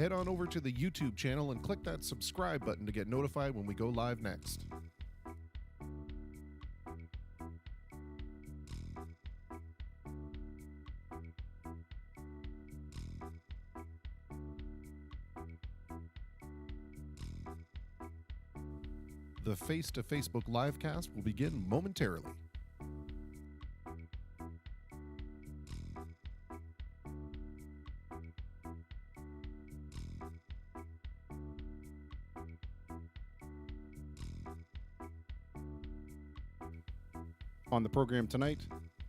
head on over to the YouTube channel and click that subscribe button to get notified when we go live next. The Face to Facebook livecast will begin momentarily. On the program tonight,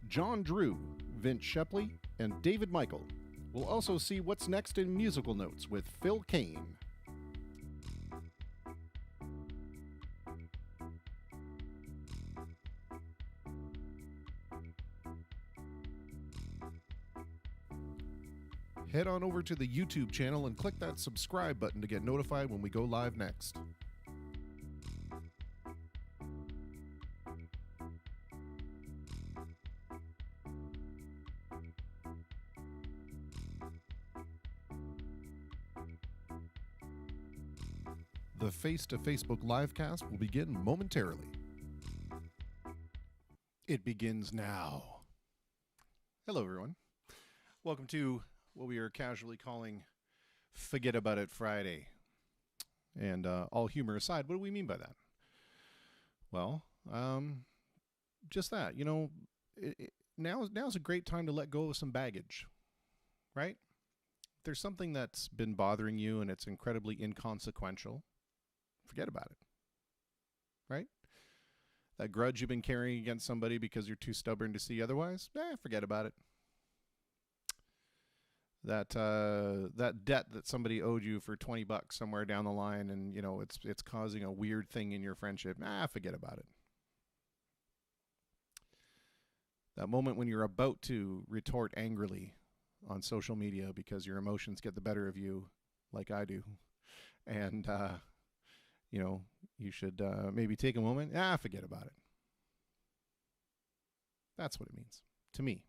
John Drew, Vince Shepley, and David Michael. We'll also see what's next in musical notes with Phil Kane. Head on over to the YouTube channel and click that subscribe button to get notified when we go live next. The Face to Facebook livecast will begin momentarily. It begins now. Hello, everyone. Welcome to what we are casually calling Forget About It Friday. And all humor aside, what do we mean by that? Well, just that. You know, now's a great time to let go of some baggage, right? If there's something that's been bothering you and it's incredibly inconsequential, forget about it, right? That grudge you've been carrying against somebody because you're too stubborn to see otherwise, forget about it. That debt that somebody owed you for $20 somewhere down the line, and you know it's causing a weird thing in your friendship. Forget about it. That moment when you're about to retort angrily on social media because your emotions get the better of you, like I do, and you know you should maybe take a moment. Forget about it. That's what it means to me.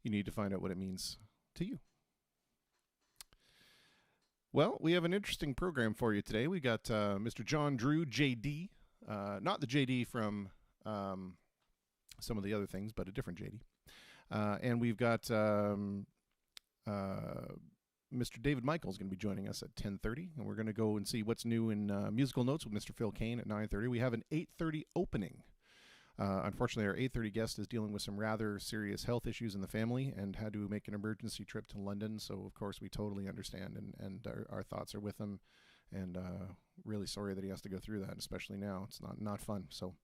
You need to find out what it means to you. Well, we have an interesting program for you today. We got Mr. John Drew, JD, not the JD from some of the other things, but a different JD. And we've got Mr. David Michael is going to be joining us at 10:30, and we're going to go and see what's new in musical notes with Mr. Phil Kane at 9:30. We have an 8:30 opening. Unfortunately, our 8:30 guest is dealing with some rather serious health issues in the family and had to make an emergency trip to London. So, of course, we totally understand, and our thoughts are with him. And really sorry that he has to go through that, especially now. It's not fun. So,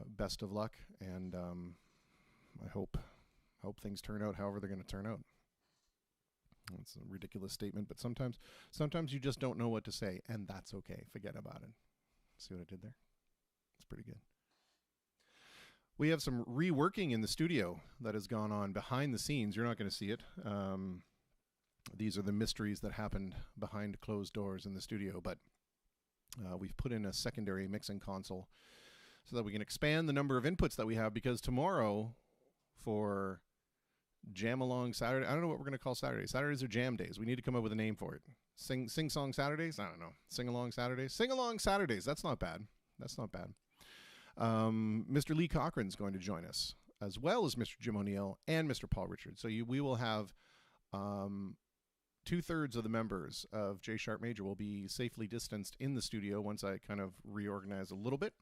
best of luck, and I hope things turn out however they're going to turn out. It's a ridiculous statement, but sometimes you just don't know what to say, and that's okay. Forget about it. See what I did there? It's pretty good. We have some reworking in the studio that has gone on behind the scenes. You're not going to see it. These are the mysteries that happened behind closed doors in the studio, but we've put in a secondary mixing console so that we can expand the number of inputs that we have, because tomorrow for Jam Along Saturday, I don't know what we're going to call Saturdays. Saturdays are jam days. We need to come up with a name for it. Sing Song Saturdays? I don't know. Sing Along Saturdays? Sing Along Saturdays. That's not bad. Mr. Lee Cochran's going to join us, as well as Mr. Jim O'Neill and Mr. Paul Richards. So we will have 2/3 of the members of J Sharp Major will be safely distanced in the studio once I kind of reorganize a little bit.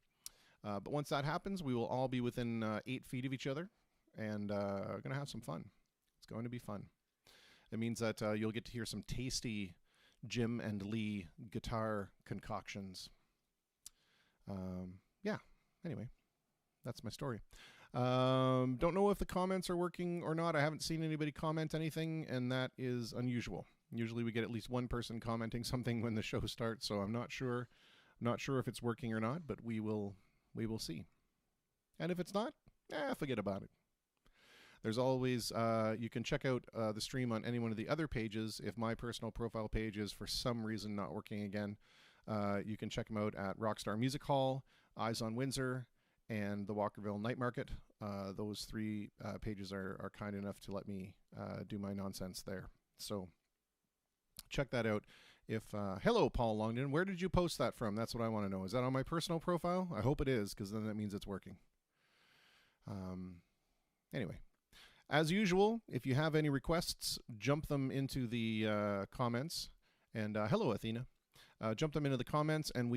But once that happens, we will all be within 8 feet of each other, and going to have some fun. It's going to be fun. It means that you'll get to hear some tasty Jim and Lee guitar concoctions. Anyway, that's my story. Don't know if the comments are working or not. I haven't seen anybody comment anything, and that is unusual. Usually we get at least one person commenting something when the show starts, so I'm not sure if it's working or not, but we will see. And if it's not, forget about it. There's always, you can check out the stream on any one of the other pages. If my personal profile page is for some reason not working again, you can check them out at Rockstar Music Hall, Eyes on Windsor, and the Walkerville Night Market. Those three pages are kind enough to let me do my nonsense there. So check that out. If hello, Paul Longden, where did you post that from? That's what I want to know. Is that on my personal profile? I hope it is, because then that means it's working. Anyway, as usual, if you have any requests, jump them into the comments. And hello, Athena. Jump them into the comments, and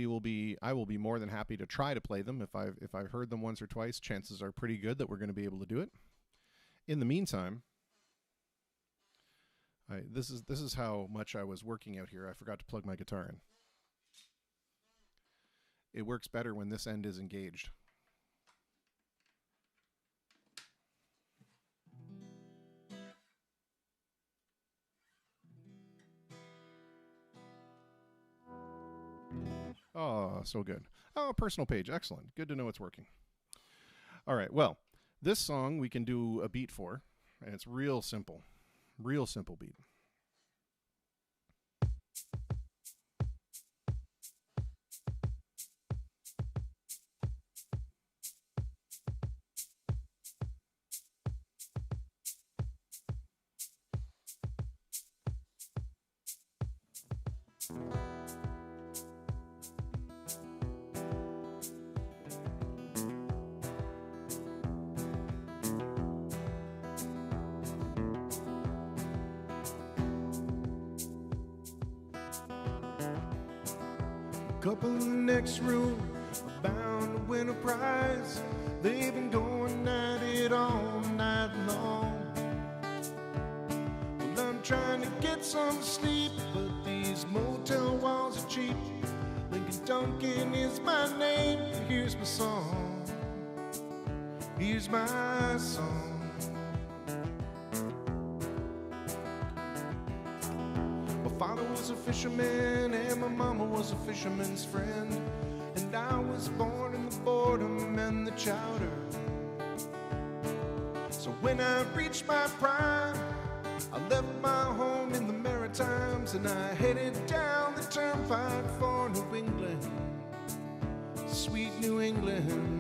I will be more than happy to try to play them. If I've heard them once or twice, chances are pretty good that we're going to be able to do it. In the meantime, this is how much I was working out here. I forgot to plug my guitar in. It works better when this end is engaged. Oh, so good. Oh, personal page. Excellent. Good to know it's working. All right. Well, this song we can do a beat for, and it's real simple. Real simple beat. Couple in the next room are bound to win a prize. They've been going at it all night long. Well, I'm trying to get some sleep, but these motel walls are cheap. Lincoln Duncan is my name. Here's my song. Here's my song. Father was a fisherman and my mama was a fisherman's friend, and I was born in the boredom and the chowder. So when I reached my prime, I left my home in the Maritimes and I headed down the turnpike for New England, sweet New England.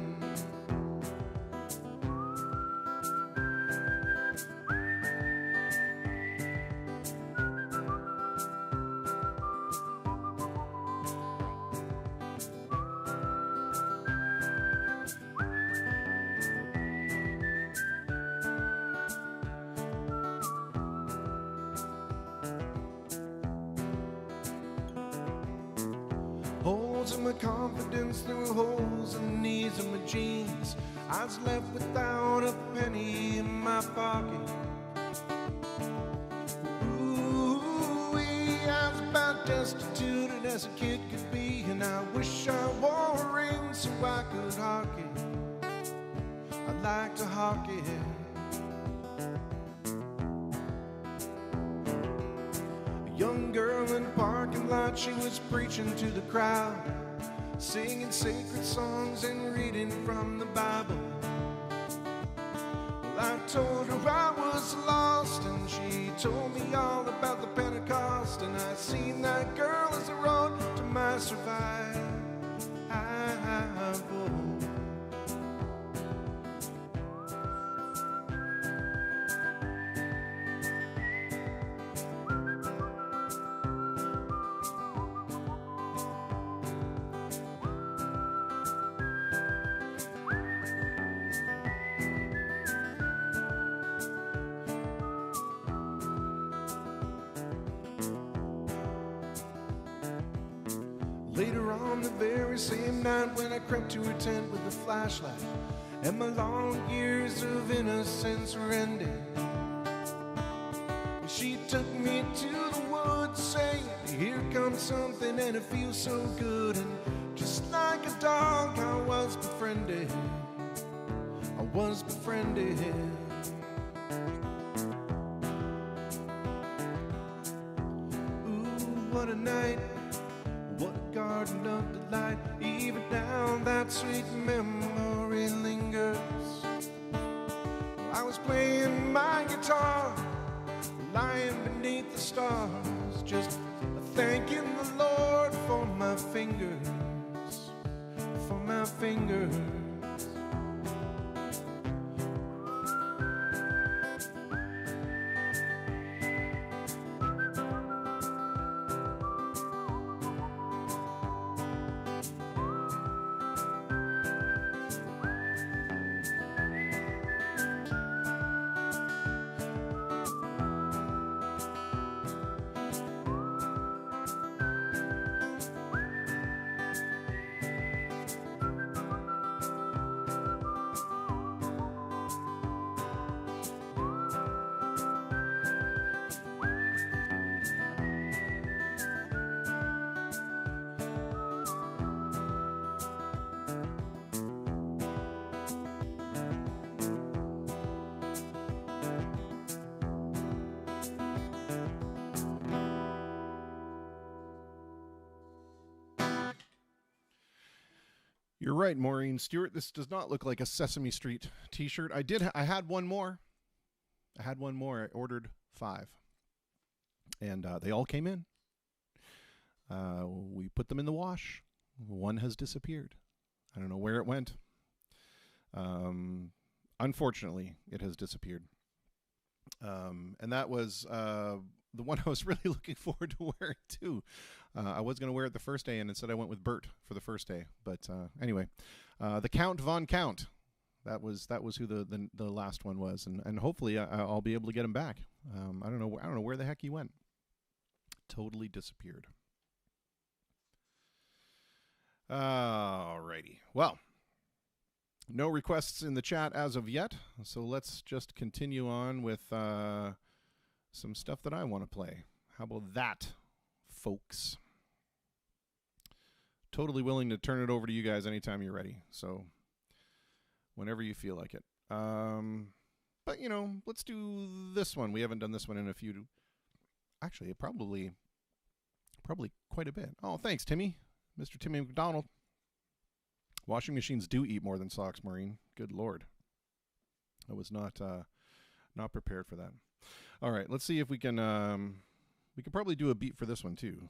Holes in my confidence through holes in the knees of my jeans. I was left without a penny in my pocket. Ooh, I was about destitute as a kid could be, and I wish I wore a ring so I could hockey. I'd like to hockey. Young girl in the parking lot, she was preaching to the crowd, singing sacred songs and reading from the Bible. Well, I told her I was lost, and she told me all about the Pentecost, and I seen that girl as the road to my survival. Later on the very same night, when I crept to her tent with a flashlight and my long years of innocence were ending, she took me to the woods saying, here comes something and it feels so good. And just like a dog, I was befriended. I was befriended. Ooh, what a night. What a garden of delight. Even now that sweet memory lingers. I was playing my guitar, lying beneath the stars, just thanking the Lord for my fingers, for my fingers. You're right, Maureen Stewart. This does not look like a Sesame Street T-shirt. I had one more. I ordered 5, and they all came in. We put them in the wash. One has disappeared. I don't know where it went. Unfortunately, it has disappeared. And that was the one I was really looking forward to wearing too. I was going to wear it the first day, and instead I went with Bert for the first day. But anyway, the Count Von Count. That was who the last one was, and hopefully I'll be able to get him back. I don't know where the heck he went. Totally disappeared. Alrighty. Well, no requests in the chat as of yet, so let's just continue on with some stuff that I want to play. How about that, folks? Totally willing to turn it over to you guys anytime you're ready, so whenever you feel like it. But, let's do this one. We haven't done this one in a few... Actually, probably quite a bit. Oh, thanks, Timmy. Mr. Timmy McDonald. Washing machines do eat more than socks, Maureen. Good Lord. I was not prepared for that. All right, let's see if we can probably do a beat for this one too.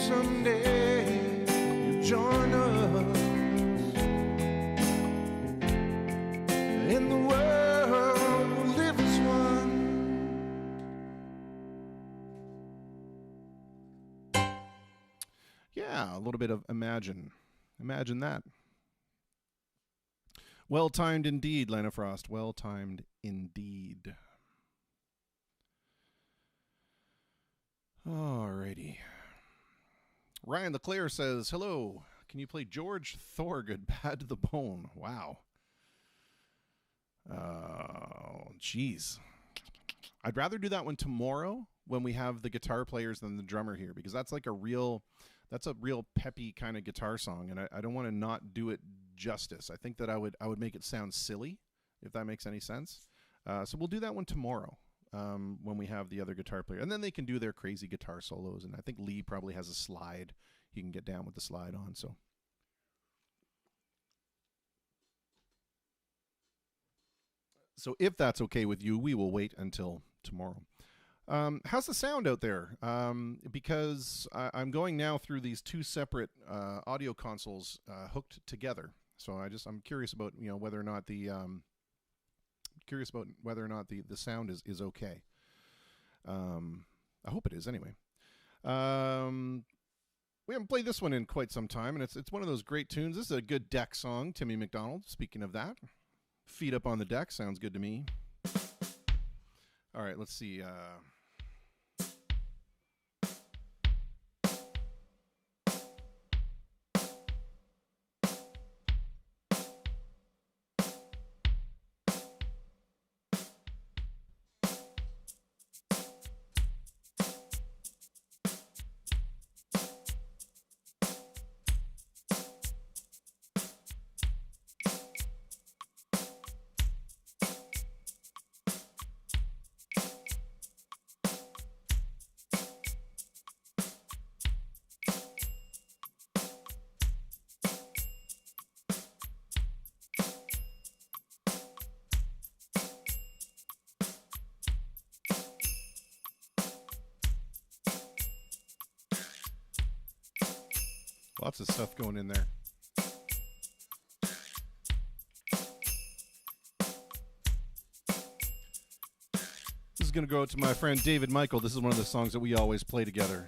someday you'll join us in the world we'll live as one. Yeah, a little bit of Imagine. Imagine that. Well timed indeed, Lana Frost. Well timed indeed. Alrighty. Ryan Leclerc says, hello. Can you play George Thorogood, Bad to the Bone? Wow. Jeez. I'd rather do that one tomorrow when we have the guitar players than the drummer here, because that's like a real peppy kind of guitar song, and I don't want to not do it justice. I think that I would make it sound silly, if that makes any sense. So we'll do that one tomorrow when we have the other guitar player, and then they can do their crazy guitar solos. And I think Lee probably has a slide he can get down with the slide on. So if that's okay with you, we will wait until tomorrow. How's the sound out there? Because I'm going now through these two separate audio consoles hooked together. So I'm curious about whether or not the sound is okay. I hope it is anyway. We haven't played this one in quite some time, and it's one of those great tunes. This is a good deck song, Timmy McDonald. Speaking of that, Feet Up on the Deck sounds good to me. All right, let's see. Lots of stuff going in there. This is going to go out to my friend David Michael. This is one of the songs that we always play together.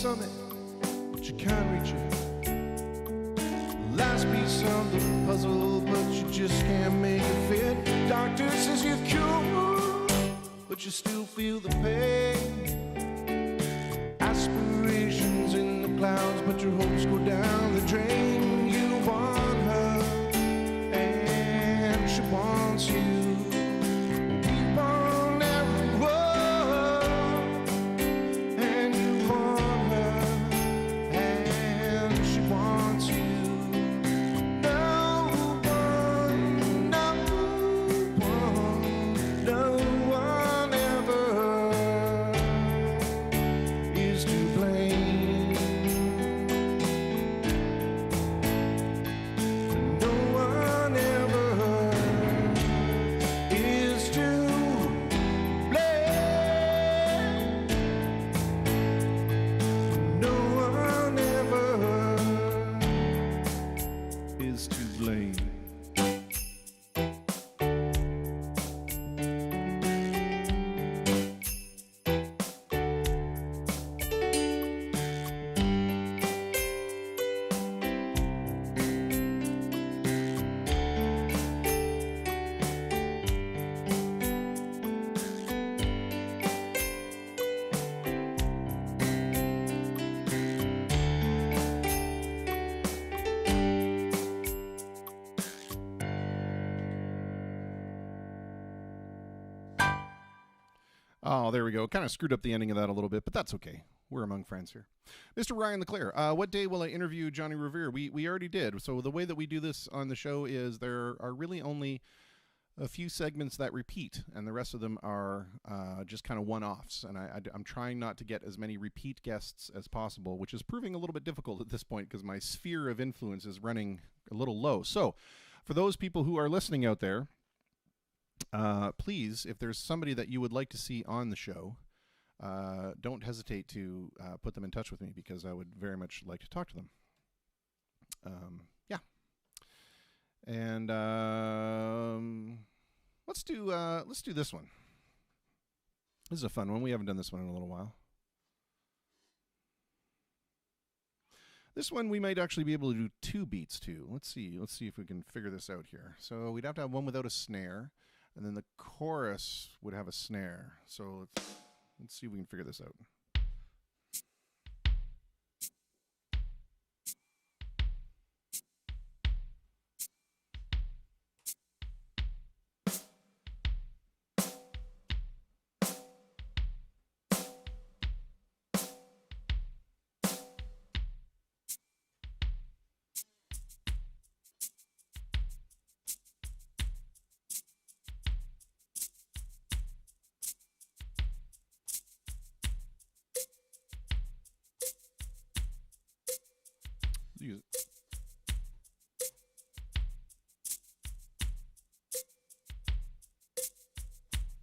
summit, but you can't reach it. Last piece of the puzzle, but you just can't make it fit. Doctor says you're cured, but you still feel the pain. Aspirations in the clouds, but your hopes go down the drain. You want her, and she wants you. Keep on every word, and you want her, and she wants you. Oh, there we go. Kind of screwed up the ending of that a little bit, but that's okay. We're among friends here. Mr. Ryan LeClaire, what day will I interview Johnny Revere? We already did. So the way that we do this on the show is there are really only a few segments that repeat, and the rest of them are just kind of one-offs. And I'm trying not to get as many repeat guests as possible, which is proving a little bit difficult at this point because my sphere of influence is running a little low. So for those people who are listening out there, please, if there's somebody that you would like to see on the show, don't hesitate to put them in touch with me because I would very much like to talk to them. Yeah. And let's do this one. This is a fun one. We haven't done this one in a little while. This one we might actually be able to do 2 beats to. Let's see if we can figure this out here. So we'd have to have one without a snare. And then the chorus would have a snare. So let's see if we can figure this out.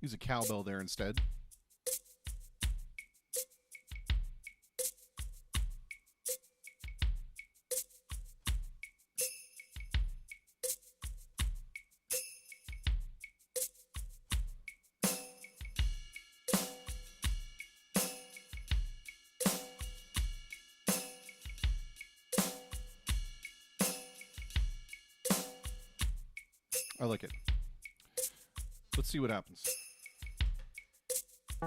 Use a cowbell there instead. I like it. Let's see what happens. A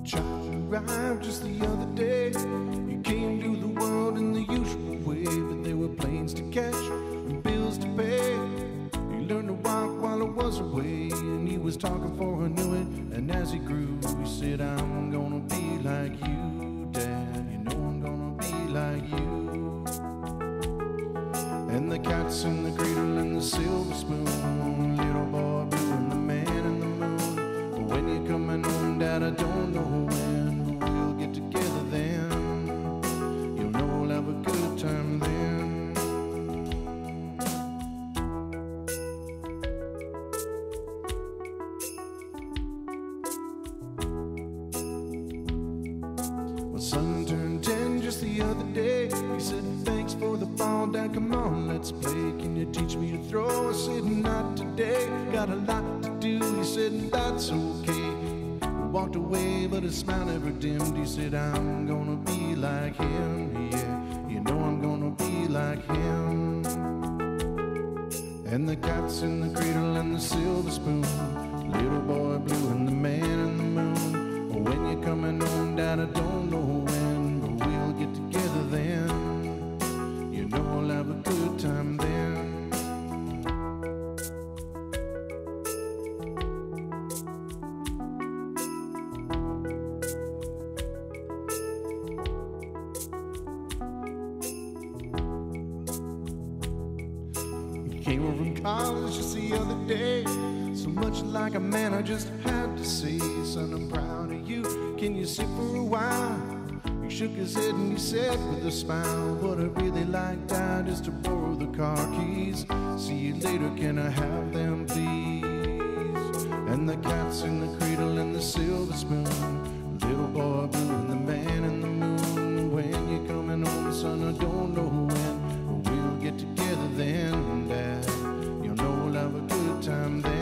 child arrived just the other day. You came to the world in the usual way, but there were planes to catch and bills to pay. He learned to walk while I was away, and he was talking before I knew it. And as he grew, he said, I'm gonna be like you, Dad. You know I'm gonna be like you. And the cats in the cradle and the silver spoon, little boy blue and the man in the moon. But when you're coming home, Dad, I don't know when, but we'll get together then. You'll know we'll have a good time then. He said, thanks for the ball, Dad, come on, let's play. Can you teach me to throw? I said, not today, got a lot to do. He said, that's okay. Walked away, but his smile never dimmed. He said, I'm gonna be like him, yeah. You know I'm gonna be like him. And the cat's in the cradle and the silver spoon, little boy blue and the man in the moon. When you're coming home, Dad, I don't know when, but we'll get together then. You know we'll have a good time then. Came over from college just the other day. So much like a man, I just had to say, son, I'm proud of you. Can you sit for a while? He shook his head and he said with a smile, what I really like, Dad, is to borrow the car keys. See you later, can I have them, please? And the cat's in the cradle and the silver spoon, little boy blue and the man in the moon. When you're coming home, son, I don't know when, but we'll get together then, Dad. You'll know we'll have a good time then.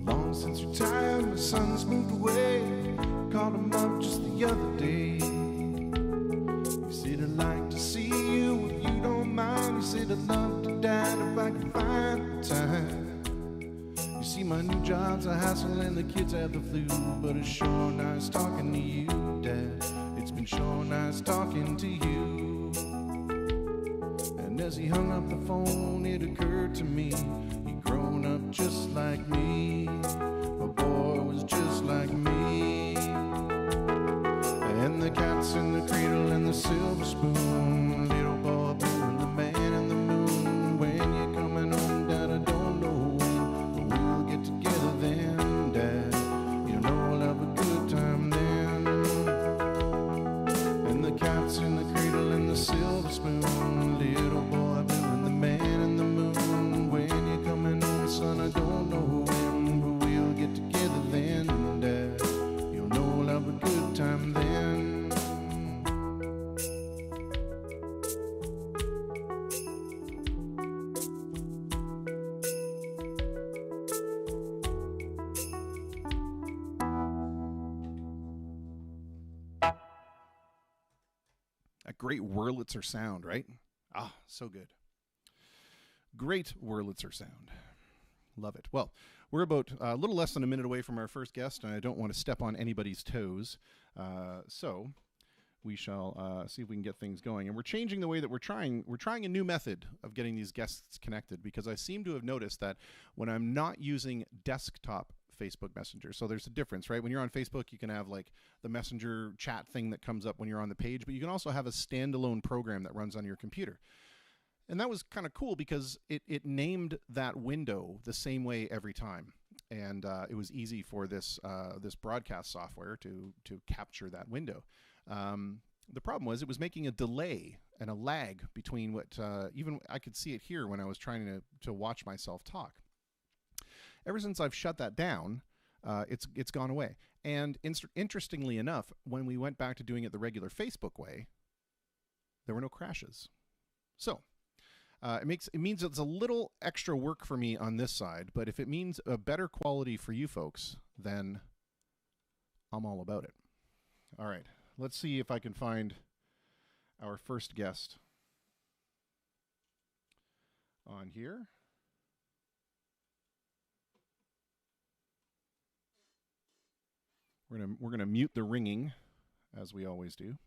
Long since retired, my son's moved away. Called him up just the other day. He said, I'd like to see you if you don't mind. He said, I'd love to, Dad, if I could find the time. You see, my new job's a hassle and the kids have the flu, but it's sure nice talking to you, Dad. It's been sure nice talking to you. And as he hung up the phone, it occurred to me, he'd grown up just like me. My boy was just like me. And the cat's in the cradle and the silver spoon, little boy blue and the man in the moon. When you're coming home, Dad, I don't know when, but we'll get together then, Dad. You know we'll have a good time then. And the cat's in the cradle and the silver spoon, little boy blue and the man in the moon. When you're coming home, son, I don't know when, but we'll get together then, Dad. You'll know we'll have a good time then. A great Wurlitzer sound, right? Ah, so good. Great Wurlitzer sound. Love it. Well, we're about a little less than a minute away from our first guest, and I don't want to step on anybody's toes. So we shall see if we can get things going. And we're changing the way that we're trying. We're trying a new method of getting these guests connected, because I seem to have noticed that when I'm not using desktop Facebook Messenger, so there's a difference, right? When you're on Facebook, you can have like the messenger chat thing that comes up when you're on the page, but you can also have a standalone program that runs on your computer. And that was kind of cool because it named that window the same way every time. And it was easy for this broadcast software to capture that window. The problem was it was making a delay and a lag between what, even I could see it here when I was trying to watch myself talk. Ever since I've shut that down, it's gone away. And interestingly enough, when we went back to doing it the regular Facebook way, there were no crashes. So it means it's a little extra work for me on this side, but if it means a better quality for you folks, then I'm all about it. All right, let's see if I can find our first guest on here. We're gonna mute the ringing, as we always do.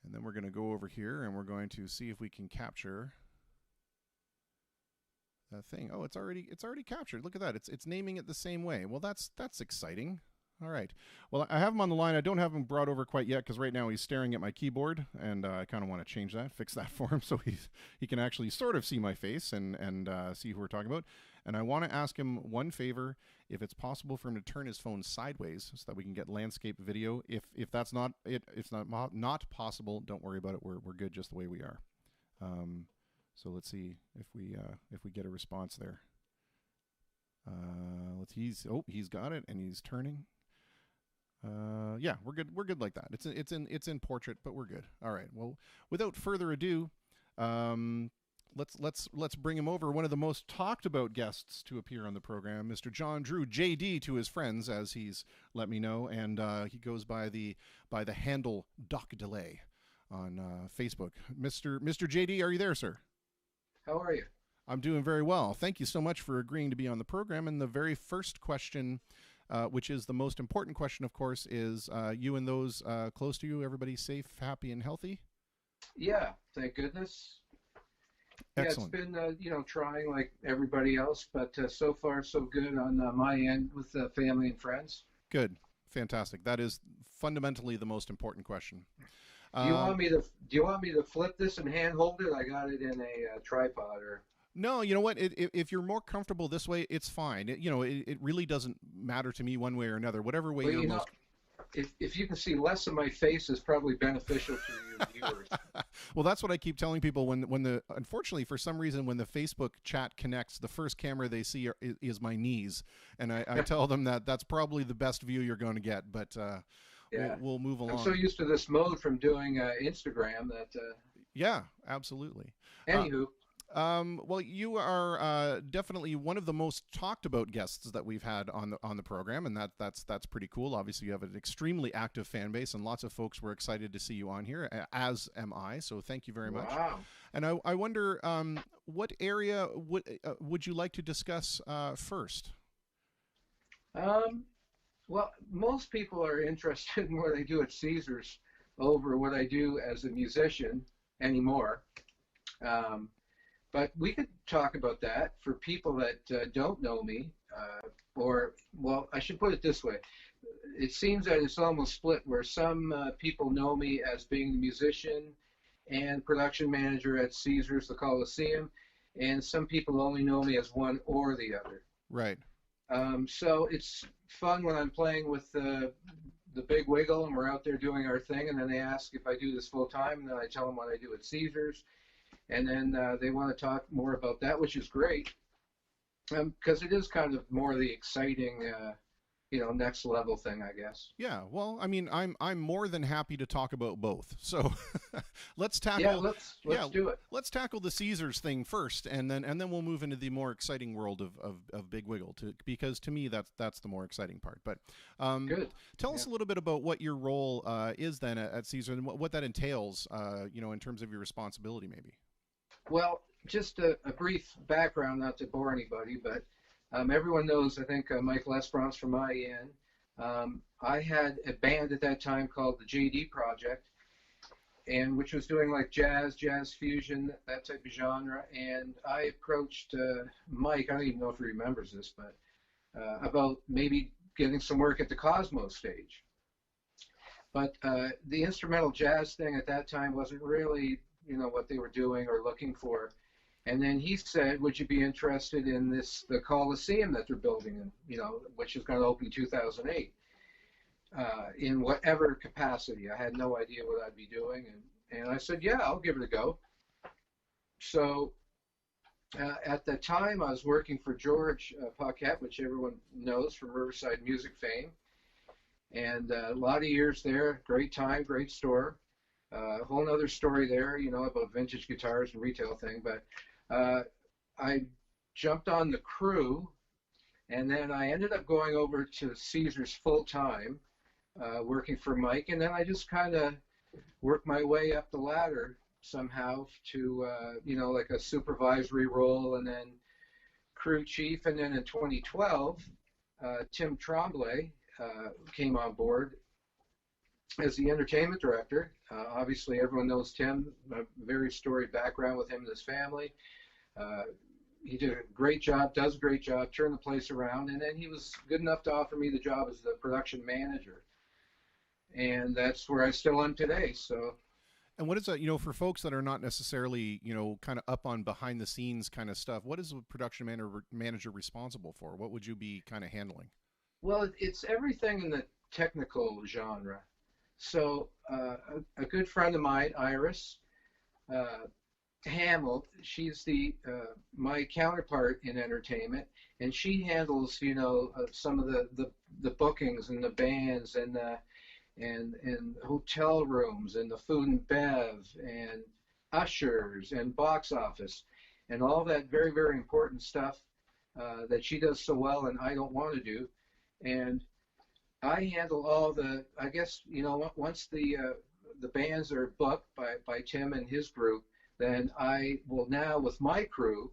And then we're going to go over here and we're going to see if we can capture that thing. Oh, it's already captured. Look at that. It's naming it the same way. Well, that's exciting. All right. Well, I have him on the line. I don't have him brought over quite yet because right now he's staring at my keyboard, and I kind of want to change that, fix that for him, so he can actually sort of see my face and see who we're talking about. And I want to ask him one favor: if it's possible for him to turn his phone sideways so that we can get landscape video. If that's not it's not possible, don't worry about it. We're good just the way we are. So let's see if we get a response there. He's got it and he's turning. Yeah, we're good. We're good like that. It's in portrait, but we're good. All right. Well, without further ado, let's bring him over. One of the most talked about guests to appear on the program, Mr. John Drew, JD to his friends, as he's let me know, and he goes by the handle Doc Delay on Facebook. Mr. JD, are you there, sir? How are you? I'm doing very well. Thank you so much for agreeing to be on the program. And the very first question, which is the most important question, of course, is you and those close to you, everybody safe, happy, and healthy? Yeah, thank goodness. Excellent. Yeah, it's been, trying like everybody else, but so far so good on my end with family and friends. Good. Fantastic. That is fundamentally the most important question. Do you want me to flip this and hand hold it? I got it in a tripod or... No, you know what? If you're more comfortable this way, it's fine. It really doesn't matter to me one way or another. Whatever way you're most... If you can see less of my face is probably beneficial to your viewers. Well, that's what I keep telling people unfortunately, for some reason, when the Facebook chat connects, the first camera they see is my knees. And I tell them that's probably the best view you're going to get, but yeah. we'll move along. I'm so used to this mode from doing Instagram that... Yeah, absolutely. Anywho... well, you are definitely one of the most talked about guests that we've had on the program, and that's pretty cool. Obviously, you have an extremely active fan base, and lots of folks were excited to see you on here, as am I. So thank you very much. Wow. And I wonder, what area would you like to discuss first? Well, most people are interested in what I do at Caesars over what I do as a musician anymore. But we could talk about that for people that don't know me, I should put it this way. It seems that it's almost split where some people know me as being the musician and production manager at Caesars, the Coliseum, and some people only know me as one or the other. Right. So it's fun when I'm playing with the Big Wiggle and we're out there doing our thing, and then they ask if I do this full time, and then I tell them what I do at Caesars. And then they want to talk more about that, which is great, because it is kind of more the exciting, next level thing, I guess. Yeah, well, I mean, I'm more than happy to talk about both. So let's tackle. Yeah, let's do it. Let's tackle the Caesars thing first, and then we'll move into the more exciting world of Big Wiggle, because to me that's the more exciting part. But good. Tell us a little bit about what your role is then at Caesars and what that entails, in terms of your responsibility, maybe. Well, just a brief background, not to bore anybody, but everyone knows, I think, Mike Lesperance from IEN. I had a band at that time called the JD Project, and which was doing like jazz fusion, that type of genre. And I approached Mike, I don't even know if he remembers this, but about maybe getting some work at the Cosmos stage. But the instrumental jazz thing at that time wasn't really what they were doing or looking for. And then he said, would you be interested in the Coliseum that they're building, which is going to open 2008, in whatever capacity. I had no idea what I'd be doing. And I said, yeah, I'll give it a go. So at the time, I was working for George Paquette, which everyone knows from Riverside Music fame. And a lot of years there, great time, great store. A whole other story there, about vintage guitars and retail thing. But I jumped on the crew, and then I ended up going over to Caesars full time, working for Mike. And then I just kind of worked my way up the ladder somehow to, like a supervisory role, and then crew chief. And then in 2012, Tim Tremblay came on board as the entertainment director. Obviously, everyone knows Tim, a very storied background with him and his family. he did a great job, does a great job, turned the place around, and then he was good enough to offer me the job as the production manager, and that's where I still am today. So. And what is that, for folks that are not necessarily, kind of up on behind the scenes kind of stuff, what is a production manager responsible for? What would you be kind of handling? Well, it's everything in the technical genre. So a good friend of mine, Iris Hamill, she's my counterpart in entertainment, and she handles, some of the bookings and the bands and hotel rooms and the food and bev and ushers and box office and all that very, very important stuff that she does so well and I don't want to do. And I handle all I guess, once the bands are booked by Tim and his group, then I will now, with my crew,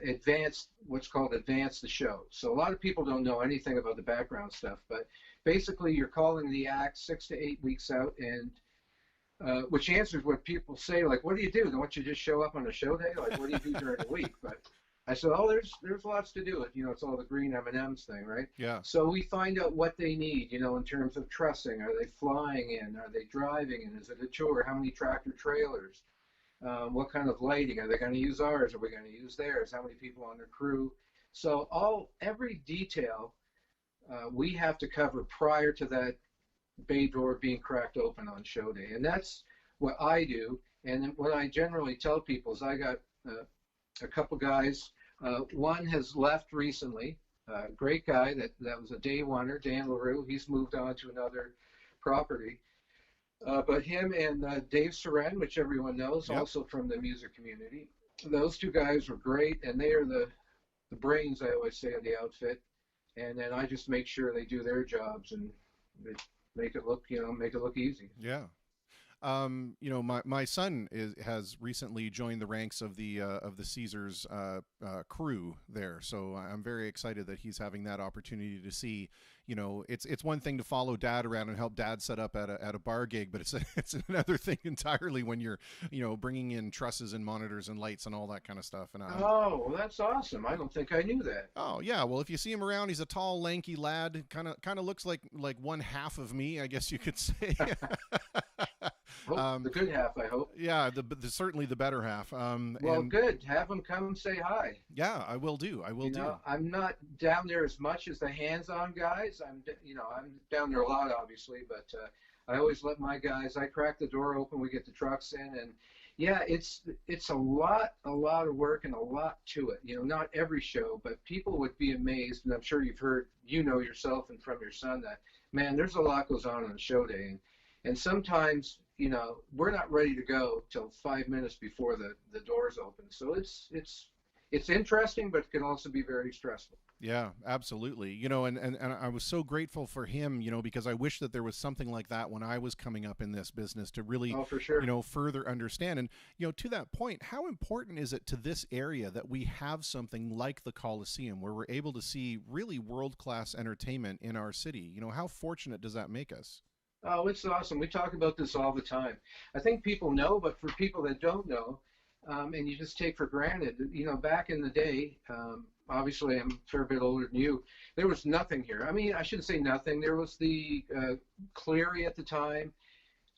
advance the show. So a lot of people don't know anything about the background stuff, but basically you're calling the act 6 to 8 weeks out, and which answers what people say, like, what do you do? Don't you just show up on a show day? Like, what do you do during the week? But I said, oh, there's lots to do. It's all the green M&Ms thing, right? Yeah. So we find out what they need, in terms of trussing. Are they flying in? Are they driving in? Is it a tour? How many tractor trailers? What kind of lighting? Are they going to use ours? Are we going to use theirs? How many people on their crew? So every detail we have to cover prior to that bay door being cracked open on show day. And that's what I do. And what I generally tell people is I got a couple guys. One has left recently, great guy that was a day oneer, Dan LaRue. He's moved on to another property. But him and Dave Soren, which everyone knows, yep, also from the music community, those two guys were great, and they are the brains, I always say, of the outfit. And then I just make sure they do their jobs and they make it look easy. Yeah. My son has recently joined the ranks of the Caesars crew there, so I'm very excited that he's having that opportunity to see. It's one thing to follow Dad around and help Dad set up at a bar gig, but it's another thing entirely when you're bringing in trusses and monitors and lights and all that kind of stuff. And well, that's awesome. I don't think I knew that. Oh yeah, well, if you see him around, he's a tall, lanky lad, kind of looks like one half of me, I guess you could say. The good half, I hope. Yeah, certainly the better half. Well, good. Have them come say hi. Yeah, I will do. I'm not down there as much as the hands-on guys. I'm down there a lot, obviously, but I always let my guys. I crack the door open. We get the trucks in, and yeah, it's a lot of work and a lot to it. Not every show, but people would be amazed, and I'm sure you've heard, yourself and from your son that, man, there's a lot goes on a show day, and sometimes. We're not ready to go till 5 minutes before the doors open. So it's interesting, but it can also be very stressful. Yeah, absolutely. And I was so grateful for him, because I wish that there was something like that when I was coming up in this business to really, for sure, further understand. And, to that point, how important is it to this area that we have something like the Coliseum where we're able to see really world-class entertainment in our city? How fortunate does that make us? Oh, it's awesome. We talk about this all the time. I think people know, but for people that don't know, and you just take for granted, back in the day, obviously I'm a fair bit older than you, there was nothing here. I mean, I shouldn't say nothing. There was the Cleary at the time,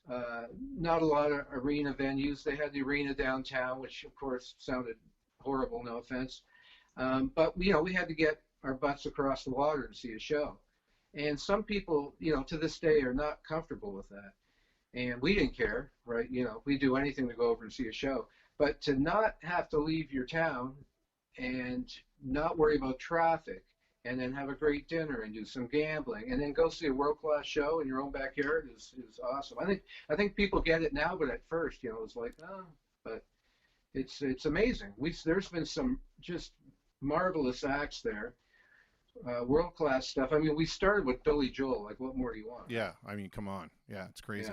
not a lot of arena venues. They had the arena downtown, which of course sounded horrible, no offense. But, we had to get our butts across the water to see a show. And some people, to this day are not comfortable with that. And we didn't care, right? We'd do anything to go over and see a show. But to not have to leave your town and not worry about traffic and then have a great dinner and do some gambling and then go see a world-class show in your own backyard is awesome. I think people get it now, but at first, it was like, but it's amazing. There's been some just marvelous acts there. World-class stuff. I mean, we started with Billy Joel. Like, what more do you want? Yeah, I mean, come on. Yeah, it's crazy.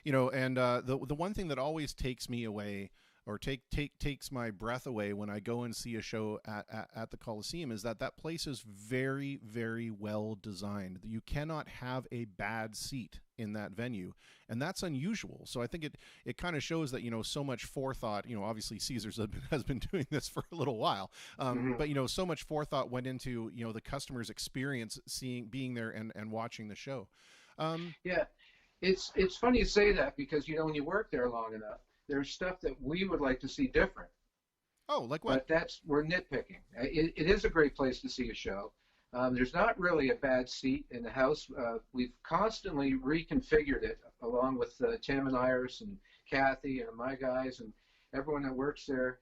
Yeah. And the one thing that always takes me away, or takes my breath away when I go and see a show at the Coliseum is that place is very, very well designed. You cannot have a bad seat in that venue, and that's unusual. So I think it kind of shows that, you know, so much forethought, you know, obviously Caesars has been doing this for a little while, but, you know, so much forethought went into, you know, the customer's experience being there and watching the show. Yeah, it's funny you say that, because, you know, when you work there long enough, there's stuff that we would like to see different. Oh, like what? But we're nitpicking. It is a great place to see a show. There's not really a bad seat in the house. We've constantly reconfigured it, along with Tim and Iris and Kathy and my guys and everyone that works there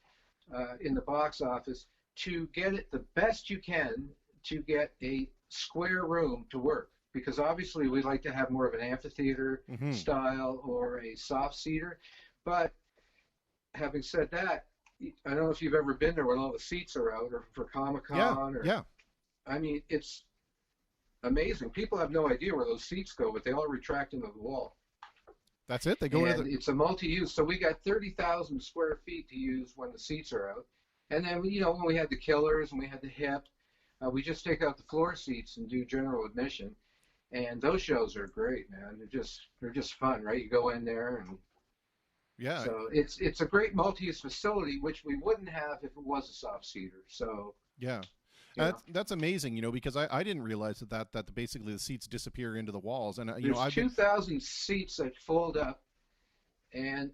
in the box office, to get it the best you can to get a square room to work. Because obviously we'd like to have more of an amphitheater style or a soft seater. But having said that, I don't know if you've ever been there when all the seats are out, or for Comic-Con. Yeah. I mean, it's amazing. People have no idea where those seats go, but they all retract into the wall. That's it? They go into it's a multi-use. So we got 30,000 square feet to use when the seats are out. And then, you know, when we had the Killers and we had the Hip, we just take out the floor seats and do general admission. And those shows are great, man. They're just fun, right? You go in there, and yeah. So it's a great multi-use facility, which we wouldn't have if it was a soft seater. So yeah. That's amazing, you know, because I didn't realize that basically the seats disappear into the walls, and you know, there's 2,000 seats that fold up, and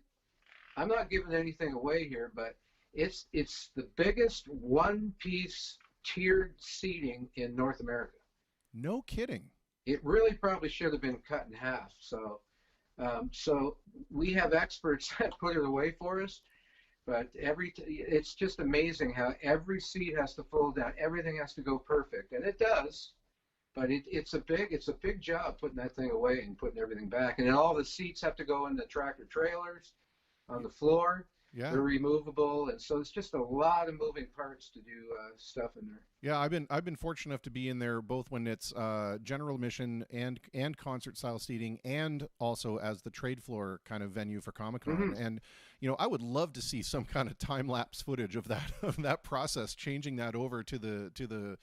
I'm not giving anything away here, but it's the biggest one-piece tiered seating in North America. No kidding. It really probably should have been cut in half. So, so we have experts that put it away for us. But it's just amazing how every seat has to fold down. Everything has to go perfect, and it does. But it's a big job putting that thing away and putting everything back. And then all the seats have to go in the tractor trailers on the floor. Yeah. They're removable, and so it's just a lot of moving parts to do stuff in there. Yeah, I've been fortunate enough to be in there both when it's general admission and concert style seating, and also as the trade floor kind of venue for Comic-Con. And you know, I would love to see some kind of time lapse footage of that process, changing that over to the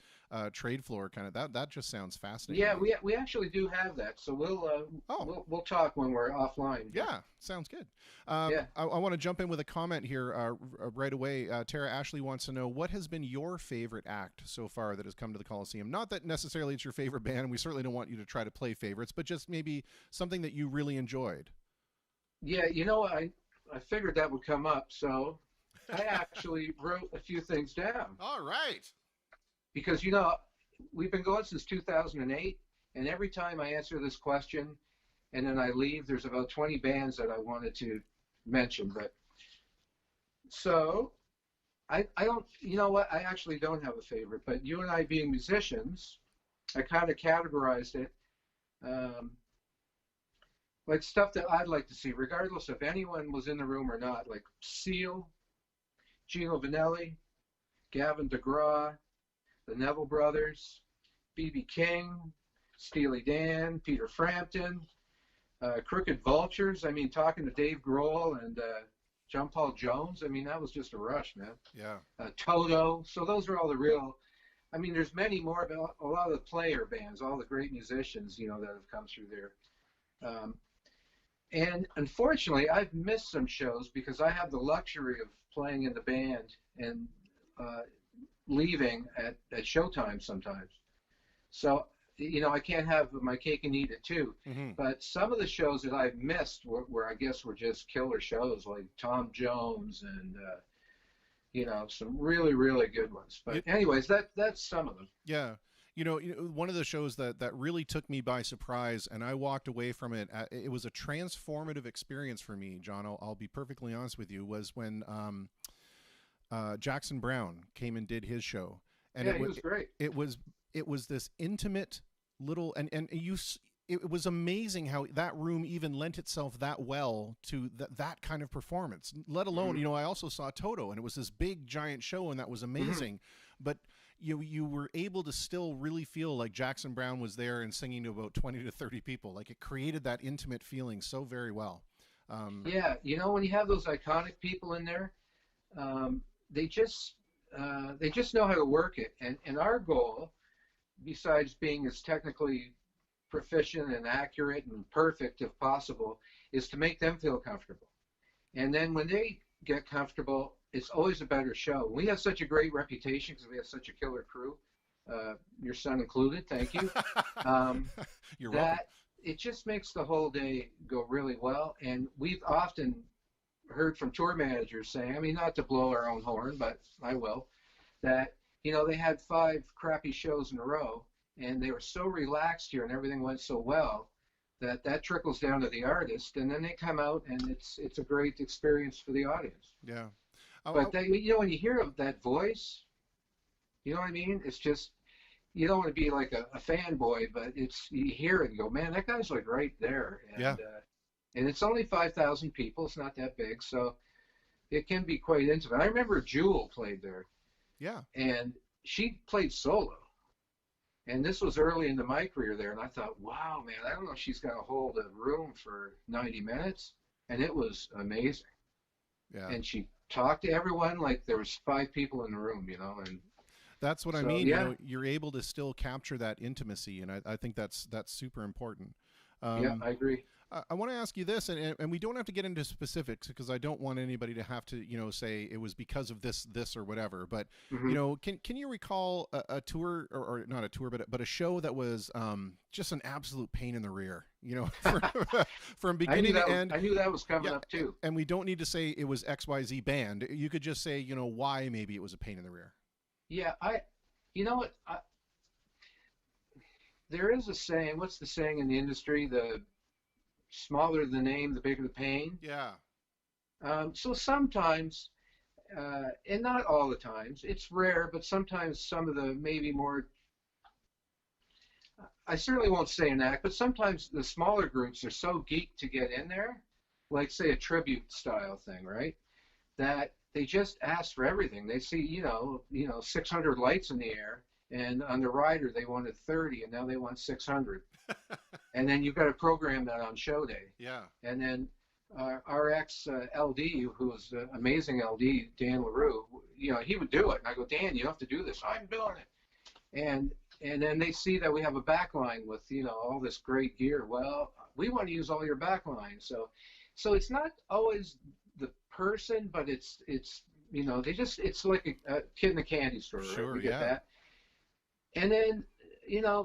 trade floor kind of. That just sounds fascinating. Yeah, we actually do have that, so we'll talk when we're offline. Yeah, sounds good. Yeah. I want to jump in with a comment here right away. Tara Ashley wants to know, what has been your favorite act so far that has come to the Coliseum? Not that necessarily it's your favorite band, and we certainly don't want you to try to play favorites, but just maybe something that you really enjoyed. Yeah, you know, I figured that would come up, so I actually wrote a few things down. All right. Because, you know, we've been going since 2008, and every time I answer this question and then I leave, there's about 20 bands that I wanted to mention. But so I don't, you know what, I actually don't have a favorite, but you and I being musicians, I kind of categorized it like stuff that I'd like to see, regardless if anyone was in the room or not, like Seal, Gino Vanelli, Gavin DeGraw, the Neville Brothers, B.B. King, Steely Dan, Peter Frampton, Crooked Vultures. I mean, talking to Dave Grohl and John Paul Jones, I mean, that was just a rush, man. Yeah. Toto. So those are all the real, I mean, there's many more, but a lot of the player bands, all the great musicians, you know, that have come through there. And unfortunately, I've missed some shows because I have the luxury of playing in the band and leaving at showtime sometimes. So, you know, I can't have my cake and eat it too. But some of the shows that I've missed were I guess were just killer shows, like Tom Jones and you know, some really, really good ones. But anyways, that's some of them. Yeah. You know, one of the shows that really took me by surprise, and I walked away from it, it was a transformative experience for me, John, I'll be perfectly honest with you, was when Jackson Browne came and did his show. And yeah, he was great. It was this intimate little, and it was amazing how that room even lent itself that well to that kind of performance, let alone, you know, I also saw Toto, and it was this big giant show, and that was amazing. But you were able to still really feel like Jackson Browne was there and singing to about 20 to 30 people. Like, it created that intimate feeling so very well. Yeah, you know, when you have those iconic people in there, they just know how to work it. And our goal, besides being as technically proficient and accurate and perfect if possible, is to make them feel comfortable. And then when they get comfortable, it's always a better show. We have such a great reputation because we have such a killer crew, your son included. Thank you. You're that welcome. it just makes the whole day go really well. And we've often heard from tour managers saying, I mean, not to blow our own horn, but I will, that, they had 5 crappy shows in a row and they were so relaxed here and everything went so well that trickles down to the artist, and then they come out and it's a great experience for the audience. Yeah. But when you hear that voice, you know what I mean? It's just, you don't want to be like a fanboy, but you hear it and go, man, that guy's like right there. And, yeah. And it's only 5,000 people. It's not that big, so it can be quite intimate. I remember Jewel played there. Yeah. And she played solo. And this was early into my career there, and I thought, wow, man, I don't know if she's got to hold a room for 90 minutes. And it was amazing. Yeah. And she talked to everyone like there was 5 people in the room, and that's what I so, mean. yeah. You're able to still capture that intimacy, and I think that's super important. Yeah, I agree. I want to ask you this, and we don't have to get into specifics because I don't want anybody to have to, say it was because of this or whatever. But can you recall a tour or not a tour, but a show that was just an absolute pain in the rear, from beginning to end? I knew that was coming up too. And we don't need to say it was XYZ band. You could just say, why maybe it was a pain in the rear. Yeah, there is a saying. What's the saying in the industry? The smaller the name, the bigger the pain. Yeah. So sometimes, and not all the times, it's rare, but sometimes some of the maybe more, I certainly won't say an act, but sometimes the smaller groups are so geeked to get in there, like say a tribute style thing, right? That they just ask for everything. They see, 600 lights in the air, and on the rider they wanted 30, and now they want 600. And then you've got to program that on show day. Yeah. And then our ex-LD, who was amazing LD, Dan LaRue, he would do it. And I go, Dan, you have to do this. I'm doing it. And then they see that we have a backline with, all this great gear. Well, we want to use all your backline. So it's not always the person, but it's it's like a kid in a candy store, right? Sure, You get that. And then,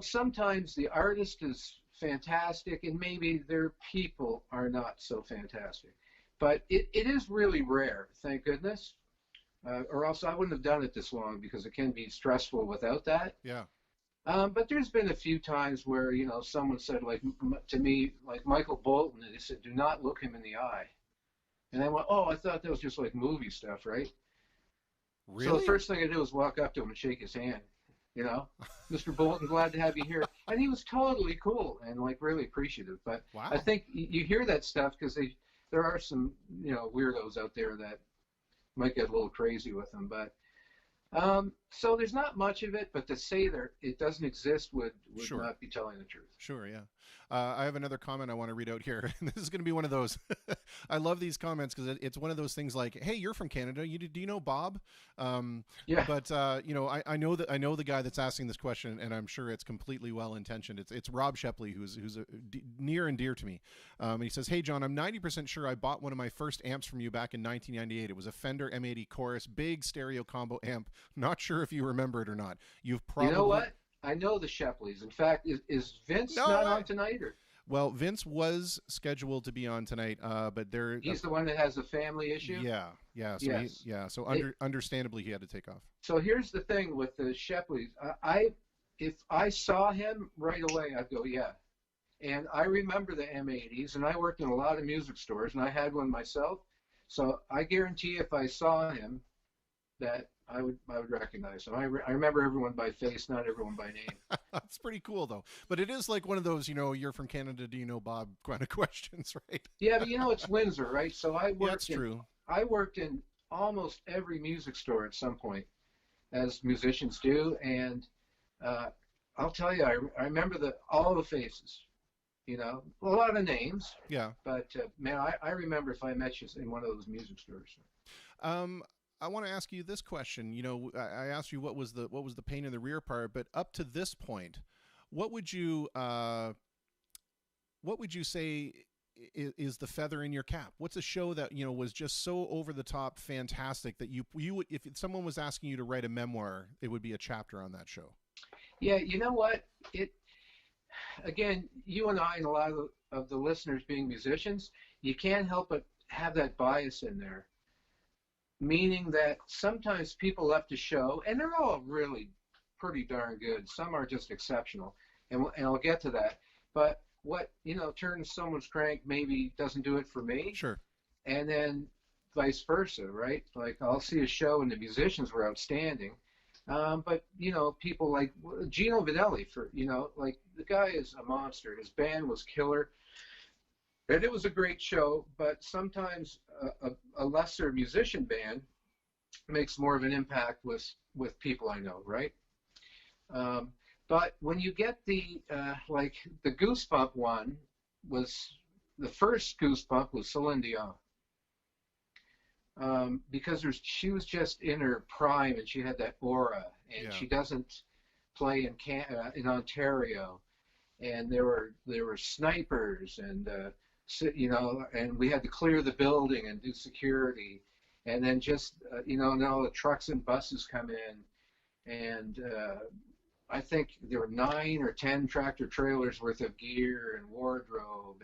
sometimes the artist is fantastic and maybe their people are not so fantastic. But it is really rare, thank goodness. Or else I wouldn't have done it this long because it can be stressful without that. Yeah. But there's been a few times where, someone said to me, like Michael Bolton, and they said, do not look him in the eye. And I went, oh, I thought that was just like movie stuff, right? Really? So the first thing I did was walk up to him and shake his hand. Mr. Bolton, glad to have you here. And he was totally cool and really appreciative. But wow. I think you hear that stuff because there are some, weirdos out there that might get a little crazy with them. But so there's not much of it, but to say it doesn't exist would Sure. not be telling the truth. Sure, yeah. I have another comment I want to read out here. This is going to be one of those. I love these comments because it's one of those things like, "Hey, you're from Canada. Do you know Bob?" Yeah. But I know the guy that's asking this question, and I'm sure it's completely well intentioned. It's Rob Shepley, who's near and dear to me. And he says, "Hey, John, I'm 90% sure I bought one of my first amps from you back in 1998. It was a Fender M80 Chorus, big stereo combo amp. Not sure if you remember it or not. You've probably." You know what? I know the Shepleys. In fact, is Vince not on tonight? Or? Well, Vince was scheduled to be on tonight, but he's the one that has a family issue? Yeah. So yes. So understandably, he had to take off. So here's the thing with the Shepleys. If I saw him right away, I'd go, yeah. And I remember the M80s, and I worked in a lot of music stores, and I had one myself. So I guarantee if I saw him that I would recognize him. I remember everyone by face, not everyone by name. That's pretty cool, though. But it is like one of those, you're from Canada, do you know Bob kind of questions, right? Yeah, but it's Windsor, right? So that's true. I worked in almost every music store at some point, as musicians do, and I'll tell you, I remember all the faces. A lot of names. Yeah. But man, I remember if I met you in one of those music stores. I want to ask you this question. You know, I asked you what was the pain in the rear part, but up to this point, what would you say is the feather in your cap? What's a show that, you know, was just so over the top fantastic that you would, if someone was asking you to write a memoir, it would be a chapter on that show? Yeah, you know what? Again, you and I and a lot of the listeners being musicians, you can't help but have that bias in there. Meaning that sometimes people left a show, and they're all really pretty darn good. Some are just exceptional, and I'll get to that. But what, you know, turns someone's crank maybe doesn't do it for me. Sure. And then vice versa, right? Like I'll see a show and the musicians were outstanding, but you know, people like Gino Vanelli, like the guy is a monster. His band was killer. And it was a great show, but sometimes a lesser musician band makes more of an impact with people I know, right? But when you get like the Goosebump one, the first Goosebump was Celine Dion. Because she was just in her prime and she had that aura, and she doesn't play in Ontario, and there were snipers and you know, and we had to clear the building and do security, and then just you know, now the trucks and buses come in, and I think there were 9 or 10 tractor trailers worth of gear and wardrobe,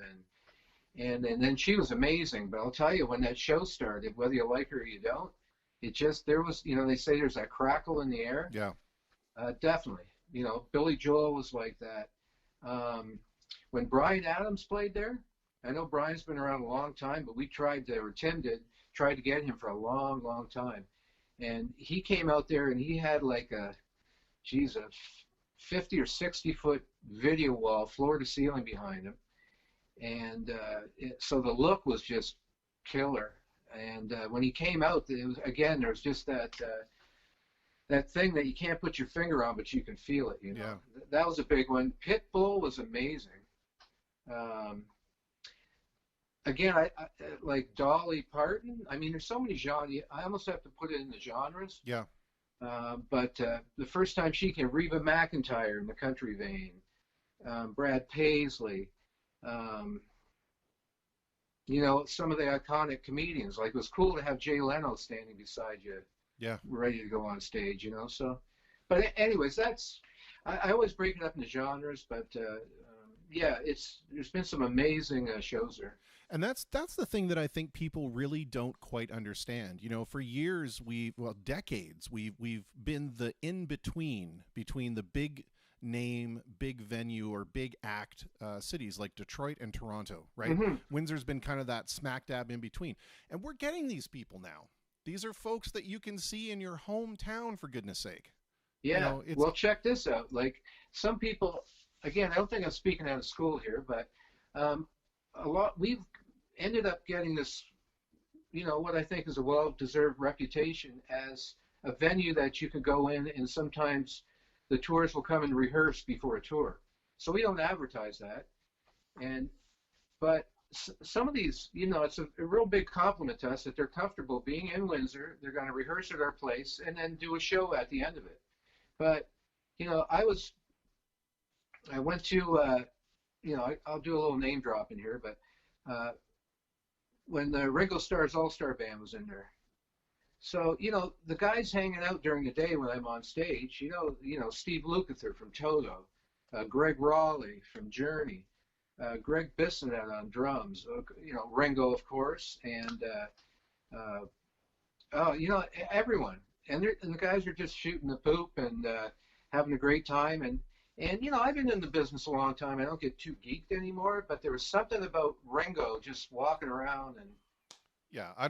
and then she was amazing. But I'll tell you, when that show started, whether you like her or you don't, there was, you know, they say there's that crackle in the air. Yeah. Definitely. You know, Billy Joel was like that. When Bryan Adams played there, I know Brian's been around a long time, but Tim did, tried to get him for a long, long time. And he came out there and he had like a 50 or 60 foot video wall, floor to ceiling behind him. And so the look was just killer. And when he came out, there was just that thing that you can't put your finger on, but you can feel it. You know, that was a big one. Pitbull was amazing. Again, I like Dolly Parton. I mean, there's so many genres. I almost have to put it in the genres. Yeah. But the first time she came, Reba McEntire in the country vein, Brad Paisley. You know, some of the iconic comedians. Like, it was cool to have Jay Leno standing beside you, ready to go on stage. You know, so. But anyways, I always break it up into genres. But there's been some amazing shows there. And that's the thing that I think people really don't quite understand. You know, for years, decades, we've been the between the big name, big venue, or big act cities like Detroit and Toronto, right? Mm-hmm. Windsor's been kind of that smack dab in between. And we're getting these people now. These are folks that you can see in your hometown, for goodness sake. Yeah. You know, well, check this out. Like, some people, again, I don't think I'm speaking out of school here, but we've ended up getting this, you know, what I think is a well-deserved reputation as a venue that you can go in, and sometimes the tours will come and rehearse before a tour. So we don't advertise that. But some of these, you know, it's a real big compliment to us that they're comfortable being in Windsor. They're going to rehearse at our place and then do a show at the end of it. But, you know, I went to, you know, I'll do a little name drop in here, but when the Ringo Starr's All-Star Band was in there. So, you know, the guys hanging out during the day when I'm on stage, you know, Steve Lukather from Toto, Greg Raleigh from Journey, Greg Bissonette on drums, you know, Ringo, of course, and, you know, everyone. And the guys are just shooting the poop and having a great time. And, you know, I've been in the business a long time. I don't get too geeked anymore, but there was something about Ringo just walking around and, yeah, I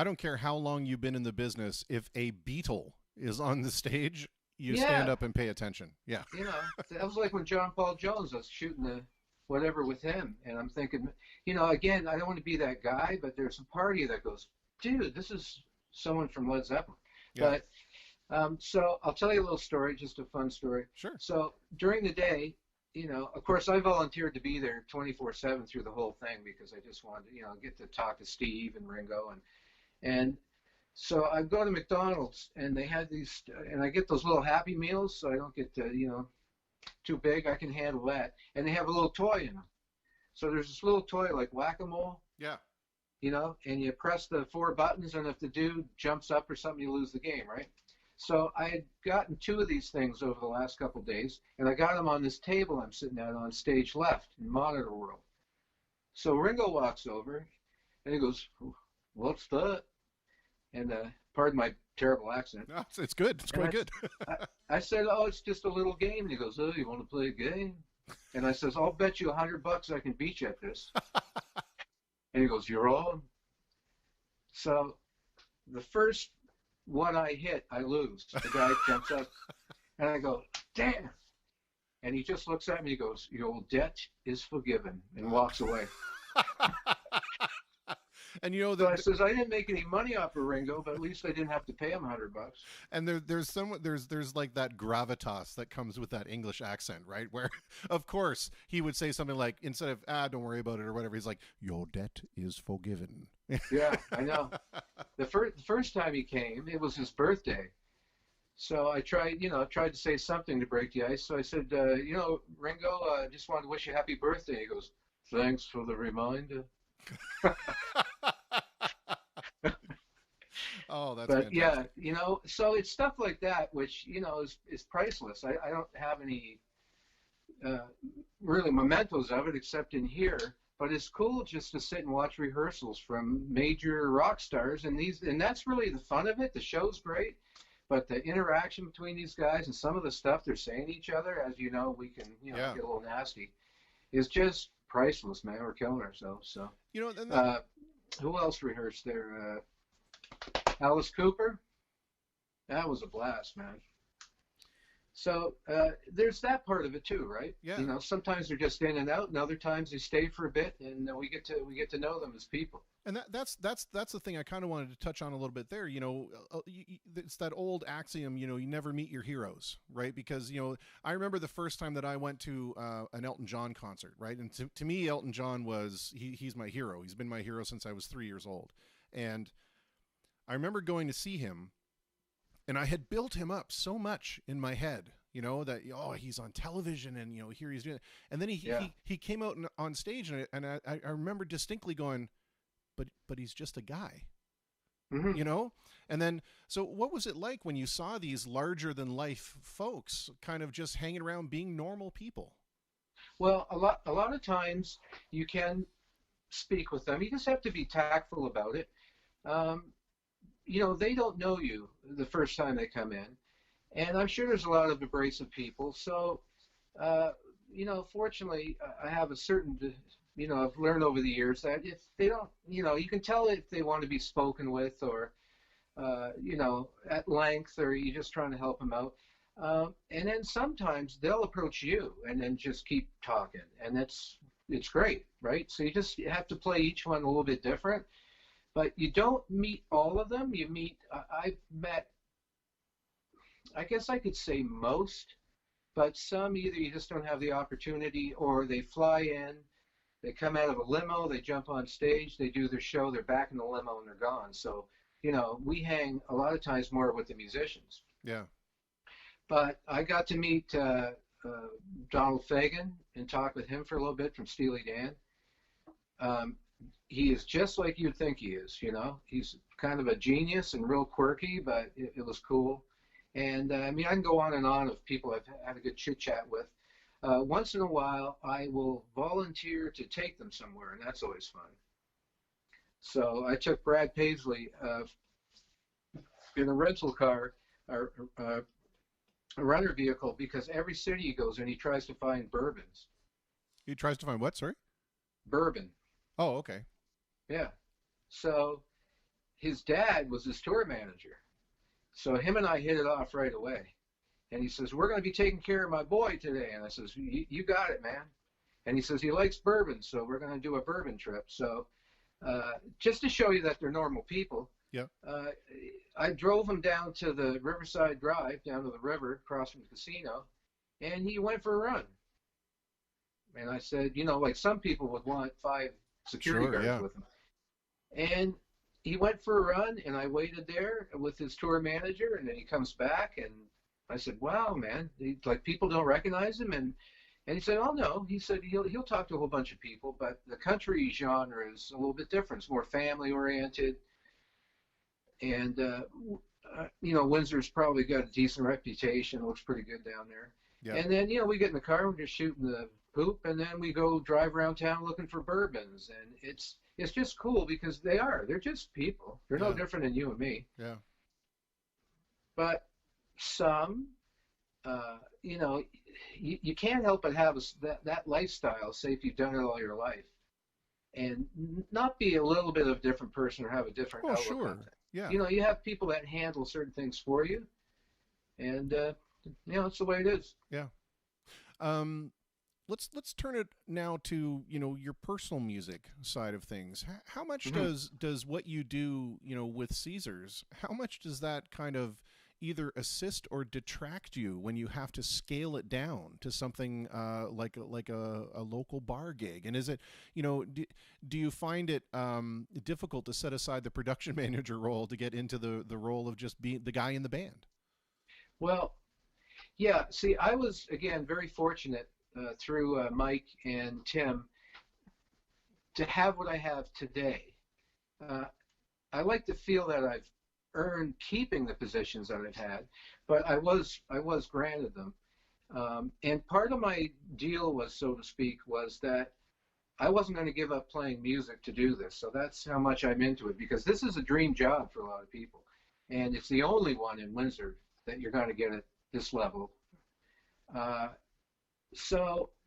don't care how long you've been in the business. If a Beatle is on the stage, you stand up and pay attention. Yeah. You know, that was like when John Paul Jones was shooting the whatever with him. And I'm thinking, you know, again, I don't want to be that guy, but there's a party that goes, dude, this is someone from Led Zeppelin. Yeah. But so I'll tell you a little story, just a fun story. Sure. So during the day, you know, of course, I volunteered to be there 24/7 through the whole thing because I just wanted to, you know, get to talk to Steve and Ringo, and So I go to McDonald's and they had these, and I get those little Happy Meals, so I don't get too big. I can handle that. And they have a little toy in them. So there's this little toy like whack-a-mole, Yeah. and you press the 4 buttons, and if the dude jumps up or something, you lose the game, right? So I had gotten 2 of these things over the last couple of days, and I got them on this table I'm sitting at on stage left in Monitor World. So Ringo walks over, and he goes, "What's that?" And pardon my terrible accent. No, it's good. It's quite good. I said, "Oh, it's just a little game." And he goes, "Oh, you want to play a game?" And I says, "I'll bet you $100 I can beat you at this." And he goes, "You're on." So the first one I hit, I lose. The guy jumps up, and I go, "Damn." And he just looks at me, he goes, "Your debt is forgiven," and walks away. And you know So I says, I didn't make any money off of Ringo, but at least I didn't have to pay him $100. and there's like that gravitas that comes with that English accent, right? Where, of course, he would say something like, instead of don't worry about it or whatever, he's like, "Your debt is forgiven." Yeah, I know. The first time he came, it was his birthday. So I tried to say something to break the ice. So I said, Ringo, I just wanted to wish you a happy birthday. He goes, "Thanks for the reminder." Oh, that's But fantastic. yeah, so it's stuff like that, which, is priceless. I don't have any really mementos of it except in here. But it's cool just to sit and watch rehearsals from major rock stars, and that's really the fun of it. The show's great, but the interaction between these guys and some of the stuff they're saying to each other, as you know, we can Yeah. get a little nasty, is just priceless, man. We're killing ourselves. So And who else rehearsed there? Alice Cooper. That was a blast, man. So there's that part of it too, right? Yeah. Sometimes they're just in and out, and other times they stay for a bit, and we get to know them as people. And that's the thing I kind of wanted to touch on a little bit there. It's that old axiom. You never meet your heroes, right? Because I remember the first time that I went to an Elton John concert, right? And to me, Elton John he's my hero. He's been my hero since I was 3 years old, and I remember going to see him, and I had built him up so much in my head, that he's on television, and here he's doing it. And then he came out on stage, and I remember distinctly going, but he's just a guy, Mm-hmm. And then, so what was it like when you saw these larger than life folks kind of just hanging around being normal people? Well, a lot of times you can speak with them. You just have to be tactful about it. They don't know you the first time they come in, and I'm sure there's a lot of abrasive people. So, fortunately, I have a certain, I've learned over the years that if they don't, you can tell if they want to be spoken with, or, at length, or you're just trying to help them out. And then sometimes they'll approach you and then just keep talking, and it's great, right? So you have to play each one a little bit different. But you don't meet all of them. I've met, I guess I could say most, but some either you just don't have the opportunity, or they fly in, they come out of a limo, they jump on stage, they do their show, they're back in the limo, and they're gone. So, we hang a lot of times more with the musicians. Yeah. But I got to meet Donald Fagen and talk with him for a little bit from Steely Dan. He is just like you'd think he is, He's kind of a genius and real quirky, but it was cool. And I can go on and on of people I've had a good chit chat with. Once in a while, I will volunteer to take them somewhere, and that's always fun. So I took Brad Paisley in a rental car, or a runner vehicle, because every city he goes in, he tries to find bourbons. He tries to find what? Sorry? Bourbon. Oh, okay. Yeah. So his dad was his tour manager. So him and I hit it off right away. And he says, "We're going to be taking care of my boy today." And I says, You got it, man. And he says he likes bourbon, so we're going to do a bourbon trip. So just to show you that they're normal people, Yeah. I drove him down to the Riverside Drive, down to the river, across from the casino, and he went for a run. And I said, like some people would want 5 security guards with him. And he went for a run, and I waited there with his tour manager, and then he comes back, and I said, "Wow, man, like people don't recognize him." And he said, "Oh no," he said he'll talk to a whole bunch of people, but the country genre is a little bit different. It's more family oriented, and Windsor's probably got a decent reputation. It looks pretty good down there. Yeah. And then we get in the car, we're just shooting the poop, and then we go drive around town looking for bourbons, and it's just cool because they're just people. They're no different than you and me. Yeah. But some, you can't help but have that lifestyle, say if you've done it all your life, and not be a little bit of a different person or have a different outlook sure. on it. Yeah. You have people that handle certain things for you, and it's the way it is. Yeah. Let's turn it now to your personal music side of things. How much does what you do with Caesars? How much does that kind of either assist or detract you when you have to scale it down to something like a local bar gig? And is it do you find it difficult to set aside the production manager role to get into the role of just being the guy in the band? Well, yeah. See, I was again very fortunate through Mike and Tim to have what I have today. I like to feel that I've earned keeping the positions that I've had, but I was granted them. And part of my deal was, so to speak, was that I wasn't going to give up playing music to do this. So that's how much I'm into it, because this is a dream job for a lot of people. And it's the only one in Windsor that you're going to get at this level.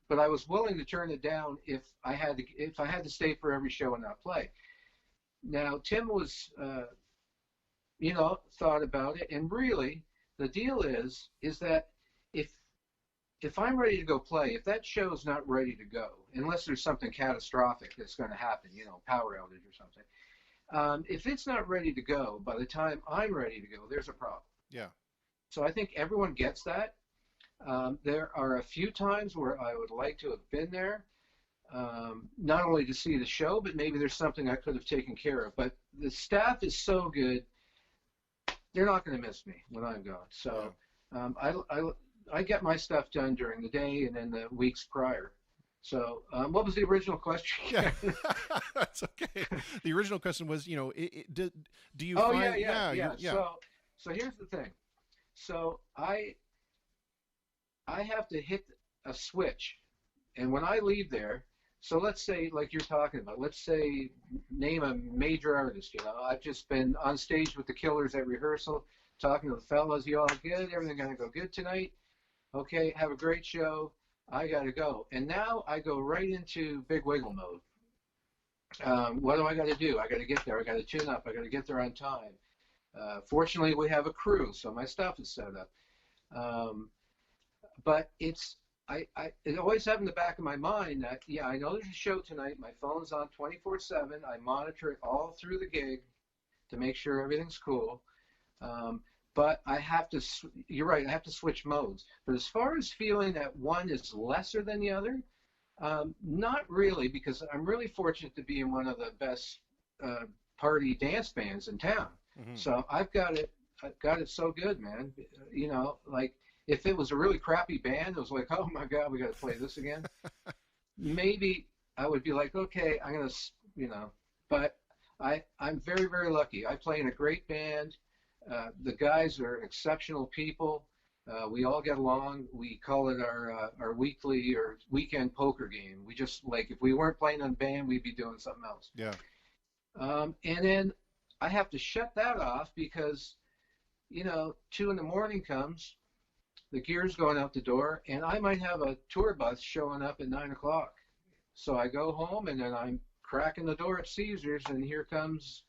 But I was willing to turn it down if I had to stay for every show and not play. Now, Tim was, thought about it, and really, the deal is that if I'm ready to go play, if that show's not ready to go, unless there's something catastrophic that's going to happen, power outage or something, if it's not ready to go by the time I'm ready to go, there's a problem. Yeah. So I think everyone gets that. There are a few times where I would like to have been there, not only to see the show, but maybe there's something I could have taken care of. But the staff is so good, they're not going to miss me when I'm gone. So I get my stuff done during the day and then the weeks prior. So what was the original question? Yeah, that's okay. The original question was, do you Oh, find... yeah. So here's the thing. So I have to hit a switch, and when I leave there, so let's say, like you're talking about, let's say, name a major artist. I've just been on stage with the Killers at rehearsal, talking to the fellas. You all good? Everything gonna go good tonight? Okay, have a great show. I gotta go, and now I go right into big wiggle mode. What do I got to do? I got to get there. I got to tune up. I got to get there on time. Fortunately, we have a crew, so my stuff is set up. But it always have in the back of my mind that, I know there's a show tonight. My phone's on 24/7. I monitor it all through the gig to make sure everything's cool. But I have to, you're right, I have to switch modes. But as far as feeling that one is lesser than the other, not really, because I'm really fortunate to be in one of the best party dance bands in town. Mm-hmm. So I've got it so good, man. Like, if it was a really crappy band, it was like, oh my God, we got to play this again. Maybe I would be like, okay, I'm going to, but I'm very, very lucky. I play in a great band. The guys are exceptional people. We all get along. We call it our weekly or weekend poker game. We just, like, if we weren't playing in a band, we'd be doing something else. Yeah. And then I have to shut that off because, 2 a.m. comes, the gear's going out the door, and I might have a tour bus showing up at 9 o'clock. So I go home, and then I'm cracking the door at Caesars, and here comes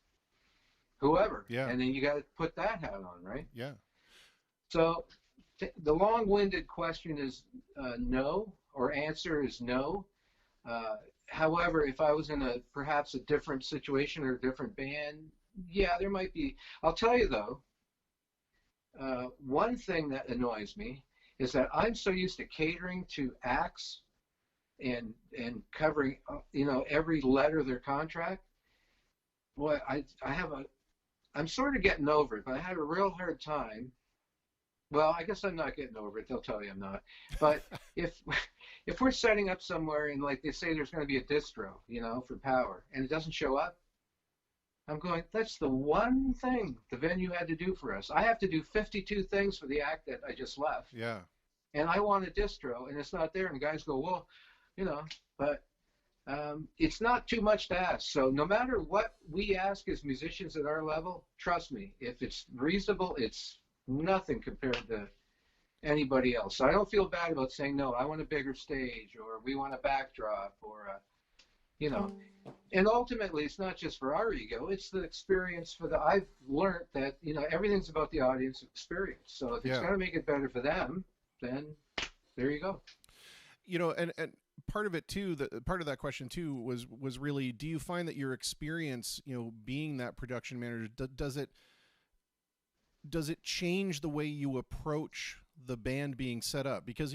whoever. Yeah. And then you got to put that hat on, right? Yeah. So the long-winded question is no, or answer is no. However, if I was in perhaps a different situation or a different band, yeah, there might be. I'll tell you, though, one thing that annoys me is that I'm so used to catering to acts and covering, every letter of their contract. boy, I'm sort of getting over it, but I had a real hard time. Well, I guess I'm not getting over it. They'll tell you I'm not. But if if we're setting up somewhere and like they say there's going to be a distro, for power, and it doesn't show up, I'm going, that's the one thing the venue had to do for us. I have to do 52 things for the act that I just left. Yeah. And I want a distro, and it's not there. And the guys go, well, but it's not too much to ask. So no matter what we ask as musicians at our level, trust me, if it's reasonable, it's nothing compared to anybody else. So I don't feel bad about saying, no, I want a bigger stage, or we want a backdrop, or and ultimately it's not just for our ego, it's the experience I've learned that, everything's about the audience experience. So if it's going to make it better for them, then there you go. And part of it too, part of that question too was really, do you find that your experience, being that production manager, does it change the way you approach the band being set up? Because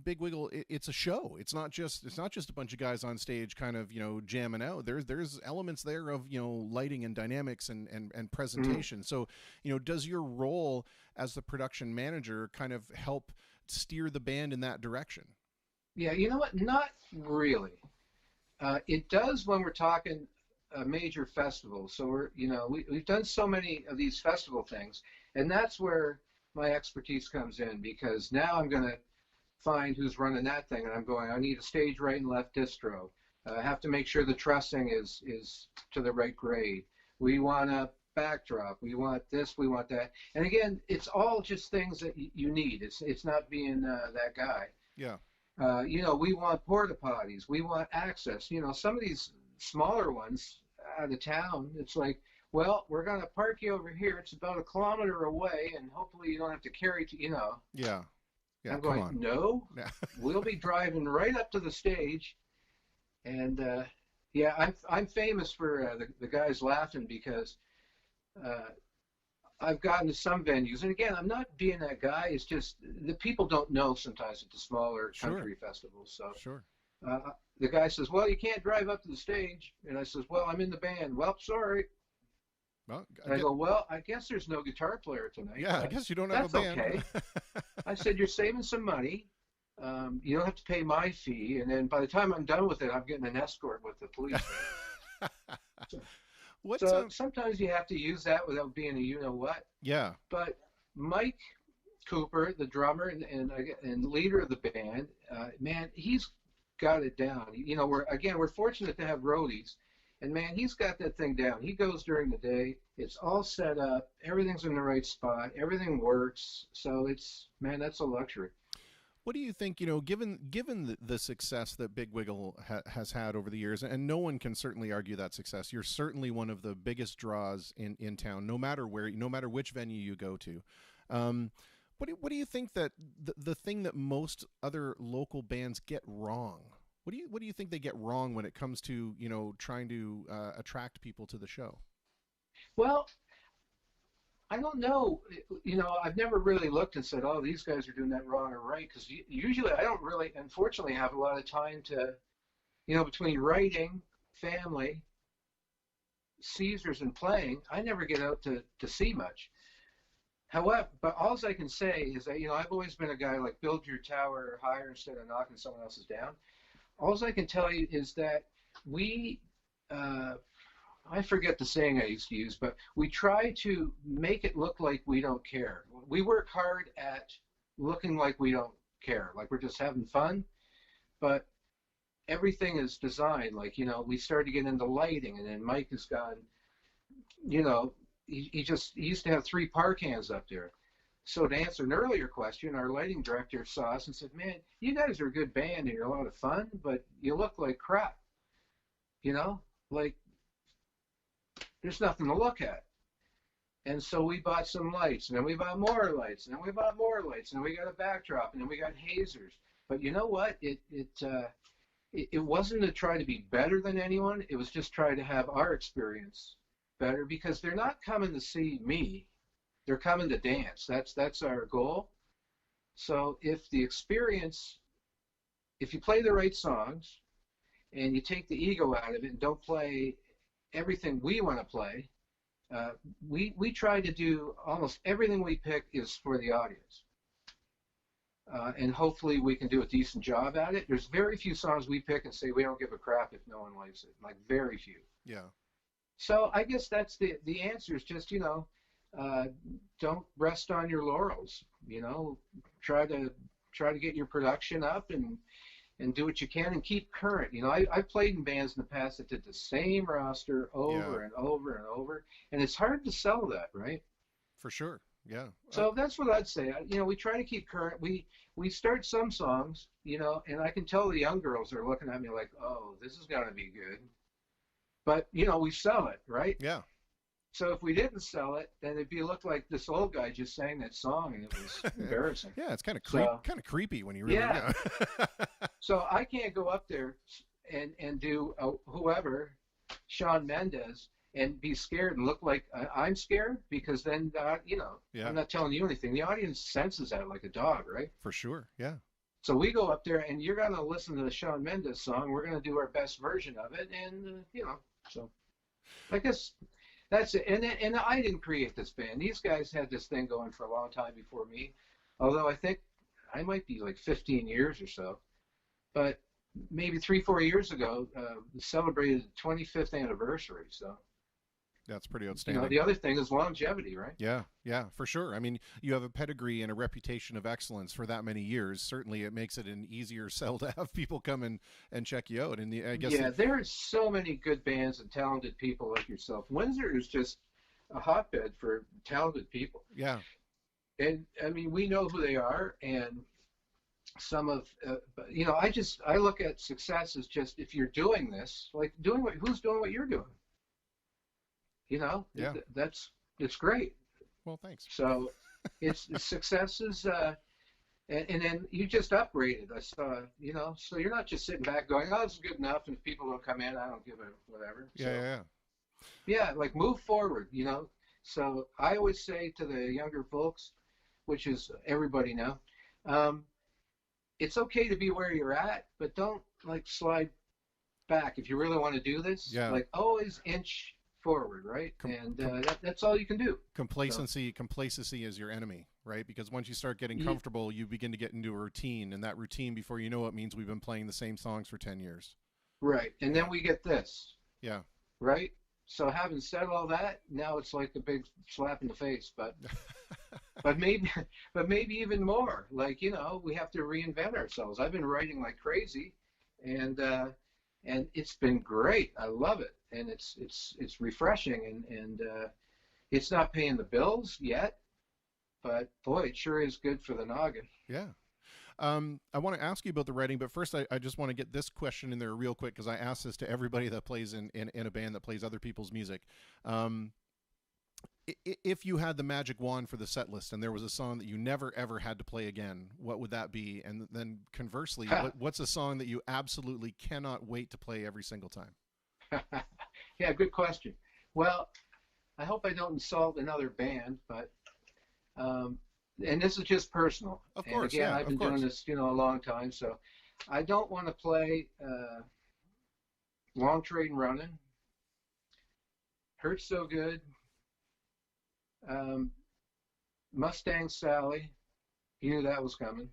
Big Wiggle, it's a show. It's not just a bunch of guys on stage kind of jamming out. There's elements there of lighting and dynamics and presentation. So does your role as the production manager kind of help steer the band in that direction? Yeah, you know what? Not really. It does when we're talking a major festival. So we've done so many of these festival things, and that's where my expertise comes in, because now I'm going to find who's running that thing, and I'm going, I need a stage right and left distro. I have to make sure the trussing is to the right grade. We want a backdrop. We want this. We want that. And again, it's all just things that you need. It's not being that guy. Yeah. We want porta potties. We want access. Some of these smaller ones out of town, it's like, well, we're going to park you over here. It's about 1 kilometer away, and hopefully you don't have to carry to, Yeah. Yeah. I'm going, no, we'll be driving right up to the stage. And, I'm famous for the guys laughing, because I've gotten to some venues. And again, I'm not being that guy. It's just the people don't know sometimes at the smaller country festivals. So sure. The guy says, well, you can't drive up to the stage. And I says, well, I'm in the band. Well, sorry. Well, I go, well, I guess there's no guitar player tonight. Yeah, I guess you don't have a band. That's okay. I said, you're saving some money. You don't have to pay my fee. And then by the time I'm done with it, I'm getting an escort with the police. So sometimes you have to use that without being a you-know-what. Yeah. But Mike Cooper, the drummer and leader of the band, man, he's got it down. We're fortunate to have roadies. And, man, he's got that thing down. He goes during the day. It's all set up. Everything's in the right spot. Everything works. So that's a luxury. What do you think, given the success that Big Wiggle has had over the years, and no one can certainly argue that success, you're certainly one of the biggest draws in town, no matter which venue you go to. What do you think that the thing that most other local bands get wrong? What do you think they get wrong when it comes to trying to attract people to the show? Well, I don't know. I've never really looked and said, "Oh, these guys are doing that wrong or right," because usually I don't really, unfortunately, have a lot of time to, between writing, family, Caesars, and playing. I never get out to see much. However, but all I can say is that I've always been a guy like build your tower higher instead of knocking someone else's down. All I can tell you is that we, I forget the saying I used to use, but we try to make it look like we don't care. We work hard at looking like we don't care, like we're just having fun, but everything is designed. Like, we started to get into lighting, and then Mike has gone, he used to have 3 par cans up there. So to answer an earlier question, our lighting director saw us and said, man, you guys are a good band and you're a lot of fun, but you look like crap. Like there's nothing to look at. And so we bought some lights, and then we bought more lights, and then we bought more lights, and then we got a backdrop, and then we got hazers. But you know what? It wasn't to try to be better than anyone. It was just try to have our experience better, because they're not coming to see me. They're coming to dance. That's our goal. So if you play the right songs and you take the ego out of it and don't play everything we want to play, we try to do almost everything we pick is for the audience. And hopefully we can do a decent job at it. There's very few songs we pick and say we don't give a crap if no one likes it. Like very few. Yeah. So I guess that's the answer is just, don't rest on your laurels. Try to get your production up and do what you can and keep current. I've played in bands in the past that did the same roster over and over and over, and it's hard to sell that, right? For sure. Yeah. So that's what I'd say. We try to keep current. We start some songs, and I can tell the young girls are looking at me like, oh, this is going to be good. But, we sell it, right? Yeah. So if we didn't sell it, then it'd look like this old guy just sang that song, and it was embarrassing. Yeah, it's kind of creepy when you really. Yeah. So I can't go up there and do whoever, Shawn Mendes, and be scared and look like I'm scared, because then I'm not telling you anything. The audience senses that like a dog, right? For sure. Yeah. So we go up there, and you're gonna listen to the Shawn Mendes song. We're gonna do our best version of it, and so I guess. That's it. And I didn't create this band. These guys had this thing going for a long time before me, although I think I might be like 15 years or so. But maybe 3-4 years ago, we celebrated the 25th anniversary. So that's pretty outstanding. The other thing is longevity, right? Yeah, for sure. I mean, you have a pedigree and a reputation of excellence for that many years. Certainly, it makes it an easier sell to have people come and check you out. And I guess there are so many good bands and talented people like yourself. Windsor is just a hotbed for talented people. Yeah. And I mean, we know who they are, and some of I look at success as just if you're doing this, like who's doing what you're doing. It's great. Well, thanks. So it's success is, and then you just upgraded. I saw, so you're not just sitting back going, oh, this is good enough, and if people don't come in, I don't give a whatever. Yeah, like move forward, So I always say to the younger folks, which is everybody now, it's okay to be where you're at, but don't like slide back. If you really want to do this, like always inch forward, right? And that's all you can do. Complacency is your enemy, right? Because once you start getting comfortable, you begin to get into a routine, and that routine, before you know it, means we've been playing the same songs for 10 years. Right, and then we get this. Yeah. Right? So having said all that, now it's like a big slap in the face, but maybe even more. Like, we have to reinvent ourselves. I've been writing like crazy, and it's been great. I love it. And it's refreshing, and it's not paying the bills yet, but boy, it sure is good for the noggin. Yeah. I want to ask you about the writing, but first I just want to get this question in there real quick, because I ask this to everybody that plays in a band that plays other people's music. If you had the magic wand for the set list and there was a song that you never ever had to play again, what would that be? And then conversely, what's a song that you absolutely cannot wait to play every single time? Yeah, good question. Well, I hope I don't insult another band, but and this is just personal. Of course, and again, I've been doing this, a long time, so I don't want to play Long Train Running, Hurt So Good, Mustang Sally. You knew that was coming.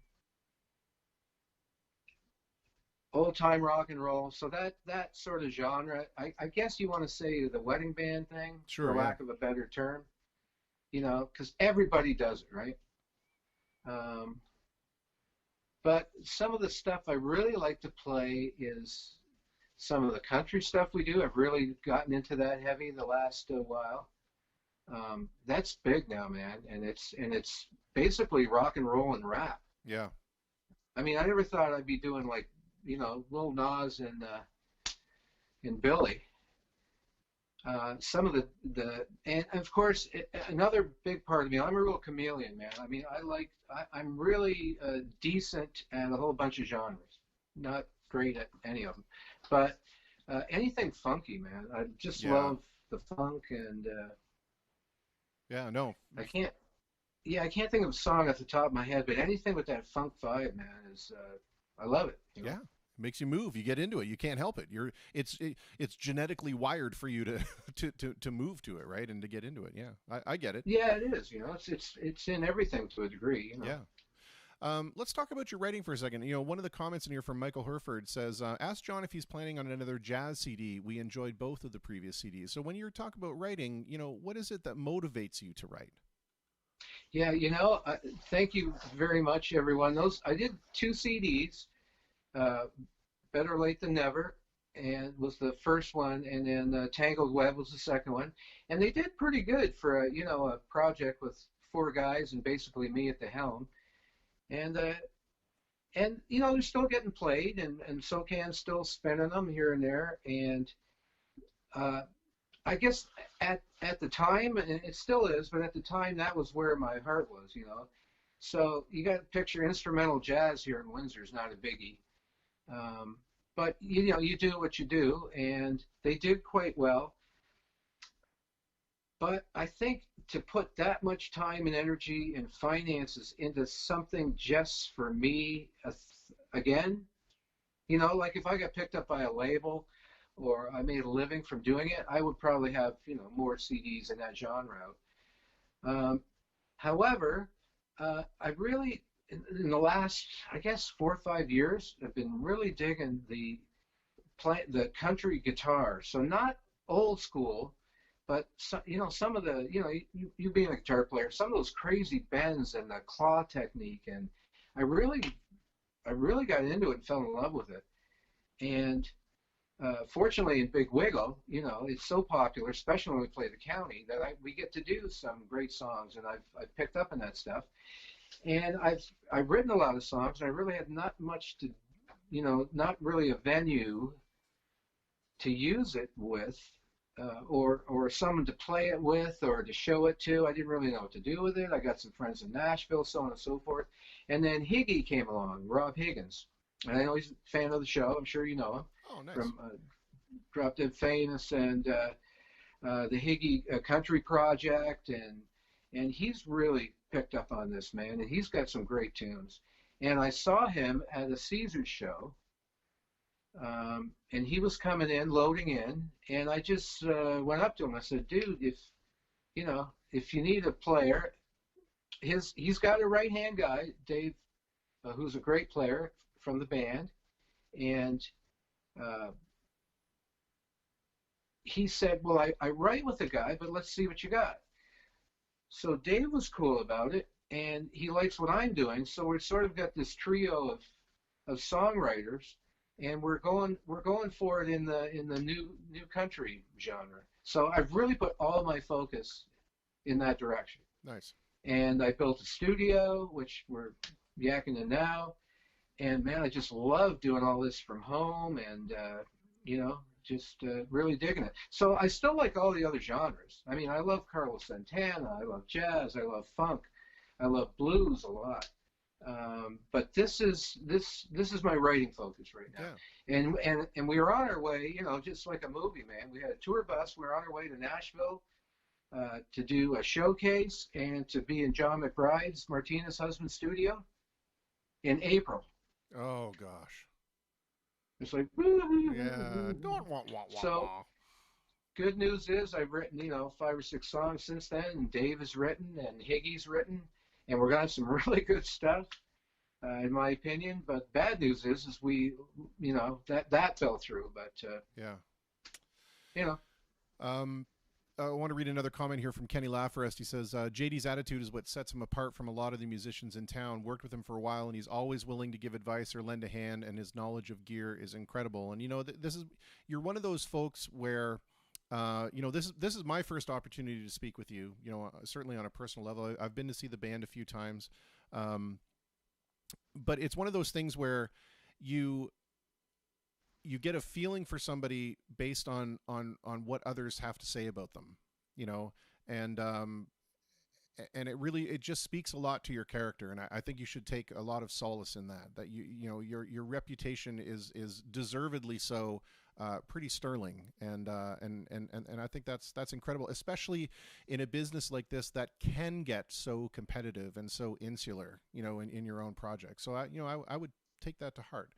Old time rock and roll. So that sort of genre, I guess you want to say the wedding band thing, sure, for lack of a better term, because everybody does it, right? But some of the stuff I really like to play is some of the country stuff we do. I've really gotten into that heavy the last while. That's big now, man, and it's basically rock and roll and rap. Yeah. I mean, I never thought I'd be doing like, Lil Nas and Billy. Some of the and of course another big part of me, I'm a real chameleon, man. I mean, I'm really decent at a whole bunch of genres. Not great at any of them, but anything funky, man. I just love the funk, and I can't think of a song off the top of my head, but anything with that funk vibe, man, is I love it. Yeah. It makes you move. You get into it. You can't help it. It's genetically wired for you to, to move to it, right, and to get into it. Yeah, I get it. Yeah, it is. It's in everything to a degree. Yeah. Let's talk about your writing for a second. One of the comments in here from Michael Herford says, ask John if he's planning on another jazz CD. We enjoyed both of the previous CDs. So when you're talking about writing, what is it that motivates you to write? Yeah, thank you very much, everyone. I did 2 CDs, Better Late Than Never, and was the first one, and then Tangled Web was the second one, and they did pretty good for a project with 4 guys and basically me at the helm. And they're still getting played, and SOCAN's still spinning them here and there. And I guess at the time, and it still is, but at the time that was where my heart was. So you got to picture instrumental jazz here in Windsor is not a biggie, but you do what you do, and they did quite well. But I think to put that much time and energy and finances into something just for me, again, like if I got picked up by a label or I made a living from doing it, I would probably have, more CDs in that genre. However, I really, in the last, I guess, 4 or 5 years, I've been really digging the country guitar. So not old school, but some of the, you being a guitar player, some of those crazy bends and the claw technique, and I really got into it and fell in love with it. And fortunately, in Big Wiggle, it's so popular, especially when we play the county, that we get to do some great songs, and I've picked up on that stuff. And I've written a lot of songs, and I really had not much to, not really a venue to use it with. Or someone to play it with or to show it to. I didn't really know what to do with it. I got some friends in Nashville, so on and so forth. And then Higgy came along, Rob Higgins. And I know he's a fan of the show. I'm sure you know him. Oh, nice. From Drop Dead Famous and the Higgy Country Project. And he's really picked up on this, man. And he's got some great tunes. And I saw him at a Caesars show. And he was coming in, loading in, and I just went up to him. I said, dude, if you need a player, he's got a right-hand guy, Dave, who's a great player from the band, and he said, well, I write with a guy, but let's see what you got. So Dave was cool about it, and he likes what I'm doing, so we've sort of got this trio of songwriters. And we're going for it in the new country genre. So I've really put all my focus in that direction. Nice. And I built a studio, which we're yakking in now. And man, I just love doing all this from home, and just really digging it. So I still like all the other genres. I mean, I love Carlos Santana. I love jazz. I love funk. I love blues a lot. But this is my writing focus right now. Yeah. And we were on our way, just like a movie, man. We had a tour bus. We were on our way to Nashville to do a showcase and to be in John McBride's Martinez husband's studio in April. Oh gosh. It's like yeah. So good news is I've written 5 or 6 songs since then, and Dave has written and Higgy's written. And we're going to have some really good stuff, in my opinion. But bad news is we, that fell through. But, yeah. I want to read another comment here from Kenny Lafforest. He says, JD's attitude is what sets him apart from a lot of the musicians in town. Worked with him for a while, and he's always willing to give advice or lend a hand, and his knowledge of gear is incredible. And, you're one of those folks where... this is my first opportunity to speak with you, certainly on a personal level. I've been to see the band a few times. But it's one of those things where you get a feeling for somebody based on what others have to say about them, and it just speaks a lot to your character. And I think you should take a lot of solace in that your reputation is deservedly so. Pretty sterling, and I think that's incredible, especially in a business like this that can get so competitive and so insular, in your own project. So I would take that to heart.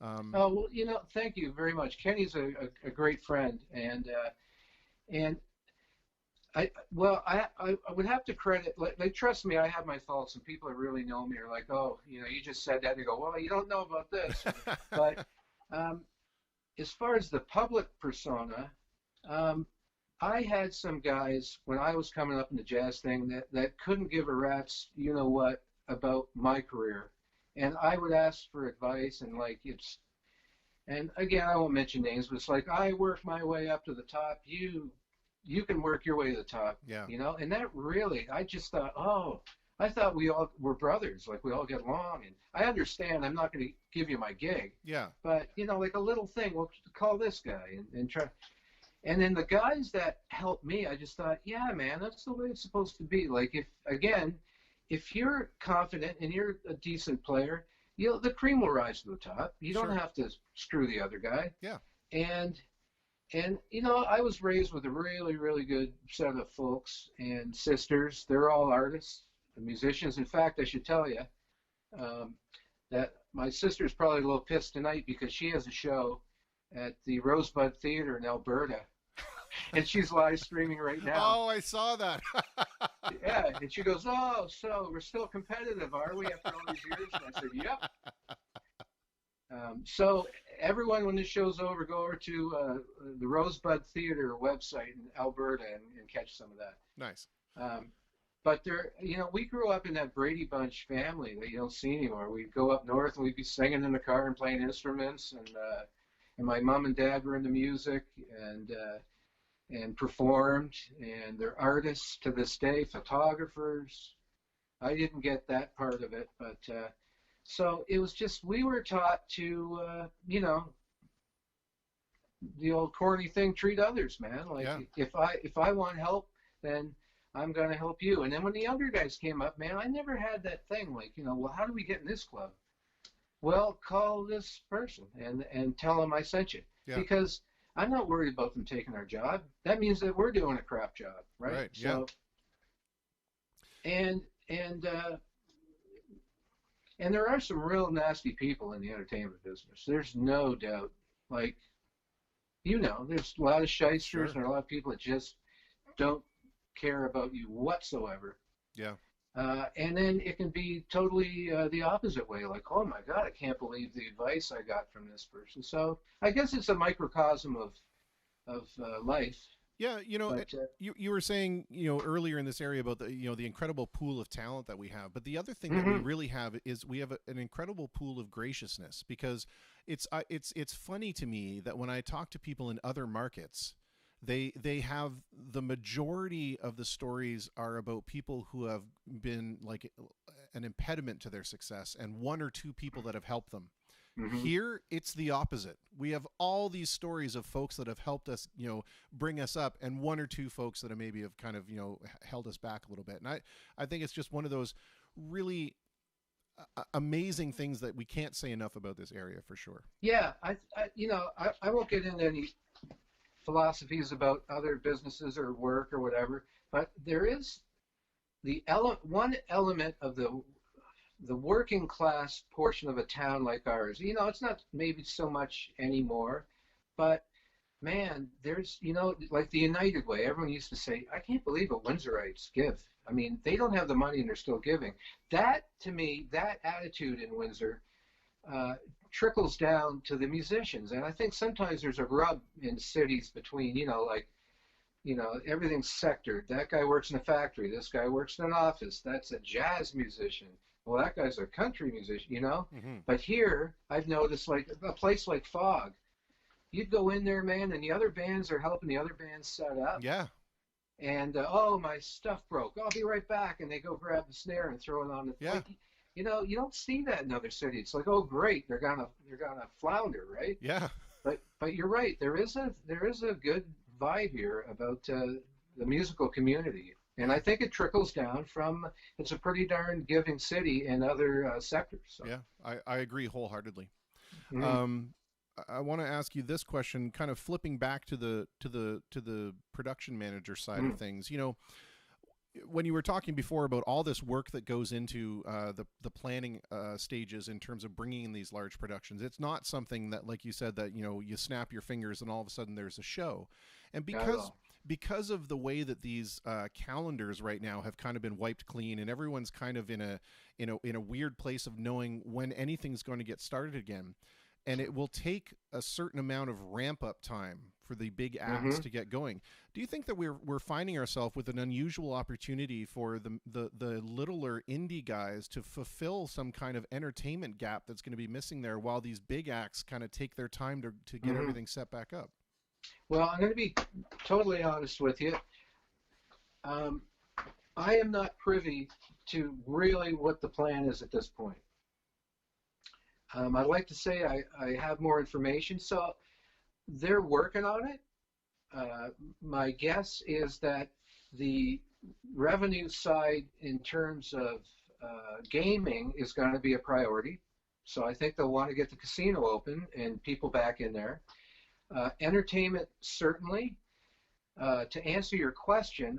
Oh, well, thank you very much. Kenny's a great friend, and I would have to credit, like, trust me, I have my faults, and people that really know me are like, oh, you just said that, and they go, well, you don't know about this. But as far as the public persona, I had some guys when I was coming up in the jazz thing that couldn't give a rat's what about my career, and I would ask for advice, and like and again, I won't mention names, but it's like, I worked my way up to the top. You can work your way to the top. Yeah. And that really, I just thought, oh, I thought we all were brothers, like we all get along. And I understand I'm not going to give you my gig. Yeah. But, like a little thing, well, call this guy and try. And then the guys that helped me, I just thought, yeah, man, that's the way it's supposed to be. Like, if you're confident and you're a decent player, the cream will rise to the top. You don't have to screw the other guy. Yeah. And I was raised with a really, really good set of folks and sisters. They're all artists and musicians. In fact, I should tell you that my sister's probably a little pissed tonight because she has a show at the Rosebud Theater in Alberta. And she's live streaming right now. Oh, I saw that. Yeah, and she goes, oh, so we're still competitive, are we, after all these years? And I said, yep. So everyone, when this show's over, go over to the Rosebud Theater website in Alberta and catch some of that. Nice. But we grew up in that Brady Bunch family that you don't see anymore. We'd go up north and we'd be singing in the car and playing instruments, and my mom and dad were into music and performed, and they're artists to this day, photographers. I didn't get that part of it, but so it was just, we were taught to, the old corny thing, treat others, man. Like, if I want help, then I'm going to help you. And then when the younger guys came up, man, I never had that thing like, well, how do we get in this club? Well, call this person and tell them I sent you. Yeah. Because I'm not worried about them taking our job. That means that we're doing a crap job, right? Right. So, yeah. And there are some real nasty people in the entertainment business. There's no doubt. Like, there's a lot of shysters and a lot of people that just don't care about you whatsoever. Yeah. And then it can be totally the opposite way. Like, oh my God, I can't believe the advice I got from this person. So I guess it's a microcosm of life. Yeah, you were saying, earlier in this area about the incredible pool of talent that we have. But the other thing that we really have is we have an incredible pool of graciousness, because it's funny to me that when I talk to people in other markets, they have, the majority of the stories are about people who have been like an impediment to their success and one or two people that have helped them. Here, it's the opposite. We have all these stories of folks that have helped us, bring us up, and one or two folks that have maybe have kind of, held us back a little bit. And I think it's just one of those really amazing things that we can't say enough about this area, for sure. Yeah, I won't get into any philosophies about other businesses or work or whatever, but there is one element of the working class portion of a town like ours. It's not maybe so much anymore, but man, there's, like the United Way. Everyone used to say, I can't believe what Windsorites give. I mean, they don't have the money and they're still giving. That, to me, that attitude in Windsor trickles down to the musicians. And I think sometimes there's a rub in cities between, everything's sectored. That guy works in a factory. This guy works in an office. That's a jazz musician. Well, that guy's a country musician, But here, I've noticed, like a place like Fog, you'd go in there, man, and the other bands are helping the other bands set up. Yeah. And, oh, my stuff broke. I'll be right back. And they go grab the snare and throw it on the yeah. Like, you don't see that in other cities. It's like, oh, great, they're gonna flounder, right? Yeah. But you're right. There is a good vibe here about the musical community. And I think it trickles down from, it's a pretty darn giving city in other sectors. So. Yeah, I agree wholeheartedly. Mm-hmm. I want to ask you this question, kind of flipping back to the production manager side of things. when you were talking before about all this work that goes into the planning stages in terms of bringing in these large productions, it's not something that, like you said, that you snap your fingers and all of a sudden there's a show. And because of the way that these calendars right now have kind of been wiped clean, and everyone's kind of in a weird place of knowing when anything's going to get started again, and it will take a certain amount of ramp up time for the big acts to get going. Do you think that we're finding ourselves with an unusual opportunity for the littler indie guys to fulfill some kind of entertainment gap that's going to be missing there, while these big acts kind of take their time to get everything set back up? Well, I'm going to be totally honest with you. I am not privy to really what the plan is at this point. I'd like to say I have more information, so they're working on it. My guess is that the revenue side in terms of gaming is going to be a priority. So I think they'll want to get the casino open and people back in there. Entertainment, certainly. To answer your question,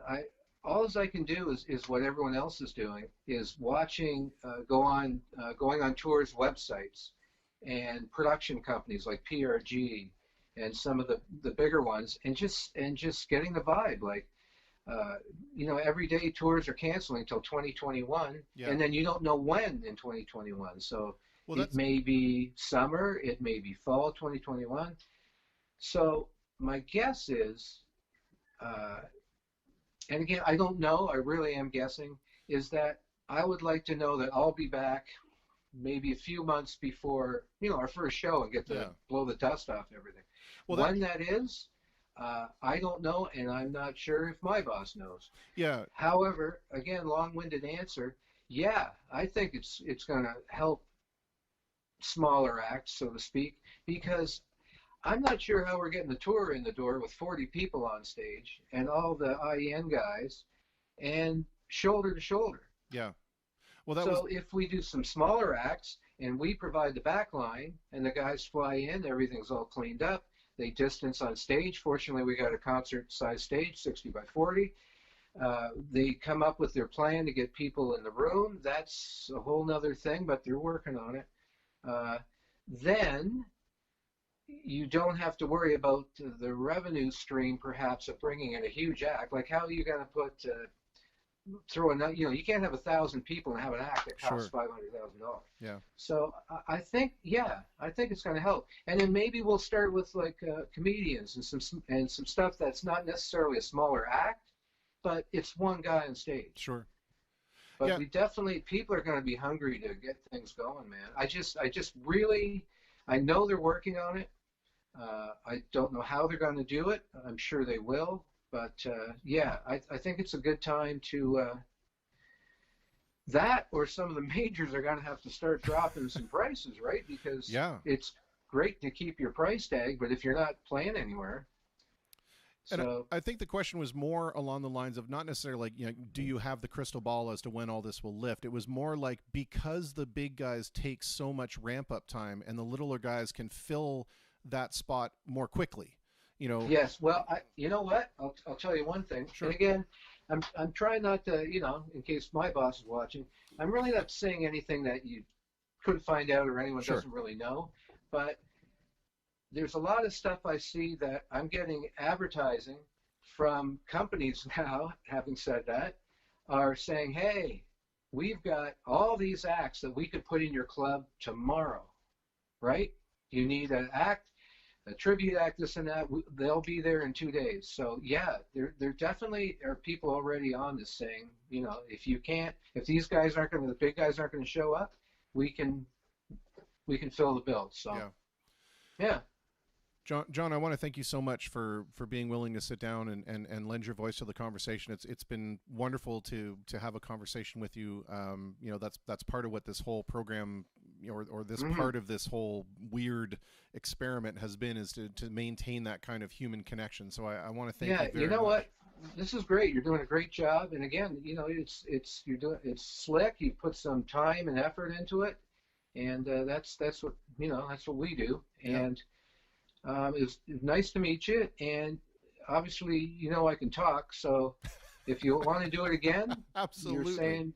all I can do is what everyone else is doing, is watching, going on tours websites and production companies like PRG and some of the bigger ones, and just getting the vibe. Like, every day tours are canceling until 2021, and then you don't know when in 2021. So it may be summer, it may be fall 2021. So my guess is, and again, I don't know, I really am guessing, is that I would like to know that I'll be back maybe a few months before, our first show, and get to blow the dust off everything. Well, when that is, I don't know, and I'm not sure if my boss knows. Yeah. However, again, long-winded answer, I think it's going to help smaller acts, so to speak, because I'm not sure how we're getting the tour in the door with 40 people on stage and all the IEN guys and shoulder to shoulder. Yeah. Well, so if we do some smaller acts and we provide the back line and the guys fly in, everything's all cleaned up, they distance on stage. Fortunately, we got a concert-sized stage, 60 by 40. They come up with their plan to get people in the room. That's a whole nother thing, but they're working on it. Then you don't have to worry about the revenue stream, perhaps, of bringing in a huge act. Like, how are you going to you can't have 1,000 people and have an act that costs $500,000. Yeah. So I think it's going to help. And then maybe we'll start with like comedians and some stuff that's not necessarily a smaller act, but it's one guy on stage. Sure. But we definitely, people are going to be hungry to get things going, man. I know they're working on it. I don't know how they're going to do it. I'm sure they will. But, I think it's a good time to that, or some of the majors are going to have to start dropping some prices, right? Because it's great to keep your price tag, but if you're not playing anywhere. And I think the question was more along the lines of not necessarily like, do you have the crystal ball as to when all this will lift? It was more like, because the big guys take so much ramp up time and the littler guys can fill that spot more quickly. Yes. Well, you know what? I'll tell you one thing. Sure. And again, I'm trying not to, in case my boss is watching, I'm really not saying anything that you couldn't find out or anyone doesn't really know. But there's a lot of stuff I see that I'm getting advertising from companies now, having said that, are saying, hey, we've got all these acts that we could put in your club tomorrow, right? You need an act, a tribute act, this and that. They'll be there in 2 days. So there definitely are people already on this saying, if these guys the big guys aren't going to show up, we can fill the bill. So yeah. John, I want to thank you so much for being willing to sit down and lend your voice to the conversation. It's been wonderful to have a conversation with you. That's part of what this whole program, or this part of this whole weird experiment has been, is to maintain that kind of human connection. So I want to thank you very much. What? This is great. You're doing a great job. And again, it's slick. You put some time and effort into it, and that's what we do. And it was nice to meet you, and obviously, I can talk, so if you want to do it again, Absolutely. you're saying,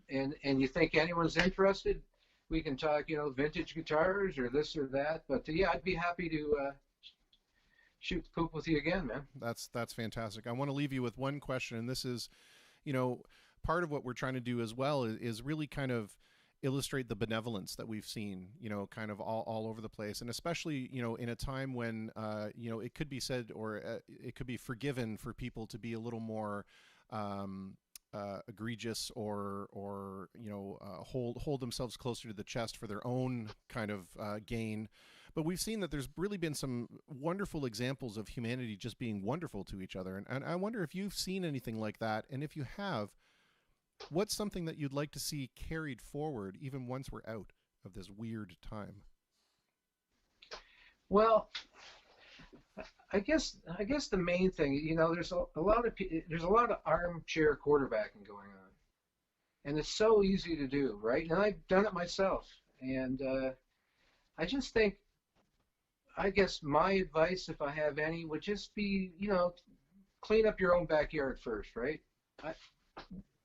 and you think anyone's interested, we can talk, vintage guitars or this or that. But yeah, I'd be happy to shoot the poop with you again, man. That's fantastic. I want to leave you with one question, and this is, part of what we're trying to do as well is really kind of illustrate the benevolence that we've seen, kind of all over the place. And especially, in a time when, it could be said, or it could be forgiven for people to be a little more egregious or hold themselves closer to the chest for their own kind of gain. But we've seen that there's really been some wonderful examples of humanity just being wonderful to each other. And I wonder if you've seen anything like that. And if you have, what's something that you'd like to see carried forward even once we're out of this weird time? Well, I guess the main thing, there's a lot of armchair quarterbacking going on, and it's so easy to do, right? And I've done it myself, and I just think, I guess my advice, if I have any, would just be, clean up your own backyard first, right?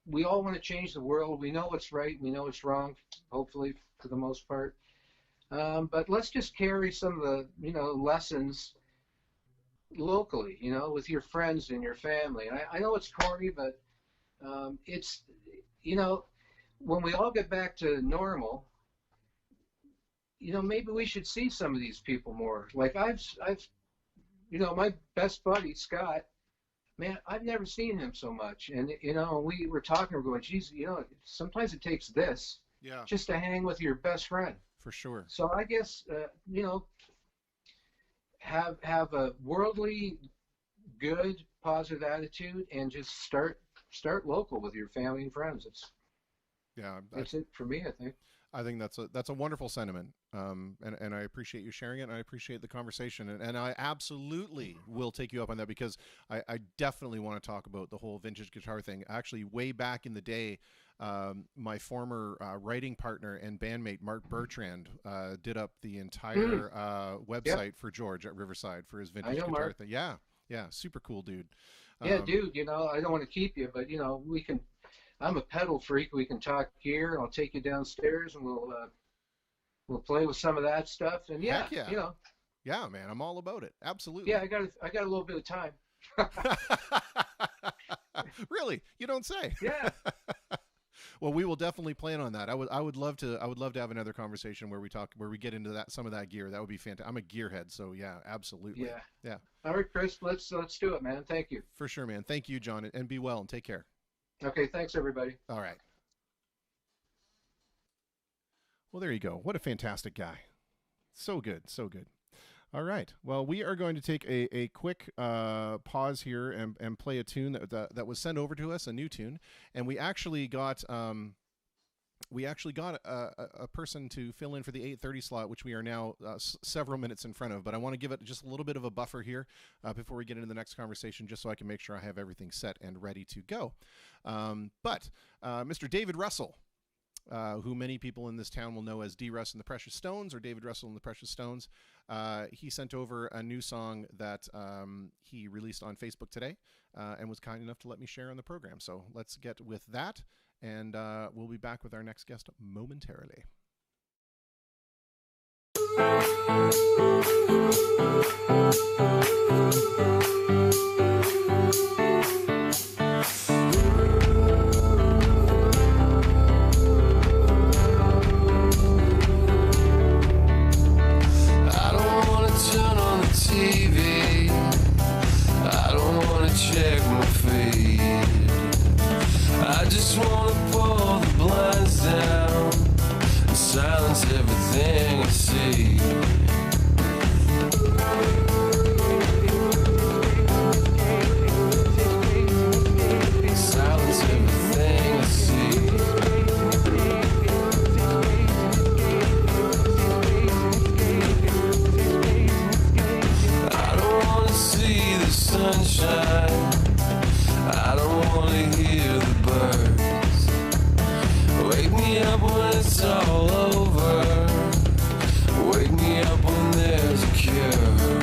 We all want to change the world. We know what's right. We know what's wrong, hopefully, for the most part. But let's just carry some of the, lessons locally, with your friends and your family. And I know it's corny, but it's, when we all get back to normal, maybe we should see some of these people more. Like I've, my best buddy, Scott, man, I've never seen him so much. And, we were talking, we're going, geez, sometimes it takes this just to hang with your best friend. For sure. So I guess, have a worldly, good, positive attitude, and just start local with your family and friends. That's it for me, I think. I think that's a wonderful sentiment, and I appreciate you sharing it, and I appreciate the conversation, and I absolutely will take you up on that, because I definitely want to talk about the whole vintage guitar thing. Actually, way back in the day, my former writing partner and bandmate Mark Bertrand did up the entire website for George at Riverside for his vintage guitar thing. Yeah, super cool dude. Yeah, dude. I don't want to keep you, but we can. I'm a pedal freak. We can talk here, and I'll take you downstairs, and we'll play with some of that stuff. And yeah, yeah, man, I'm all about it. Absolutely. Yeah, I got a little bit of time. Really? You don't say? Yeah. Well, we will definitely plan on that. I would love to have another conversation where we get into some of that gear. That would be fantastic. I'm a gearhead, so yeah, absolutely. Yeah. All right, Chris, let's do it, man. Thank you. For sure, man. Thank you, John, and be well and take care. Okay, thanks everybody. All right. Well, there you go. What a fantastic guy. So good, so good. All right. Well, we are going to take a quick pause here and play a tune that was sent over to us, a new tune, and we actually got a person to fill in for the 8:30 slot, which we are now several minutes in front of. But I want to give it just a little bit of a buffer here before we get into the next conversation, just so I can make sure I have everything set and ready to go. But Mr. David Russell, who many people in this town will know as D. Russ and the Precious Stones, or David Russell and the Precious Stones, he sent over a new song that he released on Facebook today and was kind enough to let me share on the program. So let's get with that, and we'll be back with our next guest momentarily. TV, I don't wanna check my feed. I just wanna pull the blinds down and silence everything I see. Silence everything I see. Sunshine, I don't want to hear the birds. Wake me up when it's all over. Wake me up when there's a cure.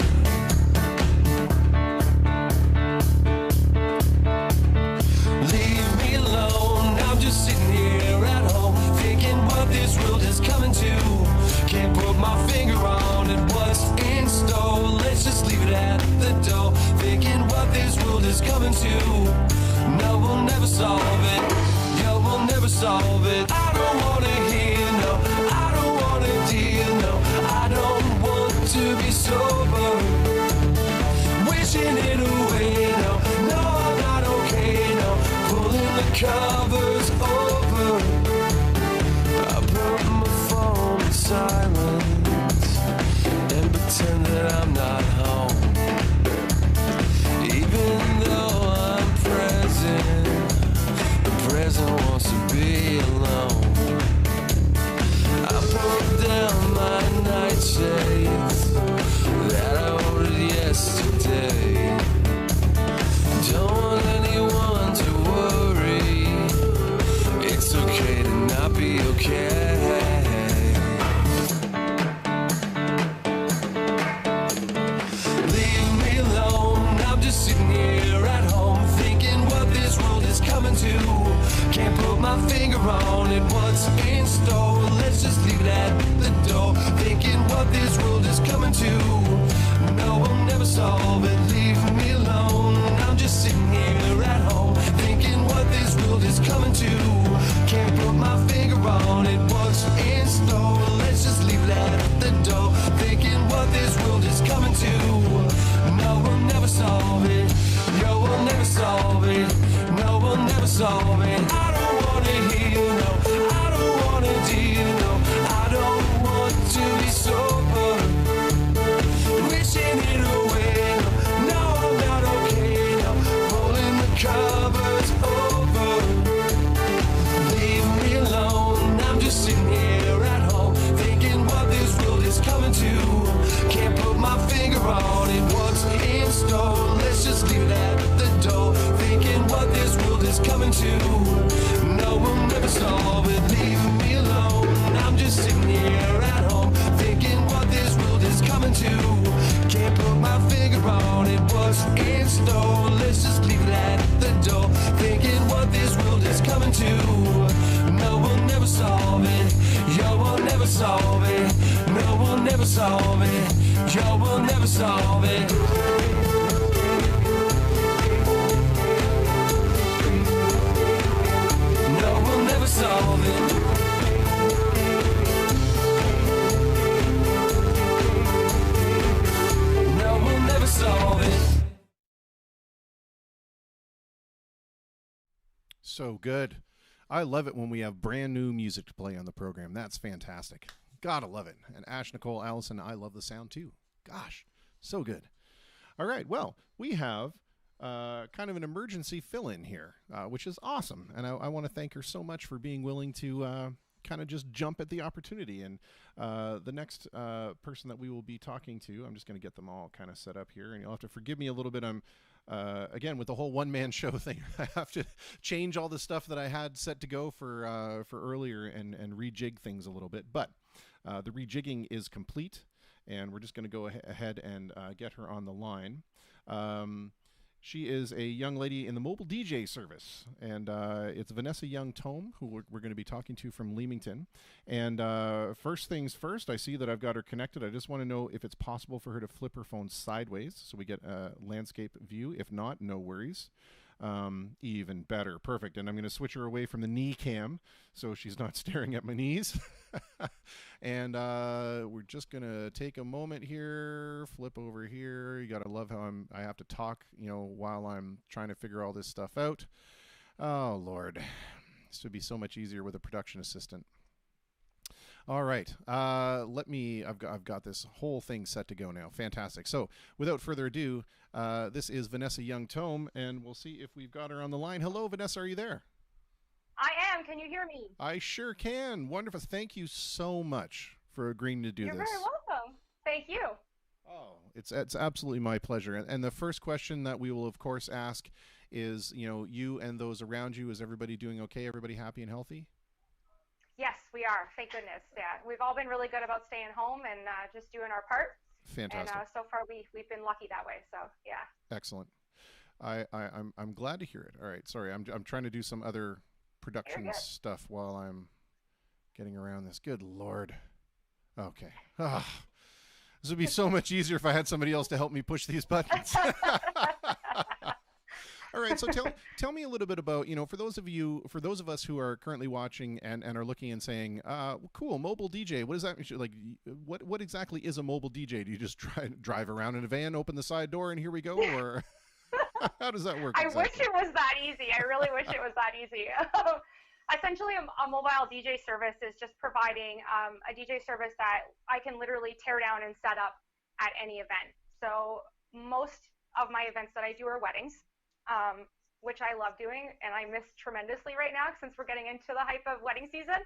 is coming to. No, we'll never solve it. Yo, we'll never solve it. I don't wanna hear, no, I don't wanna deal, no, I don't want to be sober. Wishing it away, no, no, I'm not okay, no, pulling the covers over. I put my phone in silence and pretend that I'm not home. Even though I'm present, the present wants to be alone. I put down my nightshades that I ordered yesterday. Don't want anyone to worry. It's okay to not be okay. Leave me alone. I'm just sitting here at home thinking what this world is coming to. Can't put my finger on it, what's in store. Let's just leave it at the door. Thinking what this world is coming to. No, we'll never solve it. Leave me alone. I'm just sitting here at home thinking what this world is coming to. Can't put my finger on it, what's in store. Let's just leave it at the door. Thinking what this world is coming to. No, we'll never solve it. No, we'll never solve it. No, we'll never solve it. I don't wanna hear, no, I don't wanna deal, no, I don't want to be sober. Wishing it away, no, I'm not okay, no, pulling the covers over. Leave me alone, I'm just sitting here at home thinking what this world is coming to. Can't put my finger on it, what's in store. Let's just leave it at the door. Thinking what this world is coming to. No, we'll never solve it. Leave me alone. I'm just sitting here at home thinking what this world is coming to. Can't put my finger on it, what's in store. Let's just leave it at the door. Thinking what this world is coming to. No, we'll never solve it. Yo, we'll never solve it. No, we'll never solve it. Yo, we'll never solve it. No, we'll never solve it. No, we'll never solve it. So good. I love it when we have brand new music to play on the program. That's fantastic. Gotta love it. And Ash, Nicole, Allison, I love the sound too. Gosh, so good. All right, well, we have kind of an emergency fill-in here, which is awesome. And I want to thank her so much for being willing to kind of just jump at the opportunity. And the next person that we will be talking to, I'm just going to get them all kind of set up here. And you'll have to forgive me a little bit. I'm again, with the whole one-man show thing, I have to change all the stuff that I had set to go for earlier and rejig things a little bit. But the rejigging is complete, and we're just going to go ahead and get her on the line. She is a young lady in the mobile DJ service, and it's Vanessa Young-Tome, who we're going to be talking to from Leamington. And first things first, I see that I've got her connected. I just want to know if it's possible for her to flip her phone sideways so we get a landscape view. If not, no worries. Even better. Perfect. And I'm going to switch her away from the knee cam so she's not staring at my knees. And we're just going to take a moment here, flip over here. You got to love how I have to talk, while I'm trying to figure all this stuff out. Oh, Lord. This would be so much easier with a production assistant. All right. I've got this whole thing set to go now. Fantastic. So without further ado, this is Vanessa Young-Tome, and we'll see if we've got her on the line. Hello, Vanessa. Are you there? I am. Can you hear me? I sure can. Wonderful. Thank you so much for agreeing to do this. You're very welcome. Thank you. Oh, it's absolutely my pleasure. And the first question that we will, of course, ask is, you and those around you, is everybody doing okay? Everybody happy and healthy? Yes, we are. Thank goodness. Yeah, we've all been really good about staying home and just doing our part. Fantastic. And so far, we've been lucky that way. So yeah. Excellent. I'm glad to hear it. All right. Sorry, I'm trying to do some other production stuff while I'm getting around this. Good Lord. Okay. This would be so much easier if I had somebody else to help me push these buttons. All right, so tell me a little bit about, for those of us who are currently watching and are looking and saying, cool, mobile DJ. What does that mean? Like, what exactly is a mobile DJ? Do you just drive around in a van, open the side door, and here we go, or how does that work? I exactly? wish it was that easy. I really wish it was that easy. Essentially, a mobile DJ service is just providing a DJ service that I can literally tear down and set up at any event. So most of my events that I do are weddings, which I love doing, and I miss tremendously right now since we're getting into the hype of wedding season.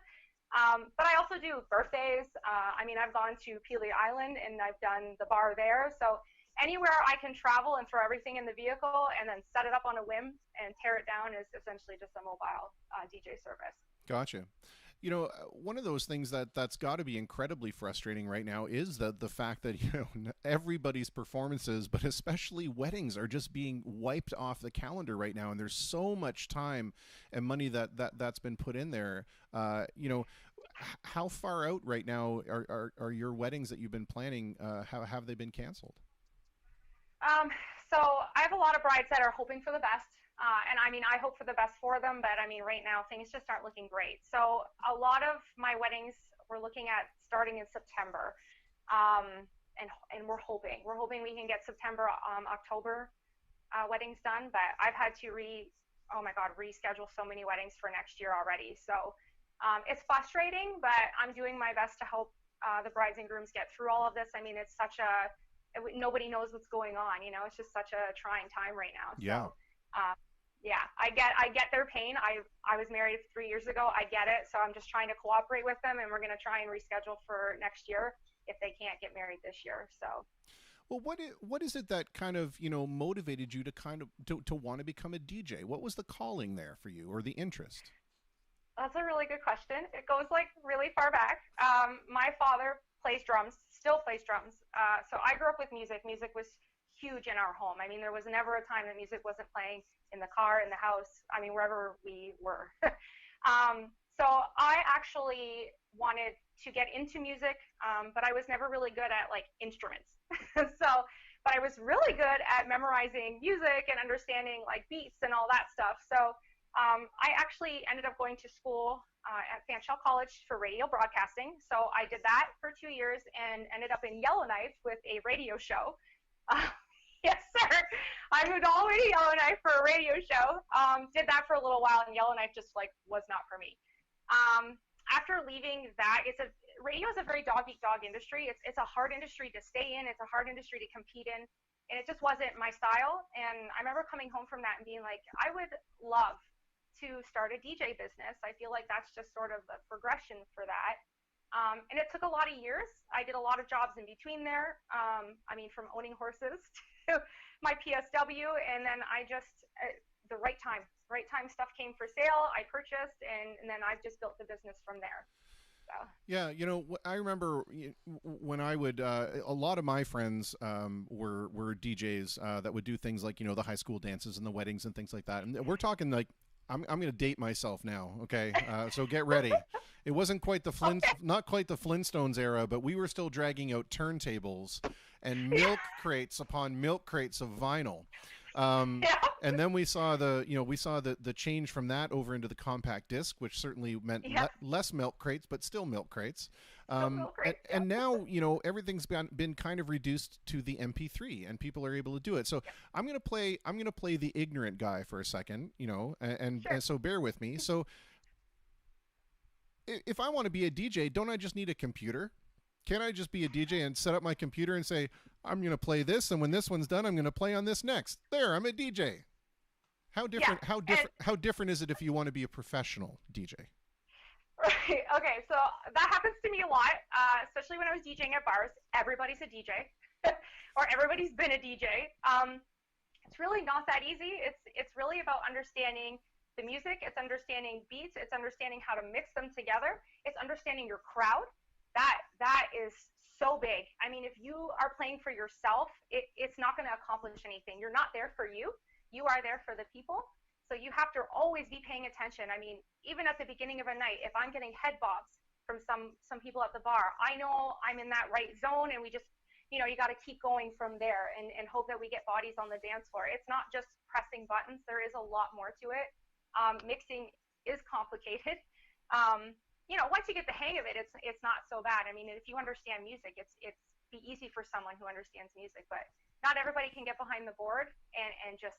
But I also do birthdays. I've gone to Pelee Island and I've done the bar there. So anywhere I can travel and throw everything in the vehicle and then set it up on a whim and tear it down is essentially just a mobile DJ service. Gotcha. One of those things that's got to be incredibly frustrating right now is the fact that everybody's performances, but especially weddings, are just being wiped off the calendar right now, and there's so much time and money that's been put in there. How far out right now are your weddings that you've been planning? Have they been canceled? So I have a lot of brides that are hoping for the best. I hope for the best for them, but right now things just aren't looking great. So a lot of my weddings we're looking at starting in September. And we're hoping we can get September, October weddings done, but I've had to reschedule so many weddings for next year already. So it's frustrating, but I'm doing my best to help the brides and grooms get through all of this. It's nobody knows what's going on. It's just such a trying time right now. Yeah. So, I get their pain. I was married 3 years ago. I get it. So I'm just trying to cooperate with them, and we're going to try and reschedule for next year if they can't get married this year. So. Well, what is it that kind of, motivated you to want to become a DJ? What was the calling there for you, or the interest? That's a really good question. It goes really far back. My father plays drums, still plays drums. So I grew up with music. Music was huge in our home. There was never a time that music wasn't playing in the car, in the house, wherever we were. So I actually wanted to get into music, but I was never really good at instruments. But I was really good at memorizing music and understanding beats and all that stuff. So I actually ended up going to school at Fanshawe College for radio broadcasting. So I did that for 2 years and ended up in Yellowknife with a radio show. Yes, sir. I moved all the way to Yellowknife for a radio show. Did that for a little while, and Yellowknife just was not for me. After leaving that, radio is a very dog-eat-dog industry. It's a hard industry to stay in. It's a hard industry to compete in, and it just wasn't my style. And I remember coming home from that and being like, I would love to start a DJ business. I feel like that's just sort of the progression for that. And it took a lot of years. I did a lot of jobs in between there. From owning horses to my PSW, and then I just, the right time stuff came for sale. I purchased, and then I've just built the business from there. So. Yeah, I remember when I would, a lot of my friends were DJs that would do things like, the high school dances and the weddings and things like that. And we're talking I'm going to date myself now, okay? So get ready. It wasn't quite not quite the Flintstones era, but we were still dragging out turntables and milk crates upon milk crates of vinyl. And then we saw the change from that over into the compact disc, which certainly meant less milk crates, but still milk crates. And now, everything's been kind of reduced to the MP3, and people are able to do it. So I'm going to play the ignorant guy for a second, and so bear with me. So if I want to be a DJ, don't I just need a computer? Can't I just be a DJ and set up my computer and say, I'm going to play this, and when this one's done, I'm going to play on this next? There, I'm a DJ. How different is it if you want to be a professional DJ? Right. Okay. So that happens to me a lot, especially when I was DJing at bars. Everybody's a DJ, or everybody's been a DJ. It's really not that easy. It's really about understanding the music. It's understanding beats. It's understanding how to mix them together. It's understanding your crowd. That is so big. If you are playing for yourself, it's not going to accomplish anything. You're not there for you. You are there for the people. So you have to always be paying attention. Even at the beginning of a night, if I'm getting head bobs from some people at the bar, I know I'm in that right zone, and we just you know, you got to keep going from there and hope that we get bodies on the dance floor. It's not just pressing buttons. There is a lot more to it. Mixing is complicated. You know, once you get the hang of it, it's not so bad. I mean, if you understand music, it's be easy for someone who understands music, but not everybody can get behind the board and just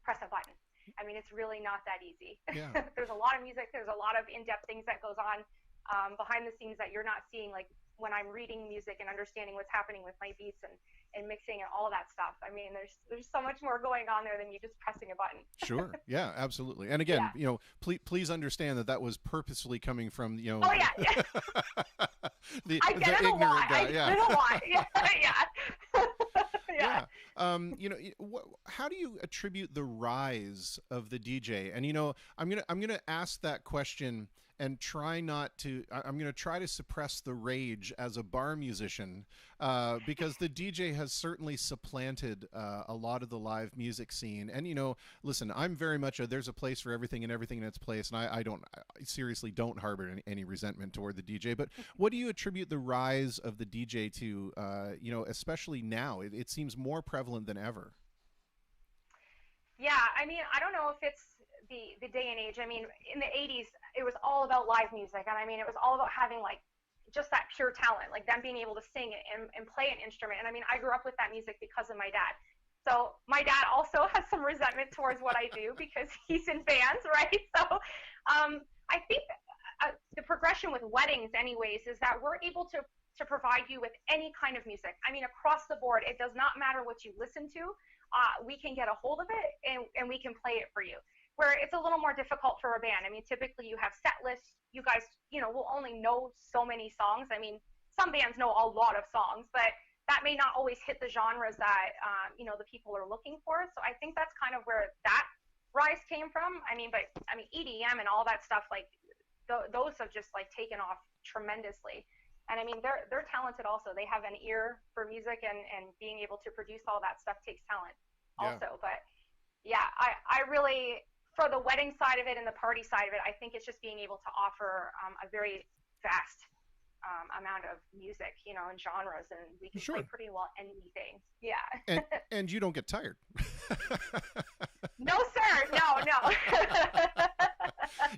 press a button. I mean, it's really not that easy. Yeah. There's a lot of music. There's a lot of in-depth things that goes on behind the scenes that you're not seeing, like when I'm reading music and understanding what's happening with my beats and mixing and all of that stuff. I mean, there's so much more going on there than you just pressing a button. Sure. Yeah, absolutely. And again, you know, please understand that was purposefully coming from, you know. Oh yeah. I get it a lot. Guy. I get it a lot. Yeah. Yeah. You know, how do you attribute the rise of the DJ? And you know, I'm gonna ask that question and I'm gonna try to suppress the rage as a bar musician, because the DJ has certainly supplanted a lot of the live music scene. And you know, listen, I'm very much there's a place for everything and everything in its place, and I seriously don't harbor any resentment toward the DJ. But what do you attribute the rise of the DJ to? You know, especially now, it seems more prevalent than ever. Yeah, I mean, I don't know if it's the day and age. I mean, in the 80s, it was all about live music. And I mean, it was all about having like just that pure talent, like them being able to sing and play an instrument. And I mean, I grew up with that music because of my dad. So my dad also has some resentment towards what I do because he's in bands, right? So I think the progression with weddings anyways is that we're able to provide you with any kind of music. I mean, across the board, it does not matter what you listen to. We can get a hold of it and we can play it for you. Where it's a little more difficult for a band. I mean, typically you have set lists. You guys, you know, will only know so many songs. I mean, some bands know a lot of songs, but that may not always hit the genres that, you know, the people are looking for. So I think that's kind of where that rise came from. I mean, EDM and all that stuff, like those have just like taken off tremendously. And I mean, they're talented also. They have an ear for music and being able to produce all that stuff takes talent also. But yeah, I really, for the wedding side of it and the party side of it, I think it's just being able to offer a very vast amount of music, you know, and genres, and we can play pretty well anything. Yeah. And you don't get tired. No, sir. No.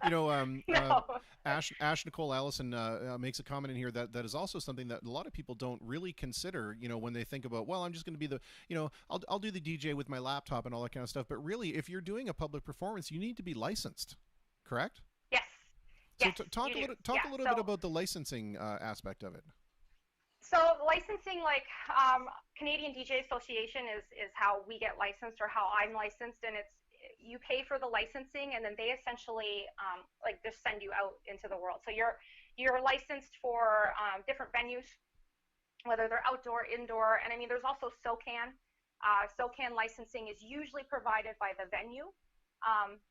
You know, no. Ash Nicole Allison makes a comment in here that is also something that a lot of people don't really consider, you know, when they think about, well, I'm just going to be I'll do the DJ with my laptop and all that kind of stuff. But really, if you're doing a public performance, you need to be licensed, correct? Yes. So yes, talk a little bit about the licensing aspect of it. So licensing, like Canadian DJ Association is how we get licensed, or how I'm licensed, and it's you pay for the licensing, and then they essentially like just send you out into the world. So you're licensed for different venues, whether they're outdoor, indoor, and I mean there's also SOCAN. SOCAN licensing is usually provided by the venue.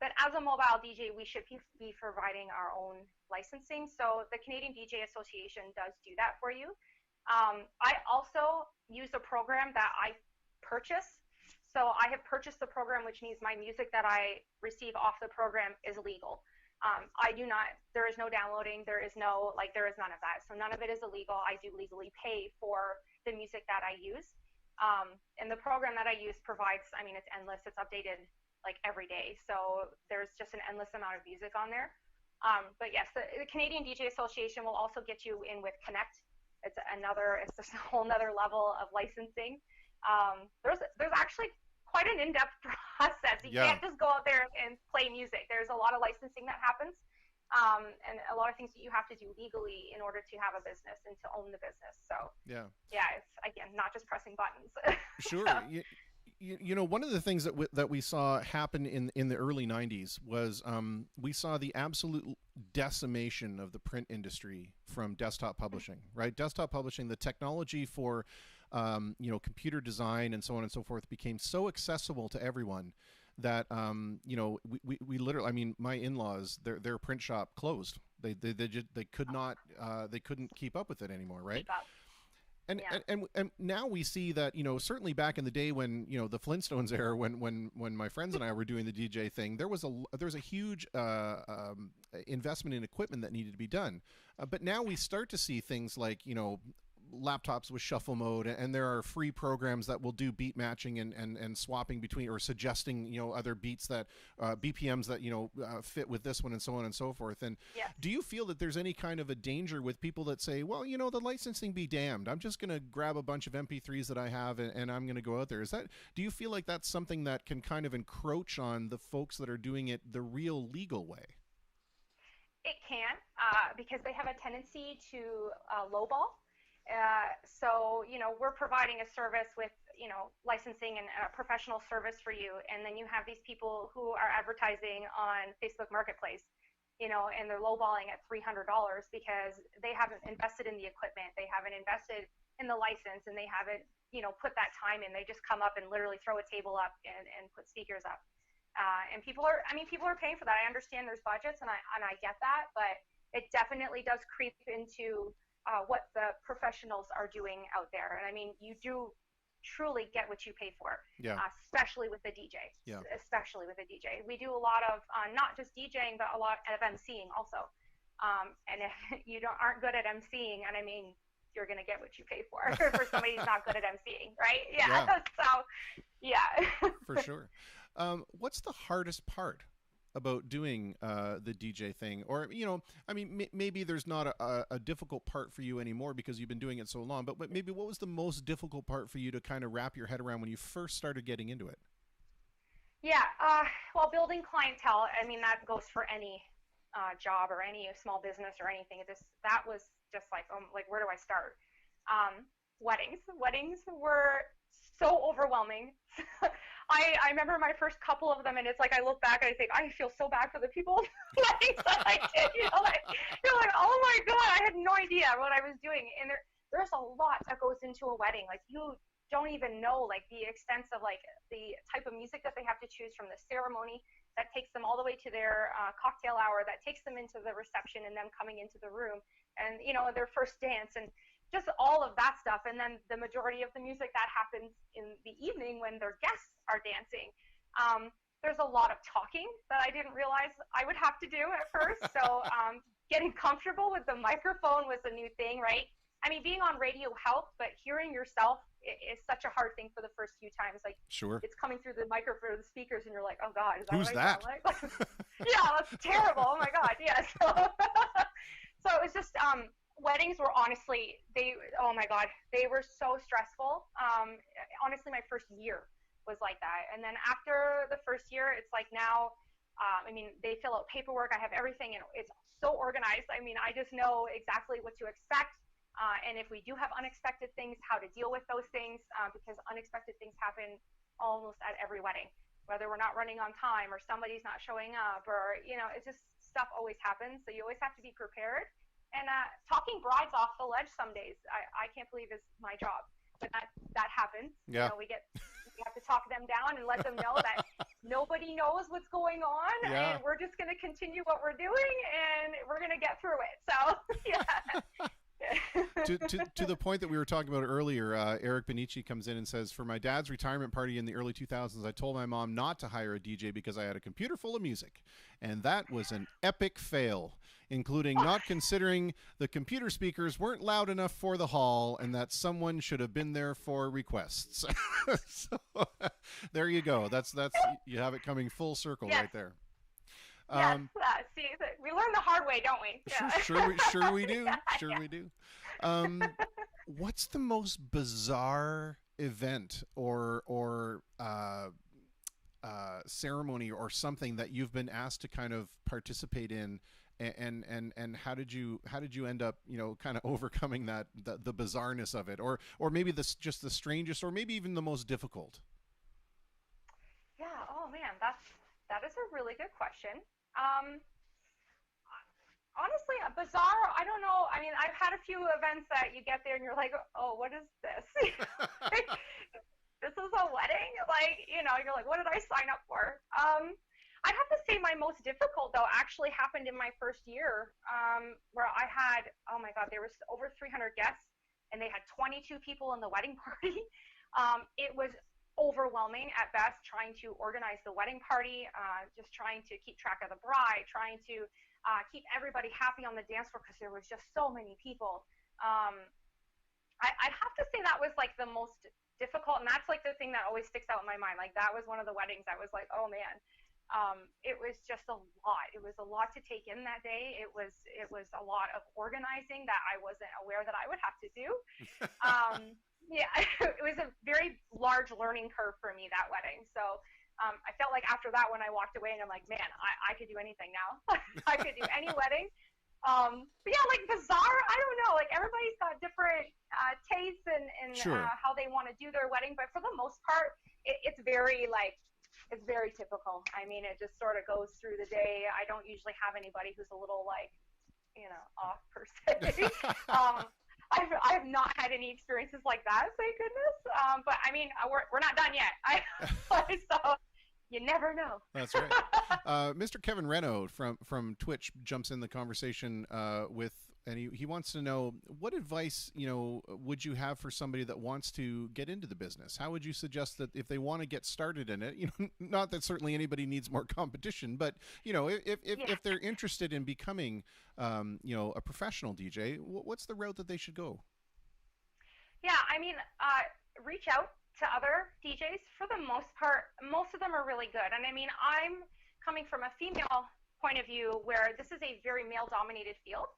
But as a mobile DJ, we should be providing our own licensing. So the Canadian DJ Association does do that for you. I also use a program that I purchase. So I have purchased the program, which means my music that I receive off the program is legal. There is no downloading. There is none of that. So none of it is illegal. I do legally pay for the music that I use. And the program that I use provides, I mean, it's endless. It's updated like every day. So there's just an endless amount of music on there. But yes, the Canadian DJ Association will also get you in with Connect. It's just a whole nother level of licensing. There's actually quite an in-depth process. You can't just go out there and play music. There's a lot of licensing that happens. And a lot of things that you have to do legally in order to have a business and to own the business. So yeah, it's again not just pressing buttons. Sure. So, you know, one of the things that we saw happen in the early 90s was we saw the absolute decimation of the print industry from desktop publishing, right? Desktop publishing, the technology for you know, computer design and so on and so forth became so accessible to everyone that you know, we literally, I mean, my in-laws, their print shop closed. They couldn't keep up with it anymore, right? And now we see that, you know, certainly back in the day when, you know, the Flintstones era, when my friends and I were doing the DJ thing, there was a huge investment in equipment that needed to be done. But now we start to see things like, you know, laptops with shuffle mode, and there are free programs that will do beat matching and swapping between, or suggesting, you know, other beats that BPMs that, you know, fit with this one, and so on and so forth. And Yes. do you feel that there's any kind of a danger with people that say, well, you know, the licensing be damned, I'm just going to grab a bunch of MP3s that I have, and I'm going to go out there? Do you feel like that's something that can kind of encroach on the folks that are doing it the real legal way? It can, because they have a tendency to lowball. So, you know, we're providing a service with, you know, licensing and a professional service for you, and then you have these people who are advertising on Facebook Marketplace, you know, and they're lowballing at $300 because they haven't invested in the equipment, they haven't invested in the license, and they haven't, you know, put that time in. They just come up and literally throw a table up and put speakers up. And people are paying for that. I understand there's budgets, and I get that, but it definitely does creep into what the professionals are doing out there. And I mean, you do truly get what you pay for, especially with the DJ. Especially with the DJ. We do a lot of not just DJing, but a lot of MCing also. And if you aren't good at MCing, and I mean, you're going to get what you pay for somebody who's not good at MCing, right? Yeah. So, yeah. For sure. What's the hardest part about doing the DJ thing? Or, you know, I mean, maybe there's not a difficult part for you anymore because you've been doing it so long, but maybe what was the most difficult part for you to kind of wrap your head around when you first started getting into it? Yeah, well, building clientele, I mean, that goes for any job or any small business or anything. That was just like, where do I start? Weddings were so overwhelming. I remember my first couple of them, and it's like I look back and I think I feel so bad for the people weddings that I did. You know, like you're like, oh my god, I had no idea what I was doing. And there's a lot that goes into a wedding. Like you don't even know like the extent of like the type of music that they have to choose from the ceremony that takes them all the way to their cocktail hour, that takes them into the reception and them coming into the room, and you know, their first dance, and just all of that stuff. And then the majority of the music that happens in the evening when their guests are dancing. There's a lot of talking that I didn't realize I would have to do at first. So getting comfortable with the microphone was a new thing, right? I mean, being on radio helped, but hearing yourself is such a hard thing for the first few times. Like, sure, it's coming through the microphone, the speakers, and you're like, oh God, is that who's what I that? sound like? Yeah, that's terrible. Oh my God, yeah. So it was just, weddings were honestly, oh my God, they were so stressful. Honestly, my first year was like that. And then after the first year, it's like now, I mean, they fill out paperwork. I have everything, and it's so organized. I mean, I just know exactly what to expect. And if we do have unexpected things, how to deal with those things, because unexpected things happen almost at every wedding, whether we're not running on time or somebody's not showing up, or, you know, it's just stuff always happens. So you always have to be prepared. And talking brides off the ledge some days, I can't believe is my job, but that happens. Yeah. You know, we have to talk them down and let them know that nobody knows what's going on, and we're just going to continue what we're doing, and we're going to get through it. So, yeah. to the point that we were talking about earlier, Eric Benici comes in and says, for my dad's retirement party in the early 2000s, I told my mom not to hire a DJ because I had a computer full of music, and that was an epic fail, including not considering the computer speakers weren't loud enough for the hall and that someone should have been there for requests. So there you go. That's you have it coming full circle right there. Yes, see, we learn the hard way, don't we? Yeah. Sure we do. Sure we do. What's the most bizarre event or ceremony or something that you've been asked to kind of participate in, and how did you end up, you know, kind of overcoming the bizarreness of it, or maybe just the strangest, or maybe even the most difficult? Yeah. Oh man, that is a really good question. Honestly, bizarre, I don't know. I mean, I've had a few events that you get there and you're like, oh, what is this? This is a wedding? Like, you know, you're like, what did I sign up for? I'd have to say my most difficult, though, actually happened in my first year, where I had, oh my God, there was over 300 guests, and they had 22 people in the wedding party. It was overwhelming at best, trying to organize the wedding party, just trying to keep track of the bride, trying to keep everybody happy on the dance floor because there was just so many people. I'd have to say that was like the most difficult, and that's like the thing that always sticks out in my mind. Like that was one of the weddings that was like, oh man, it was just a lot. It was a lot to take in that day. It was a lot of organizing that I wasn't aware that I would have to do. Yeah, it was a very large learning curve for me, that wedding. So I felt like after that, when I walked away, and I'm like, man, I could do anything now. I could do any wedding. But yeah, like bizarre, I don't know. Like everybody's got different tastes and Sure. how they want to do their wedding. But for the most part, it's very like, it's very typical. I mean, it just sort of goes through the day. I don't usually have anybody who's a little like, off per se. I've not had any experiences like that, thank goodness. But I mean, we're not done yet. So you never know. That's right. Mr. Kevin Reno from Twitch jumps in the conversation and he wants to know, what advice, would you have for somebody that wants to get into the business? How would you suggest that if they want to get started in it, not that certainly anybody needs more competition, but, if they're interested in becoming, a professional DJ, what's the route that they should go? Yeah, I mean, reach out to other DJs. For the most part, most of them are really good. And I mean, I'm coming from a female point of view where this is a very male-dominated field.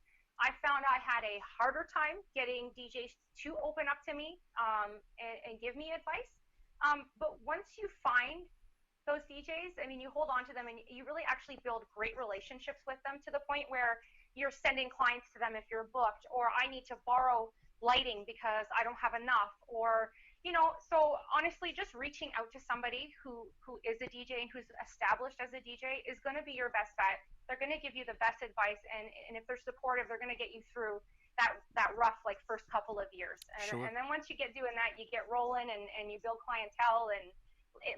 I found I had a harder time getting DJs to open up to me and give me advice. But once you find those DJs, I mean, you hold on to them and you really actually build great relationships with them to the point where you're sending clients to them if you're booked, or I need to borrow lighting because I don't have enough, or so honestly, just reaching out to somebody who is a DJ and who's established as a DJ is going to be your best bet. They're going to give you the best advice, and if they're supportive, they're going to get you through that rough like first couple of years. And, Sure. and then once you get doing that, you get rolling and you build clientele, and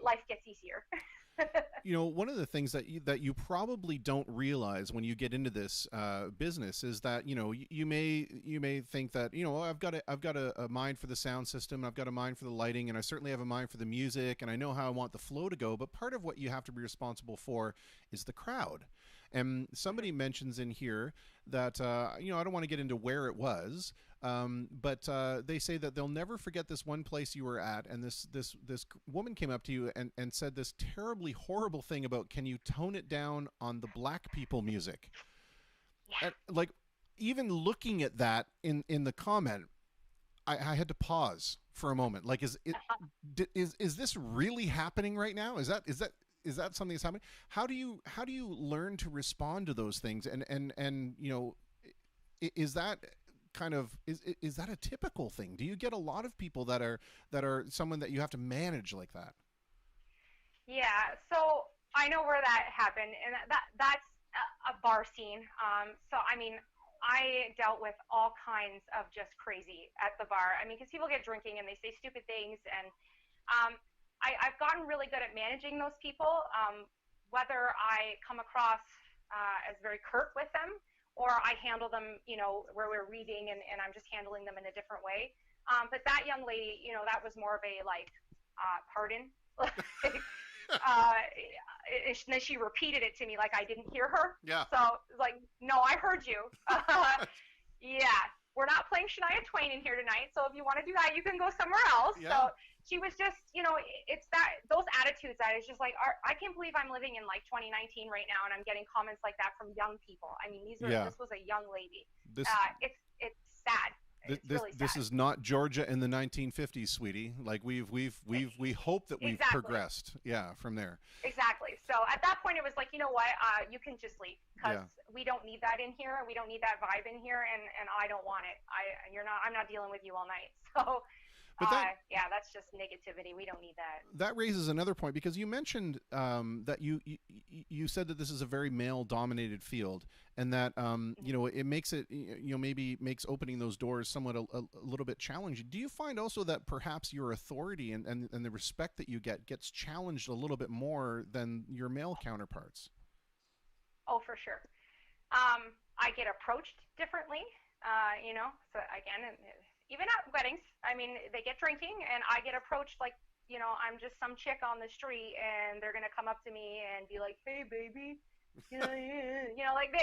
life gets easier. One of the things that you probably don't realize when you get into this business is that you may think that I've got a mind for the sound system, I've got a mind for the lighting, and I certainly have a mind for the music, and I know how I want the flow to go. But part of what you have to be responsible for is the crowd. And somebody mentions in here that I don't want to get into where it was, but they say that they'll never forget this one place you were at, and this woman came up to you and said this terribly horrible thing about, can you tone it down on the black people music? Yeah. And, like, even looking at that in the comment, I had to pause for a moment. Like, is this really happening right now? Is that something that's happening? How do you learn to respond to those things? And is that kind of is that a typical thing? Do you get a lot of people that are someone that you have to manage like that? Yeah, so I know where that happened, and that's a bar scene. So I mean, I dealt with all kinds of just crazy at the bar. I mean, because people get drinking and they say stupid things, and I've gotten really good at managing those people, whether I come across as very curt with them, or I handle them, where we're reading and I'm just handling them in a different way. But that young lady, that was more of a like, pardon? And then she repeated it to me like I didn't hear her. Yeah. So like, no, I heard you. Yeah. We're not playing Shania Twain in here tonight, so if you want to do that, you can go somewhere else. Yeah. So she was just, it's those attitudes that is just like, I can't believe I'm living in like 2019 right now, and I'm getting comments like that from young people. I mean, this was a young lady. It's sad. It's really sad. This is not Georgia in the 1950s, sweetie. Like we hope that we've progressed. Yeah, from there. Exactly. So at that point, it was like, you know what? You can just leave, because we don't need that in here. We don't need that vibe in here, and I don't want it. I'm not dealing with you all night. So. But that's just negativity. We don't need that. That raises another point, because you mentioned that you said that this is a very male-dominated field, and that it makes it maybe makes opening those doors somewhat a little bit challenging. Do you find also that perhaps your authority and the respect that you gets challenged a little bit more than your male counterparts? Oh, for sure. I get approached differently. So again. Even at weddings, I mean, they get drinking, and I get approached like, I'm just some chick on the street, and they're gonna come up to me and be like, "Hey, baby," like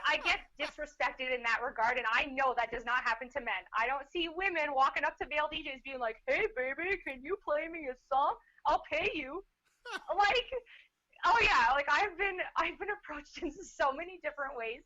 I get disrespected in that regard, and I know that does not happen to men. I don't see women walking up to male DJs being like, "Hey, baby, can you play me a song? I'll pay you." Like, oh yeah, like I've been approached in so many different ways.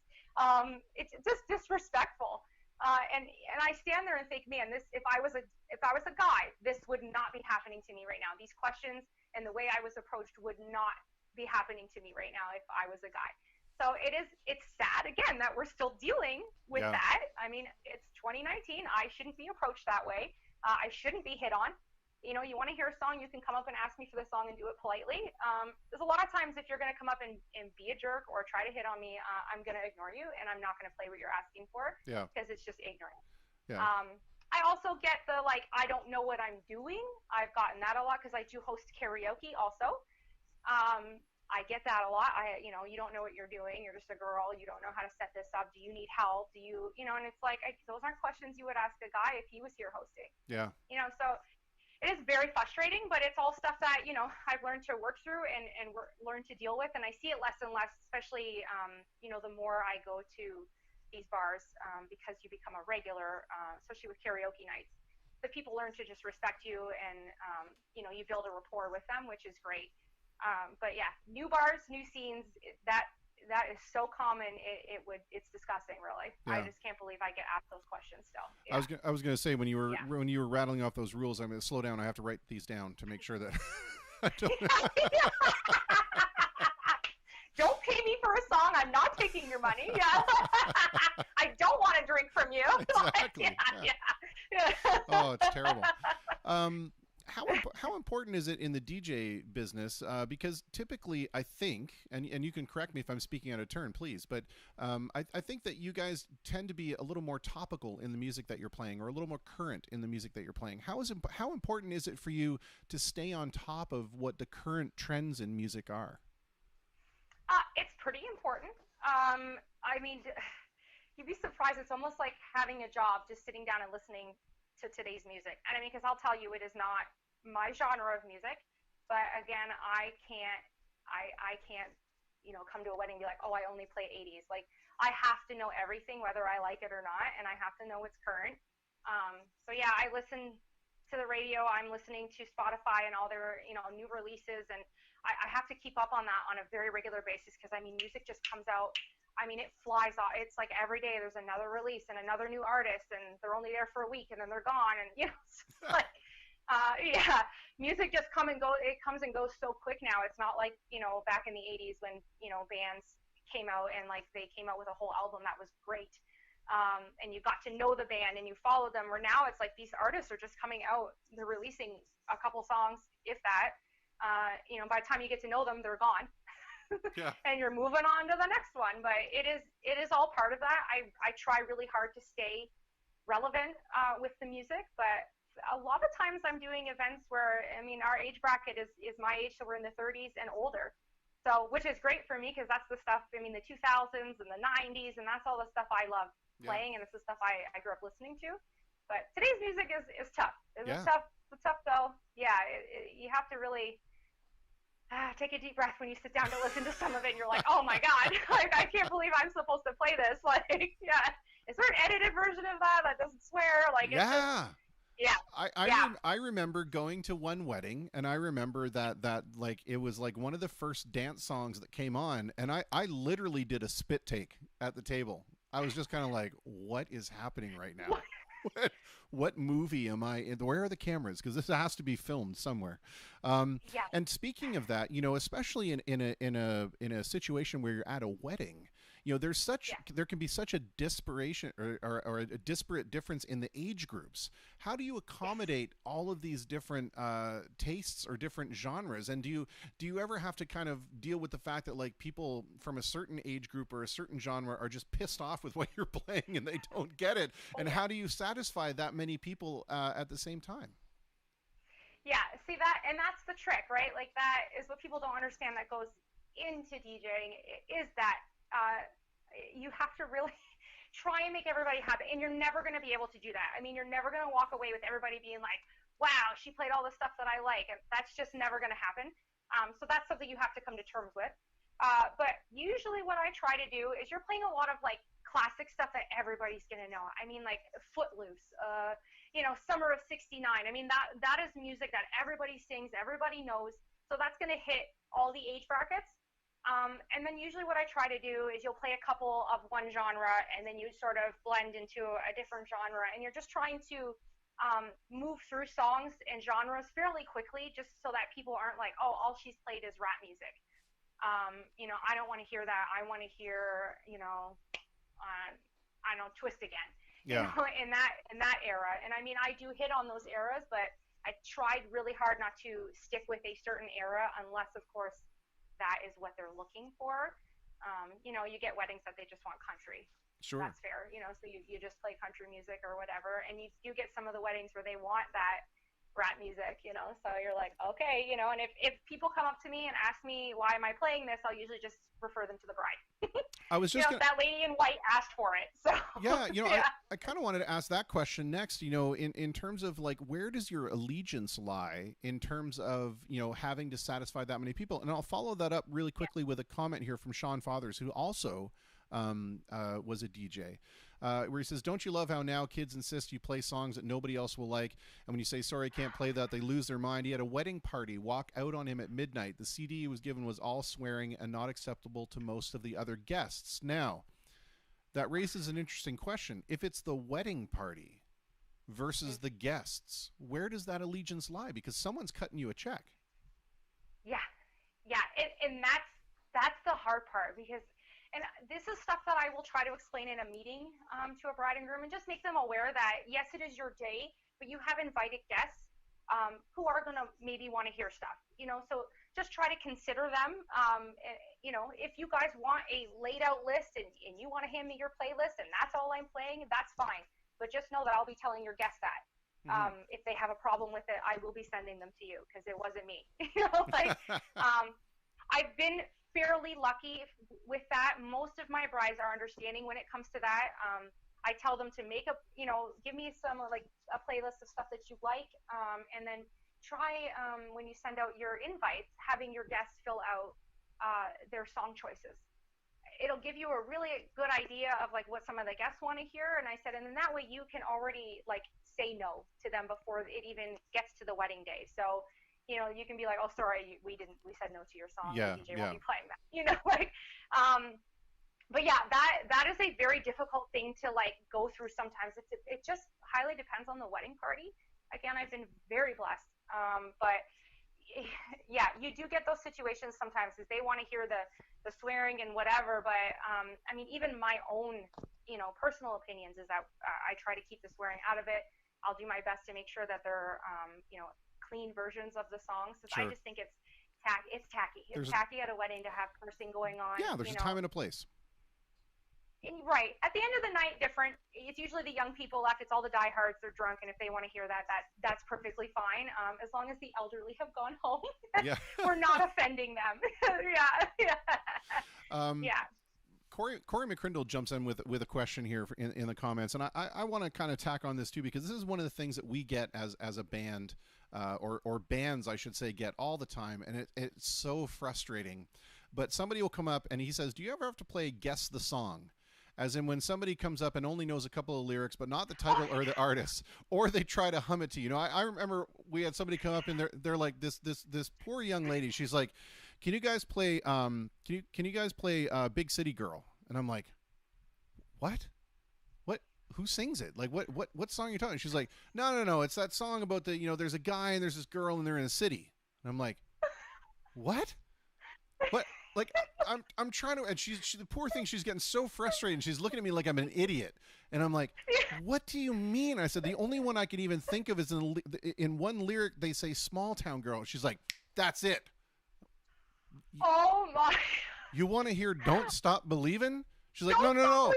It's just disrespectful. And I stand there and think, man, this if I was a guy, this would not be happening to me right now. These questions and the way I was approached would not be happening to me right now if I was a guy. So it's sad again that we're still dealing with that. I mean, it's 2019. I shouldn't be approached that way. I shouldn't be hit on. You know, you want to hear a song, you can come up and ask me for the song and do it politely. There's a lot of times if you're going to come up and be a jerk or try to hit on me, I'm going to ignore you and I'm not going to play what you're asking for because it's just ignorant. Yeah. I also get the, like, I don't know what I'm doing. I've gotten that a lot because I do host karaoke also. I get that a lot. You know, you don't know what you're doing. You're just a girl. You don't know how to set this up. Do you need help? Do you, you know, and it's like, those aren't questions you would ask a guy if he was here hosting. Yeah. You know, so it is very frustrating, but it's all stuff that, you know, I've learned to work through and learn to deal with. And I see it less and less, especially, you know, the more I go to these bars because you become a regular, especially with karaoke nights. The people learn to just respect you and, you know, you build a rapport with them, which is great. But yeah, new bars, new scenes, that is so common. It's disgusting, really. Yeah. I just can't believe I get asked those questions still. Yeah. I was going to say when you were rattling off those rules, I'm going to slow down. I have to write these down to make sure that I don't. Don't pay me for a song. I'm not taking your money. Yeah. I don't want to drink from you. Exactly. Yeah. Oh, it's terrible. How important is it in the DJ business? Because typically, I think, and you can correct me if I'm speaking out of turn, please, but I think that you guys tend to be a little more topical in the music that you're playing, or a little more current in the music that you're playing. How important is it for you to stay on top of what the current trends in music are? It's pretty important. I mean, you'd be surprised. It's almost like having a job, just sitting down and listening to today's music. And I mean, because I'll tell you, it is not my genre of music, but again, I can't, you know, come to a wedding and be like, oh, I only play 80s. Like, I have to know everything, whether I like it or not, and I have to know what's current. So yeah, I listen to the radio. I'm listening to Spotify and all their, you know, new releases, and I have to keep up on that on a very regular basis because I mean, music just comes out. I mean, it flies off. It's like every day there's another release and another new artist, and they're only there for a week and then they're gone, and you know, it's like. Yeah, music just comes and goes so quick now. It's not like, you know, back in the 80s when, you know, bands came out and like they came out with a whole album that was great. And you got to know the band and you followed them, where now it's like these artists are just coming out, they're releasing a couple songs, if that, you know, by the time you get to know them, they're gone. Yeah. And you're moving on to the next one. But it is all part of that. I try really hard to stay relevant with the music, but a lot of times I'm doing events where, I mean, our age bracket is my age, so we're in the 30s and older. So, which is great for me because that's the stuff, I mean, the 2000s and the 90s, and that's all the stuff I love playing, and it's the stuff I grew up listening to. But today's music is tough. It's tough though. Yeah, you have to really take a deep breath when you sit down to listen to some of it, and you're like, oh my God, like, I can't believe I'm supposed to play this. Like, yeah. Is there an edited version of that doesn't swear? Like, it's just, yeah. I remember going to one wedding, and I remember that like it was like one of the first dance songs that came on, and I literally did a spit take at the table. I was just kind of like, what is happening right now? What movie am I in? Where are the cameras? Because this has to be filmed somewhere. And speaking of that, you know, especially in a situation where you're at a wedding, you know, there can be such a disparation or a disparate difference in the age groups. How do you accommodate all of these different tastes or different genres? And do you ever have to kind of deal with the fact that like people from a certain age group or a certain genre are just pissed off with what you're playing and they don't get it? And how do you satisfy that many people at the same time? Yeah, see that, and that's the trick, right? Like, that is what people don't understand that goes into DJing, is that you have to really try and make everybody happy, and you're never going to be able to do that. I mean, you're never going to walk away with everybody being like, wow, she played all the stuff that I like, and that's just never going to happen. So that's something you have to come to terms with. But usually what I try to do is you're playing a lot of like classic stuff that everybody's gonna know. I mean, like Footloose, Summer of '69. I mean, that is music that everybody sings, everybody knows. So that's gonna hit all the age brackets. And then usually what I try to do is you'll play a couple of one genre and then you sort of blend into a different genre, and you're just trying to move through songs and genres fairly quickly, just so that people aren't like, oh, all she's played is rap music. I don't want to hear that. I want to hear, I don't know, Twist Again. Yeah. In that era. And I mean, I do hit on those eras, but I tried really hard not to stick with a certain era unless, of course, that is what they're looking for. You get weddings that they just want country. Sure. That's fair. So you just play country music or whatever. And you do get some of the weddings where they want that rap music, so you're like, okay, and if people come up to me and ask me why am I playing this, I'll usually just refer them to the bride. I was just that lady in white asked for it. So yeah, yeah. I kind of wanted to ask that question next, in terms of like, where does your allegiance lie in terms of, having to satisfy that many people? And I'll follow that up really quickly with a comment here from Sean Fathers, who also was a DJ, where he says, don't you love how now kids insist you play songs that nobody else will like, and when you say sorry, I can't play that, they lose their mind. He had a wedding party walk out on him at midnight. The CD he was given was all swearing and not acceptable to most of the other guests. Now that raises an interesting question. If it's the wedding party versus the guests, where does that allegiance lie? Because someone's cutting you a check. Yeah and that's the hard part, because and this is stuff that I will try to explain in a meeting to a bride and groom, and just make them aware that, yes, it is your day, but you have invited guests who are going to maybe want to hear stuff, so just try to consider them. If you guys want a laid out list and you want to hand me your playlist and that's all I'm playing, that's fine. But just know that I'll be telling your guests that. If they have a problem with it, I will be sending them to you, because it wasn't me. I've been fairly lucky with that. Most of my brides are understanding when it comes to that. I tell them to make give me some like a playlist of stuff that you like, and then try when you send out your invites, having your guests fill out their song choices. It'll give you a really good idea of like what some of the guests want to hear. And I said, and then that way you can already like say no to them before it even gets to the wedding day. So you can be like, oh, sorry, we said no to your song. Yeah, DJ yeah. won't be playing that. But yeah, that is a very difficult thing to like go through sometimes. It just highly depends on the wedding party. Again, I've been very blessed. But yeah, you do get those situations sometimes, is they want to hear the swearing and whatever. But I mean, even my own, personal opinions is that I try to keep the swearing out of it. I'll do my best to make sure that they're, clean versions of the songs. Sure. I just think it's tacky. It's tacky at a wedding to have cursing going on. Yeah, there's a time and a place. Right. At the end of the night, different. It's usually the young people left. It's all the diehards. They're drunk, and if they want to hear that's perfectly fine. As long as the elderly have gone home, Yeah. we're not offending them. Yeah. Corey McCrindle jumps in with a question here in the comments, and I want to kind of tack on this too, because this is one of the things that we get as a band, or bands, I should say, get all the time, and it's so frustrating. But somebody will come up and he says, do you ever have to play Guess the Song? As in when somebody comes up and only knows a couple of lyrics, but not the title or the artist, or they try to hum it to you. I remember we had somebody come up and they're like this poor young lady. She's like, can you guys play Big City Girl? And I'm like, what? Who sings it? Like what song are you talking? She's like, no, it's that song about the, there's a guy and there's this girl and they're in a city. And I'm like, what? Like I'm trying to, and she the poor thing, she's getting so frustrated and she's looking at me like I'm an idiot. And I'm like, what do you mean? I said, the only one I could even think of is in one lyric, they say Small Town Girl. She's like, that's it. Oh my. You want to hear Don't Stop Believin'? She's like, no.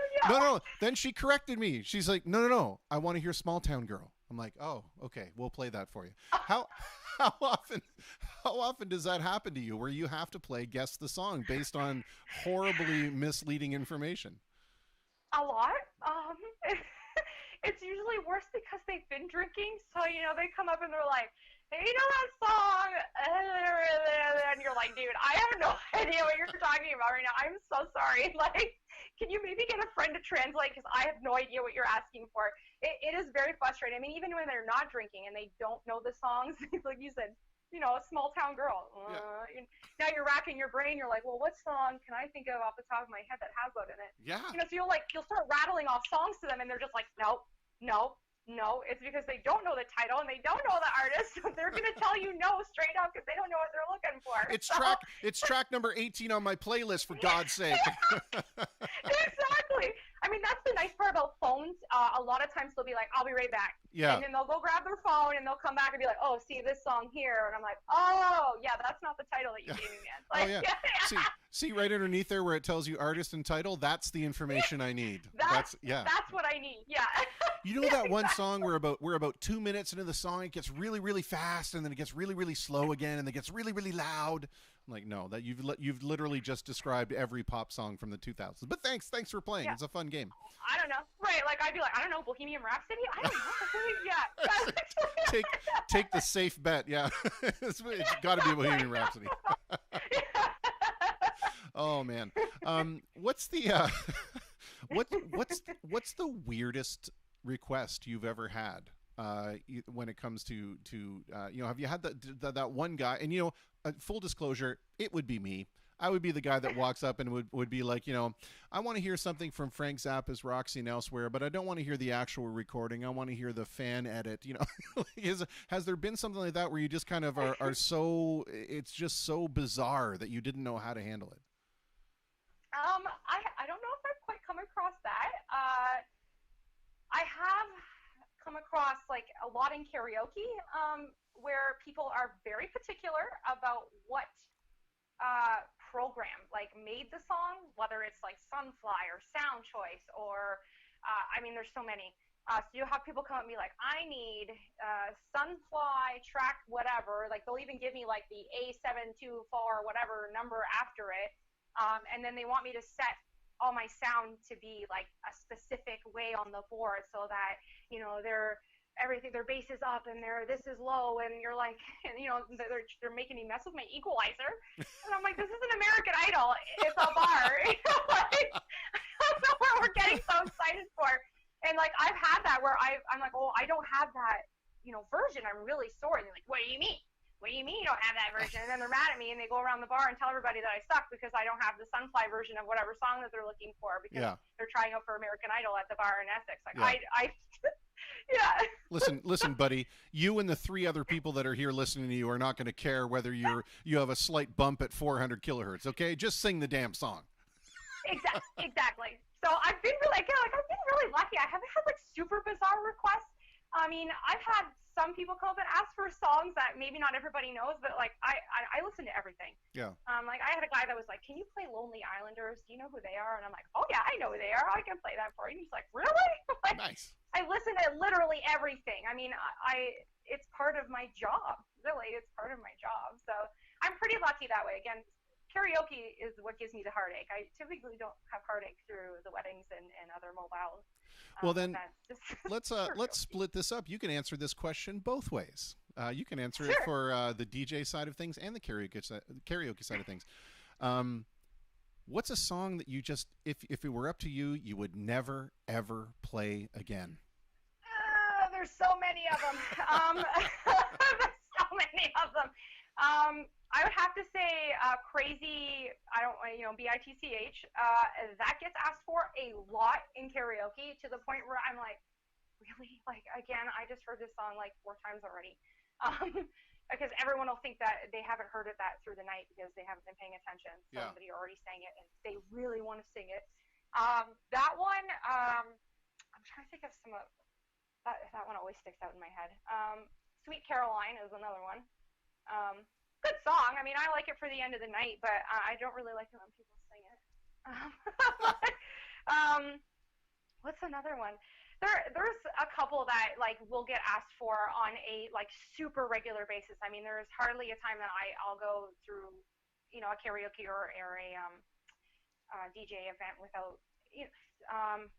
Then she corrected me. She's like, no. I want to hear Small Town Girl. I'm like, oh, okay, we'll play that for you. How often does that happen to you, where you have to play Guess the Song based on horribly misleading information? A lot. It's usually worse because they've been drinking. So, they come up and they're like, hey, you know that song? And you're like, dude, I have no idea what you're talking about right now. I'm so sorry. Like, can you maybe get a friend to translate? Because I have no idea what you're asking for. It is very frustrating. I mean, even when they're not drinking and they don't know the songs, like you said, you know, a small town girl. Now you're racking your brain. You're like, well, what song can I think of off the top of my head that has that in it? Yeah. You know, so you'll start rattling off songs to them, and they're just like, nope, nope. No, it's because they don't know the title and they don't know the artist, so they're gonna tell you no straight up because they don't know what they're looking for. It's track number 18 on my playlist, for God's sake. Exactly. I mean, that's the nice part about phones. A lot of times they'll be like, "I'll be right back," Yeah. and then they'll go grab their phone and they'll come back and be like, "Oh, see this song here," and I'm like, "Oh, yeah, that's not the title that you gave me, man." Like, oh yeah. See right underneath there where it tells you artist and title. That's the information I need. That's what I need. Yeah. You know that one song we're about 2 minutes into the song, it gets really, really fast, and then it gets really, really slow again, and it gets really, really loud. I'm like, no, that you've literally just described every pop song from the 2000s. But thanks for playing. Yeah. It's a fun game. I don't know. Right, like I'd be like, I don't know, Bohemian Rhapsody? I don't know. Yeah. take the safe bet. Yeah. It's got to be Bohemian Rhapsody. Oh man. What's the what's the weirdest request you've ever had when it comes to you know, have you had that one guy, and you know, full disclosure, it would be me. I would be the guy that walks up and would be like, you know, I want to hear something from Frank Zappa's Roxy and Elsewhere, but I don't want to hear the actual recording. I want to hear the fan edit, you know. Has there been something like that where you just kind of are so, it's just so bizarre that you didn't know how to handle it? I don't know if I've quite come across that. I have come across like a lot in karaoke, where people are very particular about what program like made the song, whether it's like Sunfly or Sound Choice or I mean, there's so many. So you'll have people come and be like, I need Sunfly track whatever. Like they'll even give me like the A724 whatever number after it. And then they want me to set all my sound to be like a specific way on the board so that, you know, their bass is up and this is low, and you're like, and, you know, they're making me mess with my equalizer. And I'm like, this isn't American Idol. It's a bar. You know, like, I don't know what we're getting so excited for. And like, I've had that where I'm like, oh, I don't have that, you know, version. I'm really sorry. And they're like, what do you mean? What do you mean you don't have that version? And then they're mad at me and they go around the bar and tell everybody that I suck because I don't have the Sunfly version of whatever song that they're looking for because they're trying out for American Idol at the bar in Essex. Like yeah. Listen, buddy. You and the 3 other people that are here listening to you are not going to care whether you have a slight bump at 400 kilohertz. Okay, just sing the damn song. Exactly. So I've been really lucky. I haven't had like super bizarre requests. I mean, I've had some people come up and ask for songs that maybe not everybody knows, but like I listen to everything. Yeah. Like I had a guy that was like, "Can you play Lonely Islanders? Do you know who they are?" And I'm like, "Oh yeah, I know who they are. I can play that for you." And he's like, "Really?" Like, nice. I listen to literally everything. I mean, it's part of my job. Really, it's part of my job. So I'm pretty lucky that way. Again, karaoke is what gives me the heartache. I typically don't have heartache through the weddings and other mobile. Well, then let's split this up. You can answer this question both ways. You can answer it for the DJ side of things and the karaoke side of things. What's a song that you just, if it were up to you, you would never ever play again? There's so many of them. There's so many of them. I would have to say Crazy, BITCH. That gets asked for a lot in karaoke to the point where I'm like, really? Like, again, I just heard this song like 4 times already. Because everyone will think that they haven't heard it that through the night because they haven't been paying attention. Somebody already sang it and they really want to sing it. That one, I'm trying to think of some of that one always sticks out in my head. Sweet Caroline is another one. Good song. I mean, I like it for the end of the night, but I don't really like it when people sing it. What's another one? There's a couple that like will get asked for on a like super regular basis. I mean, there's hardly a time that I'll go through, you know, a karaoke or a DJ event without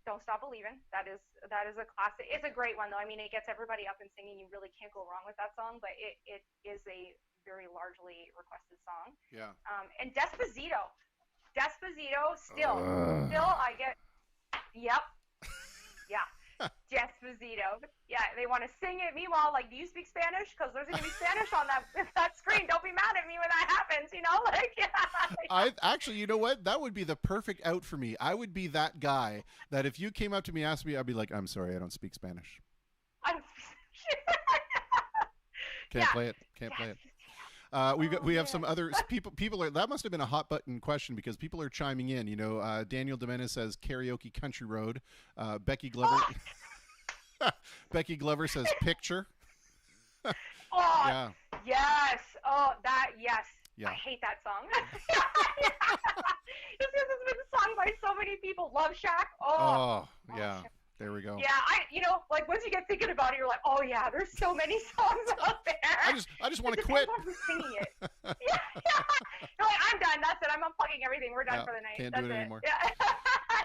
Don't Stop Believin'. That is a classic. It's a great one though. I mean, it gets everybody up and singing. You really can't go wrong with that song. But it is a very largely requested song. Yeah. And Despacito. Still I get. Yep. Yeah. Despacito. Yeah, they want to sing it. Meanwhile, like, do you speak Spanish? Because there's gonna be Spanish on that screen. Don't be mad at me when that happens. You know, like. Yeah. I actually, you know what? That would be the perfect out for me. I would be that guy that if you came up to me and asked me, I'd be like, I'm sorry, I don't speak Spanish. I don't speak Spanish. Can't play it. Can't play it. We have some other people are, that must have been a hot button question because people are chiming in. You know, Daniel Domenis says karaoke country road. Becky Glover Becky Glover says picture. Oh, yeah. Yes. Oh, that, yes. Yeah. I hate that song. Just because it's been sung by so many people. Love Shack. Oh, yeah. There we go. Yeah, like once you get thinking about it, you're like, oh yeah, there's so many songs out there. I just want to quit. On who's singing it. Yeah. No, I'm done. That's it. I'm unplugging everything. We're done for the night. Can't That's do it anymore. Yeah.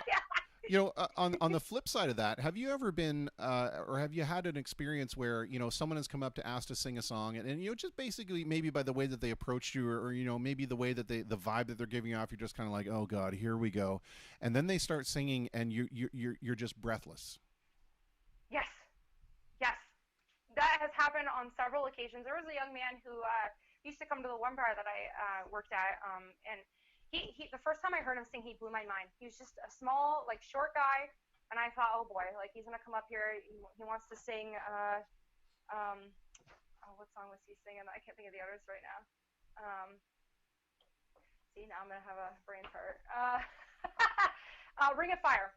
Yeah. You know, on the flip side of that, have you ever been, or have you had an experience where, you know, someone has come up to ask to sing a song and you know, just basically maybe by the way that they approached you or you know, maybe the way that the vibe that they're giving off, you're just kind of like, oh God, here we go. And then they start singing and you're just breathless. Yes. Yes. That has happened on several occasions. There was a young man who used to come to the one bar that I worked at, and he the first time I heard him sing, he blew my mind. He was just a small, like, short guy, and I thought, oh boy, like, he's gonna come up here. He wants to sing. What song was he singing? I can't think of the others right now. See, now I'm gonna have a brain fart. Ring of Fire.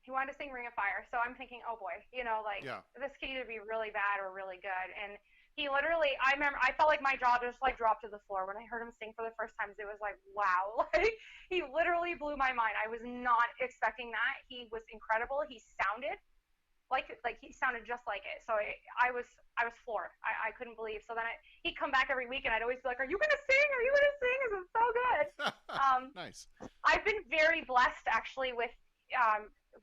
He wanted to sing Ring of Fire, so I'm thinking, oh boy, you know, like, this could either be really bad or really good. And he literally, I remember, I felt like my jaw just like dropped to the floor when I heard him sing for the first time. It was like, wow, like, he literally blew my mind. I was not expecting that. He was incredible. He sounded like he sounded just like it. So I was floored. I couldn't believe. So then he'd come back every week, and I'd always be like, are you gonna sing? Are you gonna sing? This is so good. Nice. I've been very blessed actually with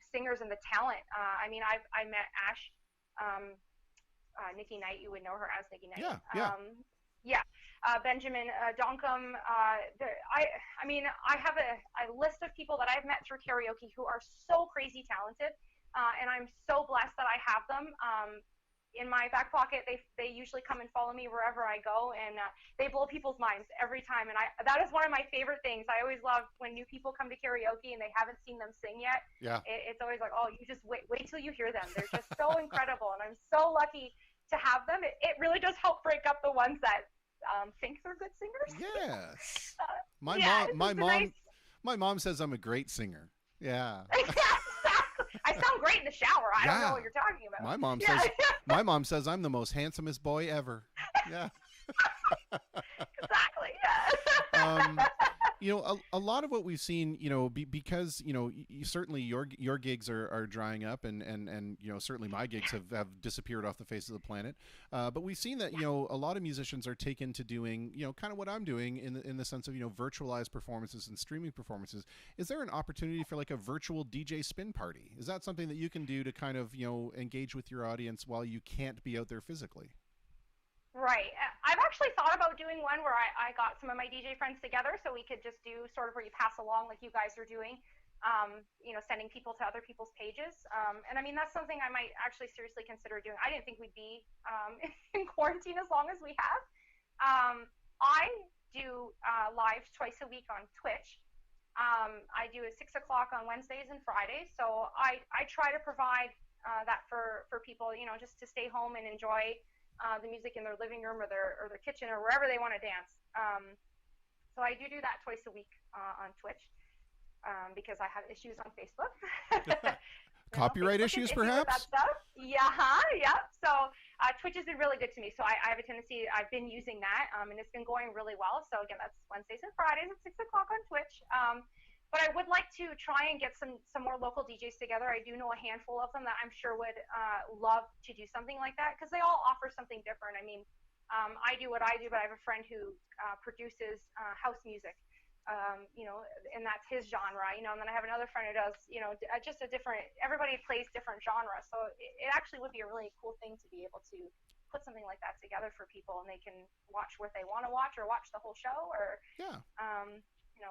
singers and the talent. I mean, I met Ash. Nikki Knight, you would know her as Nikki Knight. Yeah. Benjamin Doncom. I mean, I have a list of people that I've met through karaoke who are so crazy talented, and I'm so blessed that I have them. In my back pocket, they usually come and follow me wherever I go, and they blow people's minds every time. And that is one of my favorite things. I always love when new people come to karaoke and they haven't seen them sing yet. Yeah. It's always like, oh, you just wait till you hear them. They're just so incredible, and I'm so lucky to have them. It really does help break up the ones that think they're good singers. Yes. My mom says I'm a great singer. Yeah. I sound great in the shower. I don't know what you're talking about. My mom says I'm the most handsomest boy ever. Yeah. Exactly. Yeah. You know, a lot of what we've seen, you know, because, you know, certainly your gigs are drying up and you know, certainly my gigs have disappeared off the face of the planet. But we've seen that, you know, a lot of musicians are taken to doing, you know, kind of what I'm doing in the sense of, you know, virtualized performances and streaming performances. Is there an opportunity for like a virtual DJ spin party? Is that something that you can do to kind of, you know, engage with your audience while you can't be out there physically? Right. I've actually thought about doing one where I got some of my DJ friends together so we could just do sort of where you pass along like you guys are doing, you know, sending people to other people's pages. And I mean, that's something I might actually seriously consider doing. I didn't think we'd be in quarantine as long as we have. I do live twice a week on Twitch. I do at 6 o'clock on Wednesdays and Fridays. So I try to provide that for people, you know, just to stay home and enjoy the music in their living room or their kitchen or wherever they want to dance. So I do that twice a week on Twitch because I have issues on Facebook. Copyright issues, perhaps? That stuff. Yeah. So Twitch has been really good to me. So I have a tendency, I've been using that, and it's been going really well. So again, that's Wednesdays and Fridays at 6 o'clock on Twitch. But I would like to try and get some more local DJs together. I do know a handful of them that I'm sure would love to do something like that because they all offer something different. I mean, I do what I do, but I have a friend who produces house music. and that's his genre, and then I have another friend who does, just a different, everybody plays different genres. So it actually would be a really cool thing to be able to put something like that together for people, and they can watch what they want to watch, or watch the whole show, or,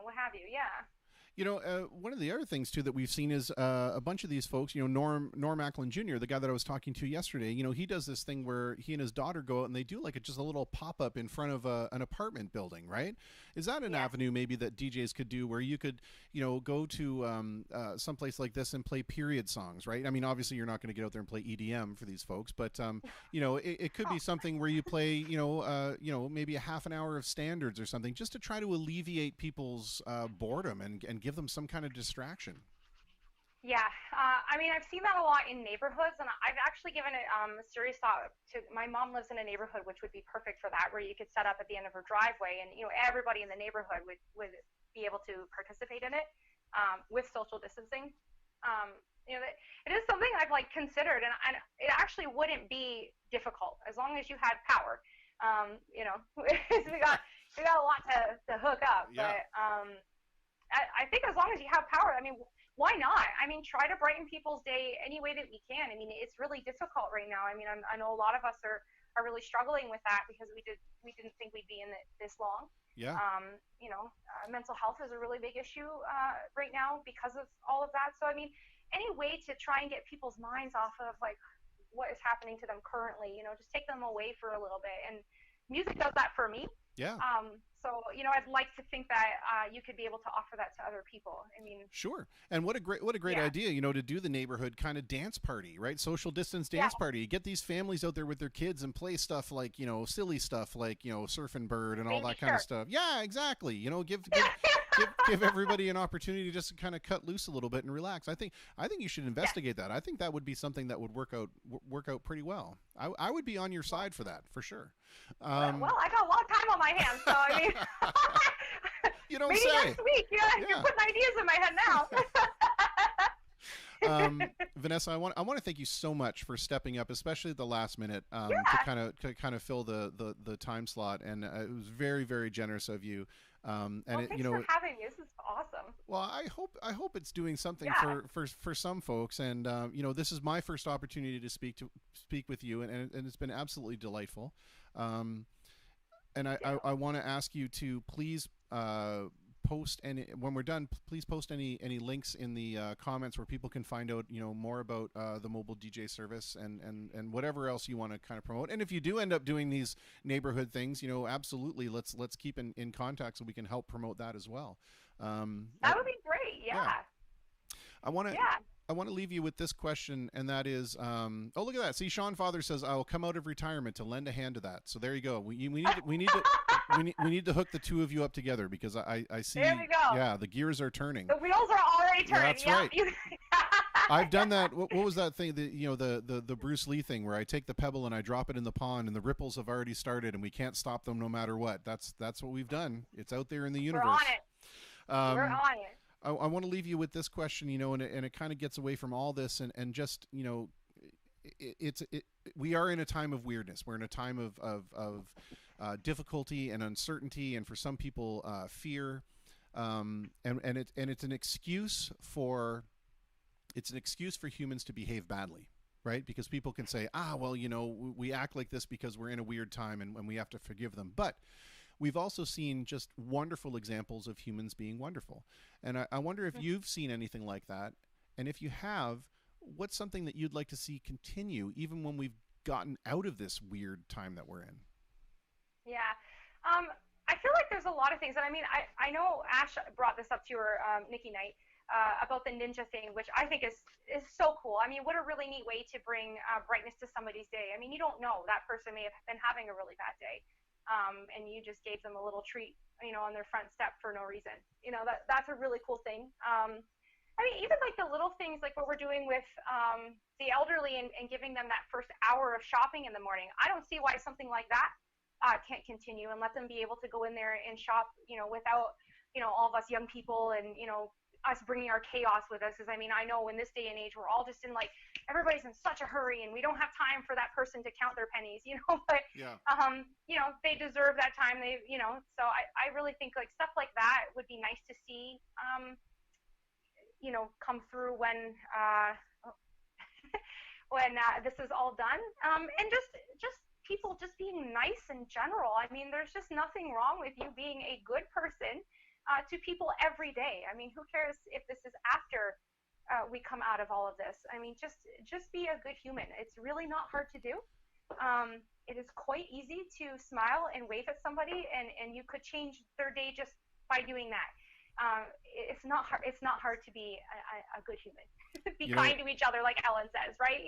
what have you. Yeah. One of the other things too that we've seen is a bunch of these folks. Norm Acklin Jr., the guy that I was talking to yesterday. He does this thing where he and his daughter go out and they do just a little pop up in front of an apartment building, right? Is that an avenue maybe that DJs could do where you could, go to someplace like this and play period songs, right? I mean, obviously you're not going to get out there and play EDM for these folks, but it could be something where you play, maybe a half an hour of standards or something, just to try to alleviate people's boredom and give them some kind of distraction. Yeah, I've seen that a lot in neighborhoods, and I've actually given it serious thought. My mom lives in a neighborhood which would be perfect for that, where you could set up at the end of her driveway, and everybody in the neighborhood would be able to participate in it with social distancing. It is something I've considered, and it actually wouldn't be difficult as long as you had power. We got a lot to hook up, yeah. But I think as long as you have power, why not? Try to brighten people's day any way that we can. It's really difficult right now. I know a lot of us are really struggling with that because we didn't think we'd be in it this long. Yeah. Mental health is a really big issue right now because of all of that. So, any way to try and get people's minds off of what is happening to them currently, just take them away for a little bit. And music does that for me. Yeah. So, I'd like to think that you could be able to offer that to other people. Sure. And what a great idea, to do the neighborhood kind of dance party, right? Social distance dance party. Get these families out there with their kids and play stuff like, silly stuff like, Surf and Bird and all that kind of stuff. Yeah, exactly. Give everybody an opportunity to just kind of cut loose a little bit and relax. I think you should investigate that. I think that would be something that would work out pretty well. I would be on your side for that, for sure. Well, I got a lot of time on my hands, so you don't maybe say. Next week, you're putting ideas in my head now. Vanessa, I want to thank you so much for stepping up, especially at the last minute, to kind of fill the time slot, and it was very, very generous of you. Thanks for having me. This is awesome. Well, I hope it's doing something for some folks, and this is my first opportunity to speak with you, and it's been absolutely delightful. And I want to ask you to please post when we're done. Please post any links in the comments where people can find out more about the mobile DJ service and whatever else you want to kind of promote. And if you do end up doing these neighborhood things, absolutely let's keep in contact so we can help promote that as well. That would be great. Yeah. I want to leave you with this question, and that is, look at that. See, Sean Father says, "I will come out of retirement to lend a hand to that." So there you go. We need to hook the two of you up together, because I see. There we go. Yeah, the gears are turning. The wheels are already turning. That's right. I've done that. What was that thing? The Bruce Lee thing where I take the pebble and I drop it in the pond, and the ripples have already started, and we can't stop them no matter what. That's what we've done. It's out there in the universe. We're on it. We're on it. I want to leave you with this question, and it kind of gets away from all this, and just, we are in a time of weirdness. We're in a time of difficulty and uncertainty, and for some people, fear, and it's an excuse for humans to behave badly, right? Because people can say, we act like this because we're in a weird time, and we have to forgive them, but we've also seen just wonderful examples of humans being wonderful. And I wonder if you've seen anything like that. And if you have, what's something that you'd like to see continue even when we've gotten out of this weird time that we're in? Yeah. I feel like there's a lot of things. And I know Ash brought this up to her, Nikki Knight, about the ninja thing, which I think is so cool. What a really neat way to bring brightness to somebody's day. You don't know. That person may have been having a really bad day. And you just gave them a little treat, on their front step for no reason. That's a really cool thing. Even like the little things, like what we're doing with the elderly and giving them that first hour of shopping in the morning. I don't see why something like that can't continue, and let them be able to go in there and shop, without, all of us young people and, us bringing our chaos with us. Because I know in this day and age, we're all just in like everybody's in such a hurry and we don't have time for that person to count their pennies, but, they deserve that time. So I really think like stuff like that would be nice to see, come through when, this is all done. And just people just being nice in general. I mean, there's just nothing wrong with you being a good person to people every day. I mean, who cares if this is after we come out of all of this? I mean, just be a good human. It's really not hard to do. It is quite easy to smile and wave at somebody, and you could change their day just by doing that. It's not hard. It's not hard to be a good human. Be kind to each other, like Ellen says, right?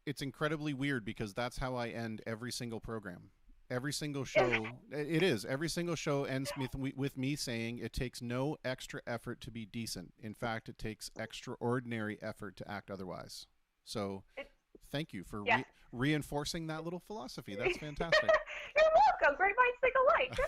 It's incredibly weird because that's how I end every single program. Every single show, it is. Every single show ends with me saying it takes no extra effort to be decent. In fact, it takes extraordinary effort to act otherwise. So thank you for reinforcing that little philosophy. That's fantastic. You're welcome. Great minds think alike.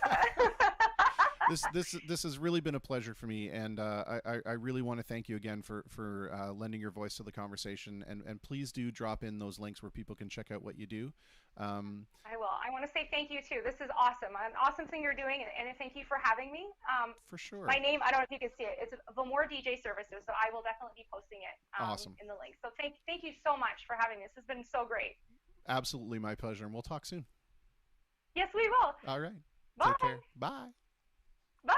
This has really been a pleasure for me, and I really want to thank you again for lending your voice to the conversation, and please do drop in those links where people can check out what you do. I will. I want to say thank you too. This is awesome. An awesome thing you're doing, and thank you for having me. For sure. My name, I don't know if you can see it. It's Vamore DJ Services, so I will definitely be posting it awesome. In the link. So thank you so much for having me. This has been so great. Absolutely my pleasure, and we'll talk soon. Yes, we will. All right. Bye. Take care. Bye. Bye.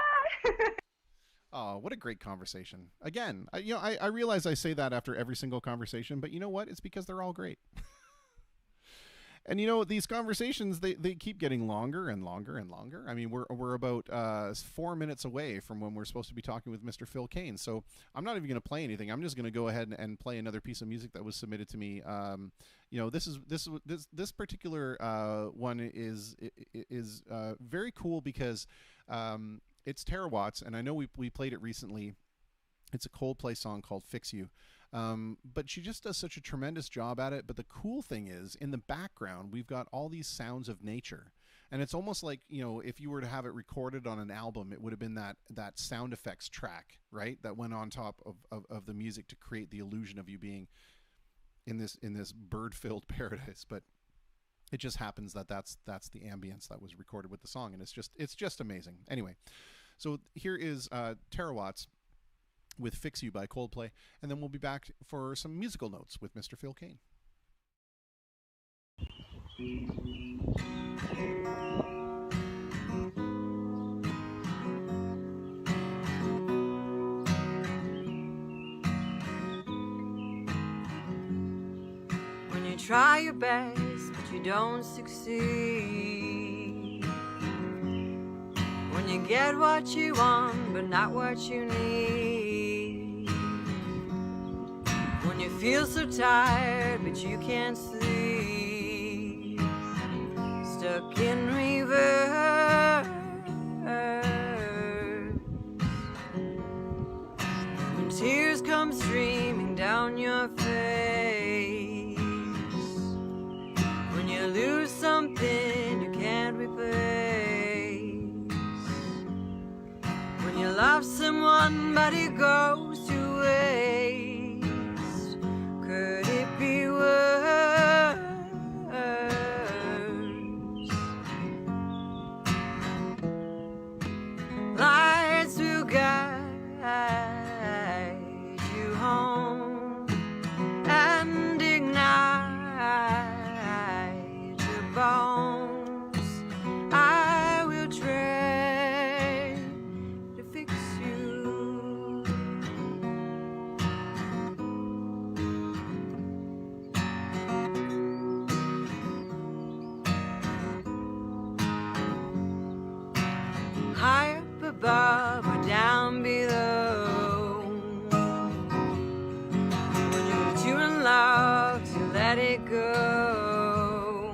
Oh, what a great conversation. Again, I realize I say that after every single conversation, but you know what? It's because they're all great. And these conversations, they keep getting longer and longer and longer. I mean, we're about 4 minutes away from when we're supposed to be talking with Mr. Phil Kane. So I'm not even going to play anything. I'm just going to go ahead and play another piece of music that was submitted to me. This particular one is very cool because it's Terawatts, and I know we played it recently. It's a Coldplay song called Fix You. But she just does such a tremendous job at it. But the cool thing is, in the background, we've got all these sounds of nature. And it's almost like, if you were to have it recorded on an album, it would have been that sound effects track, right? That went on top of the music to create the illusion of you being in this bird-filled paradise. But it just happens that that's the ambience that was recorded with the song. And it's just amazing. Anyway, so here is Terawatts with Fix You by Coldplay, and then we'll be back for some musical notes with Mr. Phil Kane. When you try your best but you don't succeed, when you get what you want but not what you need, when you feel so tired but you can't sleep, stuck in reverse, when tears come streaming down your face, when you lose something you can't replace, when you love someone but it goes to waste, could it be worse? Lights will guide you home and ignite your bones. I will try to fix you. High up above or down below, when you're too in love to let it go.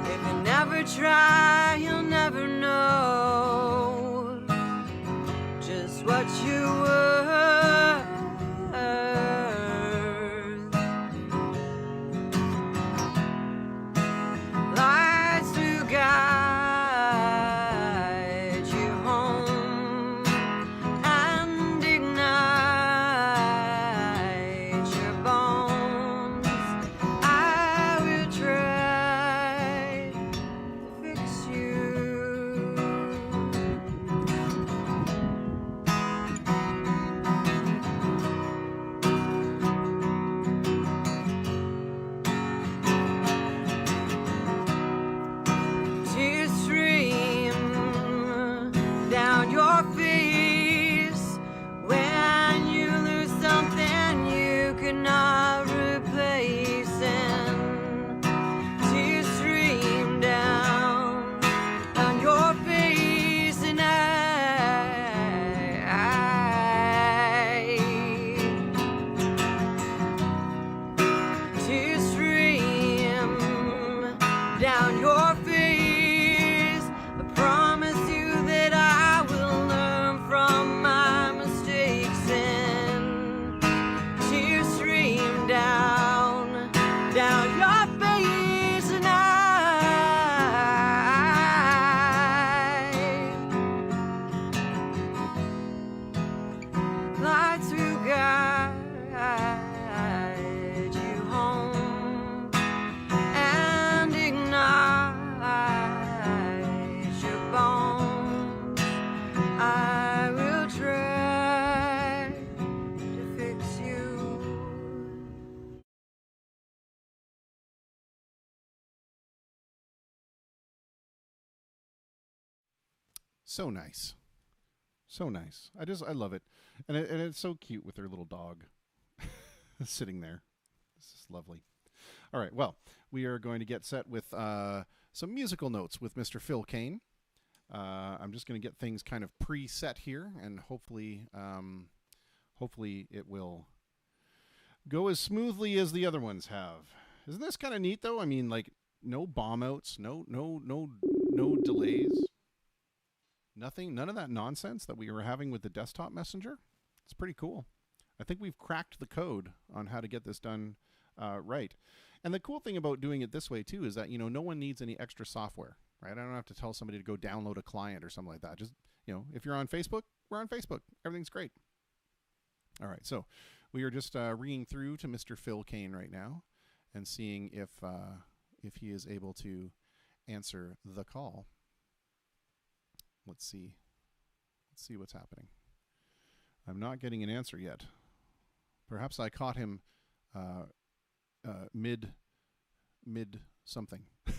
If you never try, you'll never know just what you were. Lights to guide you home and ignite our face and lights will guide you home and ignite your bones. I will try to fix you. So nice. So nice. I love it. And it's so cute with their little dog sitting there. This is lovely. All right. Well, we are going to get set with some musical notes with Mr. Phil Kane. I'm just going to get things kind of preset here, and hopefully it will go as smoothly as the other ones have. Isn't this kind of neat, though? I mean, like, no bomb outs, no delays. Nothing, none of that nonsense that we were having with the desktop messenger. It's pretty cool. I think we've cracked the code on how to get this done right. And the cool thing about doing it this way, too, is that, no one needs any extra software, right? I don't have to tell somebody to go download a client or something like that. Just, if you're on Facebook, we're on Facebook. Everything's great. All right, so we are just ringing through to Mr. Phil Kane right now and seeing if he is able to answer the call. Let's see what's happening. I'm not getting an answer yet. Perhaps I caught him mid something. I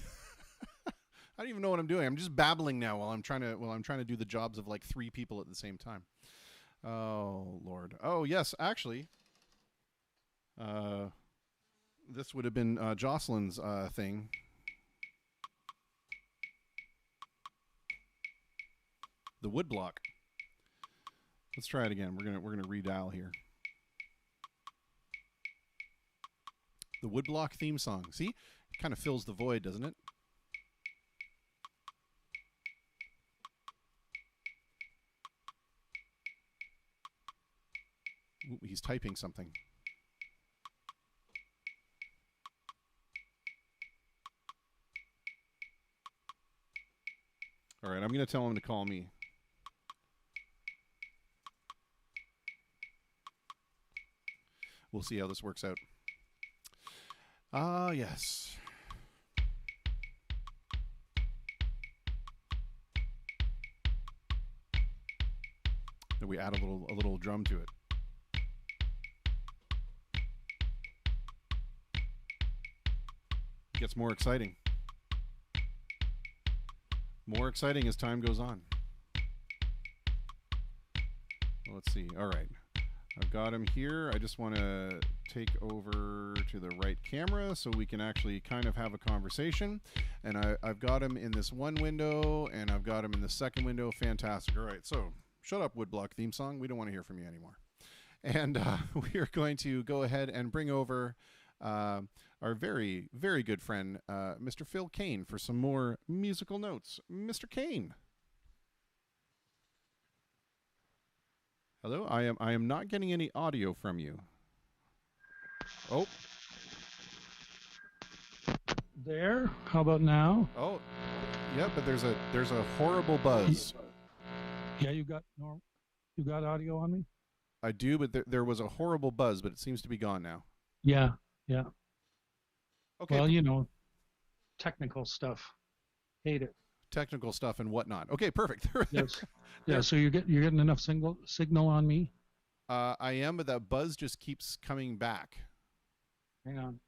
don't even know what I'm doing. I'm just babbling now while I'm trying to do the jobs of like 3 people at the same time. Oh Lord. Oh yes, actually, this would have been Jocelyn's thing. The woodblock. Let's try it again. We're gonna redial here. The woodblock theme song. See, it kind of fills the void, doesn't it? Ooh, he's typing something. All right, I'm gonna tell him to call me. We'll see how this works out. Ah, yes. Then we add a little drum to it. It gets more exciting. More exciting as time goes on. Let's see. All right. I've got him here. I just want to take over to the right camera so we can actually kind of have a conversation. And I've got him in this one window, and I've got him in the second window. Fantastic. All right, so shut up, Woodblock theme song. We don't want to hear from you anymore. And we are going to go ahead and bring over our very, very good friend, Mr. Phil Kane, for some more musical notes. Mr. Kane. Hello, I am not getting any audio from you. Oh. There. How about now? Oh. Yeah, but there's a horrible buzz. Yeah, you got audio on me? I do, but there was a horrible buzz, but it seems to be gone now. Yeah. Okay. Well, technical stuff. Hate it. Technical stuff and whatnot. Okay, perfect. Yes. Yeah, so you're getting enough signal on me? I am, but that buzz just keeps coming back. Hang on.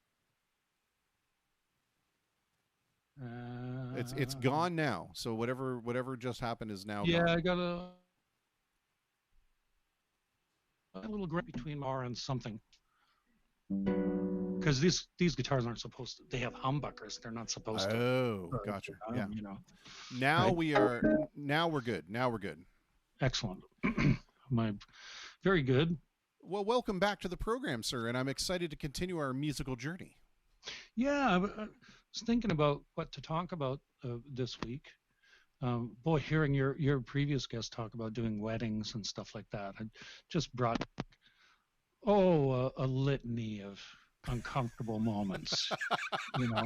It's gone now. So whatever just happened is now yeah, gone. I got a little gap between R and something. Because these guitars aren't supposed to. They have humbuckers. They're not supposed to. Oh, gotcha. Yeah. Now right? Now we're good. Now we're good. Excellent. Very good. Well, welcome back to the program, sir, and I'm excited to continue our musical journey. Yeah, I was thinking about what to talk about this week. Boy, hearing your previous guest talk about doing weddings and stuff like that, I just brought a litany of uncomfortable moments, you know,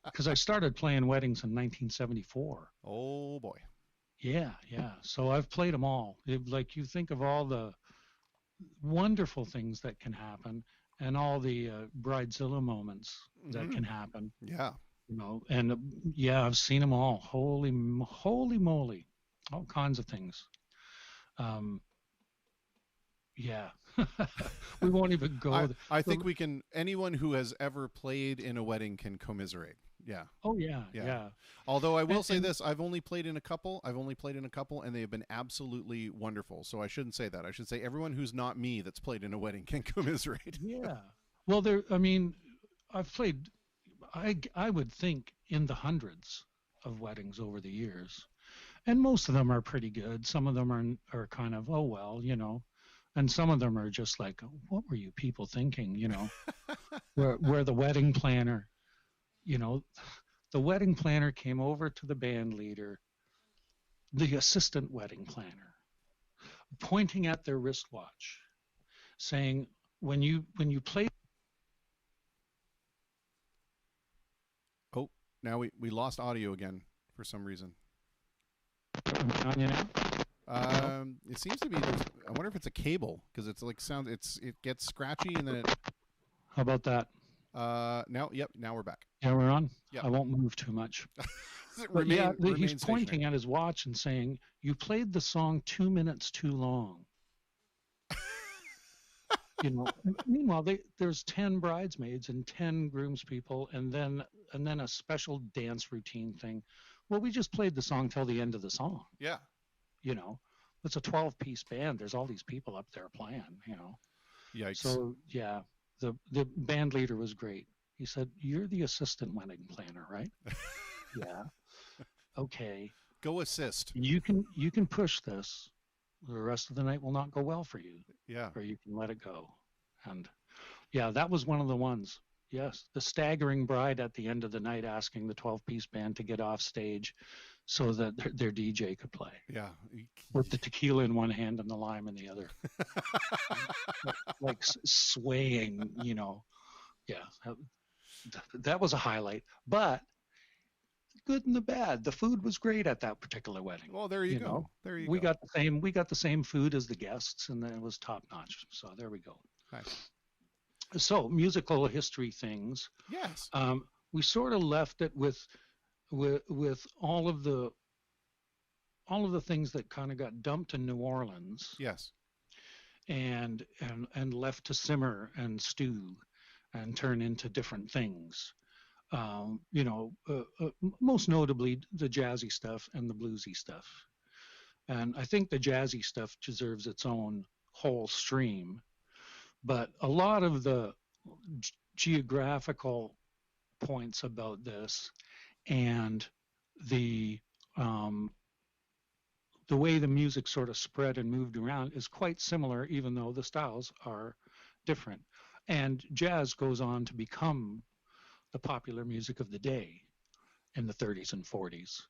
because I started playing weddings in 1974. Oh boy. Yeah, yeah. So I've played them all. Like you think of all the wonderful things that can happen and all the bridezilla moments that can happen, Yeah. you know. And yeah, I've seen them all. Holy moly, all kinds of things. Um, yeah, we won't even go. I think we can. Anyone who has ever played in a wedding can commiserate. Yeah. Oh yeah, Yeah. yeah. Although I will say this, I've only played in a couple, and they have been absolutely wonderful. So I shouldn't say that. I should say everyone who's not me that's played in a wedding can commiserate. Yeah. Well, I mean, I've played, I would think in the hundreds of weddings over the years, and most of them are pretty good. Some of them are kind of, oh well, you know, and some of them are just like, what were you people thinking, you know, where the wedding planner, you know, the wedding planner came over to the band leader, the assistant wedding planner, pointing at their wristwatch, saying, when you play. Oh, now we lost audio again for some reason. On you now? It seems to be. I wonder if it's a cable because it's like it gets scratchy and then it. How about that? Now we're back. Yeah, we're on. Yep. I won't move too much. Remain he's pointing stationary. at his watch and saying, "You played the song 2 minutes too long." You know. Meanwhile, there's 10 bridesmaids and 10 groomspeople, and then a special dance routine thing. Well, we just played the song till the end of the song. Yeah. You know, it's a 12-piece band. There's all these people up there playing. You know. Yikes. So yeah, the band leader was great. He said, "You're the assistant wedding planner, right?" Yeah. Okay. Go assist. You can push this. The rest of the night will not go well for you. Yeah. Or you can let it go. And yeah, that was one of the ones. Yes, the staggering bride at the end of the night asking the 12-piece band to get off stage so that their DJ could play. Yeah. With the tequila in one hand and the lime in the other. like swaying, you know. Yeah, that was a highlight. But good and the bad. The food was great at that particular wedding. Well, there you go. Know? There you we go. We got the same food as the guests, and it was top notch. So there we go. Nice. So musical history things. Yes. We sort of left it with all of the things that kind of got dumped in New Orleans. Yes. And left to simmer and stew and turn into different things. You know, most notably the jazzy stuff and the bluesy stuff. And I think the jazzy stuff deserves its own whole stream. But a lot of the geographical points about this and the way the music sort of spread and moved around is quite similar, even though the styles are different. And jazz goes on to become the popular music of the day in the 30s and 40s,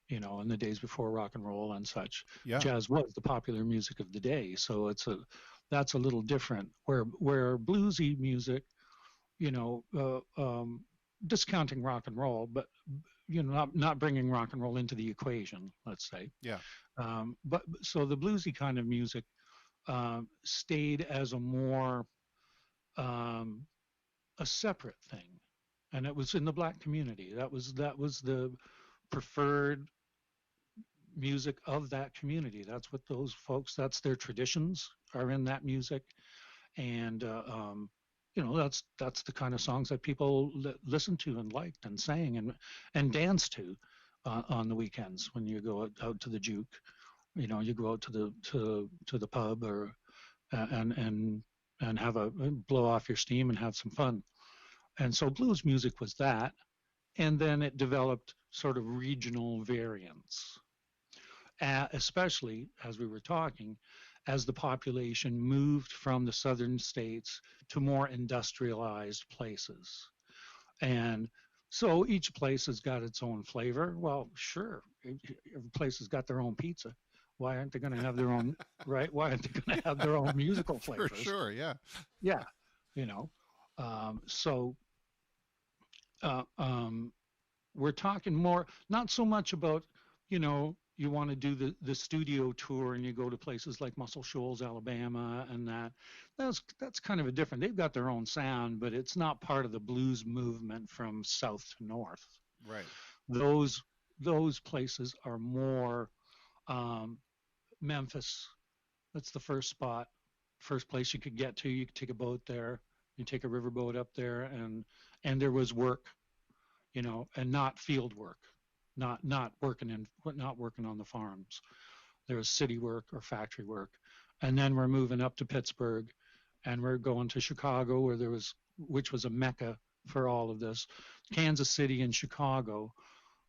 you know, in the days before rock and roll and such. Yeah. Jazz was the popular music of the day, so that's a little different. Where bluesy music, you know, discounting rock and roll, but you know, not bringing rock and roll into the equation, let's say. Yeah. But so the bluesy kind of music stayed as a more a separate thing, and it was in the black community. That was the preferred music of that community. That's what those folks. That's their traditions are in that music, and you know, that's the kind of songs that people listened to and liked and sang and danced to on the weekends when you go out to the juke. You know, you go out to the pub or and have blow off your steam and have some fun. And so blues music was that, and then it developed sort of regional variants, especially as we were talking, as the population moved from the southern states to more industrialized places. And so each place has got its own flavor. Well, sure, every place has got their own pizza. Why aren't they going to have their own, right? Why aren't they going to have their own musical flavors? For sure, yeah. Yeah, you know. So we're talking more, not so much about, you want to do the studio tour and you go to places like Muscle Shoals, Alabama, and that's kind of a different. They've got their own sound, but it's not part of the blues movement from south to north. Right. Those places are more Memphis. That's the first spot, first place you could get to. You could take a boat there. You take a riverboat up there, and there was work, and not field work, not working on the farms. There was city work or factory work, and then we're moving up to Pittsburgh, and we're going to Chicago, which was a mecca for all of this. Kansas City and Chicago,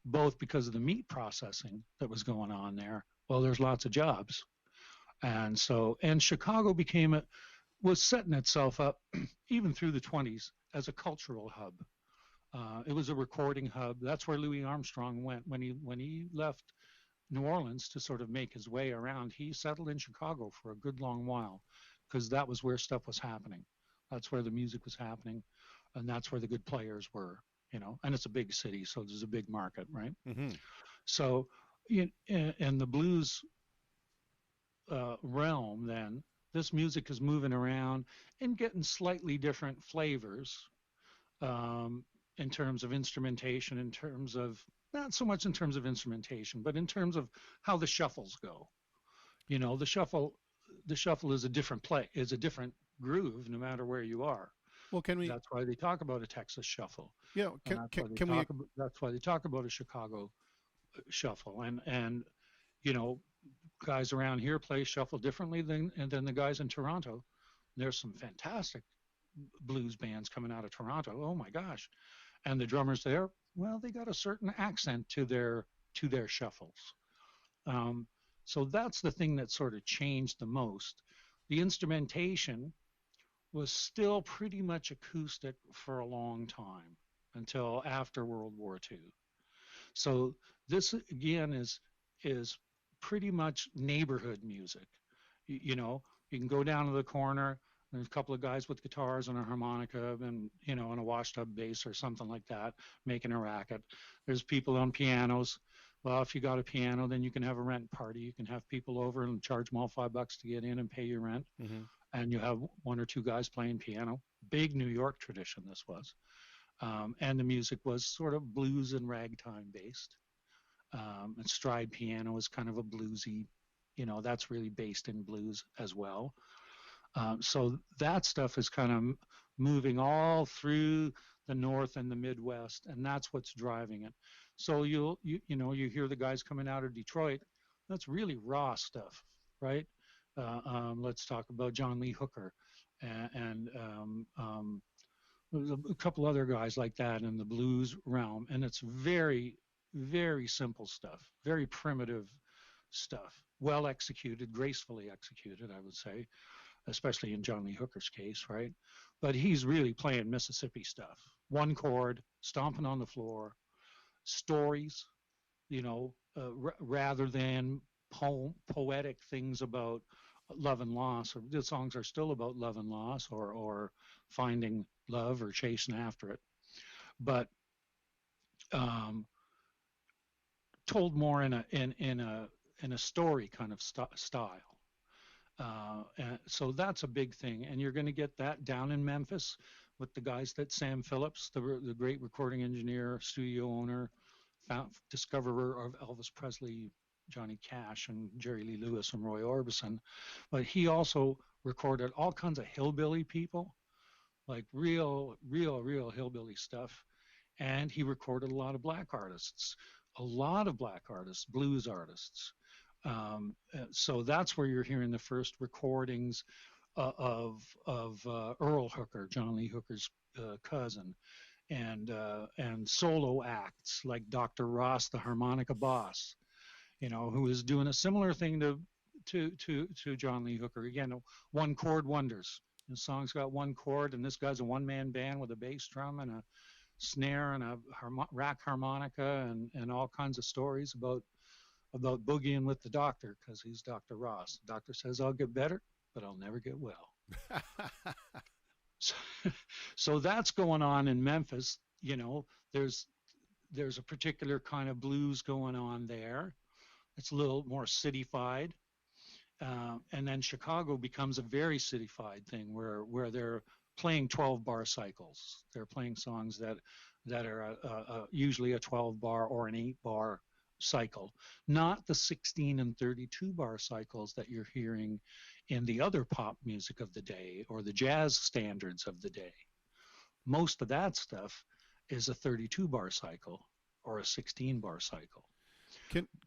both because of the meat processing that was going on there. Well, there's lots of jobs, and Chicago was setting itself up even through the 20s as a cultural hub. It was a recording hub. That's where Louis Armstrong went when he left New Orleans to sort of make his way around. He settled in Chicago for a good long while because that was where stuff was happening. That's where the music was happening, and that's where the good players were. And it's a big city, so there's a big market, right? Mm-hmm. So, in the blues realm, then this music is moving around and getting slightly different flavors. In terms of instrumentation, in terms of not so much in terms of instrumentation, but in terms of how the shuffles go. The shuffle is a different is a different groove no matter where you are. Well, That's why they talk about a Texas shuffle. Yeah. That's why they talk about a Chicago shuffle, and guys around here play shuffle differently than the guys in Toronto. There's some fantastic blues bands coming out of Toronto. Oh my gosh. And the drummers there, well, they got a certain accent to their shuffles. So that's the thing that sort of changed the most. The instrumentation was still pretty much acoustic for a long time until after World War II. So this again is pretty much neighborhood music. You can go down to the corner. There's a couple of guys with guitars and a harmonica and, and a washed-up bass or something like that, making a racket. There's people on pianos. Well, if you got a piano, then you can have a rent party. You can have people over and charge them all $5 to get in and pay your rent. Mm-hmm. And you have one or two guys playing piano. Big New York tradition this was. And the music was sort of blues and ragtime based. And stride piano is kind of a bluesy, that's really based in blues as well. So that stuff is kind of moving all through the North and the Midwest, and that's what's driving it. So you hear the guys coming out of Detroit. That's really raw stuff, right? Let's talk about John Lee Hooker and a couple other guys like that in the blues realm, and it's very, very simple stuff, very primitive stuff, well executed, gracefully executed, I would say. Especially in John Lee Hooker's case, right? But he's really playing Mississippi stuff. One chord, stomping on the floor, stories, rather than poetic things about love and loss. Or the songs are still about love and loss, or finding love or chasing after it, but told more in a story kind of style. And so that's a big thing, and you're going to get that down in Memphis with the guys that Sam Phillips, the great recording engineer, studio owner, discoverer of Elvis Presley, Johnny Cash, and Jerry Lee Lewis and Roy Orbison. But he also recorded all kinds of hillbilly people, like real hillbilly stuff, and he recorded a lot of black artists, blues artists. So that's where you're hearing the first recordings of Earl Hooker, John Lee Hooker's cousin, and solo acts like Dr. Ross, the harmonica boss, who is doing a similar thing to John Lee Hooker. Again, one chord wonders. The song's got one chord, and this guy's a one-man band with a bass drum and a snare and a rack harmonica and all kinds of stories about boogieing with the doctor because he's Dr. Ross. The doctor says, I'll get better, but I'll never get well. So, So that's going on in Memphis. You know, there's a particular kind of blues going on there. It's a little more cityfied. And then Chicago becomes a very cityfied thing where they're playing 12 bar cycles. They're playing songs that are usually a 12 bar or an 8 bar cycle, not the 16 and 32 bar cycles that you're hearing in the other pop music of the day or the jazz standards of the day. Most of that stuff is a 32 bar cycle or a 16 bar cycle.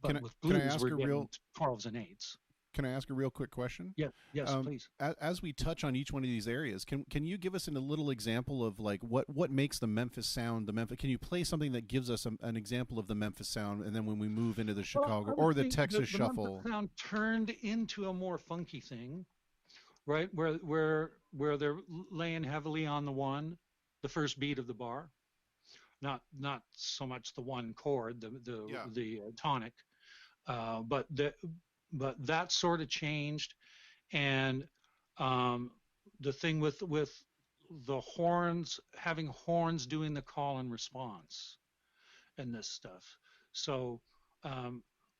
But with blues, we're getting 12s and 8s. Can I ask a real quick question? Yeah, yes, please. As we touch on each one of these areas, can you give us a little example of like what makes the Memphis sound the Memphis? Can you play something that gives us an example of the Memphis sound, and then when we move into the Chicago or the Texas shuffle, Memphis sound turned into a more funky thing, right? Where they're laying heavily on the first beat of the bar, not so much the one chord, the tonic, but that sort of changed, and the thing with the horns, having horns doing the call and response, and this stuff. So,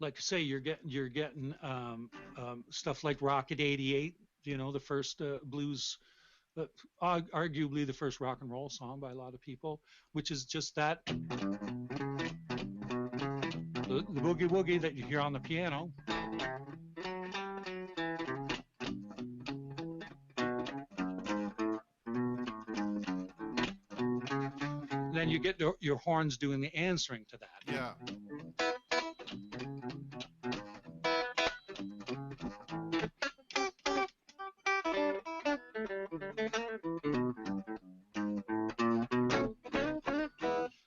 like say you're getting stuff like Rocket '88, you know, the first blues, arguably the first rock and roll song by a lot of people, which is just that the boogie woogie that you hear on the piano. Then you get your horns doing the answering to that. Yeah.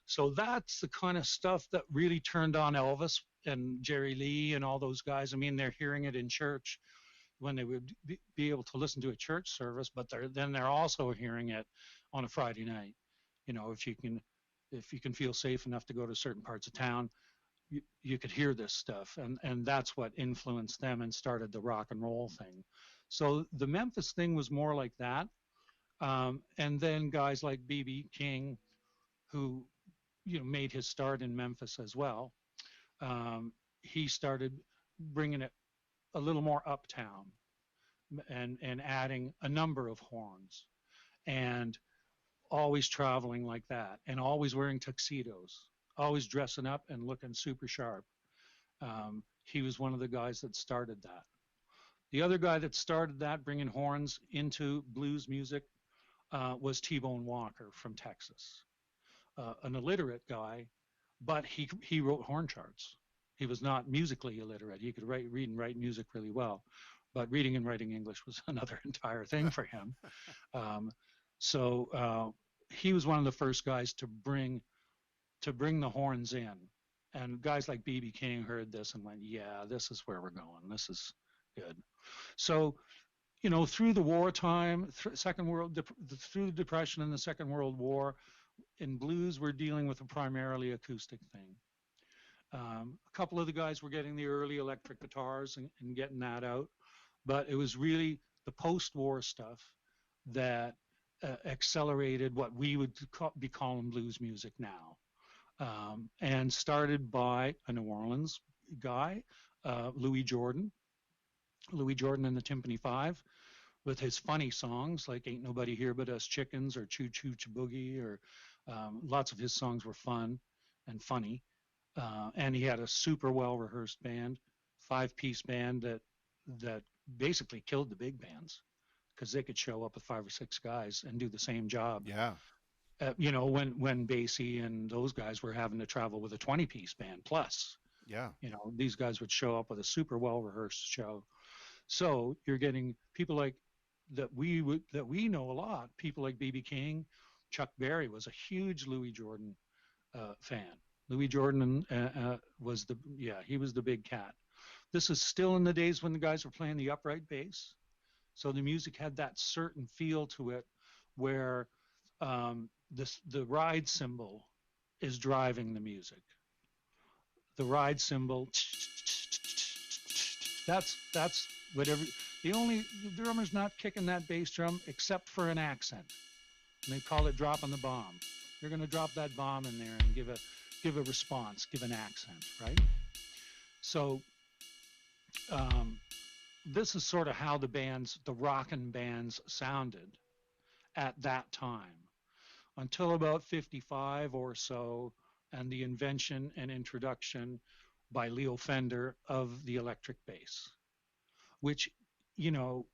So that's the kind of stuff that really turned on Elvis and Jerry Lee and all those guys. I mean, they're hearing it in church when they would be able to listen to a church service, but they're also hearing it on a Friday night. You know, if you can feel safe enough to go to certain parts of town, you could hear this stuff, and that's what influenced them and started the rock and roll thing. So the Memphis thing was more like that, and then guys like B.B. King, who made his start in Memphis as well. He started bringing it a little more uptown, and adding a number of horns, and always traveling like that, and always wearing tuxedos, always dressing up and looking super sharp. He was one of the guys that started that. The other guy that started that, bringing horns into blues music, was T-Bone Walker from Texas. An illiterate guy, but he wrote horn charts. He was not musically illiterate. He could read and write music really well, but reading and writing English was another entire thing for him. So he was one of the first guys to bring the horns in, and guys like B.B. King heard this and went, "Yeah, this is where we're going. This is good." So, through the wartime, through the Depression and the Second World War, in blues we're dealing with a primarily acoustic thing. A couple of the guys were getting the early electric guitars and getting that out, but it was really the post-war stuff that accelerated what we would be calling blues music now, and started by a New Orleans guy, Louis Jordan and the Timpani Five, with his funny songs like Ain't Nobody Here But Us Chickens or Choo Choo Boogie, or lots of his songs were fun and funny, and he had a super well-rehearsed band, 5-piece band that basically killed the big bands, because they could show up with 5 or 6 guys and do the same job. Yeah. When Basie and those guys were having to travel with a 20-piece band plus. Yeah. These guys would show up with a super well-rehearsed show. So you're getting people like that we know a lot. People like B.B. King, Chuck Berry was a huge Louis Jordan fan. Louis Jordan was the big cat. This is still in the days when the guys were playing the upright bass. So the music had that certain feel to it, where the ride cymbal is driving the music. The ride cymbal, that's whatever. The drummer's not kicking that bass drum except for an accent. And they call it dropping the bomb. You're going to drop that bomb in there and give a response, give an accent, right? So this is sort of how the rockin' bands sounded at that time until about 55 or so, and the invention and introduction by Leo Fender of the electric bass, which, you know,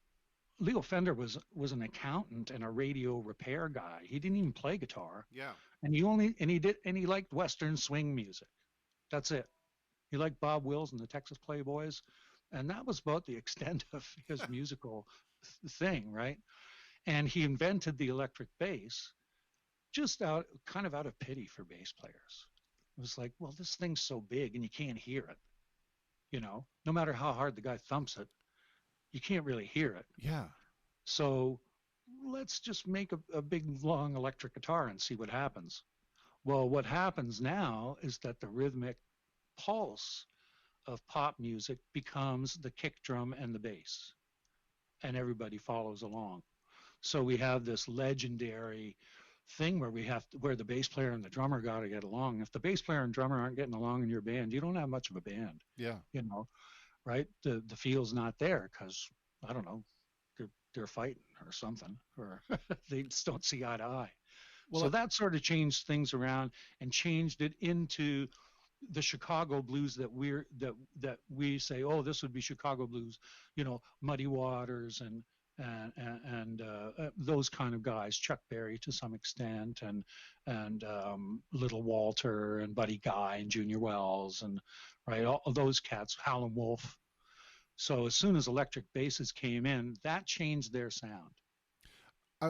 Leo Fender was an accountant and a radio repair guy. He didn't even play guitar. Yeah. And he liked Western swing music. That's it. He liked Bob Wills and the Texas Playboys, and that was about the extent of his musical thing, right? And he invented the electric bass just out of pity for bass players. It was like, well, this thing's so big and you can't hear it. You know, no matter how hard the guy thumps it, you can't really hear it. Yeah. So let's just make a big, long electric guitar and see what happens. Well, what happens now is that the rhythmic pulse of pop music becomes the kick drum and the bass, and everybody follows along. So we have this legendary thing where the bass player and the drummer got to get along. If the bass player and drummer aren't getting along in your band, you don't have much of a band. Yeah. You know, right? The feel's not there because, I don't know, they're fighting or something, or they just don't see eye to eye. Well, so that sort of changed things around and changed it into the Chicago blues that we say, oh, this would be Chicago blues, you know, Muddy Waters and those kind of guys, Chuck Berry to some extent, and Little Walter and Buddy Guy and Junior Wells, and right, all of those cats, Howlin' Wolf. So as soon as electric basses came in, that changed their sound.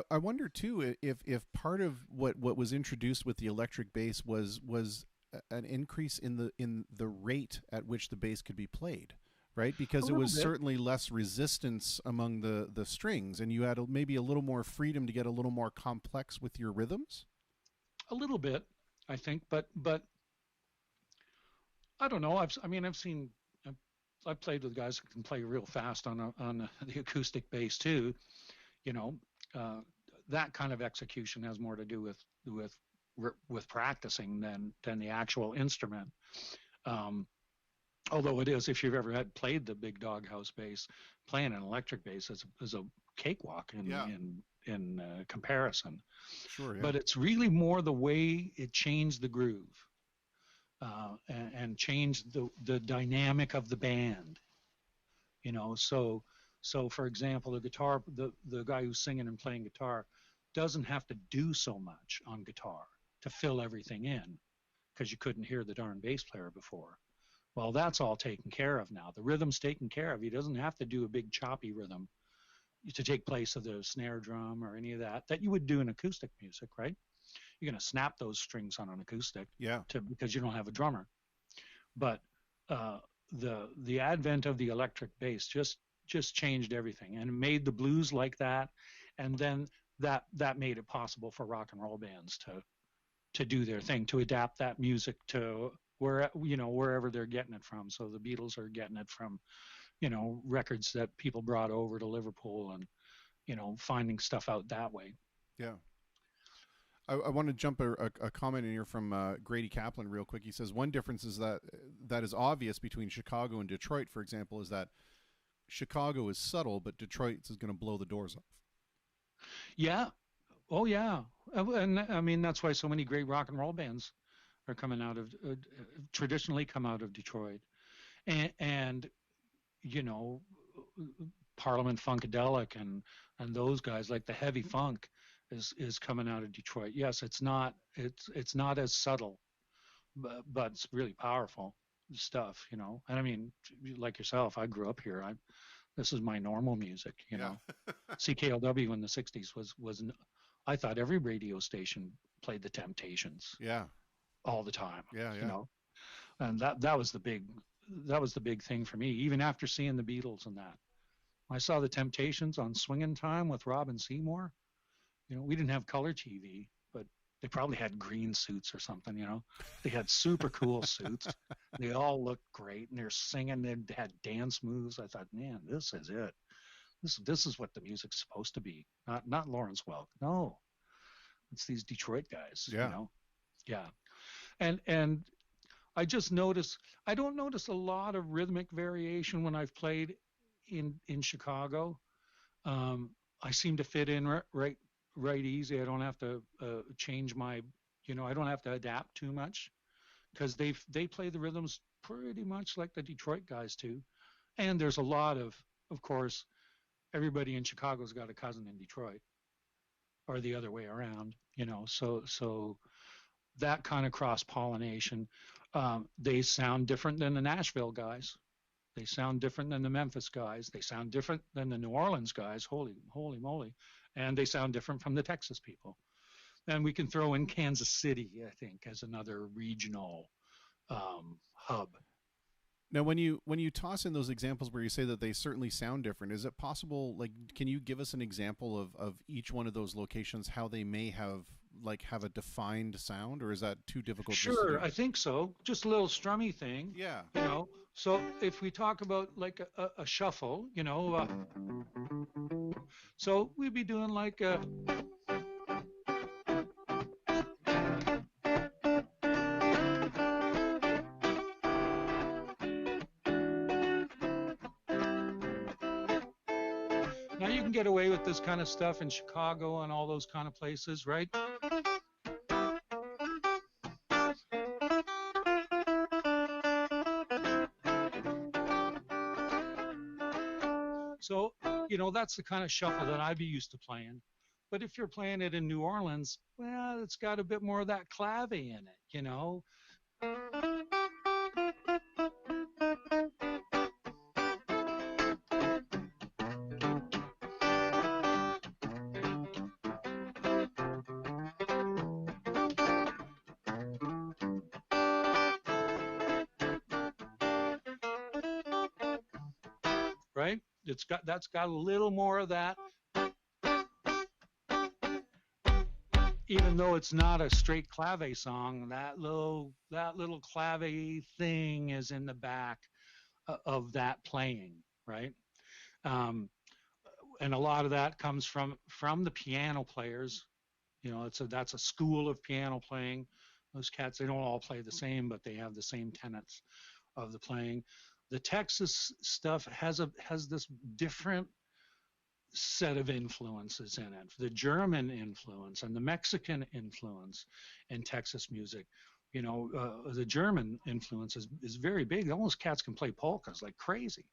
I wonder too if part of what was introduced with the electric bass was an increase in the rate at which the bass could be played, right? Because it was certainly less resistance among the strings, and you had maybe a little more freedom to get a little more complex with your rhythms. A little bit, I think, but I don't know. I've played with guys who can play real fast on the acoustic bass too. You know, that kind of execution has more to do with practicing than the actual instrument. Although it is, if you've ever played the big doghouse bass, playing an electric bass is a cakewalk in comparison. Sure, yeah. But it's really more the way it changed the groove and changed the dynamic of the band. You know, so for example, the guy who's singing and playing guitar doesn't have to do so much on guitar to fill everything in because you couldn't hear the darn bass player before. Well, that's all taken care of now. The rhythm's taken care of. He doesn't have to do a big choppy rhythm to take place of the snare drum or any of that you would do in acoustic music, right? You're going to snap those strings on an acoustic, because you don't have a drummer. But the advent of the electric bass just changed everything and made the blues like that, and then that made it possible for rock and roll bands to do their thing, to adapt that music to wherever they're getting it from. So the Beatles are getting it from, you know, records that people brought over to Liverpool, and, you know, finding stuff out that way. Yeah. I want to jump a comment in here from Grady Kaplan real quick. He says one difference is that is obvious between Chicago and Detroit, for example, is that Chicago is subtle, but Detroit is going to blow the doors off. Yeah. Oh, yeah. And I mean, that's why so many great rock and roll bands are coming out of, traditionally come out of Detroit. And you know, Parliament Funkadelic and those guys, like the heavy funk is coming out of Detroit. Yes, it's not as subtle, but it's really powerful stuff, you know. And I mean, like yourself, I grew up here. This is my normal music, you know. CKLW in the 60s was I thought every radio station played the Temptations. Yeah. All the time. Yeah, yeah. You know. And that was the big thing for me, even after seeing the Beatles and that. I saw the Temptations on Swingin' Time with Robin Seymour. You know, we didn't have color TV, but they probably had green suits or something, you know. They had super cool suits. They all looked great, and they're singing. They had dance moves. I thought, man, this is it. This is what the music's supposed to be. Not Lawrence Welk. No. It's these Detroit guys, Yeah. Yeah. And I just notice I don't notice a lot of rhythmic variation when I've played in Chicago. Um, I seem to fit in right easy. I don't have to change my, I don't have to adapt too much because they play the rhythms pretty much like the Detroit guys do. And there's a lot of course, everybody in Chicago's got a cousin in Detroit, or the other way around. So that kind of cross pollination. They sound different than the Nashville guys. They sound different than the Memphis guys. They sound different than the New Orleans guys. Holy moly! And they sound different from the Texas people. And we can throw in Kansas City, I think, as another regional hub. Now, when you toss in those examples where you say that they certainly sound different, is it possible? Like, can you give us an example of each one of those locations, how they may have a defined sound, or is that too difficult? Sure, I think so. Just a little strummy thing. Yeah. So if we talk about like a shuffle, so we'd be doing like a. Now you can get away with this kind of stuff in Chicago and all those kind of places, right? So, that's the kind of shuffle that I'd be used to playing. But if you're playing it in New Orleans, well, it's got a bit more of that clave in it, Right? That's got a little more of that. Even though it's not a straight clave song, that little clave thing is in the back of that playing, right? And a lot of that comes from the piano players. That's a school of piano playing. Those cats, they don't all play the same, but they have the same tenets of the playing. The Texas stuff has this different set of influences in it. The German influence and the Mexican influence in Texas music. The German influence is very big. Almost cats can play polkas like crazy.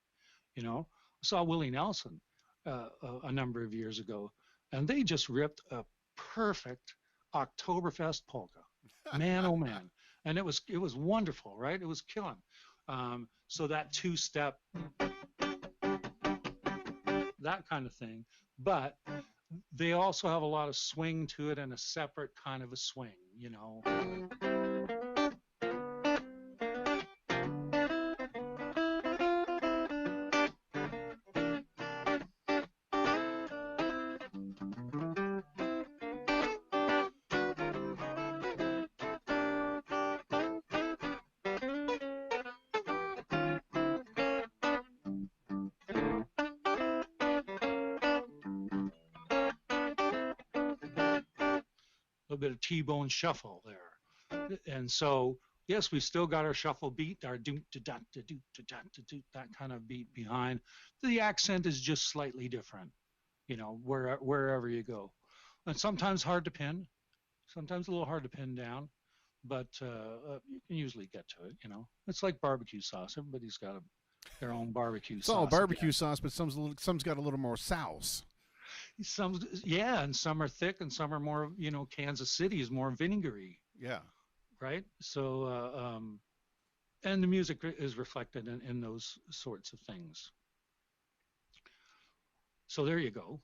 I saw Willie Nelson a number of years ago, and they just ripped a perfect Oktoberfest polka. Man, oh man. And it was wonderful, right? It was killing. So that two-step, that kind of thing. But they also have a lot of swing to it and a separate kind of a swing, A little bit of T-bone shuffle there. And so, yes, we still got our shuffle beat, our that kind of beat behind. The accent is just slightly different, wherever you go. And sometimes hard to pin, sometimes a little hard to pin down, but you can usually get to it, It's like barbecue sauce. Everybody's got their own barbecue sauce. It's all barbecue sauce, but some's got a little more sauce. Some, yeah, and some are thick, and some are more. Kansas City is more vinegary. Yeah. Right. So, and the music is reflected in those sorts of things. So there you go.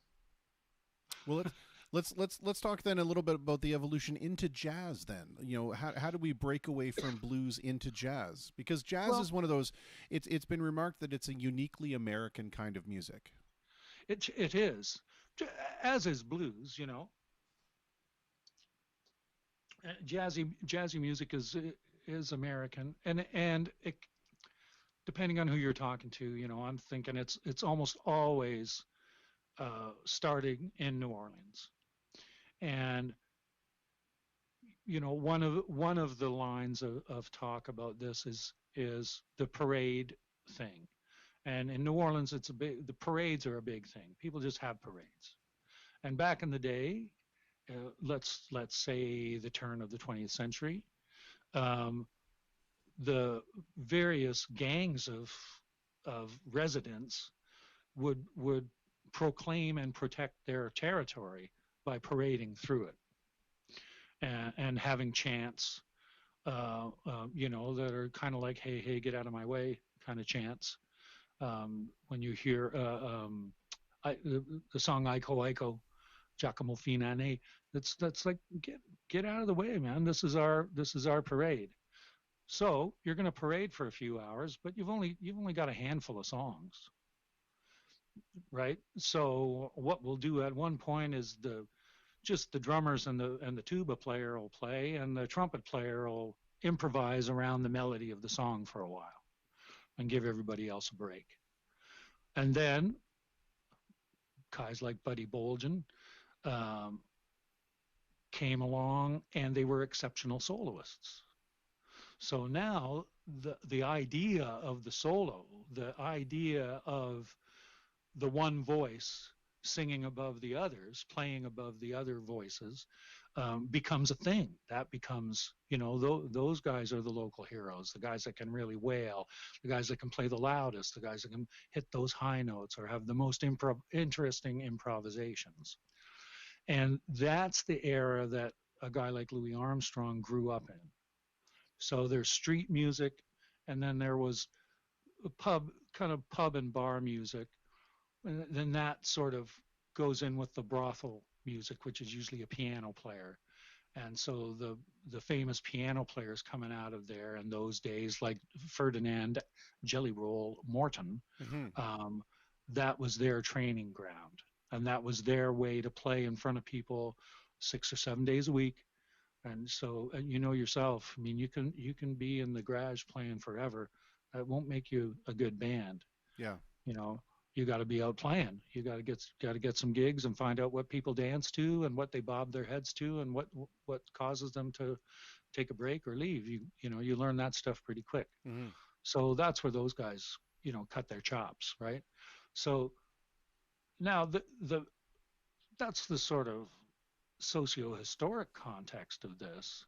Well, let's talk then a little bit about the evolution into jazz. Then, how do we break away from blues into jazz? Because jazz is one of those. It's been remarked that it's a uniquely American kind of music. It is, as is blues, Jazzy music is American, and it, depending on who you're talking to, I'm thinking it's almost always starting in New Orleans, and one of the lines of talk about this is the parade thing. And in New Orleans, the parades are a big thing. People just have parades. And back in the day, let's say the turn of the 20th century, um, the various gangs of residents would proclaim and protect their territory by parading through it and having chants, that are kind of like, hey, hey, get out of my way kind of chants. When you hear the song Iko Iko, Giacomo Finane, that's like, get out of the way, man. This is our parade. So you're going to parade for a few hours, but you've only got a handful of songs, right? So what we'll do at one point is just the drummers and the tuba player will play, and the trumpet player will improvise around the melody of the song for a while and give everybody else a break. And then guys like Buddy Bolgen came along, and they were exceptional soloists. So now the idea of the solo, the idea of the one voice singing above the others, playing above the other voices, becomes a thing. That becomes, those guys are the local heroes, the guys that can really wail, the guys that can play the loudest, the guys that can hit those high notes or have the most interesting improvisations. And that's the era that a guy like Louis Armstrong grew up in. So there's street music, and then there was pub and bar music. And then that sort of goes in with the brothel music, which is usually a piano player. And so the famous piano players coming out of there in those days, like Ferdinand Jelly Roll Morton, that was their training ground. And that was their way to play in front of people 6 or 7 days a week. And so, you know yourself, I mean, you can be in the garage playing forever. That won't make you a good band. Yeah. You got to be out playing. You got to get some gigs and find out what people dance to and what they bob their heads to and what causes them to take a break or leave. You learn that stuff pretty quick. Mm-hmm. So that's where those guys, cut their chops, right? So now that's the sort of socio-historic context of this.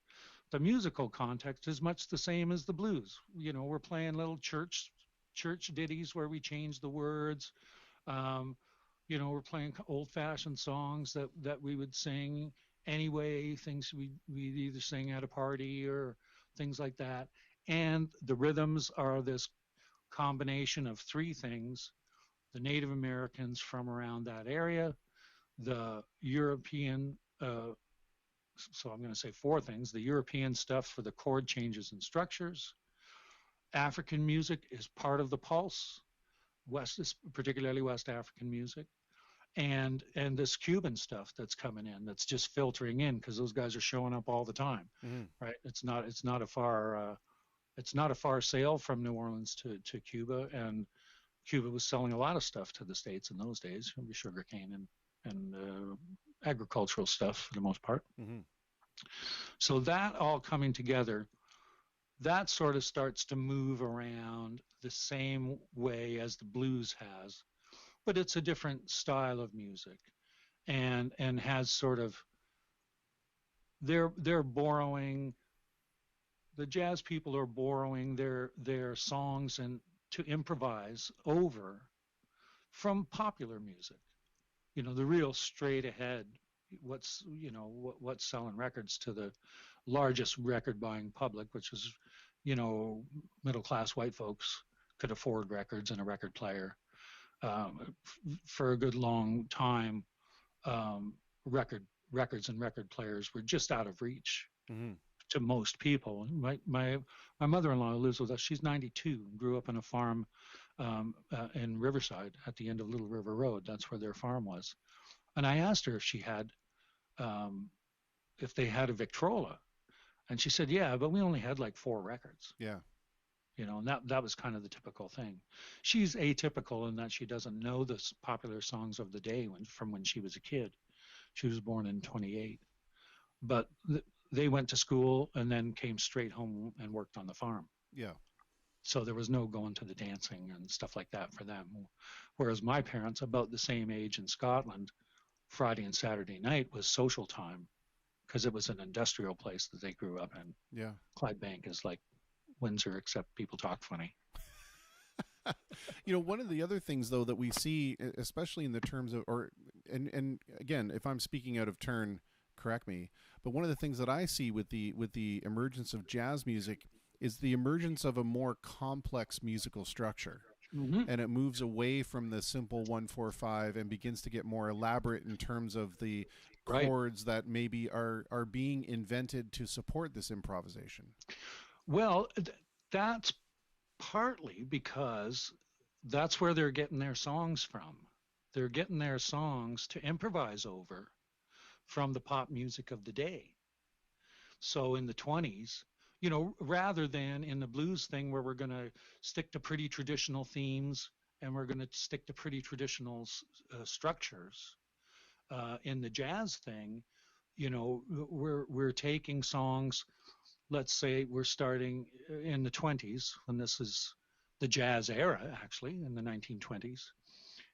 The musical context is much the same as the blues. We're playing little church ditties where we change the words. We're playing old-fashioned songs that we would sing anyway, things we'd either sing at a party or things like that. And the rhythms are this combination of three things: the Native Americans from around that area, the European, so I'm going to say four things: the European stuff for the chord changes and structures. African music is part of the pulse, particularly West African music, and this Cuban stuff that's coming in, that's just filtering in because those guys are showing up all the time, right? It's not a far sail from New Orleans to Cuba, and Cuba was selling a lot of stuff to the States in those days, sugarcane and agricultural stuff for the most part. Mm-hmm. So that all coming together, that sort of starts to move around the same way as the blues has, but it's a different style of music, and has sort of, they're borrowing, the jazz people are borrowing their songs and to improvise over from popular music. The real straight ahead, what's selling records to the largest record buying public, which is, middle class white folks could afford records and a record player. For a good long time, records and record players were just out of reach to most people. My mother-in-law lives with us. She's 92, grew up on a farm in Riverside at the end of Little River Road. That's where their farm was. And I asked her if they had a Victrola. And she said, yeah, but we only had like 4 records. Yeah. And that was kind of the typical thing. She's atypical in that she doesn't know the popular songs of the day from when she was a kid. She was born in 28. But they went to school and then came straight home and worked on the farm. Yeah. So there was no going to the dancing and stuff like that for them. Whereas my parents, about the same age in Scotland, Friday and Saturday night was social time because it was an industrial place that they grew up in. Yeah. Clydebank is like Windsor, except people talk funny. You know, one of the other things, though, that we see, especially in the terms of, and again, if I'm speaking out of turn, correct me, but one of the things that I see with the emergence of jazz music is the emergence of a more complex musical structure. Mm-hmm. And it moves away from the simple 1-4-5 and begins to get more elaborate in terms of the chords that maybe are being invented to support this improvisation. Well, that's partly because that's where they're getting their songs from. They're getting their songs to improvise over from the pop music of the day. So in the 20s, you know, rather than in the blues thing where we're going to stick to pretty traditional themes and we're going to stick to pretty traditional structures, in the jazz thing, you know, we're taking songs. Let's say we're starting in the 20s when this is the jazz era, actually, in the 1920s,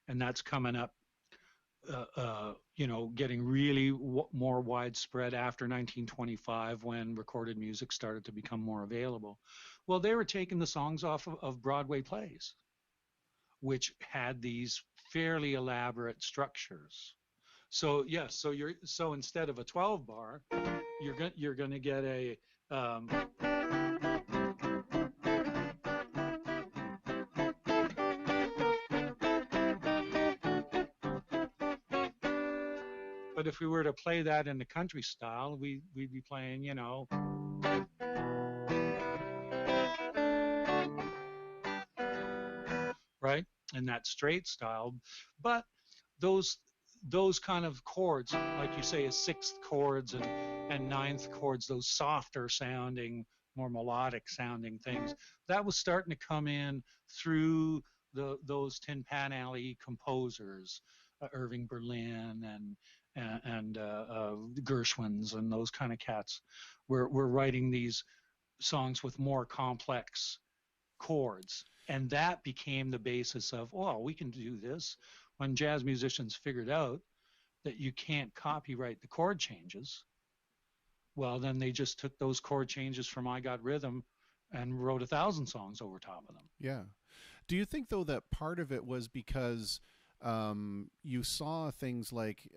and that's coming up. You know, getting really more widespread after 1925 when recorded music started to become more available. Well, they were taking the songs off of Broadway plays, which had these fairly elaborate structures. So yes, so instead of a 12 bar, you're going to get a but if we were to play that in the country style, we'd be playing, you know, right, in that straight style. But those kind of chords, like you say, is sixth chords and ninth chords, those softer sounding, more melodic sounding things, that was starting to come in through those Tin Pan Alley composers, Irving Berlin and Gershwins and those kind of cats were writing these songs with more complex chords. And that became the basis of, oh, we can do this. When jazz musicians figured out that you can't copyright the chord changes, well, then they just took those chord changes from I Got Rhythm and wrote 1,000 songs over top of them. Yeah. Do you think, though, that part of it was because you saw things like,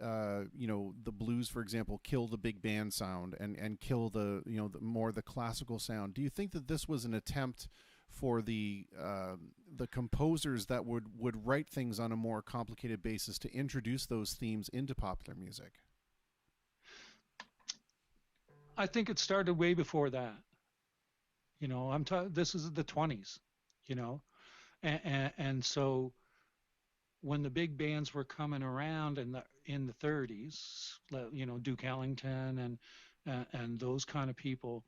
you know, the blues, for example, kill the big band sound and kill the, you know, the classical sound? Do you think that this was an attempt for the composers that would write things on a more complicated basis to introduce those themes into popular music? I think it started way before that. You know, this is the 20s, you know, and so when the big bands were coming around in the 30s, you know, Duke Ellington and those kind of people,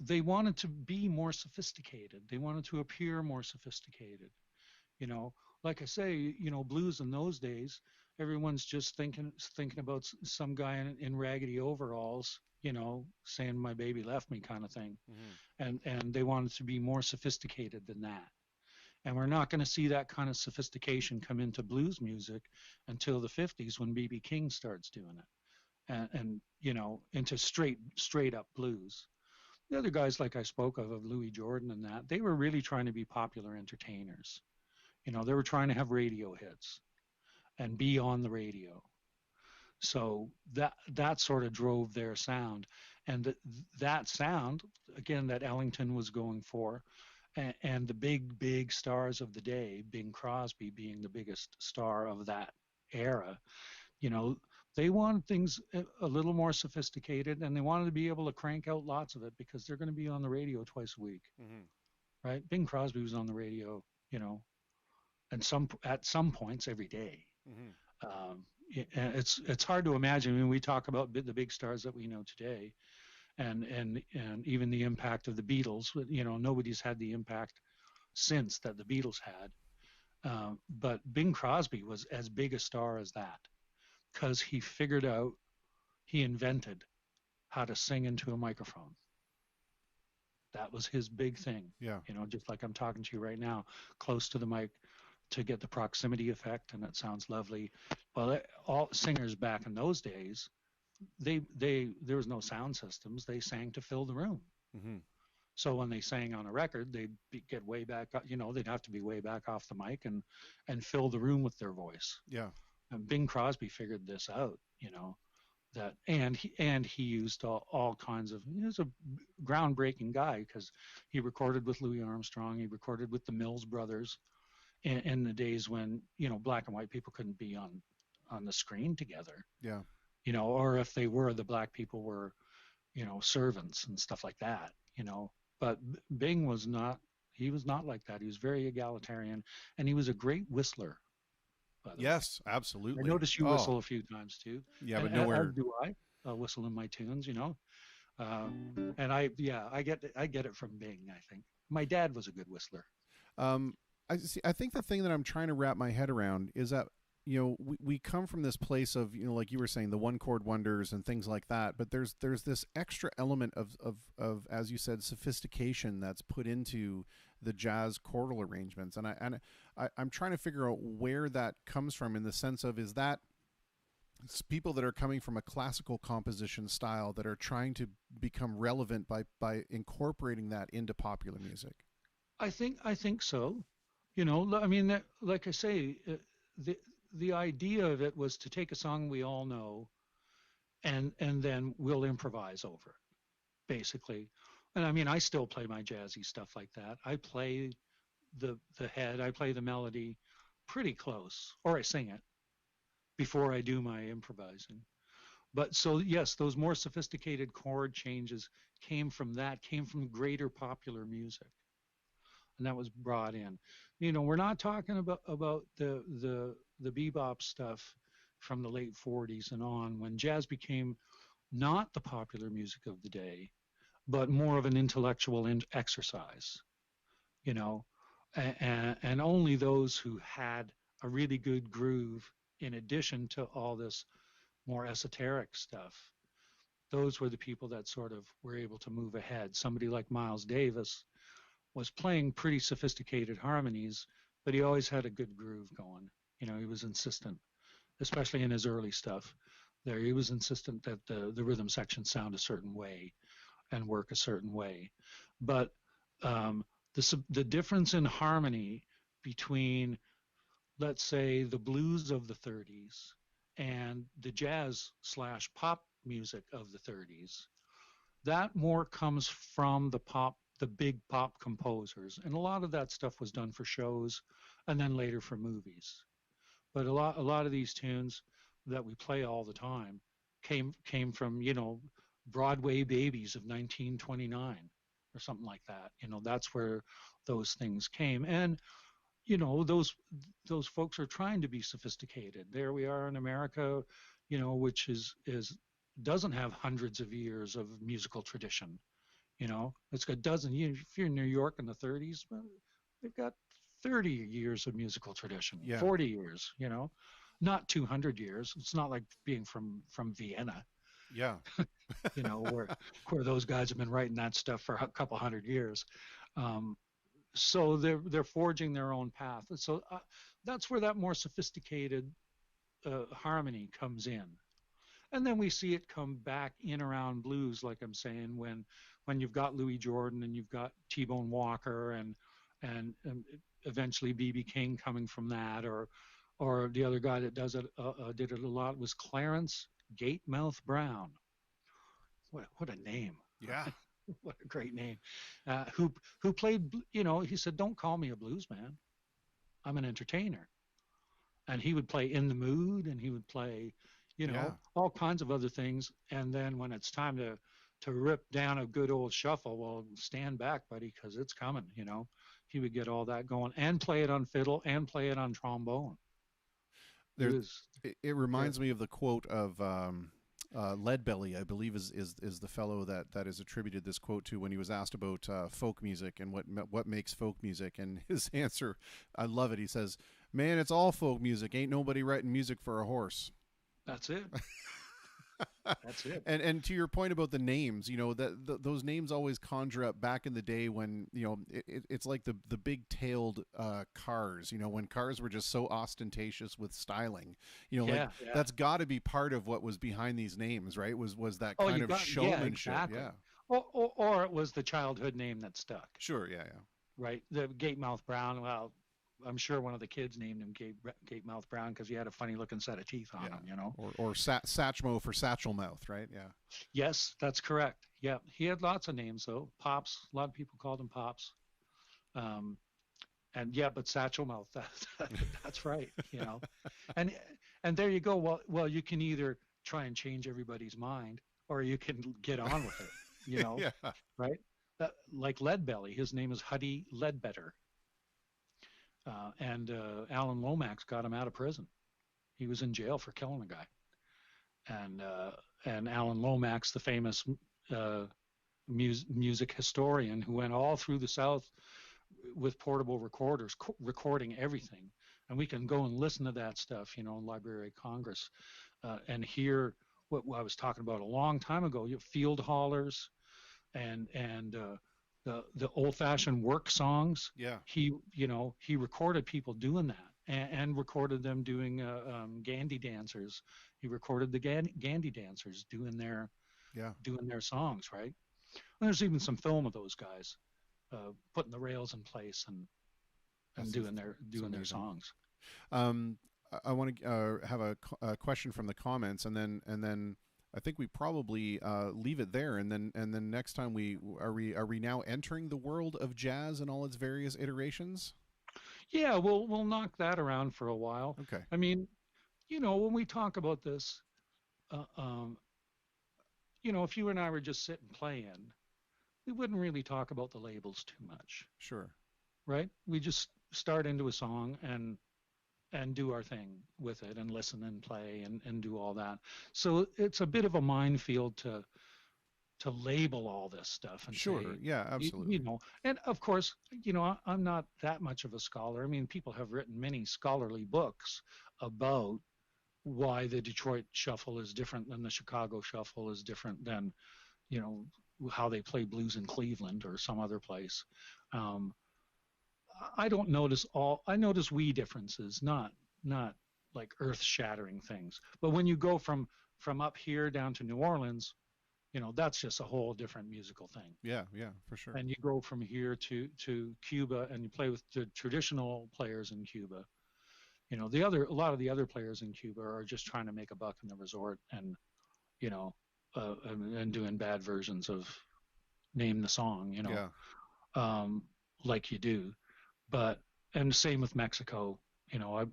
they wanted to be more sophisticated. They wanted to appear more sophisticated. You know, like I say, you know, blues in those days, everyone's just thinking about some guy in raggedy overalls, you know, saying my baby left me kind of thing. Mm-hmm. And they wanted to be more sophisticated than that. And we're not going to see that kind of sophistication come into blues music until the 50s when B.B. King starts doing it. And you know, into straight up blues. The other guys, like I spoke of Louis Jordan and that, they were really trying to be popular entertainers. You know, they were trying to have radio hits and be on the radio. So that sort of drove their sound. And that sound, again, that Ellington was going for, and the big stars of the day, Bing Crosby being the biggest star of that era, you know, they wanted things a little more sophisticated, and they wanted to be able to crank out lots of it because they're going to be on the radio twice a week. Mm-hmm. Right? Bing Crosby was on the radio, you know, and at some points every day. Mm-hmm. It's hard to imagine. I mean, we talk about the big stars that we know today, and even the impact of the Beatles. You know, nobody's had the impact since that the Beatles had. But Bing Crosby was as big a star as that, because he invented how to sing into a microphone. That was his big thing. Yeah. You know, just like I'm talking to you right now, close to the mic to get the proximity effect, and it sounds lovely. Well, all singers back in those days, there was no sound systems. They sang to fill the room. Mm-hmm. So when they sang on a record, they'd get way back, you know, they'd have to be way back off the mic and fill the room with their voice. Yeah. And Bing Crosby figured this out, you know, that, and he used all kinds of, he was a groundbreaking guy because he recorded with Louis Armstrong, he recorded with the Mills Brothers in the days when, you know, black and white people couldn't be on the screen together. Yeah. You know, or if they were, the black people were, you know, servants and stuff like that, you know. But Bing was not, he was not like that. He was very egalitarian, and he was a great whistler. Yes, absolutely. I noticed you whistle a few times too. Yeah, but and, nowhere. As do I whistle in my tunes, you know. And I get it from Bing. I think my dad was a good whistler. I see. I think the thing that I'm trying to wrap my head around is that, you know, we come from this place of, you know, like you were saying, the one chord wonders and things like that. But there's this extra element of as you said, sophistication that's put into the jazz chordal arrangements, and I'm trying to figure out where that comes from, in the sense of, is that it's people that are coming from a classical composition style that are trying to become relevant by incorporating that into popular music? I think so. You know, I mean, like I say, the idea of it was to take a song we all know, and then we'll improvise over it, basically. And I mean, I still play my jazzy stuff like that. I play the head, I play the melody pretty close, or I sing it before I do my improvising. But so yes, those more sophisticated chord changes came from greater popular music, and that was brought in. You know, we're not talking about the bebop stuff from the late 40s and on, when jazz became not the popular music of the day, but more of an intellectual exercise, you know, and only those who had a really good groove, in addition to all this more esoteric stuff, those were the people that sort of were able to move ahead. Somebody like Miles Davis was playing pretty sophisticated harmonies, but he always had a good groove going. You know, he was insistent, especially in his early stuff. There, he was insistent that the rhythm section sound a certain way and work a certain way. But the difference in harmony between, let's say, the blues of the 30s and the jazz / pop music of the 30s, that more comes from the big pop composers. And a lot of that stuff was done for shows and then later for movies. But a lot of these tunes that we play all the time came from, you know, Broadway babies of 1929 or something like that. You know, that's where those things came. And, you know, those folks are trying to be sophisticated. There we are in America, you know, which doesn't have hundreds of years of musical tradition. You know, it's got dozens. If you're in New York in the 30s, well, they've got 30 years of musical tradition, 40 years, you know, not 200 years. It's not like being from Vienna. Yeah. You know, where those guys have been writing that stuff for a couple hundred years. So they're forging their own path. And so that's where that more sophisticated harmony comes in. And then we see it come back in around blues, like I'm saying, when you've got Louis Jordan and you've got T-Bone Walker and eventually B.B. King coming from that, or the other guy that did it a lot was Clarence Gatemouth Brown. What a name! Yeah, what a great name. Who played? You know, he said, "Don't call me a blues man. I'm an entertainer." And he would play In the Mood, and he would play, you know, all kinds of other things. And then when it's time to rip down a good old shuffle, well, stand back, buddy, because it's coming. You know, he would get all that going and play it on fiddle and play it on trombone. It reminds me of the quote of Leadbelly, I believe is the fellow that is attributed this quote to, when he was asked about folk music and what makes folk music, and his answer, I love it. He says, "Man, it's all folk music. Ain't nobody writing music for a horse." That's it. That's it. And to your point about the names, those names always conjure up back in the day when it's like the big tailed cars. When cars were just so ostentatious with styling. Yeah. That's got to be part of what was behind these names, right? Was that Oh, kind of showmanship? exactly. Yeah. Or it was the childhood name that stuck. Sure. Yeah. Right. The Gatemouth Brown. Well, I'm sure one of the kids named him Gatemouth Brown because he had a funny looking set of teeth on him, Or Satchmo for Satchel Mouth, right? Yeah. Yes, that's correct. Yeah, he had lots of names though. Pops. A lot of people called him Pops. But Satchel Mouth. That's right. And there you go. Well, you can either try and change everybody's mind, or you can get on with it. Yeah. Right. Like Leadbelly, his name is Huddy Ledbetter. And Alan Lomax got him out of prison. He was in jail for killing a guy. And Alan Lomax, the famous music historian who went all through the South with portable recorders, recording everything. And we can go and listen to that stuff, in Library of Congress, and hear what I was talking about a long time ago. You have field haulers and the old-fashioned work songs. Yeah. He recorded people doing that and recorded them doing Gandhi dancers. He recorded the Gandhi dancers doing their songs, right? And there's even some film of those guys putting the rails in place and doing their songs. I want to have a question from the comments, and then I think we probably leave it there, and then next time are we now entering the world of jazz in all its various iterations? Yeah, we'll knock that around for a while. Okay. I mean, when we talk about this, if you and I were just sitting playing, we wouldn't really talk about the labels too much. Sure. Right? We just start into a song and do our thing with it and listen and play and do all that. So it's a bit of a minefield to label all this stuff and sure, say, yeah, absolutely. And of course, I'm not that much of a scholar. I mean, people have written many scholarly books about why the Detroit Shuffle is different than the Chicago Shuffle is different than, how they play blues in Cleveland or some other place. I notice wee differences, not like earth-shattering things. But when you go from up here down to New Orleans, that's just a whole different musical thing. Yeah, for sure. And you go from here to Cuba and you play with the traditional players in Cuba. A lot of the other players in Cuba are just trying to make a buck in the resort and doing bad versions of Name the Song, like you do. And same with Mexico. I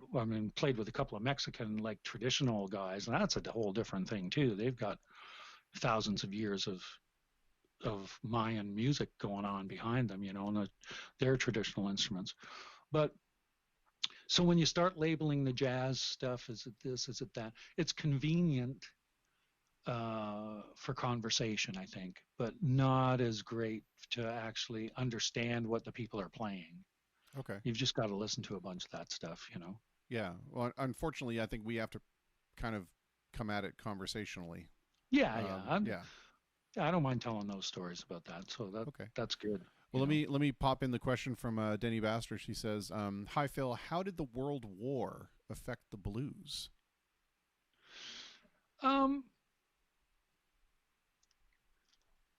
played with a couple of Mexican traditional guys, and that's a whole different thing too. They've got thousands of years of Mayan music going on behind them, and their traditional instruments. But so when you start labeling the jazz stuff, is it this, is it that? It's convenient for conversation, I think, but not as great to actually understand what the people are playing. Okay. You've just got to listen to a bunch of that stuff, Yeah. Well, unfortunately, I think we have to kind of come at it conversationally. Yeah. I don't mind telling those stories about that. So that's good. Well, let me pop in the question from Denny Baster. She says, "Hi Phil, how did the World War affect the blues?"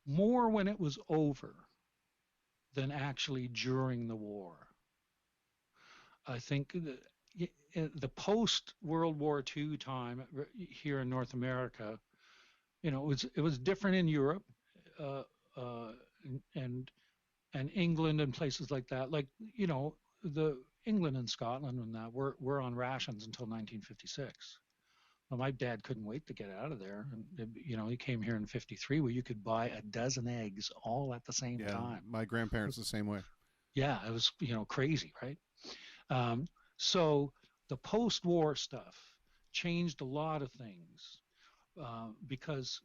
More when it was over than actually during the war. I think the post-World War II time here in North America, it was different in Europe and England and places like that. The England and Scotland and that were on rations until 1956. Well, my dad couldn't wait to get out of there. And, he came here in 53 where you could buy a dozen eggs all at the same time. My grandparents the same way. Yeah, it was, crazy, right? So the post-war stuff changed a lot of things because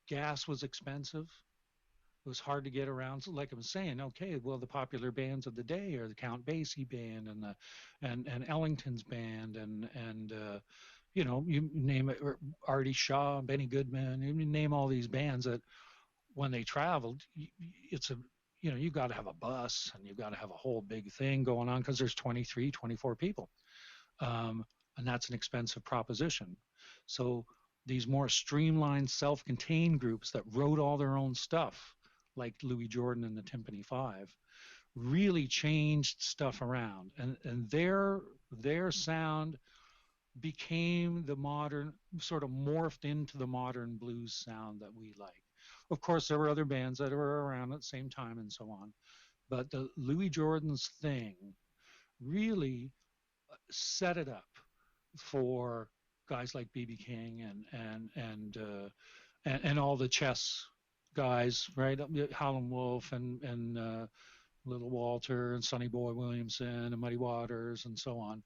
gas was expensive. It was hard to get around. So like I was saying, okay, well, the popular bands of the day are the Count Basie band and Ellington's band and you name it, or Artie Shaw, Benny Goodman, you name all these bands that when they traveled, it's a, you got to have a bus and you've got to have a whole big thing going on because there's 23, 24 people. And that's an expensive proposition. So these more streamlined, self-contained groups that wrote all their own stuff, like Louis Jordan and the Timpani Five, really changed stuff around, and their sound became the modern, sort of morphed into the modern blues sound that we like. Of course, there were other bands that were around at the same time and so on, but the Louis Jordan's thing really set it up for guys like B.B. King and all the chess guys, right? Howlin' Wolf and Little Walter and Sonny Boy Williamson and Muddy Waters and so on.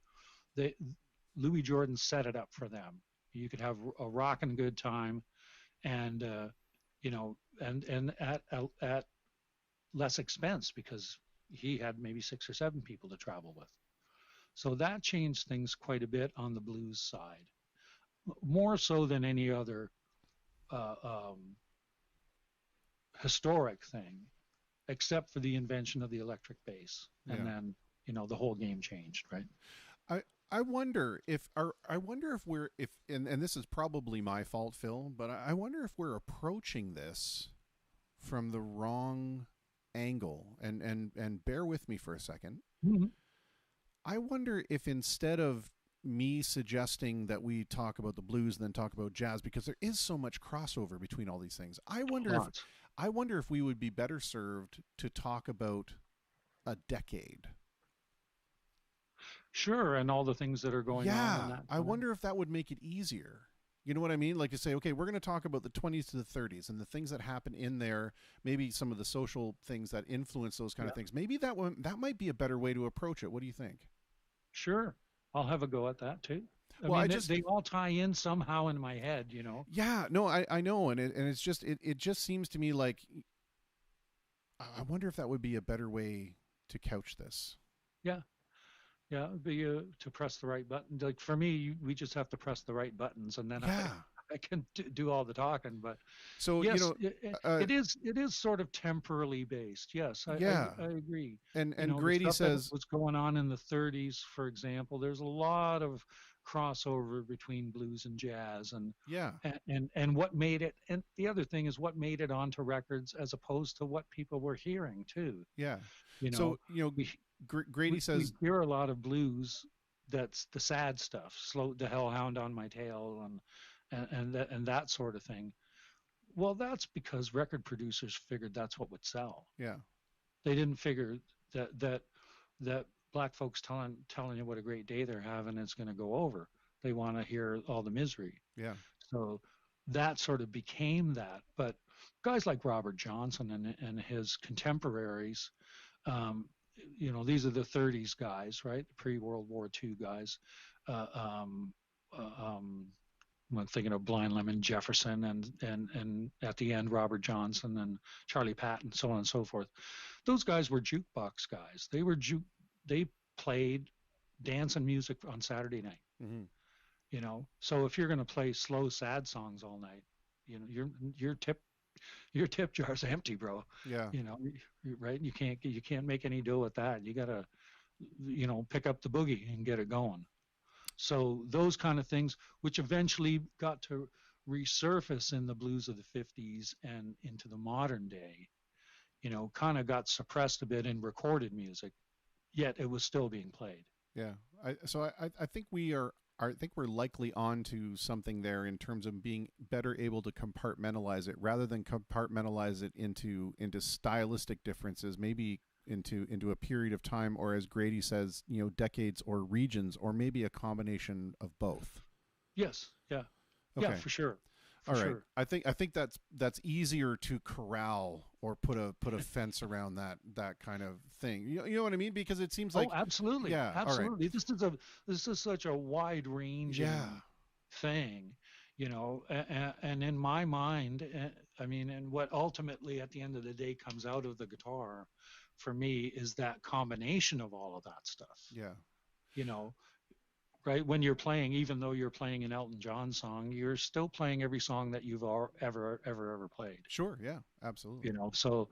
Louis Jordan set it up for them. You could have a rockin' good time, and and at less expense because he had maybe 6 or 7 people to travel with. So that changed things quite a bit on the blues side, more so than any other historic thing, except for the invention of the electric bass, and then the whole game changed, right? I wonder if we're and this is probably my fault, Phil, but I wonder if we're approaching this from the wrong angle. And bear with me for a second. Mm-hmm. I wonder if instead of me suggesting that we talk about the blues and then talk about jazz, because there is so much crossover between all these things, I wonder if we would be better served to talk about a decade. Sure, and all the things that are going on. In that I wonder if that would make it easier. You know what I mean? Like to say, okay, we're going to talk about the 20s to the 30s and the things that happen in there, maybe some of the social things that influence those kind of things. Maybe that might be a better way to approach it. What do you think? Sure. I'll have a go at that too. I mean, they all tie in somehow in my head, Yeah, no, I know. And it's just, it just seems to me like, I wonder if that would be a better way to couch this. Yeah. Yeah, it'd be to press the right button. Like for me, we just have to press the right buttons, and then I can do all the talking. But so yes, it is sort of temporally based. Yes, I agree. And Grady says what's going on in the 30s, for example. There's a lot of crossover between blues and jazz, and what made it. And the other thing is what made it onto records as opposed to what people were hearing too. Yeah. Grady says we hear a lot of blues. That's the sad stuff. Slow the Hellhound on My Tail and that sort of thing. Well, that's because record producers figured that's what would sell. Yeah. They didn't figure that black folks telling you what a great day they're having is going to go over. They want to hear all the misery. Yeah. So that sort of became that. But guys like Robert Johnson and his contemporaries, these are the 30s guys, right? Pre-World War II guys. I'm thinking of Blind Lemon Jefferson and at the end Robert Johnson and Charlie Patton, so on and so forth. Those guys were jukebox guys. They played dance and music on Saturday night. Mm-hmm. So if you're going to play slow, sad songs all night, your tip jar's empty, bro. Yeah. Right? You can't make any dough with that. You got to, pick up the boogie and get it going. So those kind of things, which eventually got to resurface in the blues of the 50s and into the modern day, kind of got suppressed a bit in recorded music, yet it was still being played. Yeah. I think we're likely on to something there in terms of being better able to compartmentalize it rather than compartmentalize it into stylistic differences, maybe into a period of time, or as Grady says, decades or regions, or maybe a combination of both. Yes. Yeah. Okay. Yeah, for sure. All right. Sure. I think that's easier to corral or put a fence around that kind of thing. You know what I mean? Because it seems like absolutely. Yeah. Absolutely. All right. This is such a wide range thing, and in my mind, and what ultimately at the end of the day comes out of the guitar for me is that combination of all of that stuff. Yeah. right? When you're playing, even though you're playing an Elton John song, you're still playing every song that you've ever played. Sure. Yeah. Absolutely. So,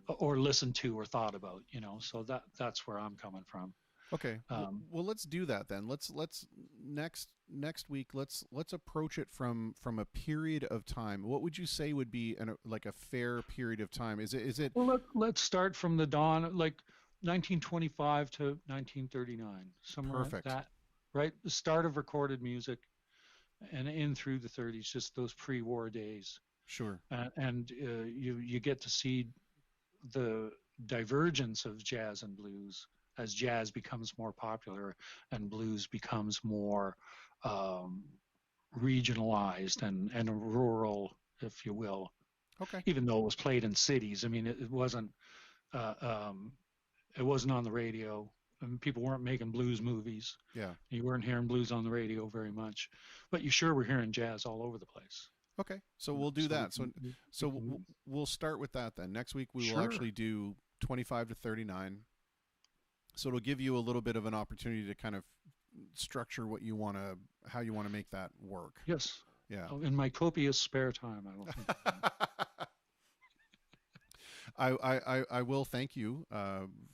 or listened to or thought about, so that's where I'm coming from. Okay. Well, let's do that then. Let's next week. Let's approach it from a period of time. What would you say would be like a fair period of time? Is it? Well, let's start from the dawn, like 1925 to 1939, somewhere like that, right? The start of recorded music, and in through the 30s, just those pre-war days. Sure. And you get to see the divergence of jazz and blues as jazz becomes more popular and blues becomes more regionalized and rural, if you will. Okay. Even though it was played in cities, I mean, it wasn't on the radio. I mean, people weren't making blues movies. Yeah. You weren't hearing blues on the radio very much, but you sure were hearing jazz all over the place. Okay, so we'll do that. So we'll start with that then. Next week we will actually do 25 to 39. So it'll give you a little bit of an opportunity to kind of structure how you want to make that work. Yes. Yeah. In my copious spare time, I will think of that. I will thank you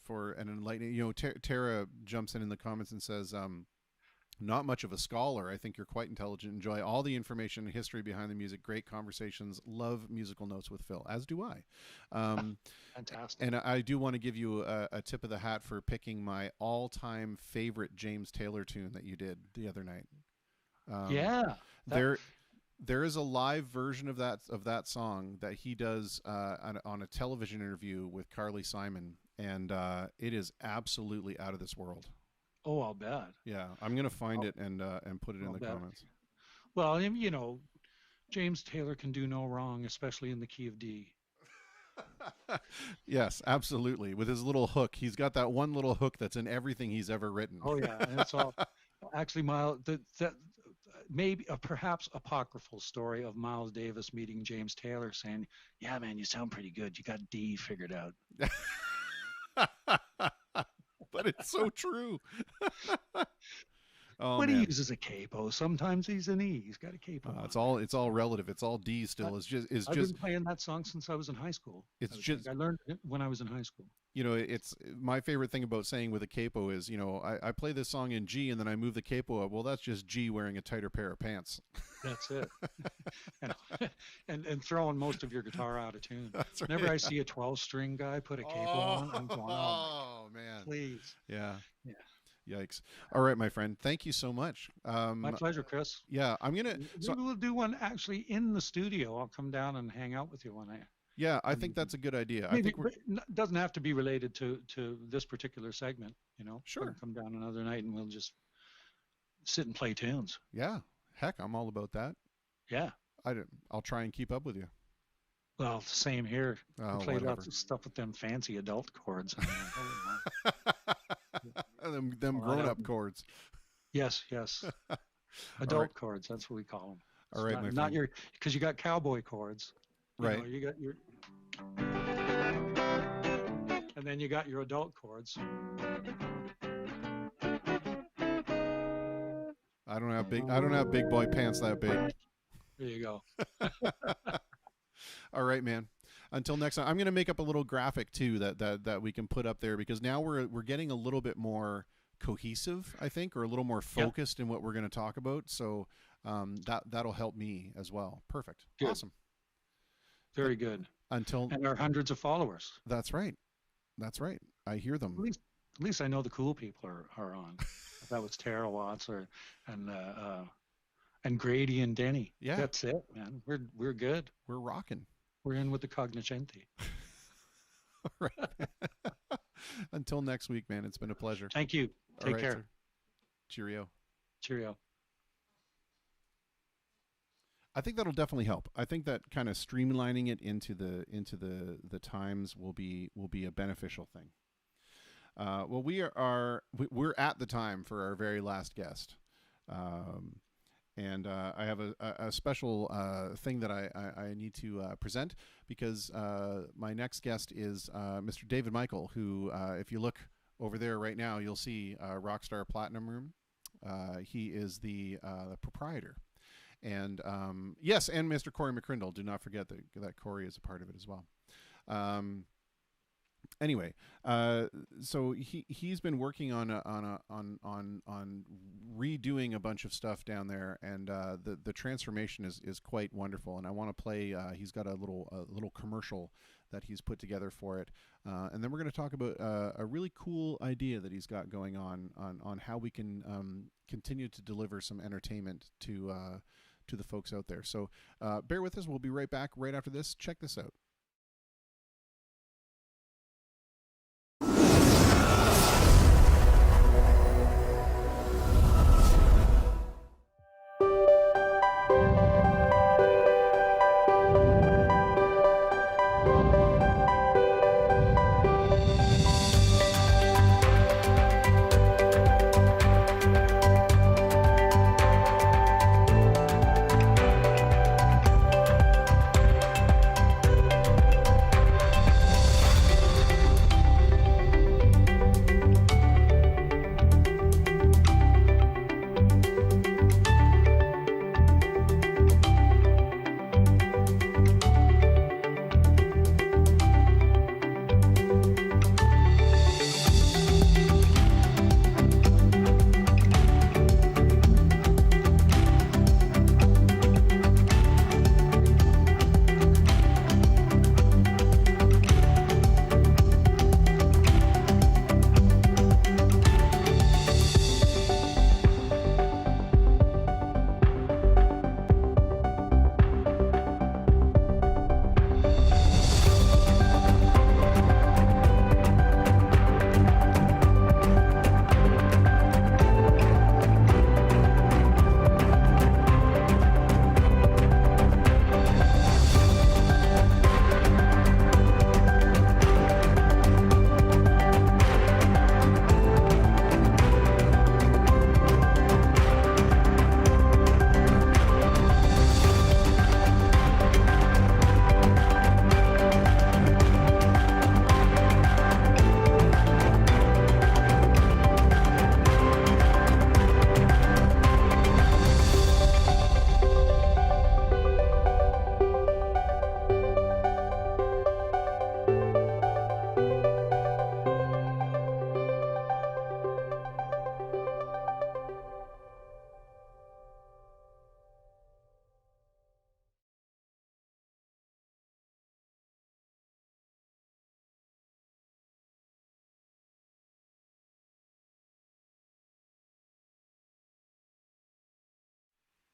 for an enlightening. Tara jumps in the comments and says, not much of a scholar. I think you're quite intelligent. Enjoy all the information and history behind the music. Great conversations. Love musical notes with Phil, as do I. Fantastic. And I do want to give you a tip of the hat for picking my all-time favorite James Taylor tune that you did the other night. There is a live version of that song that he does on a television interview with Carly Simon, and it is absolutely out of this world. Oh, I'll bet. Yeah, I'm gonna find it and put it in the comments. Well, James Taylor can do no wrong, especially in the key of D. Yes, absolutely. With his little hook, he's got that one little hook that's in everything he's ever written. Oh yeah, and it's all actually Miles. That maybe a perhaps apocryphal story of Miles Davis meeting James Taylor, saying, "Yeah, man, you sound pretty good. You got D figured out." But it's so true. But he uses a capo. Sometimes he's an E. He's got a capo. It's all relative. It's all D still. I've been playing that song since I was in high school. I learned it when I was in high school. It's my favorite thing about saying with a capo is, I play this song in G and then I move the capo up. Well, that's just G wearing a tighter pair of pants. That's it. and throwing most of your guitar out of tune. That's right. Whenever I see a 12-string guy put a capo on, I'm going, oh man, please. Yeah. Yikes. All right, my friend. Thank you so much. My pleasure, Chris. Yeah, I'm going to... Maybe we'll do one actually in the studio. I'll come down and hang out with you one night. Yeah, I think that's a good idea. Maybe, it doesn't have to be related to this particular segment, Sure. Come down another night and we'll just sit and play tunes. Yeah. Heck, I'm all about that. Yeah. I'll try and keep up with you. Well, same here. Oh, we play whatever. Lots of stuff with them fancy adult chords. them grown-up chords. Yes. Adult chords. That's what we call them. All right, my friend. Not your, because you got cowboy chords. Right. You got your, and then you got your adult chords. I don't have big boy pants that big. There you go. All right, man. Until next time, I'm going to make up a little graphic too that we can put up there, because now we're getting a little bit more cohesive, I think, or a little more focused in what we're going to talk about. So that'll help me as well. Perfect. Good. Awesome. Very good. And our hundreds of followers. That's right. I hear them. At least I know the cool people are on. That was Tara Watts and Grady and Denny. Yeah. That's it, man. We're good. We're rocking. We're in with the cognoscenti. All right. Until next week, man. It's been a pleasure. Thank you. Take care. Sir. Cheerio. I think that'll definitely help. I think that kind of streamlining it into the times will be a beneficial thing. Well, we're at the time for our very last guest. And I have a special thing that I need to present, because my next guest is Mr. David Michael, who, if you look over there right now, you'll see Rockstar Platinum Room. He is the proprietor. And yes, and Mr. Corey McCrindle. Do not forget that Corey is a part of it as well. Anyway, so he's been working on redoing a bunch of stuff down there, and the transformation is quite wonderful. And I want to play. He's got a little commercial that he's put together for it, and then we're going to talk about a really cool idea that he's got going on how we can continue to deliver some entertainment to the folks out there. So bear with us. We'll be right back right after this. Check this out.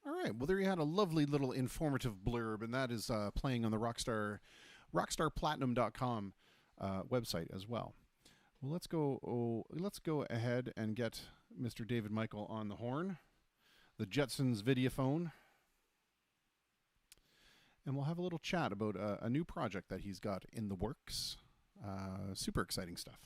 All right. Well, there you had a lovely little informative blurb, and that is playing on the rockstarplatinum.com website as well. Well, let's go ahead and get Mr. David Michael on the horn, the Jetsons videophone, and we'll have a little chat about a new project that he's got in the works. Super exciting stuff.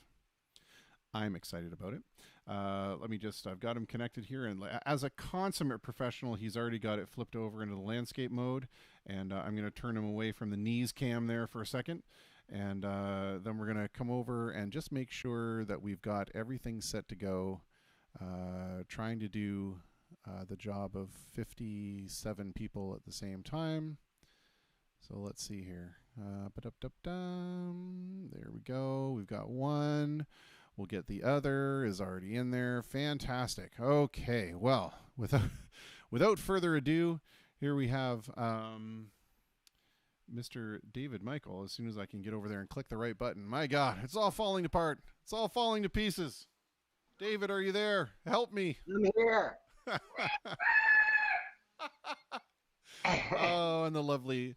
I'm excited about it. I've got him connected here, and as a consummate professional, he's already got it flipped over into the landscape mode, and I'm going to turn him away from the knees cam there for a second, and then we're going to come over and just make sure that we've got everything set to go, trying to do the job of 57 people at the same time. So let's see here. There we go. We've got one. We'll get the other is already in there. Fantastic. Okay. Well, without further ado, here we have Mr. David Michael. As soon as I can get over there and click the right button. My God, it's all falling apart. It's all falling to pieces. David, are you there? Help me. I'm here. Oh, and the lovely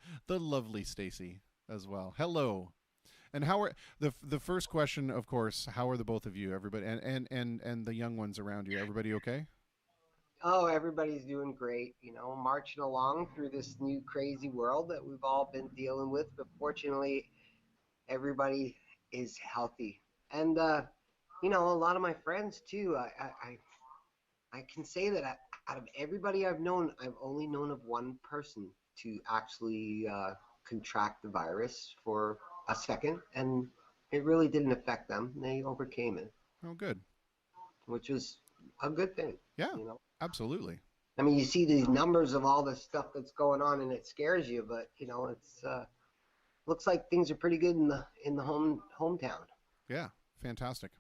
Stacy as well. Hello. And how are the first question, of course, how are the both of you, everybody, and the young ones around you? Everybody okay? Oh, everybody's doing great, marching along through this new crazy world that we've all been dealing with, but fortunately everybody is healthy. And a lot of my friends too, I can say that out of everybody I've known, I've only known of one person to actually contract the virus for a second, and it really didn't affect them. They overcame it. Oh, good. Which was a good thing. Yeah, You know, absolutely. I mean, you see these numbers of all the stuff that's going on, and it scares you. But it's looks like things are pretty good in the hometown. Yeah, fantastic.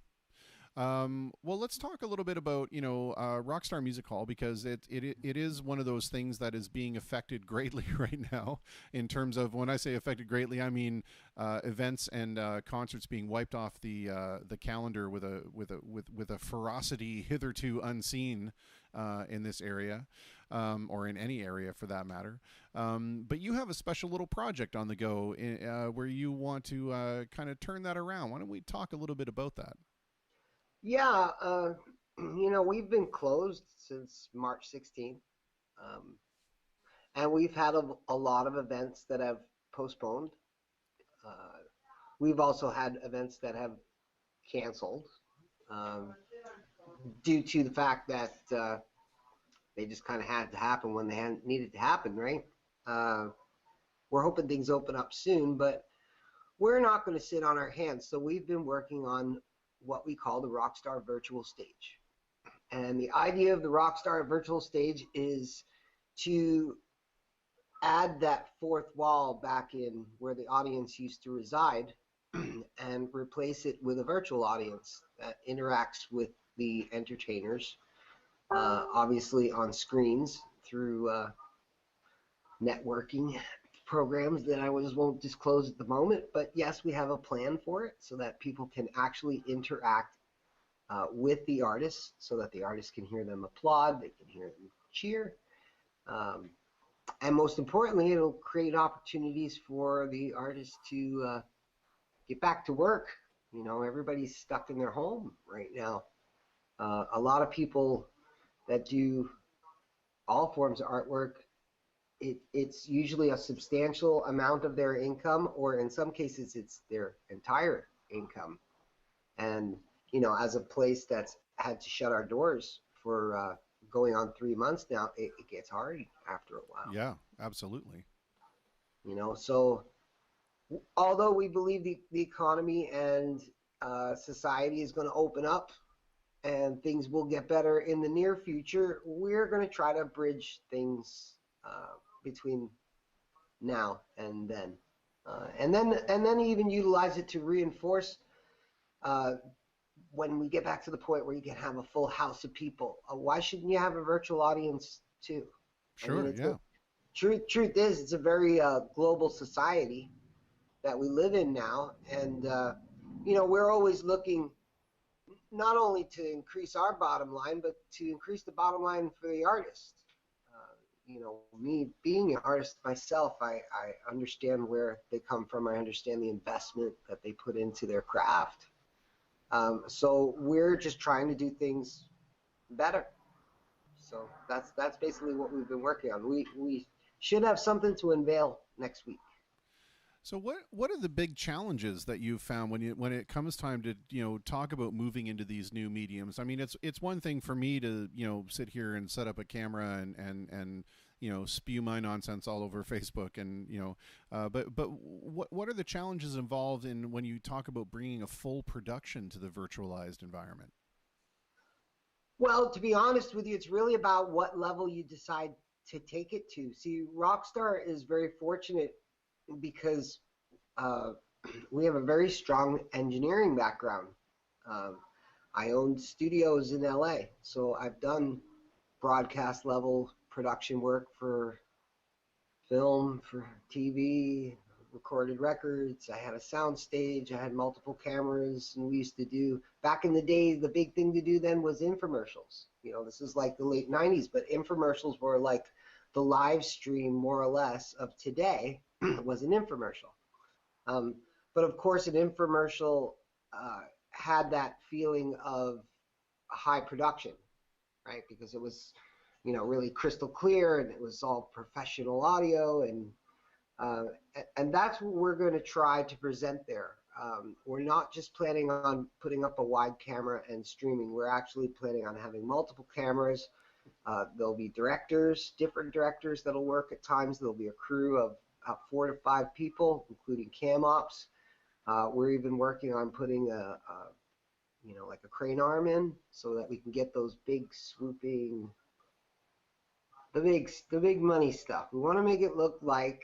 Well, let's talk a little bit about Rockstar Music Hall, because it is one of those things that is being affected greatly right now. In terms of, when I say affected greatly, I mean events and concerts being wiped off the calendar with a ferocity hitherto unseen in this area, or in any area for that matter. But you have a special little project on the go where you want to kind of turn that around. Why don't we talk a little bit about that? Yeah, we've been closed since March 16th, and we've had a lot of events that have postponed. Uh, we've also had events that have canceled um, due to the fact that they just kind of had to happen when they hadn't needed to happen, right? Uh, we're hoping things open up soon, but we're not going to sit on our hands. So we've been working on what we call the Rockstar Virtual Stage. And the idea of the Rockstar Virtual Stage is to add that fourth wall back in where the audience used to reside and replace it with a virtual audience that interacts with the entertainers, obviously on screens through networking programs that I just won't disclose at the moment. But yes, we have a plan for it so that people can actually interact with the artists, so that the artists can hear them applaud, they can hear them cheer. And most importantly, it'll create opportunities for the artists to get back to work. Everybody's stuck in their home right now. A lot of people that do all forms of artwork, it's usually a substantial amount of their income, or in some cases, it's their entire income. And, as a place that's had to shut our doors for going on 3 months now, it gets hard after a while. Yeah, absolutely. So although we believe the economy and society is going to open up and things will get better in the near future, we're going to try to bridge things between now and then. And then even utilize it to reinforce when we get back to the point where you can have a full house of people. Why shouldn't you have a virtual audience too? Sure, yeah. Truth is, it's a very global society that we live in now, and we're always looking not only to increase our bottom line, but to increase the bottom line for the artist. Me being an artist myself, I understand where they come from. I understand the investment that they put into their craft. So we're just trying to do things better. So that's basically what we've been working on. We should have something to unveil next week. So what are the big challenges that you've found when it comes time to talk about moving into these new mediums? I mean, it's one thing for me to sit here and set up a camera and spew my nonsense all over Facebook, and but what are the challenges involved in when you talk about bringing a full production to the virtualized environment? Well, to be honest with you, it's really about what level you decide to take it to. See, Rockstar is very fortunate because we have a very strong engineering background. I owned studios in LA, so I've done broadcast level production work for film, for TV, recorded records. I had a sound stage, I had multiple cameras, and we used to do, back in the day, the big thing to do then was infomercials. This is like the late 90s, but infomercials were like the live stream, more or less, of today was an infomercial. But of course, an infomercial had that feeling of high production, right? Because it was, really crystal clear, and it was all professional audio, and that's what we're going to try to present there. We're not just planning on putting up a wide camera and streaming. We're actually planning on having multiple cameras. There'll be different directors that'll work at times. There'll be a crew of 4 to 5 people, including cam ops. We're even working on putting like a crane arm in, so that we can get those big swooping, the big money stuff. We want to make it look like,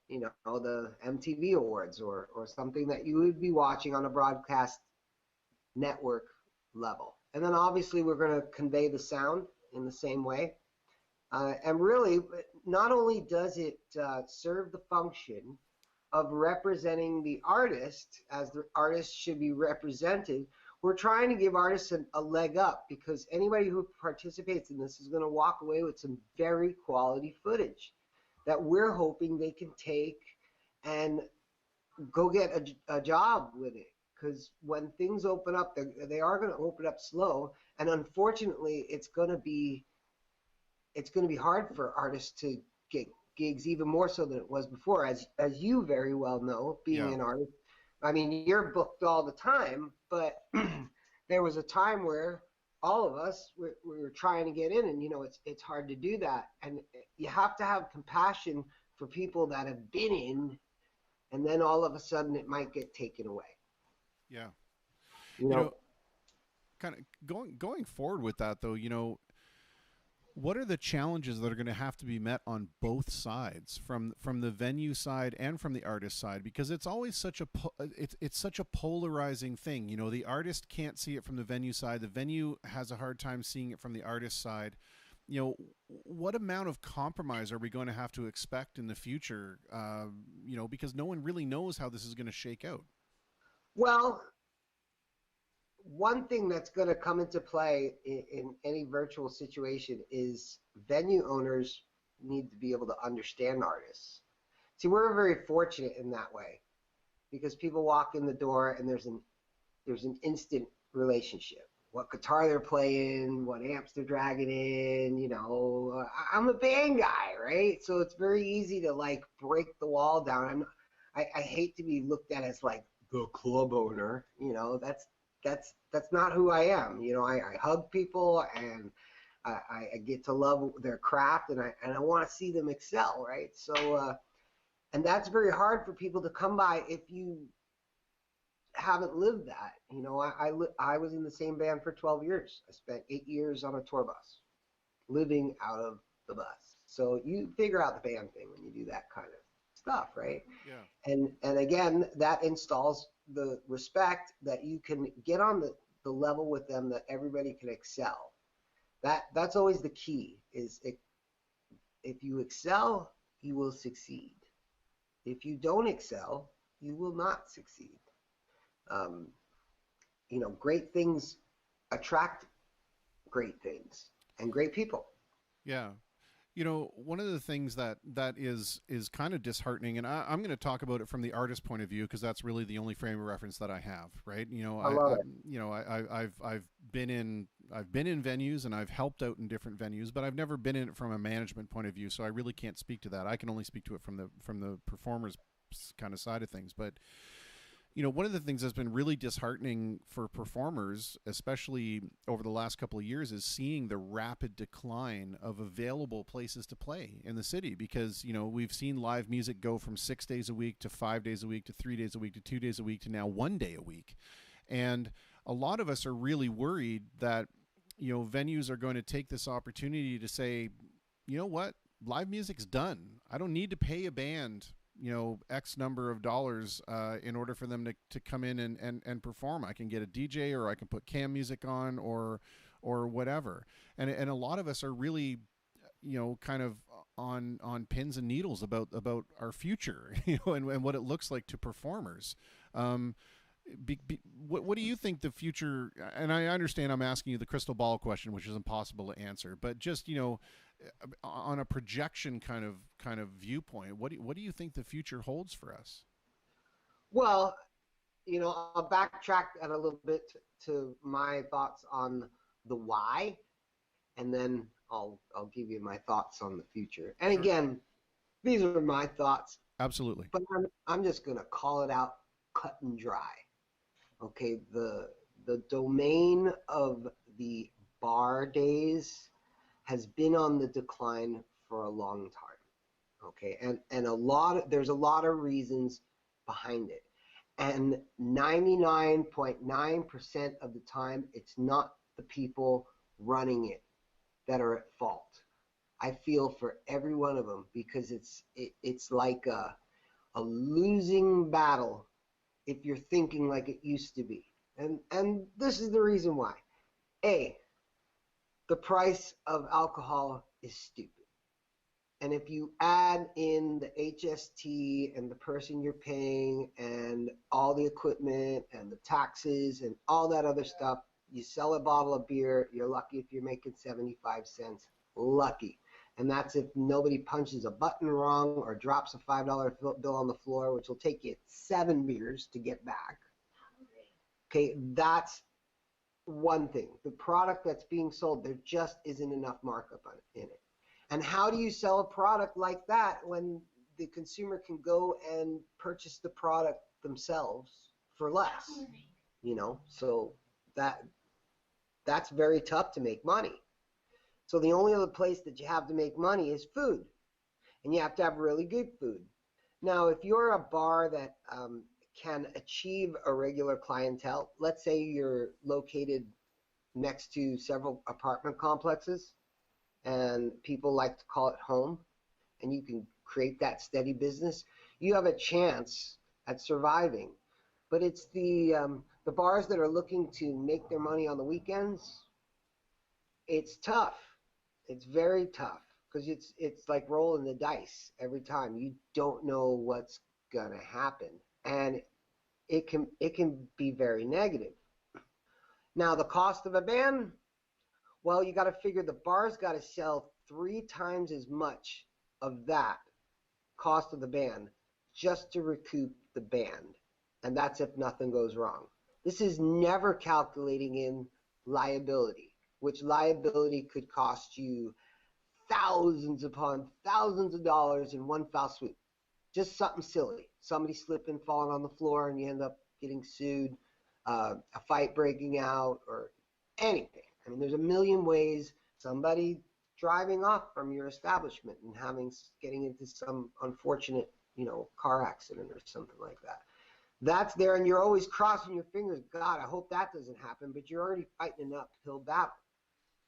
the MTV Awards or something that you would be watching on a broadcast network level. And then obviously we're going to convey the sound in the same way. And really, not only does it serve the function of representing the artist as the artist should be represented, we're trying to give artists a leg up, because anybody who participates in this is going to walk away with some very quality footage that we're hoping they can take and go get a job with it. Because when things open up, they are going to open up slow, and unfortunately, it's going to be hard for artists to get gigs, even more so than it was before, as you very well know, being an artist. I mean, you're booked all the time, but there was a time where all of us we were trying to get in, and it's hard to do that, and you have to have compassion for people that have been in, and then all of a sudden it might get taken away. Yeah. You know, kind of going forward with that, though, what are the challenges that are going to have to be met on both sides, from the venue side and from the artist side? Because it's always such a it's such a polarizing thing. The artist can't see it from the venue side. The venue has a hard time seeing it from the artist side. What amount of compromise are we going to have to expect in the future? Because no one really knows how this is going to shake out. Well, one thing that's going to come into play in any virtual situation is venue owners need to be able to understand artists. See, we're very fortunate in that way, because people walk in the door and there's an instant relationship. What guitar they're playing, what amps they're dragging in, I'm a band guy, right? So it's very easy to break the wall down. I hate to be looked at as like the club owner, that's not who I am. I hug people, and I get to love their craft, and I want to see them excel, right? So, and that's very hard for people to come by if you haven't lived that. I was in the same band for 12 years. I spent 8 years on a tour bus, living out of the bus. So you figure out the band thing when you do that kind of stuff, right? Yeah. And again, that installs the respect that you can get on the level with them, that everybody can excel. That's always the key, is if you excel, you will succeed. If you don't excel, you will not succeed. Great things attract great things and great people. Yeah. One of the things that is kind of disheartening, and I'm going to talk about it from the artist point of view, because that's really the only frame of reference that I have, right? I love it. I've been in venues, and I've helped out in different venues, but I've never been in it from a management point of view, so I really can't speak to that. I can only speak to it from the performers kind of side of things. But one of the things that's been really disheartening for performers, especially over the last couple of years, is seeing the rapid decline of available places to play in the city. Because, we've seen live music go from 6 days a week to 5 days a week to 3 days a week to 2 days a week to now 1 day a week. And a lot of us are really worried that, venues are going to take this opportunity to say, you know what, live music's done. I don't need to pay a band X number of dollars in order for them to come in and perform. I can get a DJ, or I can put cam music on, or whatever. And a lot of us are really, kind of on pins and needles about our future, and what it looks like to performers. What do you think the future? And I understand I'm asking you the crystal ball question, which is impossible to answer, but just on a projection kind of viewpoint, what do you think the future holds for us? Well, I'll backtrack that a little bit to my thoughts on the why, and then I'll give you my thoughts on the future. And again, these are my thoughts. Absolutely. But I'm just going to call it out cut and dry. Okay, the domain of the bar days has been on the decline for a long time. Okay, and there's a lot of reasons behind it. And 99.9% of the time, it's not the people running it that are at fault. I feel for every one of them because it's like a losing battle if you're thinking like it used to be. And this is the reason why. A, the price of alcohol is stupid. And if you add in the HST and the person you're paying and all the equipment and the taxes and all that other stuff, you sell a bottle of beer, you're lucky if you're making 75 cents. Lucky. And that's if nobody punches a button wrong or drops a $5 bill on the floor, which will take you 7 beers to get back. Okay, that's one thing. The product that's being sold, there just isn't enough markup in it. And how do you sell a product like that when the consumer can go and purchase the product themselves for less? You know, so that's very tough to make money. So the only other place that you have to make money is food, and you have to have really good food. Now, if you're a bar that can achieve a regular clientele, let's say you're located next to several apartment complexes, and people like to call it home, and you can create that steady business, you have a chance at surviving. But it's the bars that are looking to make their money on the weekends, it's tough. It's very tough because it's like rolling the dice every time. You don't know what's gonna happen, and it can be very negative. Now, the cost of a band, well, you got to figure the bar's got to sell 3 times as much of that cost of the band just to recoup the band, and that's if nothing goes wrong. This is never calculating in liability, which liability could cost you thousands upon thousands of dollars in one foul swoop. Just something silly. Somebody slipping, falling on the floor, and you end up getting sued, a fight breaking out, or anything. I mean, there's a million ways. Somebody driving off from your establishment and getting into some unfortunate, car accident or something like that. That's there, and you're always crossing your fingers. God, I hope that doesn't happen, but you're already fighting an uphill battle.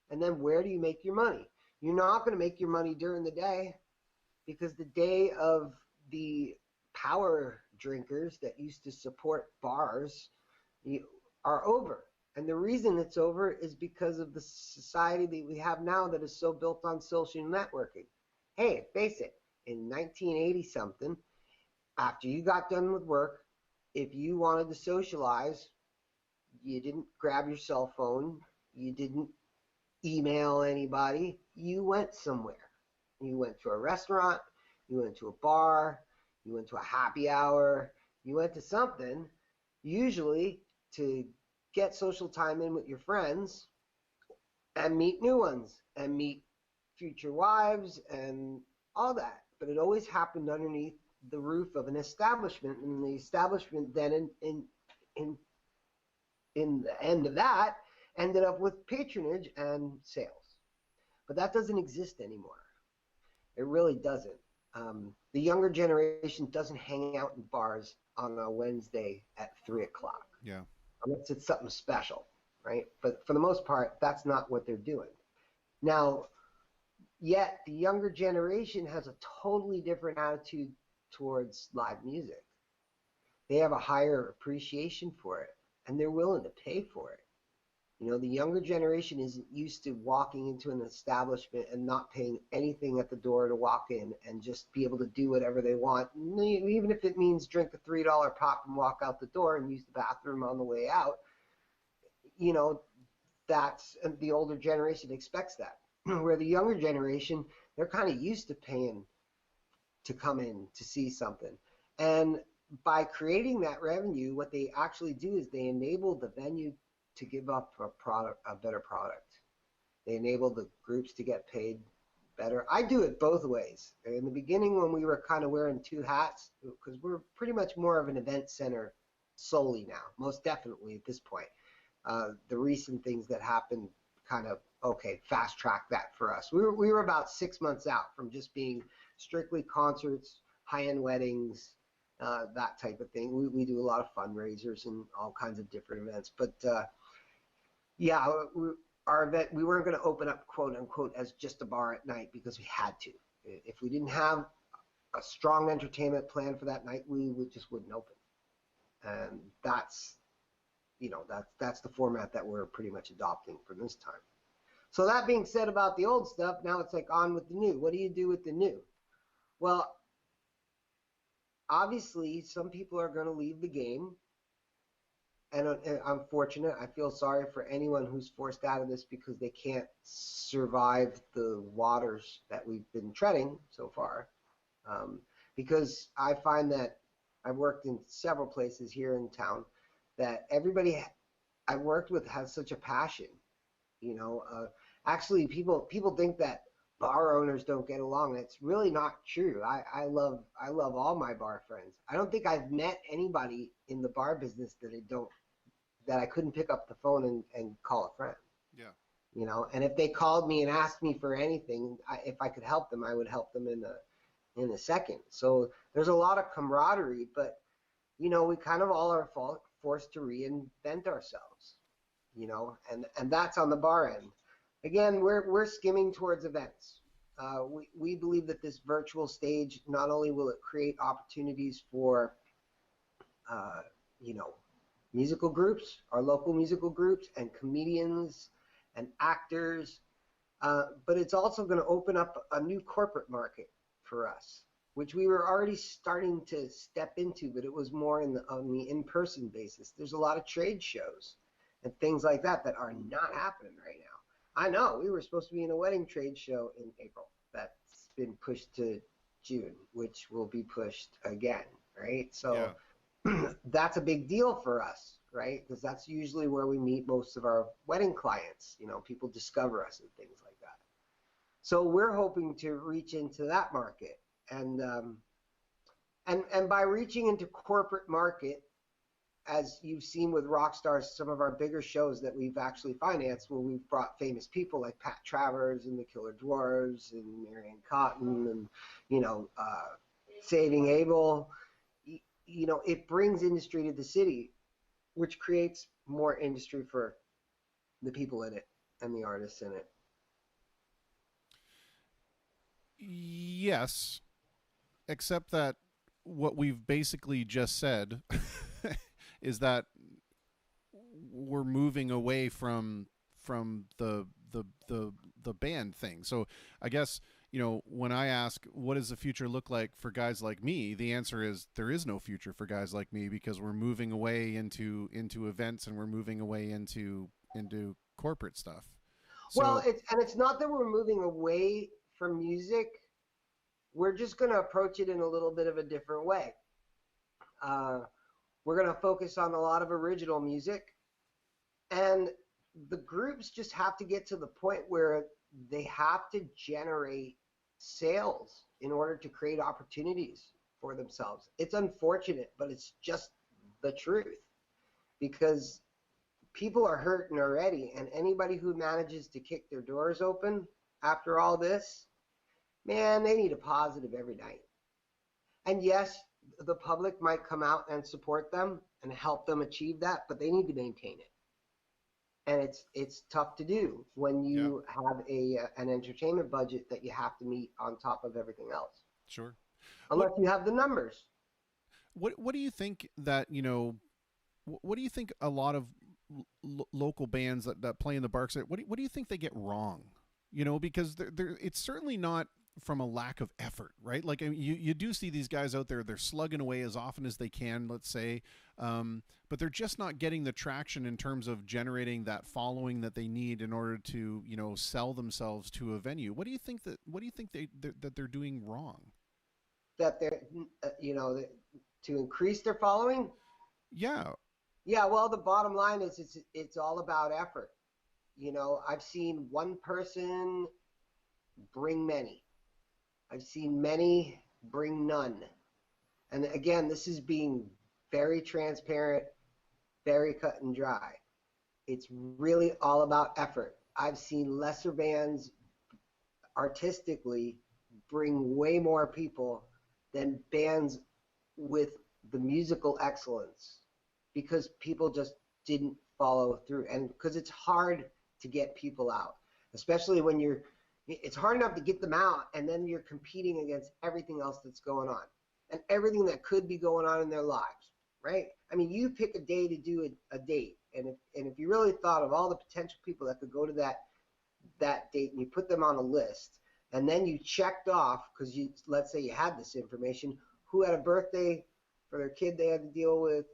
And then where do you make your money? You're not going to make your money during the day because the day of the power drinkers that used to support bars are over. And the reason it's over is because of the society that we have now that is so built on social networking. Hey, face it, in 1980-something, after you got done with work, if you wanted to socialize, you didn't grab your cell phone, you didn't email anybody, you went somewhere. You went to a restaurant, you went to a bar, you went to a happy hour, you went to something, usually to get social time in with your friends and meet new ones and meet future wives and all that. But it always happened underneath the roof of an establishment, and the establishment then in the end of that ended up with patronage and sales. But that doesn't exist anymore. It really doesn't. The younger generation doesn't hang out in bars on a Wednesday at 3 o'clock. Yeah. Unless it's something special, right? But for the most part, that's not what they're doing. Now, yet the younger generation has a totally different attitude towards live music. They have a higher appreciation for it, and they're willing to pay for it. The younger generation isn't used to walking into an establishment and not paying anything at the door to walk in and just be able to do whatever they want, even if it means drink a $3 pop and walk out the door and use the bathroom on the way out. That's the older generation expects that. Where the younger generation, they're kind of used to paying to come in to see something. And by creating that revenue, what they actually do is they enable the venue to give up a better product. They enable the groups to get paid better. I do it both ways. In the beginning, when we were kind of wearing 2 hats, because we're pretty much more of an event center solely now, most definitely at this point. The recent things that happened kind of, fast track that for us. We were about 6 months out from just being strictly concerts, high-end weddings, that type of thing. We do a lot of fundraisers and all kinds of different events. But yeah, our event, we weren't going to open up, quote unquote, as just a bar at night because we had to. If we didn't have a strong entertainment plan for that night, we just wouldn't open. And that's, you know, that's the format that we're pretty much adopting from this time. So that being said about the old stuff, now it's like on with the new. What do you do with the new? Well, obviously, some people are going to leave the game. And I'm fortunate. I feel sorry for anyone who's forced out of this because they can't survive the waters that we've been treading so far. Because I find that I've worked in several places here in town that everybody I worked with has such a passion. You know, actually, people think that bar owners don't get along. It's really not true. I love all my bar friends. I don't think I've met anybody in the bar business that I couldn't pick up the phone and call a friend. Yeah. You know, and if they called me and asked me for anything, if I could help them, I would help them in a second. So there's a lot of camaraderie, but you know, we kind of all are forced to reinvent ourselves. You know, and that's on the bar end. Again, we're skimming towards events. We believe that this virtual stage, not only will it create opportunities for, you know, musical groups, our local musical groups, and comedians and actors, but it's also going to open up a new corporate market for us, which we were already starting to step into, but it was more on the in-person basis. There's a lot of trade shows and things like that are not happening right now. I know we were supposed to be in a wedding trade show in April. That's been pushed to June, which will be pushed again, right? So that's a big deal for us, right? Because that's usually where we meet most of our wedding clients. You know, people discover us and things like that. So we're hoping to reach into that market, and by reaching into corporate market, as you've seen with Rockstars, some of our bigger shows that we've actually financed, where we've brought famous people like Pat Travers and the Killer Dwarves and Marianne Cotton and, you know, Saving Abel. You know, it brings industry to the city, which creates more industry for the people in it and the artists in it. Yes, except that what we've basically just said is that we're moving away from the band thing. So I guess, you know, when I ask what does the future look like for guys like me, the answer is there is no future for guys like me, because we're moving away into events, and we're moving away into corporate stuff. So, well, it's not that we're moving away from music. We're just going to approach it in a little bit of a different way. We're going to focus on a lot of original music, and the groups just have to get to the point where they have to generate sales in order to create opportunities for themselves. It's unfortunate, but it's just the truth, because people are hurting already, and anybody who manages to kick their doors open after all this, man, they need a positive every night. And yes, the public might come out and support them and help them achieve that, but they need to maintain it. And it's tough to do when you have an entertainment budget that you have to meet on top of everything else. Sure. Unless you have the numbers. What do you think that, you know, what do you think a lot of local bands that play in the bar, what do you think they get wrong? You know, because it's certainly not from a lack of effort, right? Like, I mean, you do see these guys out there, they're slugging away as often as they can, let's say, but they're just not getting the traction in terms of generating that following that they need in order to, you know, sell themselves to a venue. What do you think that they're doing wrong? That they're, you know, to increase their following? Yeah. Yeah, well, the bottom line is it's all about effort. You know, I've seen one person bring many. I've seen many bring none. And again, this is being very transparent, very cut and dry. It's really all about effort. I've seen lesser bands artistically bring way more people than bands with the musical excellence because people just didn't follow through. And because it's hard to get people out, especially when it's hard enough to get them out, and then you're competing against everything else that's going on and everything that could be going on in their lives, right? I mean, you pick a day to do a date, and if you really thought of all the potential people that could go to that date, and you put them on a list, and then you checked off, because let's say you had this information, who had a birthday for their kid they had to deal with,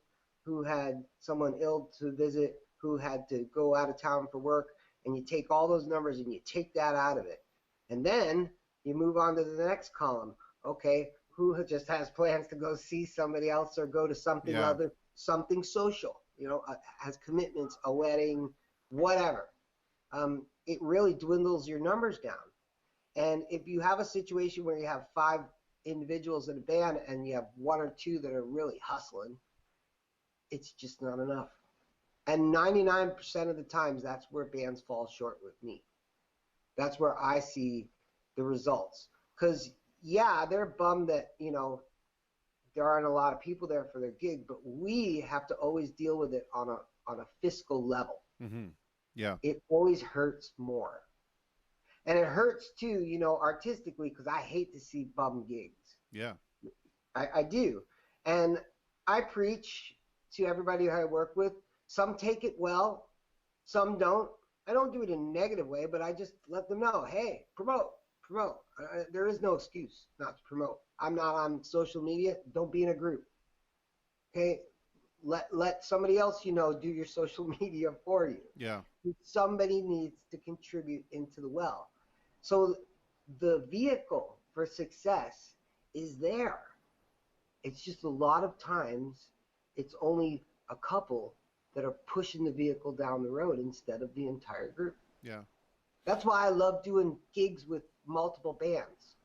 who had someone ill to visit, who had to go out of town for work, and you take all those numbers and you take that out of it. And then you move on to the next column. Okay, who just has plans to go see somebody else or go to something other, something social, has commitments, a wedding, whatever. It really dwindles your numbers down. And if you have a situation where you have 5 individuals in a band and you have 1 or 2 that are really hustling, it's just not enough. And 99% of the times, that's where bands fall short with me. That's where I see the results. Because, yeah, they're bummed that, there aren't a lot of people there for their gig, but we have to always deal with it on a fiscal level. Mm-hmm. Yeah. It always hurts more. And it hurts, too, artistically, because I hate to see bum gigs. Yeah. I do. And I preach to everybody I work with. Some take it well, some don't. I don't do it in a negative way, but I just let them know, hey, promote. There is no excuse not to promote. I'm not on social media. Don't be in a group. Okay? Let somebody else do your social media for you. Yeah. Somebody needs to contribute into the well. So the vehicle for success is there. It's just a lot of times it's only a couple that are pushing the vehicle down the road instead of the entire group. Yeah. That's why I love doing gigs with multiple bands,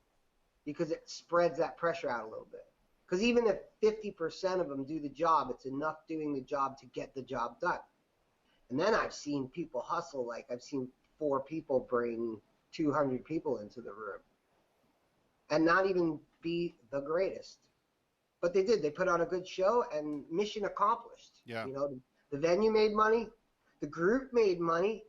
because it spreads that pressure out a little bit. Because even if 50% of them do the job, it's enough doing the job to get the job done. And then I've seen people hustle, like I've seen 4 people bring 200 people into the room and not even be the greatest. But they did. They put on a good show, and mission accomplished. Yeah. The venue made money, the group made money,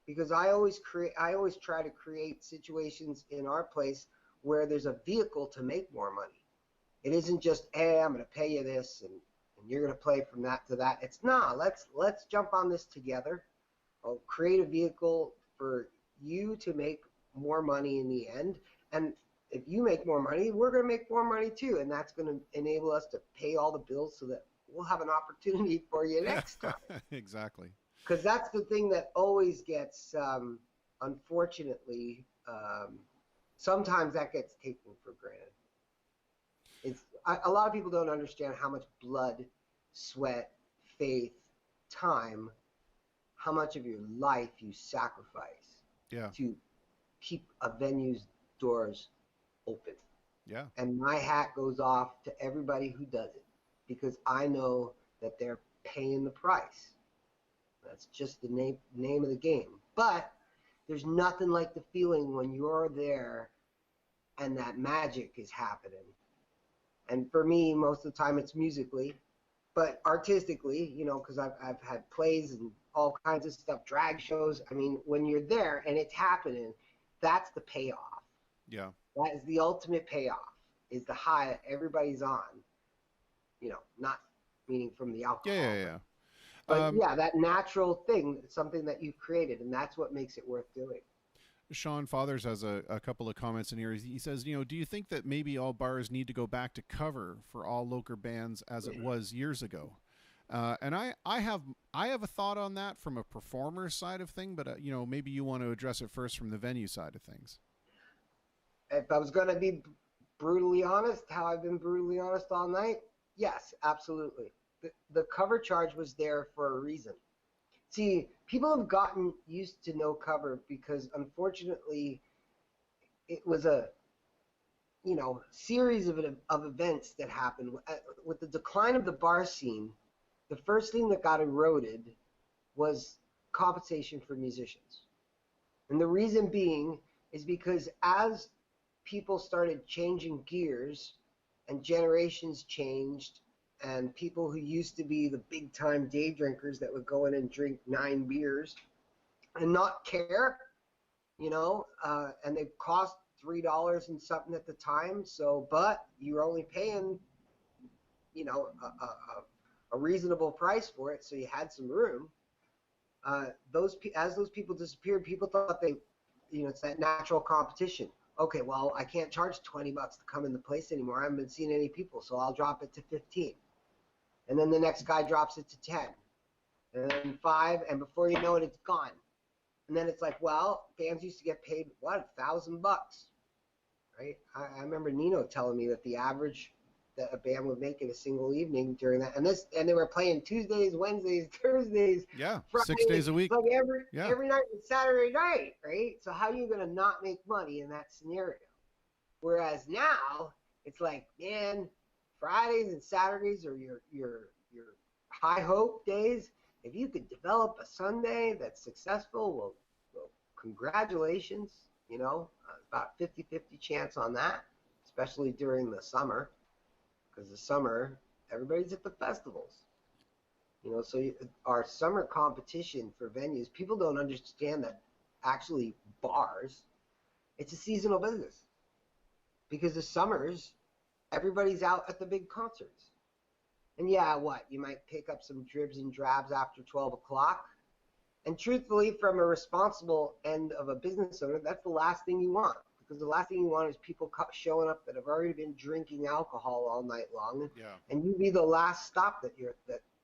because I always try to create situations in our place where there's a vehicle to make more money. It isn't just, hey, I'm going to pay you this and you're going to play from that to that. It's not. Let's jump on this together. I'll create a vehicle for you to make more money in the end. And if you make more money, we're going to make more money too. And that's going to enable us to pay all the bills so that we'll have an opportunity for you next time. Exactly. Because that's the thing that always gets, unfortunately, sometimes that gets taken for granted. A lot of people don't understand how much blood, sweat, faith, time, how much of your life you sacrifice to keep a venue's doors open. Yeah. And my hat goes off to everybody who does it, because I know that they're paying the price. That's just the name of the game. But there's nothing like the feeling when you're there and that magic is happening. And for me, most of the time it's musically, but artistically, because I've had plays and all kinds of stuff, drag shows. I mean, when you're there and it's happening, that's the payoff. Yeah. That is the ultimate payoff, is the high that everybody's on, not meaning from the alcohol. Yeah. But that natural thing, something that you've created, and that's what makes it worth doing. Sean Fathers has a couple of comments in here. He says, do you think that maybe all bars need to go back to cover for all local bands as it was years ago? And I have a thought on that from a performer's side of thing, but maybe you want to address it first from the venue side of things. If I was going to be brutally honest, how I've been brutally honest all night, yes, absolutely. The cover charge was there for a reason. See, people have gotten used to no cover because, unfortunately, it was a series of events that happened. With the decline of the bar scene, the first thing that got eroded was compensation for musicians. And the reason being is because as people started changing gears and generations changed and people who used to be the big time day drinkers that would go in and drink 9 beers and not care, and they cost $3 and something at the time. So, but you're only paying, a reasonable price for it. So you had some room. As those people disappeared, people thought it's that natural competition. Okay, well, I can't charge $20 to come in the place anymore. I haven't been seeing any people, so I'll drop it to 15. And then the next guy drops it to 10. And then 5, and before you know it, it's gone. And then it's like, well, bands used to get paid, what, $1,000, right? I remember Nino telling me that the average that a band would make in a single evening during that, and they were playing Tuesdays, Wednesdays, Thursdays, Yeah, Fridays, 6 days a week. like every night was Saturday night, right? So how are you going to not make money in that scenario? Whereas now it's like, man, Fridays and Saturdays are your high hope days. If you could develop a Sunday that's successful, well congratulations. About 50-50 chance on that, especially during the summer. Because the summer, everybody's at the festivals. So our summer competition for venues, people don't understand that actually bars, it's a seasonal business. Because the summers, everybody's out at the big concerts. And you might pick up some dribs and drabs after 12 o'clock. And truthfully, from a responsible end of a business owner, that's the last thing you want. Because the last thing you want is people showing up that have already been drinking alcohol all night long, and you be the last stop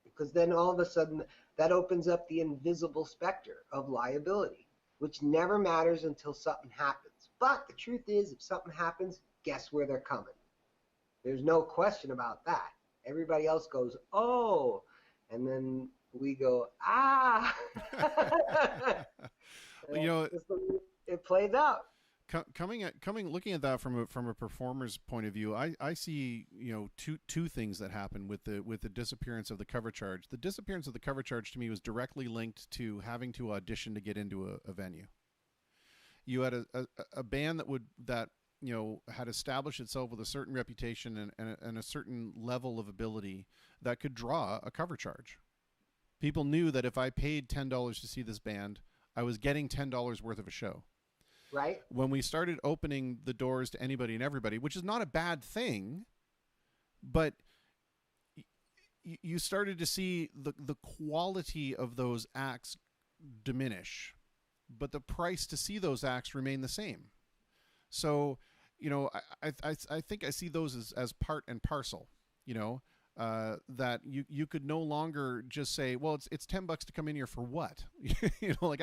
because then all of a sudden that opens up the invisible specter of liability, which never matters until something happens. But the truth is, if something happens, guess where they're coming? There's no question about that. Everybody else goes, oh, and then we go, ah. It plays out. Looking at that from a performer's point of view, I see two things that happen with the disappearance of the cover charge. The disappearance of the cover charge to me was directly linked to having to audition to get into a venue. You had a band that had established itself with a certain reputation and a certain level of ability that could draw a cover charge. People knew that if I paid $10 to see this band, I was getting $10 worth of a show. Right. When we started opening the doors to anybody and everybody, which is not a bad thing, but you started to see the quality of those acts diminish, but the price to see those acts remain the same. So, I think I see those as part and parcel, that you could no longer just say, well, it's $10 to come in here for what?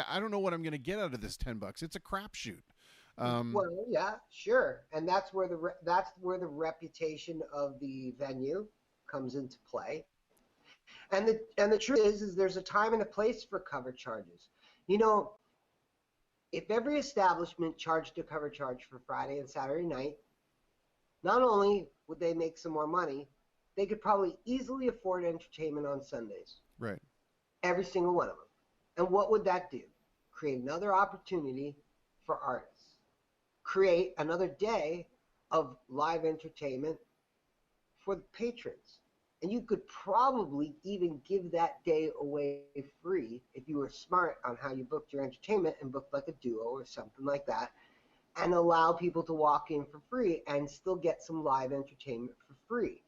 I don't know what I'm going to get out of this $10. It's a crapshoot. Well, yeah, sure. And that's where the reputation of the venue comes into play. And the truth is there's a time and a place for cover charges. If every establishment charged a cover charge for Friday and Saturday night, not only would they make some more money, they could probably easily afford entertainment on Sundays. Right. Every single one of them. And what would that do? Create another opportunity for artists. Create another day of live entertainment for the patrons. And you could probably even give that day away free if you were smart on how you booked your entertainment and booked like a duo or something like that, and allow people to walk in for free and still get some live entertainment for free.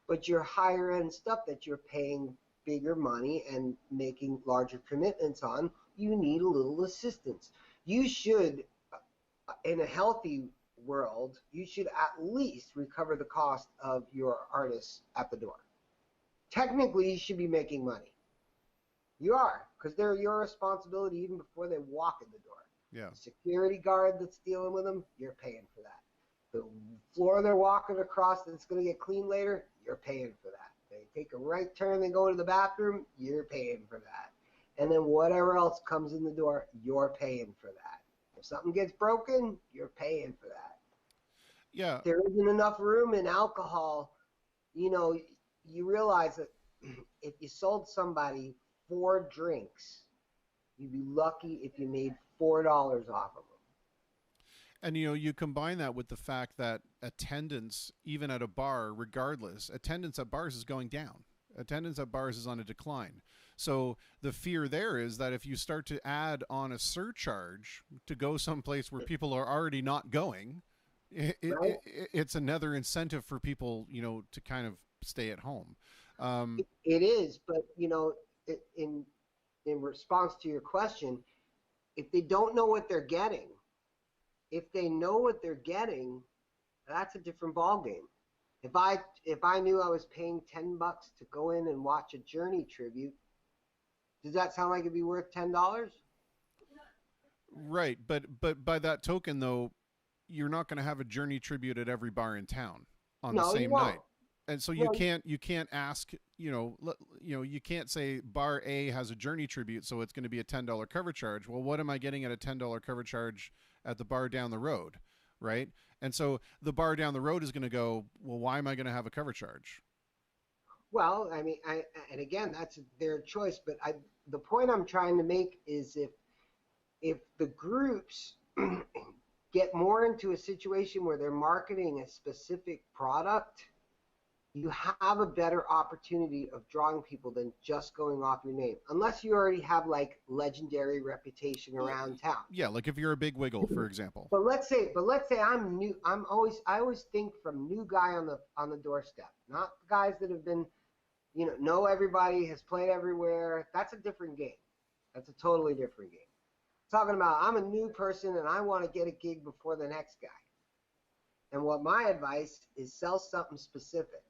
But your higher end stuff that you're paying bigger money and making larger commitments on, you need a little assistance. You should, in a healthy world, you should at least recover the cost of your artists at the door. Technically, you should be making money. You are, because they're your responsibility even before they walk in the door. Yeah. The security guard that's dealing with them, you're paying for that. The floor they're walking across that's going to get cleaned later, you're paying for that. They take a right turn and go to the bathroom, you're paying for that. And then whatever else comes in the door, you're paying for that. If something gets broken, you're paying for that. Yeah. If there isn't enough room in alcohol, you realize that if you sold somebody 4 drinks, you'd be lucky if you made $4 off of them. And you combine that with the fact that attendance, even at a bar, regardless, attendance at bars is going down. Attendance at bars is on a decline. So the fear there is that if you start to add on a surcharge to go someplace where people are already not going, it's another incentive for people, to kind of stay at home. It is, but in response to your question, if they don't know what they're getting, if they know what they're getting, that's a different ballgame. If I knew I was paying $10 to go in and watch a Journey tribute, does that sound like it'd be worth $10? Right, but by that token, though, you're not going to have a Journey tribute at every bar in town on the same night. And so you can't ask, you can't say bar A has a Journey tribute, so it's going to be a $10 cover charge. Well, what am I getting at a $10 cover charge at the bar down the road, right? And so the bar down the road is going to go, well, why am I going to have a cover charge? Well, I mean, and again, that's their choice. But the point I'm trying to make is if the groups get more into a situation where they're marketing a specific product, you have a better opportunity of drawing people than just going off your name, unless you already have like legendary reputation around town. Yeah, like if you're a big wiggle, for example. But let's say I'm new. I always think from new guy on the doorstep, not guys that have been, know everybody, has played everywhere. That's a different game. That's a totally different game. Talking about I'm a new person and I want to get a gig before the next guy. And what my advice is, sell something specific.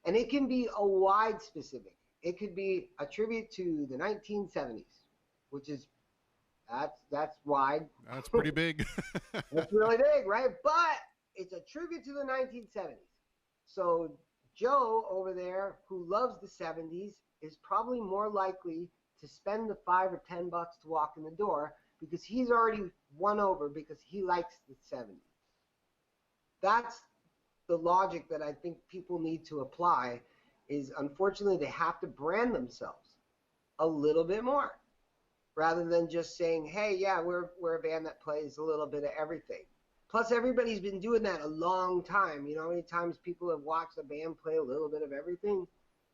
And it can be a wide specific. It could be a tribute to the 1970s, which is, that's wide. That's pretty big. That's really big, right? But it's a tribute to the 1970s. So Joe over there, who loves the 70s, is probably more likely to spend the $5 or $10 to walk in the door because he's already won over because he likes the 70s. That's the logic that I think people need to apply. Is unfortunately they have to brand themselves a little bit more rather than just saying, hey, yeah, we're a band that plays a little bit of everything. Plus, everybody's been doing that a long time. How many times people have watched a band play a little bit of everything?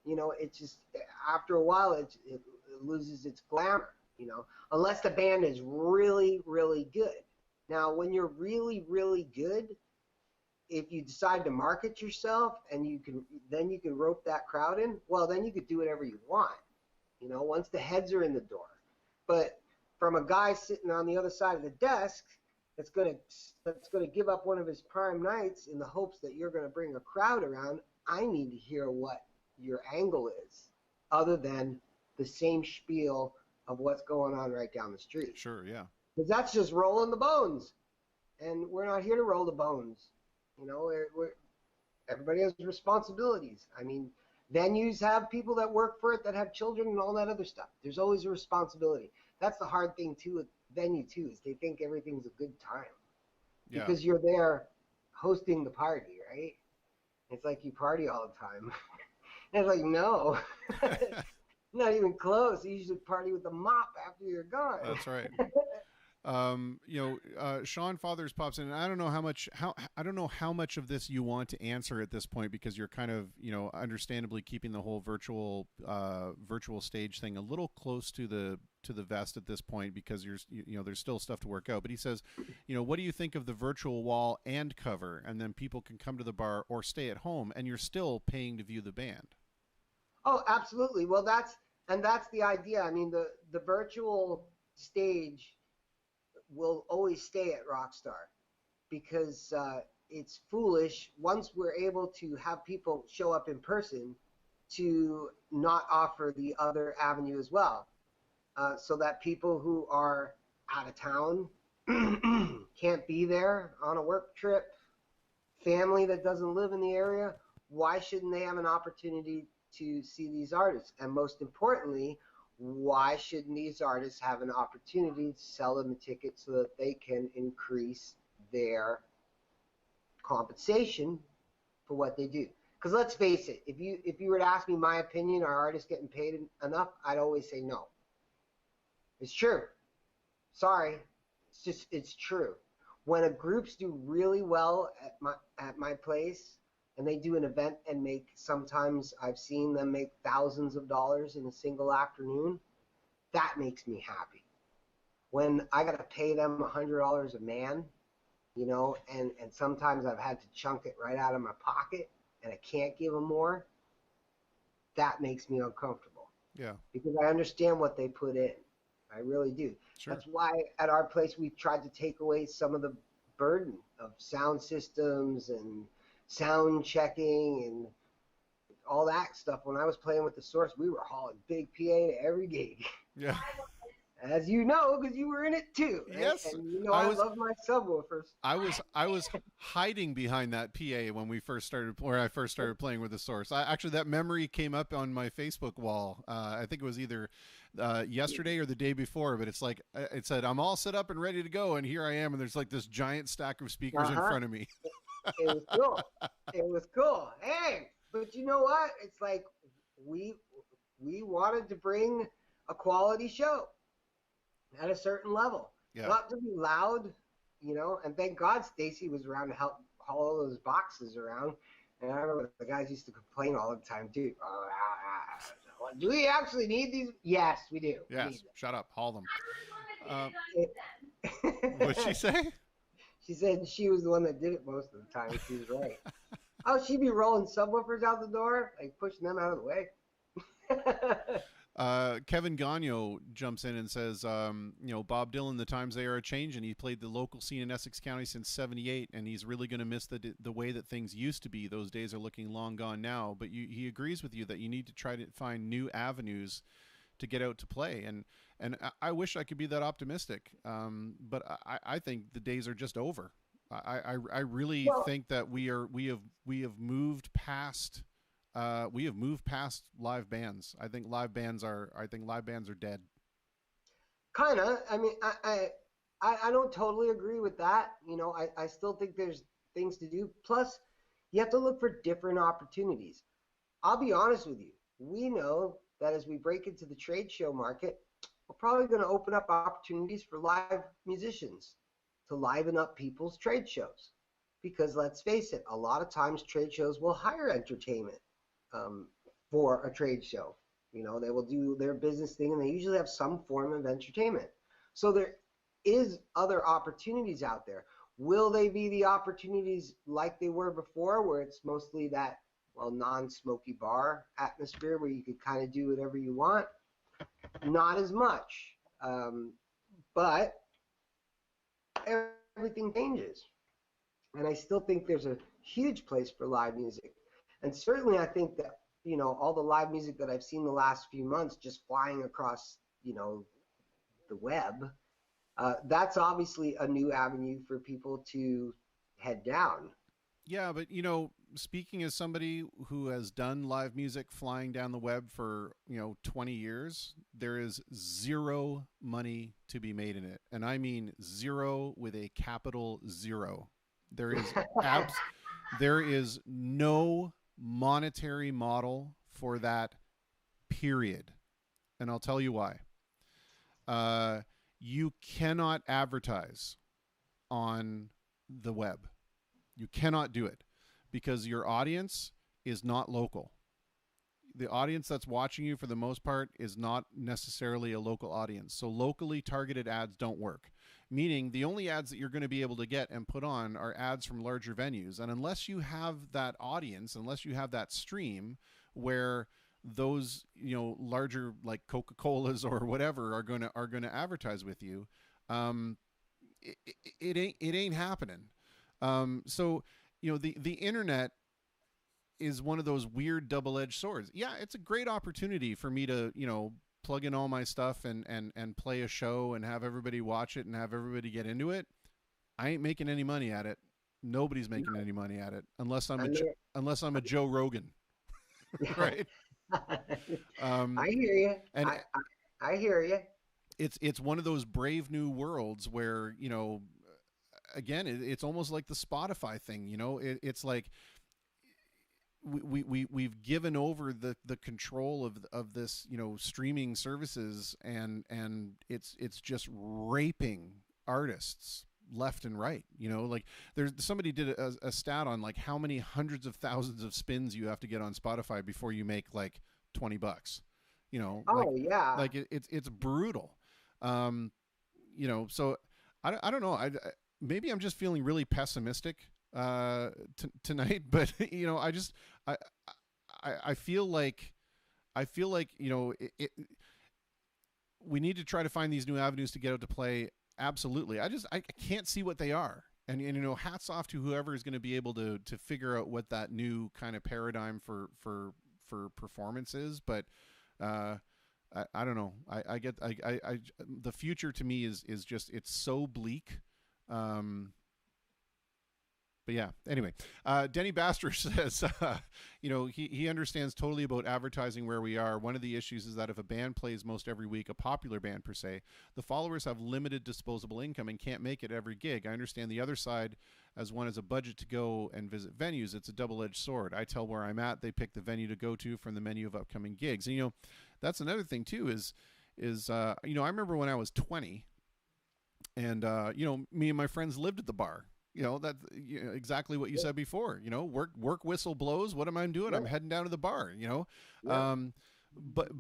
It's just, after a while, it loses its glamour, unless the band is really, really good. Now, when you're really, really good, if you decide to market yourself and you can rope that crowd in, well, then you could do whatever you want, once the heads are in the door. But from a guy sitting on the other side of the desk that's going to give up one of his prime nights in the hopes that you're going to bring a crowd around, I need to hear what your angle is, other than the same spiel of what's going on right down the street. Sure, yeah. Because that's just rolling the bones, and we're not here to roll the bones. Everybody has responsibilities. I mean, venues have people that work for it that have children and all that other stuff. There's always a responsibility. That's the hard thing too with venue too, is they think everything's a good time because you're there hosting the party, right? It's like you party all the time. And it's like, no, not even close. You usually party with the mop after you're gone. That's right. Sean Fathers pops in, and I don't know how much of this you want to answer at this point, because you're kind of, understandably keeping the whole virtual stage thing a little close to the vest at this point, because there's still stuff to work out. But he says, what do you think of the virtual wall and cover, and then people can come to the bar or stay at home, and you're still paying to view the band? Oh, absolutely. Well, that's the idea. I mean, the virtual stage will always stay at Rockstar, because it's foolish once we're able to have people show up in person to not offer the other avenue as well, so that people who are out of town can't be there on a work trip, family that doesn't live in the area, why shouldn't they have an opportunity to see these artists? And most importantly, why shouldn't these artists have an opportunity to sell them a ticket so that they can increase their compensation for what they do? Because let's face it, if you were to ask me my opinion, are artists getting paid enough? I'd always say no. It's true. Sorry. It's true. when a groups do really well at my place, and they do an event and make, sometimes I've seen them make thousands of dollars in a single afternoon, that makes me happy. When I got to pay them $100 a man, you know, and sometimes I've had to chunk it right out of my pocket and I can't give them more, that makes me uncomfortable. Yeah. Because I understand what they put in. I really do. Sure. That's why at our place we tried to take away some of the burden of sound systems and sound checking and all that stuff. When I was playing with the Source, we were hauling big PA to every gig. Yeah. As you know, because you were in it too. Right? Yes. And you know I love my subwoofers. I was hiding behind that PA when we first started, where I first started playing with the Source. Actually, that memory came up on my Facebook wall. I think it was either yesterday or the day before, but it's like, it said, I'm all set up and ready to go. And here I am. And there's like this giant stack of speakers in front of me. It was cool. It was cool. Hey, but you know what? It's like we wanted to bring a quality show at a certain level. Yeah. Not to be loud, you know, and thank God Stacy was around to help haul all those boxes around. And I remember the guys used to complain all the time too. Do we actually need these? Yes, we do. Yes. Shut up. Haul them. What'd she say? She said she was the one that did it most of the time. She was right. Oh, she'd be rolling subwoofers out the door, like pushing them out of the way. Kevin Gagno jumps in and says, you know, Bob Dylan, the times they are changing. He played the local scene in Essex County since '78, and he's really going to miss the way that things used to be. Those days are looking long gone now. But he agrees with you that you need to try to find new avenues to get out to play. And I wish I could be that optimistic. But I think the days are just over. I really think that we have moved past. We have moved past live bands. I think live bands are dead. Kinda. I mean, I don't totally agree with that. You know, I still think there's things to do. Plus, you have to look for different opportunities. I'll be honest with you. We know that as we break into the trade show market, we're probably going to open up opportunities for live musicians to liven up people's trade shows. Because let's face it, a lot of times trade shows will hire entertainment for a trade show. You know, they will do their business thing, and they usually have some form of entertainment. So there is other opportunities out there. Will they be the opportunities like they were before, where it's mostly that, well, non-smoky bar atmosphere where you could kind of do whatever you want? Not as much. But everything changes. And I still think there's a huge place for live music. And certainly I think that, you know, all the live music that I've seen the last few months just flying across, you know, the web, that's obviously a new avenue for people to head down. Yeah, but, you know, speaking as somebody who has done live music flying down the web for, you know, 20 years, there is zero money to be made in it. And I mean zero with a capital zero. There is there is no monetary model for that, period. And I'll tell you why. You cannot advertise on the web. You cannot do it because your audience is not local. The audience that's watching you for the most part is not necessarily a local audience. So locally targeted ads don't work. Meaning the only ads that you're going to be able to get and put on are ads from larger venues. And unless you have that audience, unless you have that stream where those, you know, larger like Coca-Colas or whatever are going to advertise with you, it ain't happening. So, you know, the internet is one of those weird double-edged swords. Yeah, it's a great opportunity for me to, you know, plug in all my stuff and play a show and have everybody watch it and have everybody get into it. I ain't making any money at it. Nobody's making any money at it unless I'm a Joe Rogan, right? I hear you. And I hear you. It's one of those brave new worlds where, you know, again, it's almost like the Spotify thing. You know, it's like we've given over the control of this, you know, streaming services, and it's just raping artists left and right. You know, like there's somebody did a stat on like how many hundreds of thousands of spins you have to get on Spotify before you make like $20. You know, Oh yeah. like it's brutal. You know, so I don't know. Maybe I'm just feeling really pessimistic tonight, but you know, I feel like you know we need to try to find these new avenues to get out to play. Absolutely. I can't see what they are. And you know, hats off to whoever is going to be able to figure out what that new kind of paradigm for performance is. But I don't know. I get the future to me is just, it's so bleak. But yeah, anyway, Denny Baster says, you know, he understands totally about advertising where we are. One of the issues is that if a band plays most every week, a popular band per se, the followers have limited disposable income and can't make it every gig. I understand the other side, as one has a budget to go and visit venues. It's a double-edged sword. I tell where I'm at, they pick the venue to go to from the menu of upcoming gigs. And, you know, that's another thing too, is you know, I remember when I was 20 and, you know, me and my friends lived at the bar. You know, that's exactly what you said before. You know, work whistle blows. What am I doing? I'm heading down to the bar. You know, but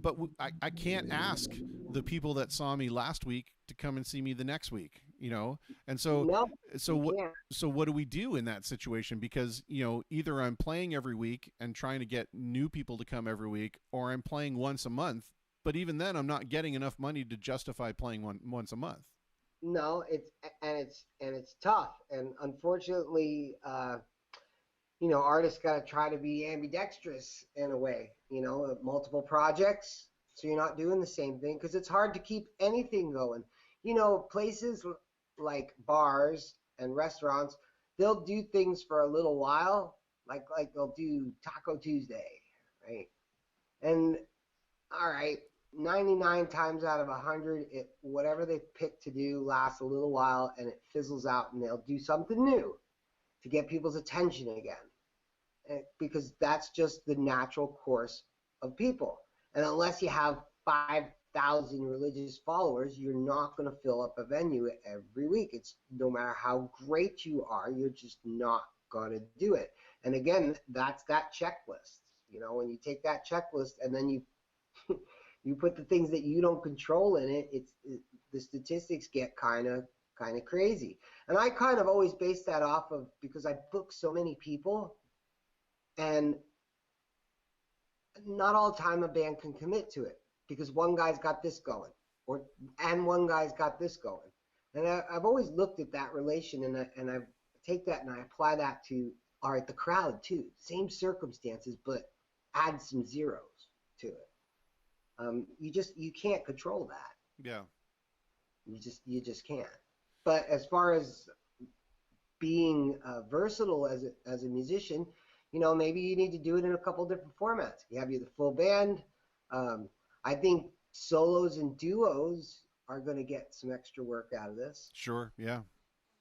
I can't ask the people that saw me last week to come and see me the next week. You know, and so what do we do in that situation? Because you know, either I'm playing every week and trying to get new people to come every week, or I'm playing once a month. But even then, I'm not getting enough money to justify playing once a month. No, it's tough, and unfortunately, you know, artists got to try to be ambidextrous in a way. You know, multiple projects, so you're not doing the same thing because it's hard to keep anything going. You know, places like bars and restaurants, they'll do things for a little while, like they'll do Taco Tuesday, right? And all right. 99 times out of 100, whatever they pick to do lasts a little while and it fizzles out, and they'll do something new to get people's attention again, because that's just the natural course of people. And unless you have 5,000 religious followers, you're not going to fill up a venue every week. It's no matter how great you are, you're just not going to do it. And again, that's that checklist. You know, when you take that checklist and then you you put the things that you don't control in it, the statistics get kind of crazy. And I kind of always base that off of, because I book so many people, and not all the time a band can commit to it because one guy's got this going, and one guy's got this going. And I've always looked at that relation, and I take that and I apply that to, all right, the crowd too. Same circumstances, but add some zeros to it. You can't control that. Yeah. You just can't. But as far as being versatile as a musician, you know, maybe you need to do it in a couple different formats. You have the full band. I think solos and duos are going to get some extra work out of this. Sure. Yeah.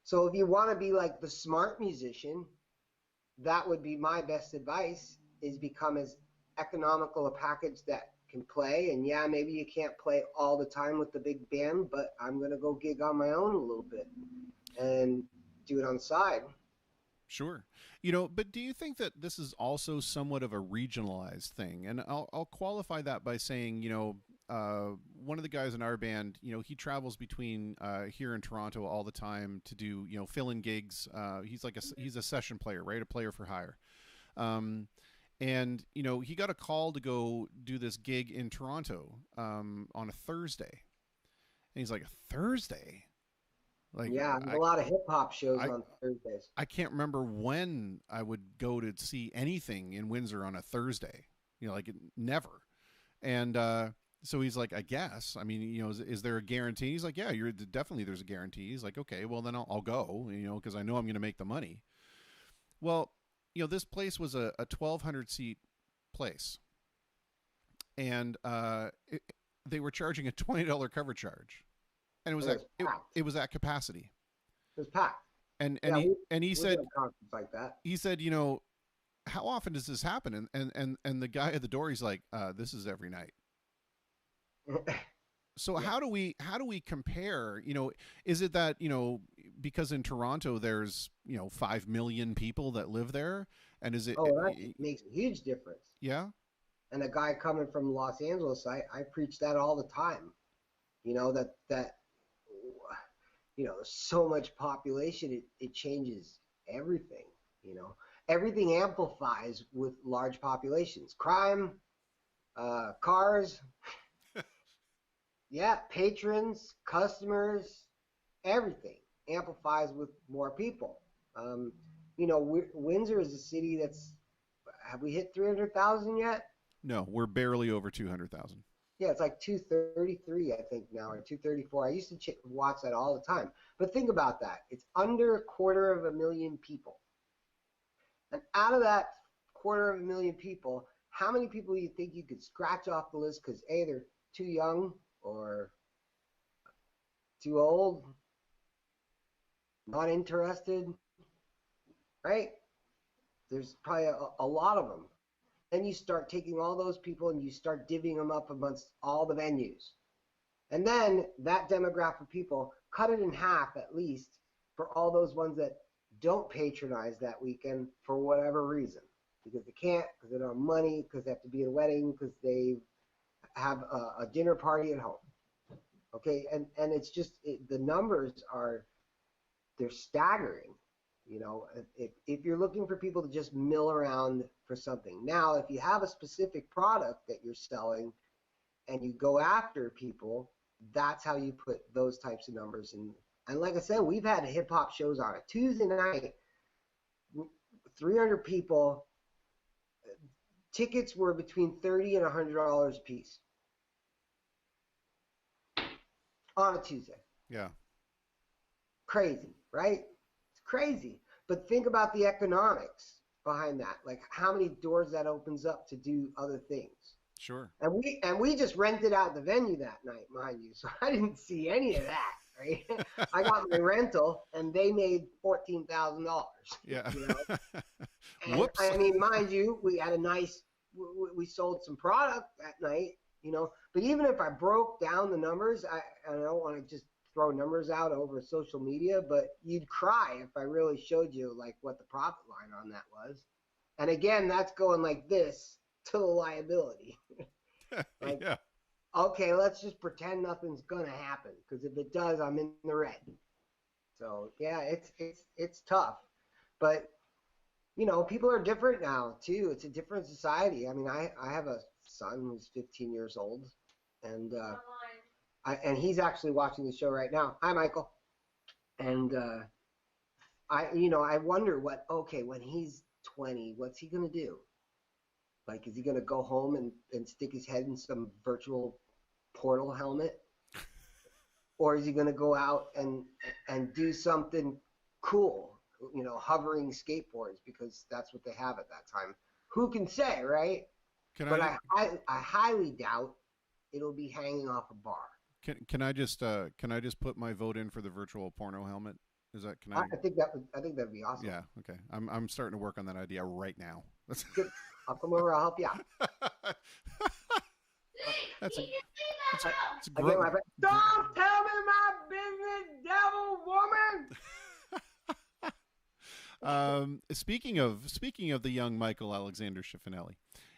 So if you want to be like the smart musician, that would be my best advice, is become as economical a package that can play. And yeah, maybe you can't play all the time with the big band, but I'm going to go gig on my own a little bit and do it on the side. Sure. You know, but do you think that this is also somewhat of a regionalized thing? And I'll qualify that by saying, you know, one of the guys in our band, you know, he travels between here in Toronto all the time to do, you know, fill-in gigs. He's a session player, right? A player for hire. And, you know, he got a call to go do this gig in Toronto on a Thursday. And he's like, a Thursday? Like, yeah, a lot of hip-hop shows on Thursdays. I can't remember when I would go to see anything in Windsor on a Thursday. You know, like never. And so he's like, I guess. I mean, you know, is there a guarantee? He's like, yeah, definitely there's a guarantee. He's like, okay, well, then I'll go, you know, because I know I'm going to make the money. Well, you know, this place was a 1,200 seat place, and they were charging a $20 cover charge, and it was at capacity. It was packed. And he said, like that. He said, you know, how often does this happen? And the guy at the door, he's like, this is every night. So yeah. How do we compare? You know, is it that, you know, because in Toronto there's 5 million people that live there, and is it? Oh, that makes a huge difference. Yeah. And a guy coming from Los Angeles, I preach that all the time. That so much population, it changes everything. Everything amplifies with large populations. Crime, cars, yeah, patrons, customers, everything amplifies with more people. Windsor is a city have we hit 300,000 yet? No, we're barely over 200,000. Yeah, it's like 233, I think now, or 234. I used to watch that all the time. But think about that. It's under 250,000 people. And out of that 250,000 people, how many people do you think you could scratch off the list because A, they're too young or too old, not interested, right? There's probably a lot of them. Then you start taking all those people and you start divvying them up amongst all the venues. And then that demographic of people, cut it in half at least for all those ones that don't patronize that weekend for whatever reason. Because they can't, because they don't have money, because they have to be at a wedding, because they have a dinner party at home. Okay, and it's just, the numbers they're staggering. If you're looking for people to just mill around for something. Now, if you have a specific product that you're selling and you go after people, that's how you put those types of numbers in. And like I said, we've had hip hop shows on a Tuesday night, 300 people. Tickets were between $30 and $100 a piece on a Tuesday. Yeah. Crazy, right? It's crazy. But think about the economics behind that. Like how many doors that opens up to do other things. Sure. And we just rented out the venue that night, mind you. So I didn't see any of that, right? I got my rental and they made $14,000. Yeah. Whoops. I mean, mind you, we had we sold some product that night, but even if I broke down the numbers, I don't want to just throw numbers out over social media, but you'd cry if I really showed you like what the profit line on that was. And again, that's going like this to the liability. Like, yeah. Okay, let's just pretend nothing's gonna happen, because if it does, I'm in the red. So yeah, it's tough, but people are different now too. It's a different society. I mean, I have a son who's 15 years old, and and he's actually watching the show right now. Hi, Michael. And I wonder when he's 20, what's he gonna do? Like, is he gonna go home and stick his head in some virtual portal helmet, or is he gonna go out and do something cool? Hovering skateboards, because that's what they have at that time. Who can say, right? I highly doubt it'll be hanging off a bar. Can I just put my vote in for the virtual porno helmet? Is that I think that'd be awesome. Yeah. Okay. I'm starting to work on that idea right now. Good. I'll come over. I'll help you out. That's don't tell me my business, devil woman. Speaking of the young Michael Alexander Schiffinelli,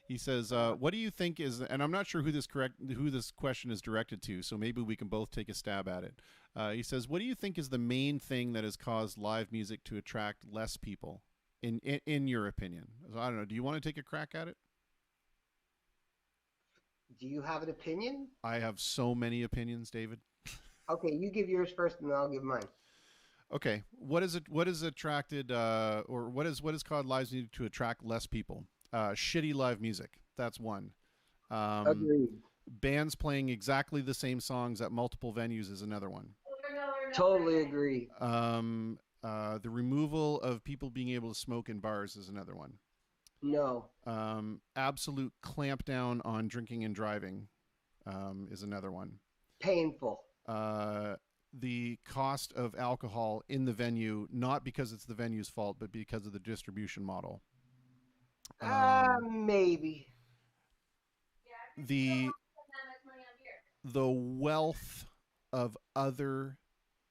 he says, "What do you think is?" And I'm not sure who this question is directed to, so maybe we can both take a stab at it. He says, "What do you think is the main thing that has caused live music to attract less people, in your opinion?" So I don't know. Do you want to take a crack at it? Do you have an opinion? I have so many opinions, David. Okay, you give yours first, and then I'll give mine. Okay, what has attracted, or what has caused live music to attract less people? Shitty live music. That's one. Agreed. Bands playing exactly the same songs at multiple venues is another one. Totally agree. The removal of people being able to smoke in bars is another one. No. Absolute clampdown on drinking and driving is another one. Painful. The cost of alcohol in the venue, not because it's the venue's fault, but because of the distribution model. Maybe. The wealth of other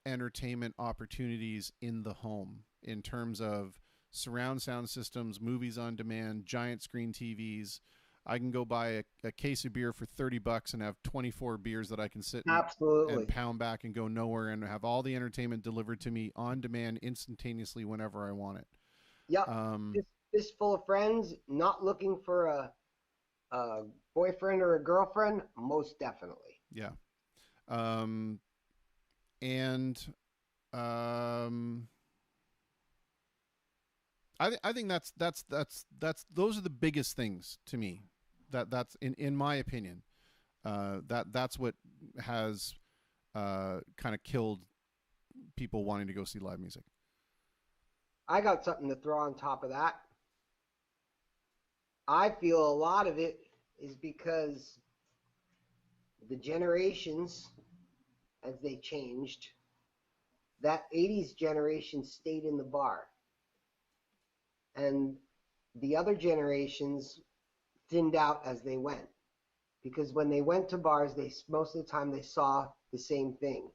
entertainment opportunities in the home in terms of surround sound systems, movies on demand, giant screen TVs. I can go buy a case of beer for $30 and have 24 beers that I can sit Absolutely. and pound back and go nowhere, and have all the entertainment delivered to me on demand instantaneously whenever I want it. Yep. Just full of friends, not looking for a boyfriend or a girlfriend, most definitely. Yeah. I think that's those are the biggest things to me. That's in my opinion. That's what has kind of killed people wanting to go see live music. I got something to throw on top of that. I feel a lot of it is because the generations, as they changed, that 80s generation stayed in the bar. And the other generations thinned out as they went. Because when they went to bars, most of the time they saw the same thing.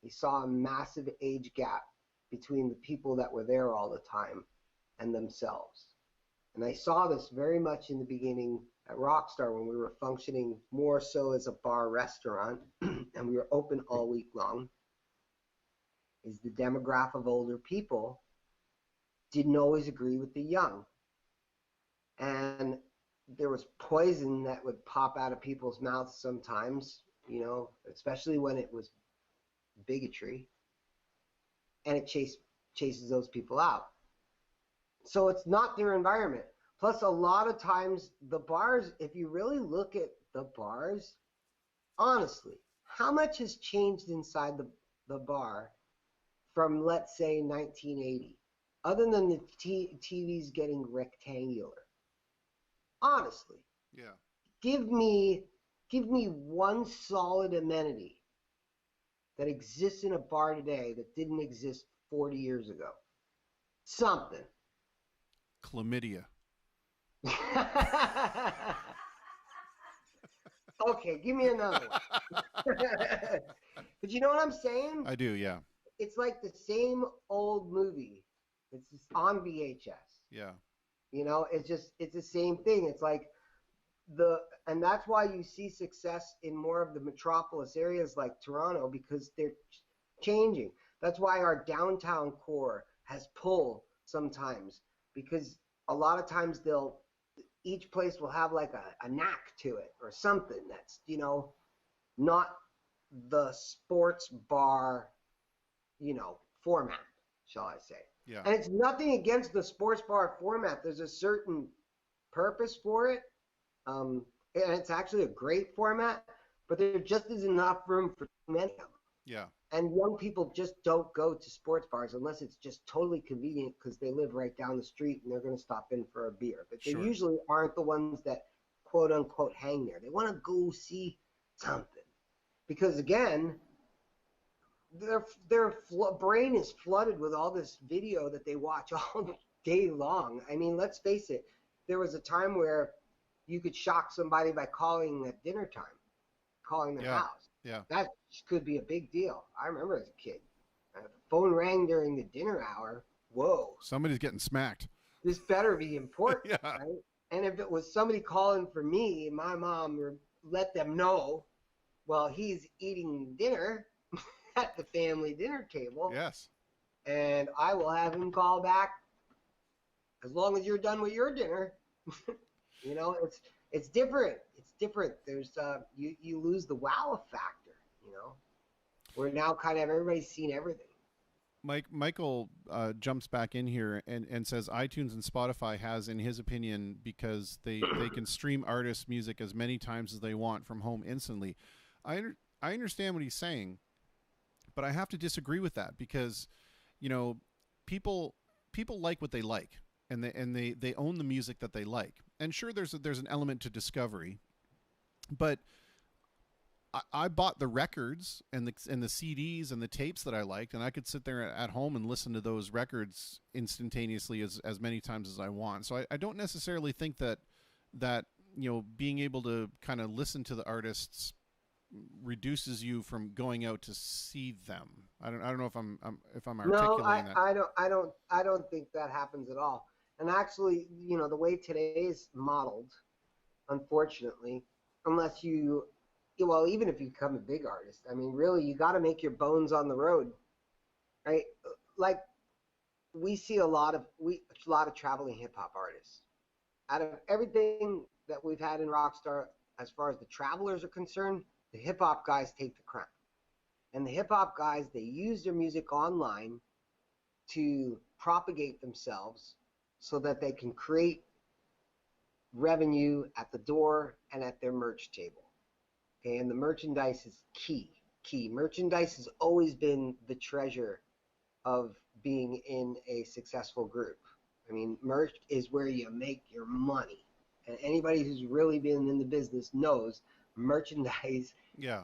They saw a massive age gap between the people that were there all the time and themselves. And I saw this very much in the beginning at Rockstar when we were functioning more so as a bar restaurant and we were open all week long, is the demographic of older people didn't always agree with the young. And there was poison that would pop out of people's mouths sometimes, you know, especially when it was bigotry. And it chases those people out. So it's not their environment. Plus, a lot of times the bars, if you really look at the bars, honestly, how much has changed inside the bar from, let's say, 1980? Other than the TVs getting rectangular. Honestly. Yeah. Give me one solid amenity that exists in a bar today that didn't exist 40 years ago. Something. Chlamydia. Okay, give me another one. But you know what I'm saying? I do, yeah. It's like the same old movie. It's just on VHS. Yeah. You know, it's the same thing. It's like and that's why you see success in more of the metropolis areas like Toronto, because they're changing. That's why our downtown core has pull sometimes, because a lot of times each place will have like a knack to it or something that's, you know, not the sports bar, you know, format, shall I say. Yeah. And it's nothing against the sports bar format. There's a certain purpose for it. And it's actually a great format, but there just isn't enough room for many of them. Yeah. And young people just don't go to sports bars unless it's just totally convenient because they live right down the street and they're going to stop in for a beer. But they usually aren't the ones that, quote unquote, hang there. They want to go see something. Because, again, their brain is flooded with all this video that they watch all day long. I mean, let's face it. There was a time where you could shock somebody by calling at dinner time, calling their house. Yeah. That could be a big deal. I remember as a kid. The phone rang during the dinner hour. Whoa. Somebody's getting smacked. This better be important. Yeah. Right? And if it was somebody calling for me, my mom would let them know, well, he's eating dinner at the family dinner table. Yes. And I will have him call back as long as you're done with your dinner. You know, it's different. It's different. There's you lose the wow factor, you know. Where now kind of everybody's seen everything. Michael jumps back in here and says iTunes and Spotify has, in his opinion, because they can stream artists' music as many times as they want from home instantly. I understand what he's saying, but I have to disagree with that because, you know, people like what they like, and they own the music that they like. And sure, there's an element to discovery, but I bought the records and the CDs and the tapes that I liked, and I could sit there at home and listen to those records instantaneously as many times as I want. So I don't necessarily think that you know, being able to kind of listen to the artists reduces you from going out to see them. I don't know if I'm No, articulating that. I don't think that happens at all. And actually, the way today is modeled, unfortunately, unless well, even if you become a big artist, I mean, really, you got to make your bones on the road, right? Like we see a lot of traveling hip hop artists. Out of everything that we've had in Rockstar, as far as the travelers are concerned, the hip hop guys take the crown. And the hip hop guys, they use their music online to propagate themselves so that they can create revenue at the door and at their merch table. Okay, and the merchandise is key. Merchandise has always been the treasure of being in a successful group. I mean, merch is where you make your money. And anybody who's really been in the business knows merchandise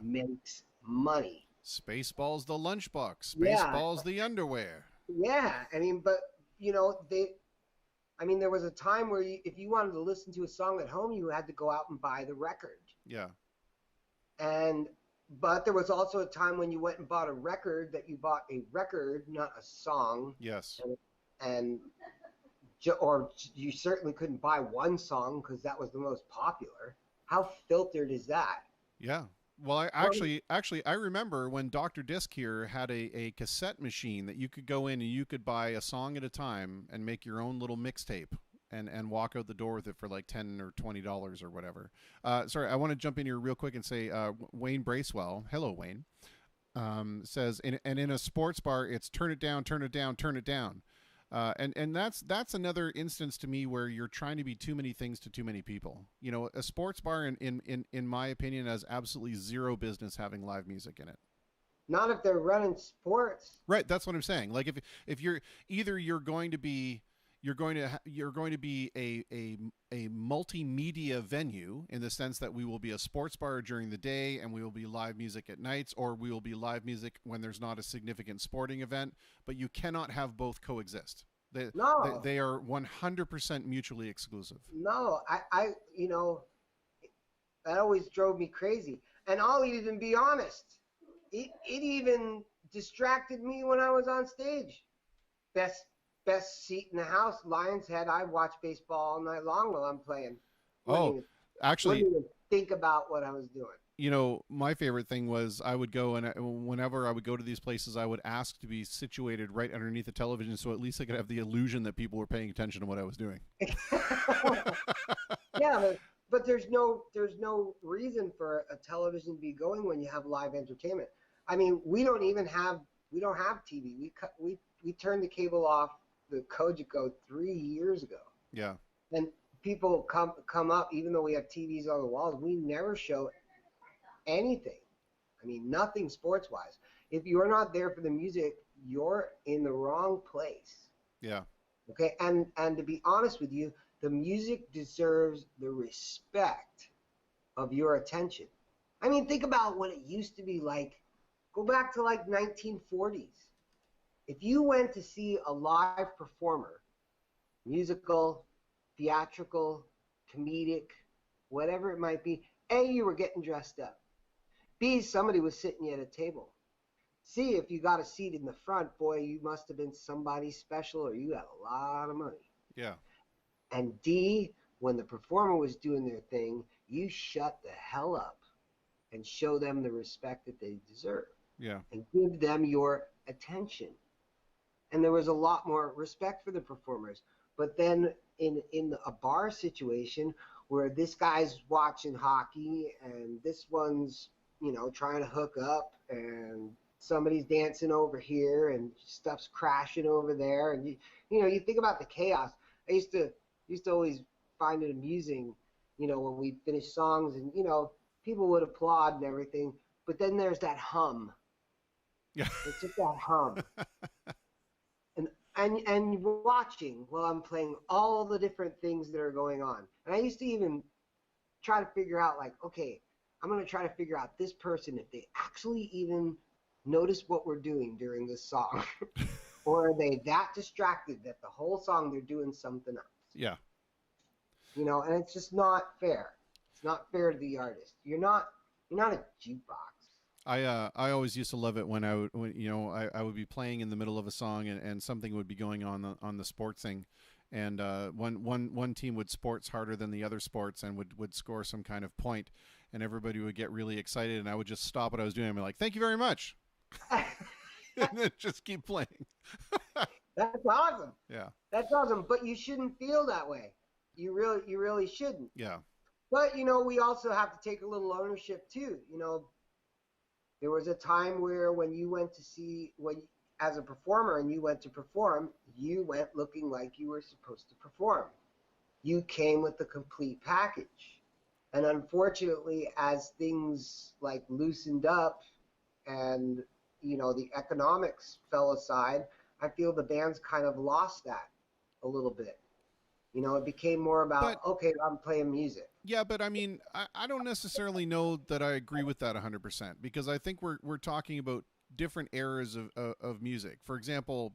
makes money. Spaceballs the lunchbox. Spaceballs the underwear. Yeah, I mean, but there was a time where if you wanted to listen to a song at home, you had to go out and buy the record. Yeah. But there was also a time when you went and bought a record that you bought a record, not a song. Yes. Or you certainly couldn't buy one song because that was the most popular. How filtered is that? Yeah. Well, I remember when Dr. Disc here had a cassette machine that you could go in and you could buy a song at a time and make your own little mixtape and walk out the door with it for like $10 or $20 or whatever. Sorry, I want to jump in here real quick and say Wayne Bracewell, hello Wayne, says in a sports bar it's turn it down, turn it down, turn it down. And that's another instance to me where you're trying to be too many things to too many people. A sports bar, in my opinion, has absolutely zero business having live music in it. Not if they're running sports. Right. That's what I'm saying. Like if you're going to be a multimedia venue in the sense that we will be a sports bar during the day and we will be live music at nights, or we will be live music when there's not a significant sporting event, but you cannot have both coexist. They are 100% mutually exclusive. No, I that always drove me crazy. And I'll even be honest, it even distracted me when I was on stage. Best seat in the house, Lion's Head. I watch baseball all night long while I'm playing. Actually, wouldn't even think about what I was doing. My favorite thing was I would go and whenever I would go to these places, I would ask to be situated right underneath the television, so at least I could have the illusion that people were paying attention to what I was doing. Yeah, but there's no reason for a television to be going when you have live entertainment. I mean, we don't have TV. We turned the cable off, the Kojiko, 3 years ago. Yeah. And people come up, even though we have TVs on the walls, we never show anything. I mean, nothing sports-wise. If you're not there for the music, you're in the wrong place. Yeah. Okay, and to be honest with you, the music deserves the respect of your attention. I mean, think about what it used to be like. Go back to like 1940s. If you went to see a live performer, musical, theatrical, comedic, whatever it might be, A, you were getting dressed up. B, somebody was sitting you at a table. C, if you got a seat in the front, boy, you must have been somebody special or you had a lot of money. Yeah. And D, when the performer was doing their thing, you shut the hell up and show them the respect that they deserve. Yeah. And give them your attention. And there was a lot more respect for the performers. But then in a bar situation where this guy's watching hockey and this one's, trying to hook up and somebody's dancing over here and stuff's crashing over there. And, you think about the chaos. I used to always find it amusing, when we'd finish songs and, people would applaud and everything. But then there's that hum. Yeah. It's just that hum. And watching while I'm playing all the different things that are going on. And I used to even try to figure out, like, okay, I'm going to try to figure out this person, if they actually even notice what we're doing during this song. Or are they that distracted that the whole song they're doing something else? Yeah. And it's just not fair. It's not fair to the artist. You're not, You're not a jukebox. I always used to love it when I would be playing in the middle of a song and something would be going on the sports thing, and one team would sports harder than the other sports and would score some kind of point, and everybody would get really excited, and I would just stop what I was doing and be like, "Thank you very much," and then just keep playing. That's awesome. Yeah, that's awesome. But you shouldn't feel that way. You really shouldn't. Yeah. But we also have to take a little ownership too. There was a time where when you went to see, as a performer and you went to perform, you went looking like you were supposed to perform. You came with the complete package. And unfortunately, as things like loosened up and, the economics fell aside, I feel the bands kind of lost that a little bit. It became more about, okay, I'm playing music. Yeah, but I mean, I don't necessarily know that I agree with that 100%, because I think we're talking about different eras of music. For example,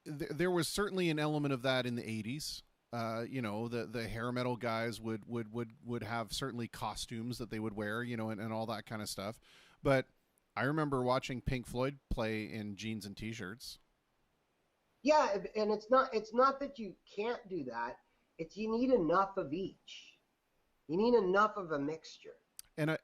there was certainly an element of that in the 80s. The hair metal guys would have certainly costumes that they would wear, and all that kind of stuff. But I remember watching Pink Floyd play in jeans and t-shirts. Yeah, and it's not that you can't do that. It's you need enough of each. You need enough of a mixture. And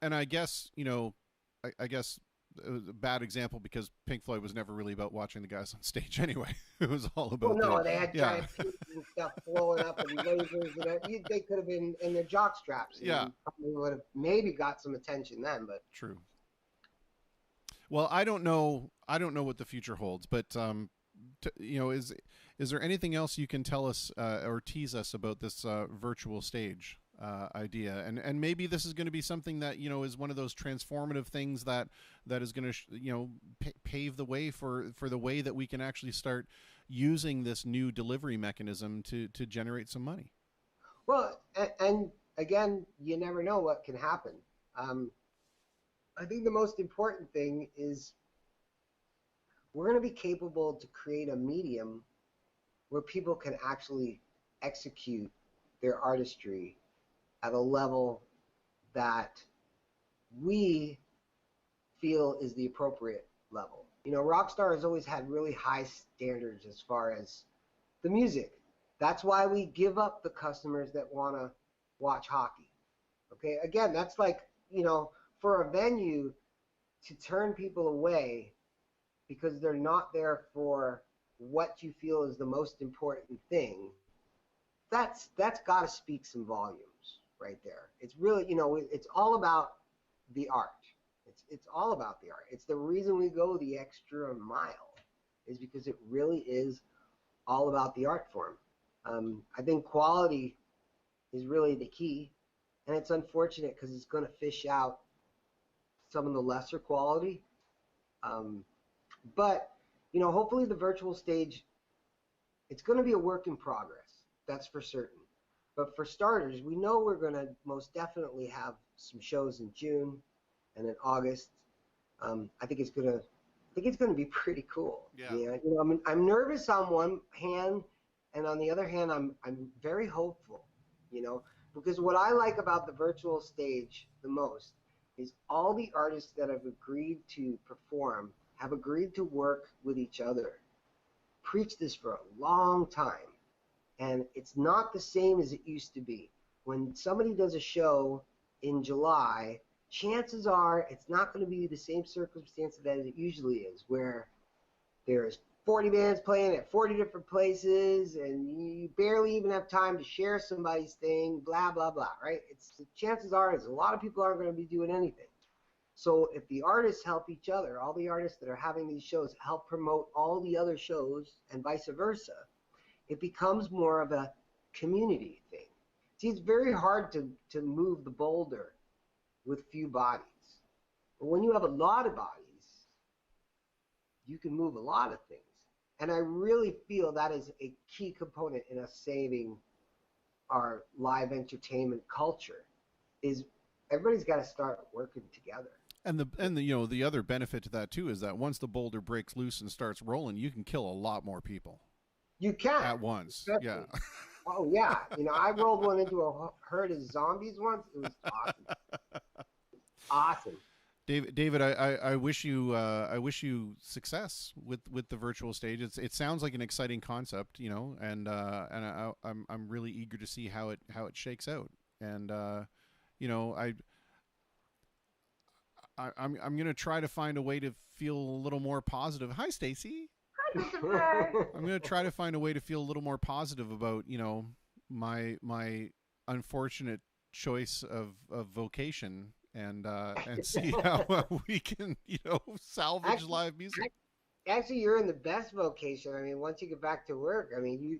I guess, I guess it was a bad example because Pink Floyd was never really about watching the guys on stage anyway. It was all about they had giant pieces and stuff blowing up and lasers, and they could have been in their jock straps. And probably would have maybe got some attention then, but true. Well, I don't know what the future holds, but is there anything else you can tell us or tease us about this virtual stage idea? And maybe this is going to be something that is one of those transformative things that is going to pave the way for the way that we can actually start using this new delivery mechanism to generate some money. Well, and again, you never know what can happen. I think the most important thing is we're going to be capable to create a medium where people can actually execute their artistry at a level that we feel is the appropriate level. Rockstar has always had really high standards as far as the music. That's why we give up the customers that want to watch hockey. Okay, again, that's like, for a venue to turn people away because they're not there for what you feel is the most important thing, that's got to speak some volumes right there. It's really, it's all about the art. It's all about the art. It's the reason we go the extra mile, is because it really is all about the art form. I think quality is really the key, and it's unfortunate because it's going to fish out some of the lesser quality. But, hopefully the virtual stage, it's going to be a work in progress. That's for certain. But for starters, we know we're going to most definitely have some shows in June and in August. I think it's going to be pretty cool. Yeah. I'm nervous on one hand, and on the other hand, I'm very hopeful, because what I like about the virtual stage the most is all the artists that have agreed to perform have agreed to work with each other. Preach this for a long time. And it's not the same as it used to be. When somebody does a show in July, chances are it's not going to be the same circumstance that it usually is, where there's 40 bands playing at 40 different places, and you barely even have time to share somebody's thing, blah, blah, blah, right? Chances are is a lot of people aren't going to be doing anything. So if the artists help each other, all the artists that are having these shows help promote all the other shows and vice versa, it becomes more of a community thing. See, it's very hard to move the boulder with few bodies. But when you have a lot of bodies, you can move a lot of things. And I really feel that is a key component in us saving our live entertainment culture, is everybody's got to start working together. And the other benefit to that too is that once the boulder breaks loose and starts rolling, you can kill a lot more people. You can at once. especially. Yeah. Oh yeah, I rolled one into a herd of zombies once. It was awesome. Awesome. David, I wish you success with the virtual stage. It sounds like an exciting concept, I'm really eager to see how it shakes out. And I'm gonna try to find a way to feel a little more positive. Hi, Stacy. I'm gonna try to find a way to feel a little more positive about my unfortunate choice of vocation, and see how we can salvage live music. Actually, you're in the best vocation. I mean, once you get back to work, I mean, you,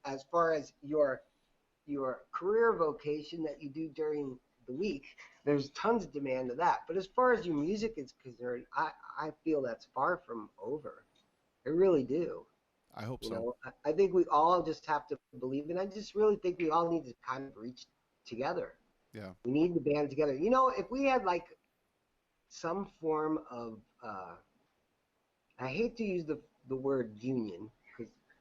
as far as your career vocation that you do during the week, there's tons of demand of that. But as far as your music is concerned, I feel that's far from over. I really do. I hope so. I think we all just have to believe, and I just really think we all need to kind of reach together. Yeah. We need to band together. If we had like some form of, I hate to use the word union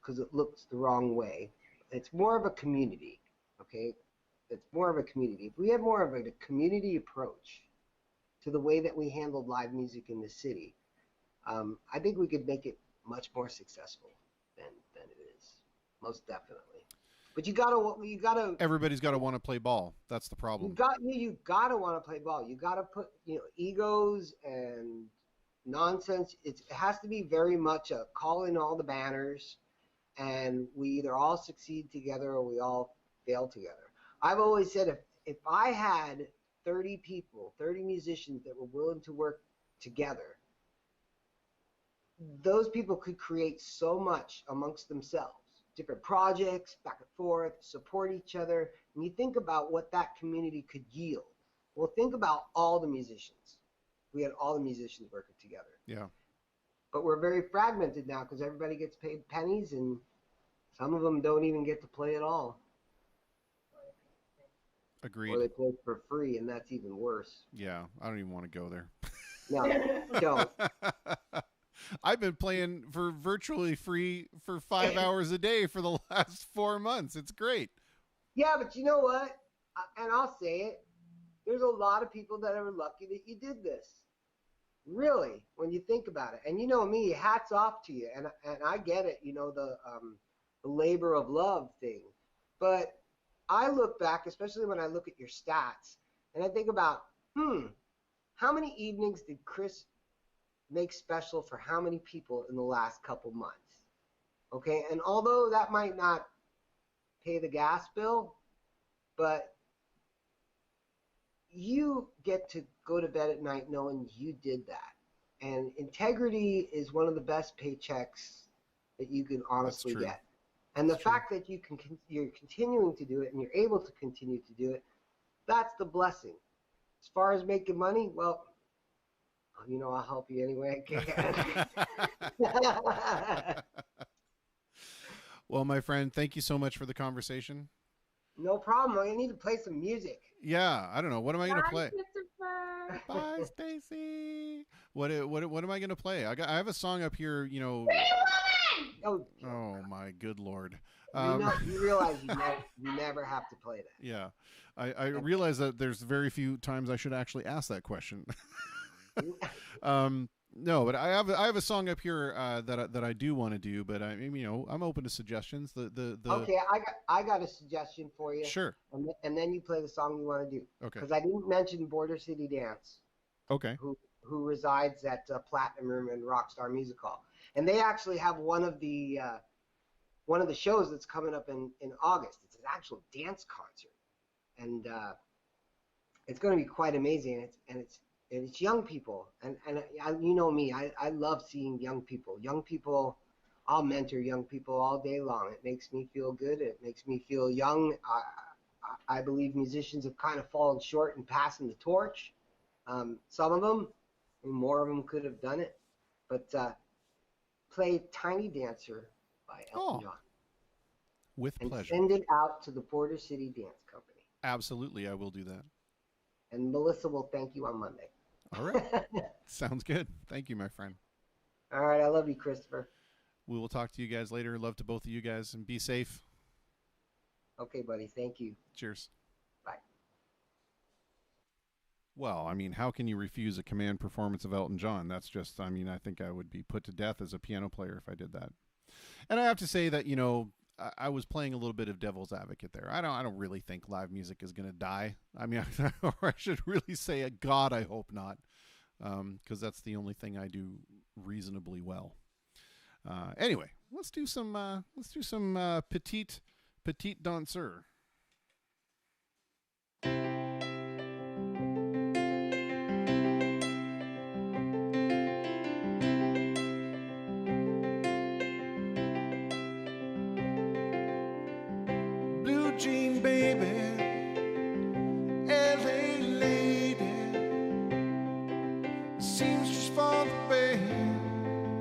because it looks the wrong way. It's more of a community, okay? It's more of a community. If we had more of a community approach to the way that we handled live music in the city, I think we could make it much more successful than it is, most definitely. But you gotta. Everybody's got to want to play ball. That's the problem. You gotta want to play ball. You gotta put egos and nonsense. It has to be very much a call in all the banners, and we either all succeed together or we all fail together. I've always said if I had 30 people, 30 musicians that were willing to work together, those people could create so much amongst themselves. Different projects, back and forth, support each other. And you think about what that community could yield. Well, think about all the musicians. We had all the musicians working together. Yeah. But we're very fragmented now because everybody gets paid pennies, and some of them don't even get to play at all. Agreed. Or they play for free, and that's even worse. Yeah, I don't even want to go there. No, don't. I've been playing for virtually free for 5 hours a day for the last 4 months. It's great. Yeah, but you know what? And I'll say it. There's a lot of people that are lucky that you did this. Really, when you think about it. And you know me, hats off to you. And I get it, the labor of love thing. But I look back, especially when I look at your stats, and I think about, how many evenings did Chris make special for how many people in the last couple months? Okay, and although that might not pay the gas bill, but you get to go to bed at night knowing you did that. And integrity is one of the best paychecks that you can honestly get. And the fact that you're continuing to do it and you're able to continue to do it, that's the blessing. As far as making money, well, I'll help you any way I can. Well, my friend, thank you so much for the conversation. No problem. I need to play some music. Yeah, I don't know. What am I going to play? Christopher. Bye, Stacy. What am I going to play? I have a song up here, Oh my good Lord. You realize you never have to play that. Yeah. I realize that there's very few times I should actually ask that question. No, but I have a song up here that I do want to do, but I'm open to suggestions. Okay, I got a suggestion for you. Sure. And then you play the song you want to do. Okay. Because I didn't mention Border City Dance. Okay. Who resides at Platinum Room and Rockstar Music Hall, and they actually have one of the shows that's coming up in August. It's an actual dance concert, and it's going to be quite amazing. It's young people, and you know me, I love seeing young people. Young people, I'll mentor young people all day long. It makes me feel good. It makes me feel young. I believe musicians have kind of fallen short in passing the torch. Some of them, more of them could have done it, but play Tiny Dancer by Elton John. With pleasure. And send it out to the Border City Dance Company. Absolutely, I will do that. And Melissa will thank you on Monday. All right. Sounds good. Thank you, my friend. All right. I love you, Christopher. We will talk to you guys later. Love to both of you guys, and be safe. Okay, buddy. Thank you. Cheers. Bye. Well, I mean, how can you refuse a command performance of Elton John? That's just, I mean, I think I would be put to death as a piano player if I did that. And I have to say that, you know, I was playing a little bit of devil's advocate there. I don't really think live music is going to die. I mean, or I should really say, God, I hope not, because that's the only thing I do reasonably well. Anyway, let's do some petite danseur. Blue jean baby, LA lady, seamstress for the band,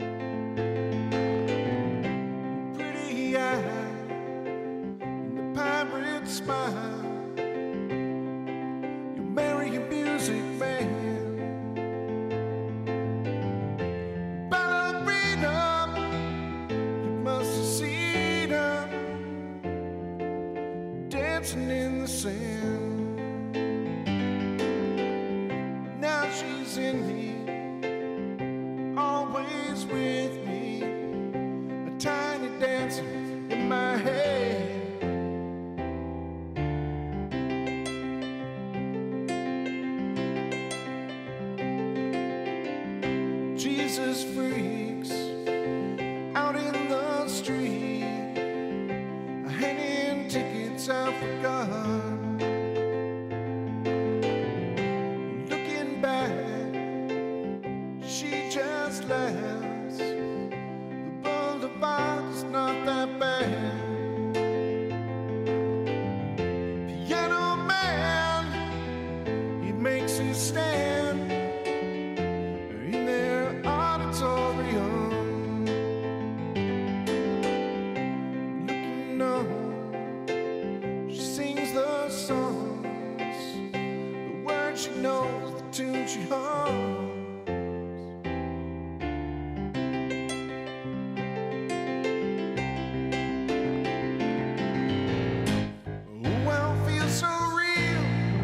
pretty eye and the pirate smile, you marry a music man. Ballerina, you must have seen her dancing in the sand. Now she's in me, always with me, a tiny dancer in my head. Jesus freaks out in the street, hanging tickets I forgot. Looking back, she just laughs. The boulevard is not that bad. Piano man, he makes his stand in their auditorium. Looking up, she sings the songs, the words she knows, the tune she hums. Oh, I feel so real,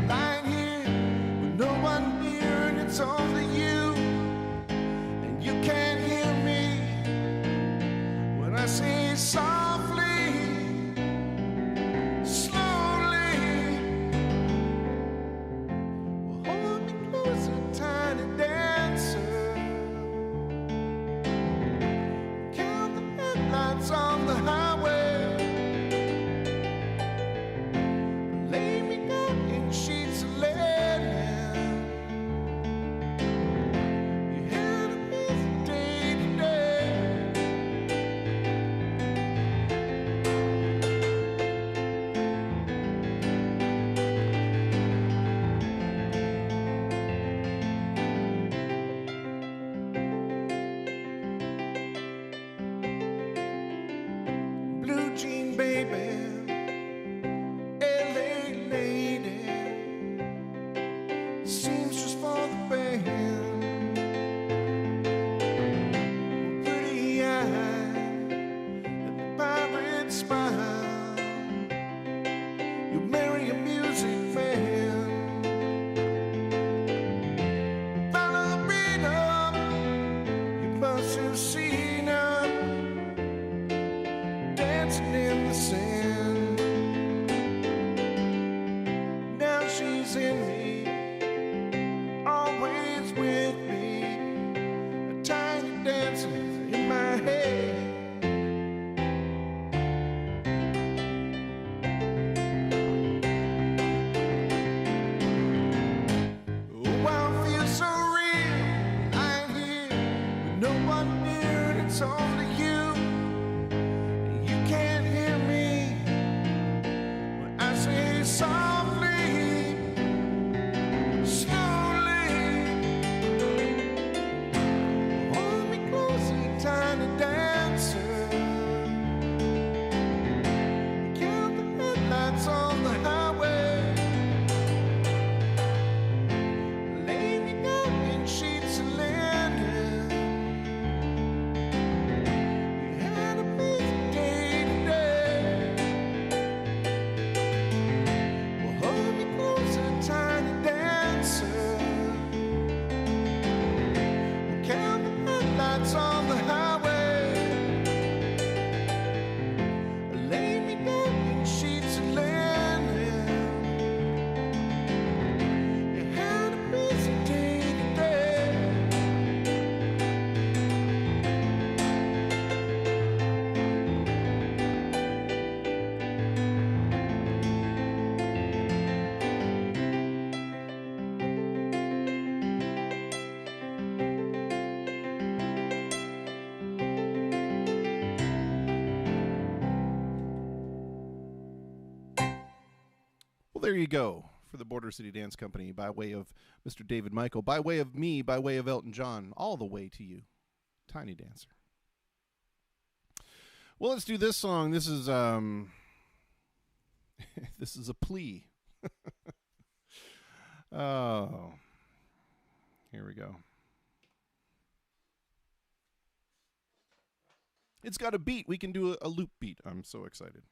lying here with no one near, and it's only you, and you can't hear me when I say softly. Slowly, well, hold me closer, tiny dancer. Count the headlights on the highway. Lay me down in sheets of linen. You had a busy day today. Blue jean baby, LA lady, seamstress for the band, pretty eye and the pirate smile, you marry a music man. Ballerina, you must have seen her dancing in the sand. Now she's in me, always with me, a tiny dancer in my head. Oh, I feel so real, lying here with no one near, and it's only you. You can't hear me when I say softly, slowly. Hold me closer, tiny dancer. Count the headlights on the highway. Lay me down in sheets of linen. there you go for the Border City Dance Company by way of Mr. David Michael, by way of me, by way of Elton John, all the way to you, Tiny Dancer. Well, let's do this song. This is this is a plea. Oh, here we go. It's got a beat. We can do a loop beat. I'm so excited.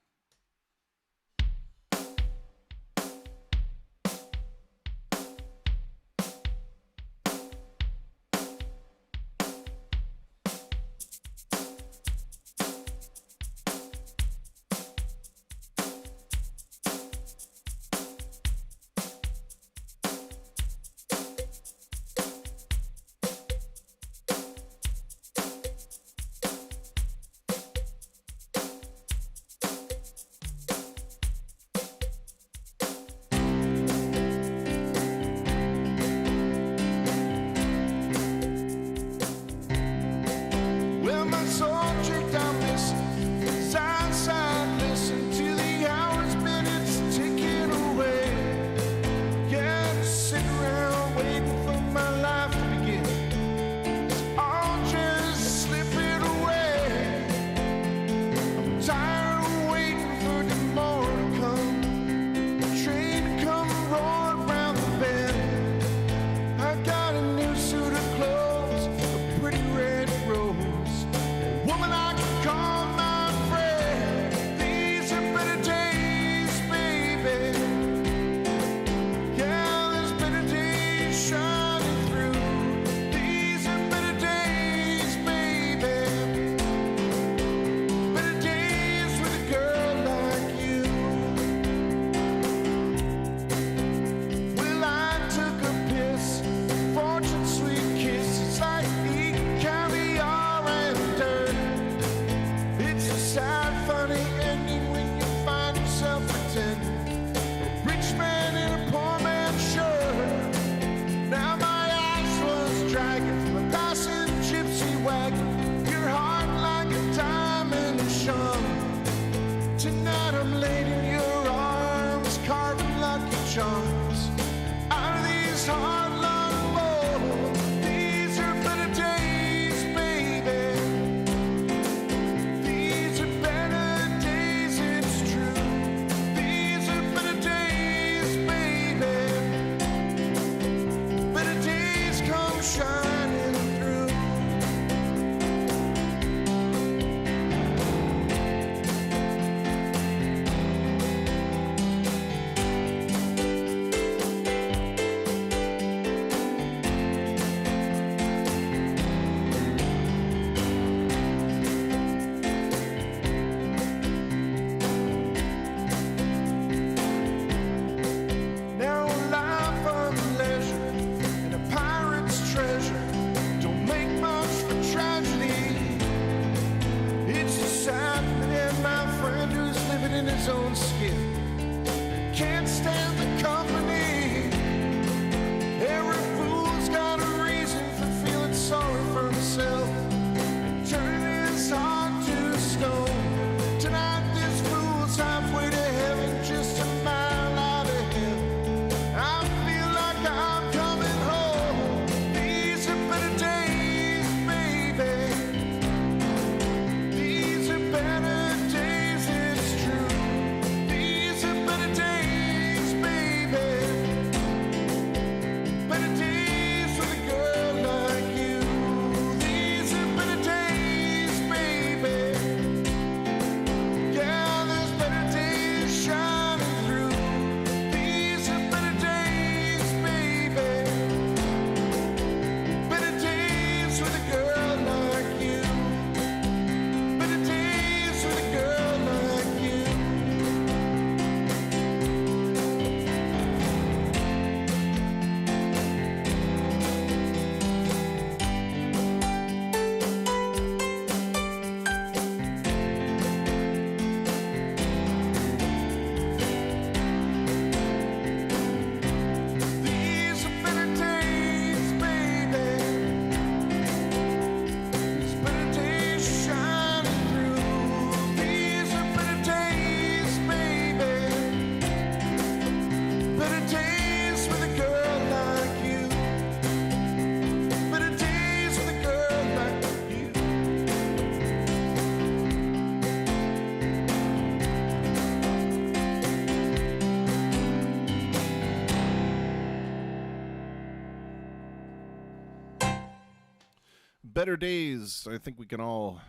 Better days. I think we can all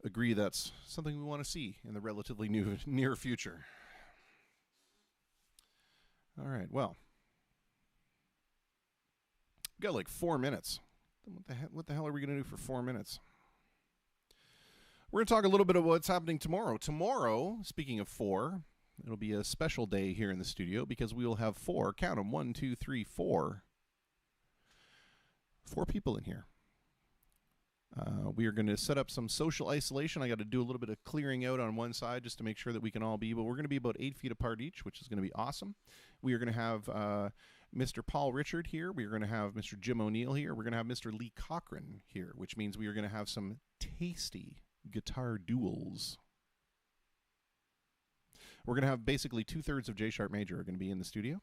agree that's something we want to see in the relatively near future. All right, well, we got like 4 minutes. What the hell are we going to do for 4 minutes? We're going to talk a little bit about what's happening tomorrow. Tomorrow, speaking of 4, it'll be a special day here in the studio because we will have 4, count them, 1, 2, 3, 4 people in here. We are going to set up some social isolation. I got to do a little bit of clearing out on one side just to make sure that we can all be, but we're going to be about 8 feet apart each, which is going to be awesome. We are going to have Mr. Paul Richard here. We are going to have Mr. Jim O'Neill here. We're going to have Mr. Lee Cochran here, which means we are going to have some tasty guitar duels. We're going to have basically 2/3 of J Sharp Major are going to be in the studio.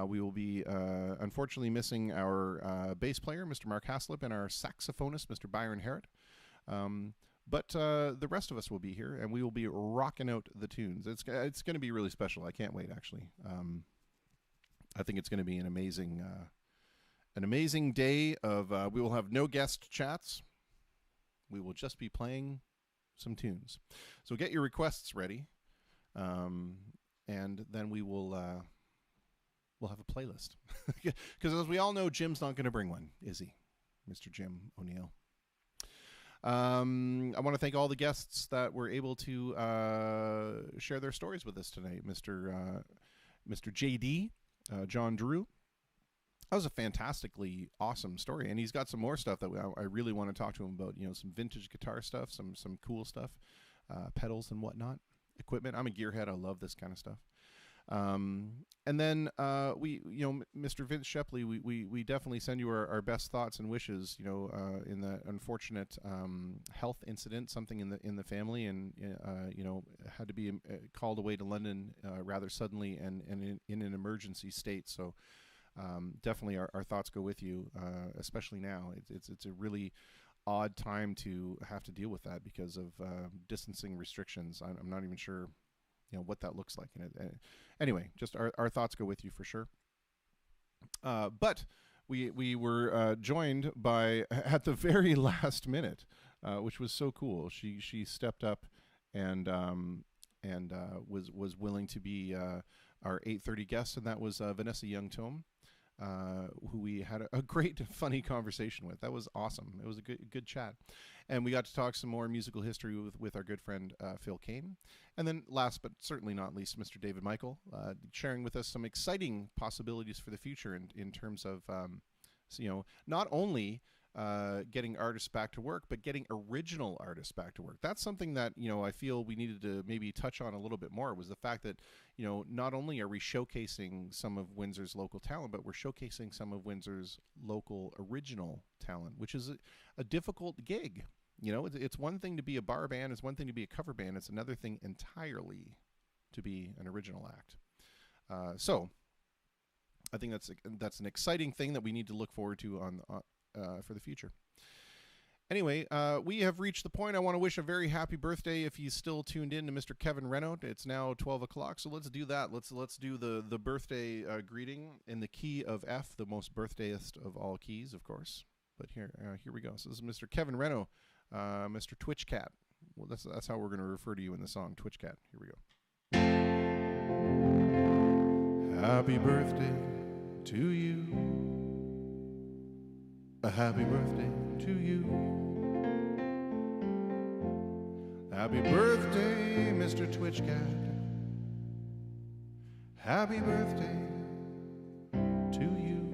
We will be unfortunately missing our bass player, Mr. Mark Haslip, and our saxophonist, Mr. Byron Harrod. But the rest of us will be here, and we will be rocking out the tunes. It's going to be really special. I can't wait, actually. I think it's going to be an amazing day of. We will have no guest chats. We will just be playing some tunes. So get your requests ready, and then we will. We'll have a playlist. Because as we all know, Jim's not going to bring one, is he? Mr. Jim O'Neill. I want to thank all the guests that were able to share their stories with us tonight. Mr. JD, John Drew. That was a fantastically awesome story. And he's got some more stuff that I really want to talk to him about. You know, some vintage guitar stuff, some cool stuff, pedals and whatnot, equipment. I'm a gearhead. I love this kind of stuff. And then Mr. Vince Shepley, we definitely send you our best thoughts and wishes, in the unfortunate health incident, something in the family, and had to be called away to London rather suddenly and in an emergency state. So definitely our thoughts go with you, especially now. It's a really odd time to have to deal with that because of distancing restrictions. I'm not even sure what that looks like in it. Anyway, just our thoughts go with you for sure. But we were joined by, at the very last minute, which was so cool. She stepped up and was willing to be our 8:30 guest, and that was Vanessa Young-Tome, who we had a great, funny conversation with. That was awesome. It was a good chat. And we got to talk some more musical history with our good friend Phil Kane. And then last but certainly not least, Mr. David Michael, sharing with us some exciting possibilities for the future in terms of, not only getting artists back to work, but getting original artists back to work. That's something that, I feel we needed to maybe touch on a little bit more, was the fact that, not only are we showcasing some of Windsor's local talent, but we're showcasing some of Windsor's local original talent, which is a difficult gig. It's one thing to be a bar band, it's one thing to be a cover band, it's another thing entirely to be an original act. So I think that's an exciting thing that we need to look forward to for the future. Anyway, we have reached the point. I want to wish a very happy birthday, if he's still tuned in, to Mr. Kevin Renaud. It's now 12 o'clock, so let's do that. Let's do the birthday greeting in the key of F, the most birthdayest of all keys, of course. But here we go. So this is Mr. Kevin Renaud, Mr. Twitch Cat. Well, that's how we're going to refer to you in the song, Twitch Cat. Here we go. Happy birthday to you. A happy birthday to you. Happy birthday, Mr. Twitch Cat. Happy birthday to you.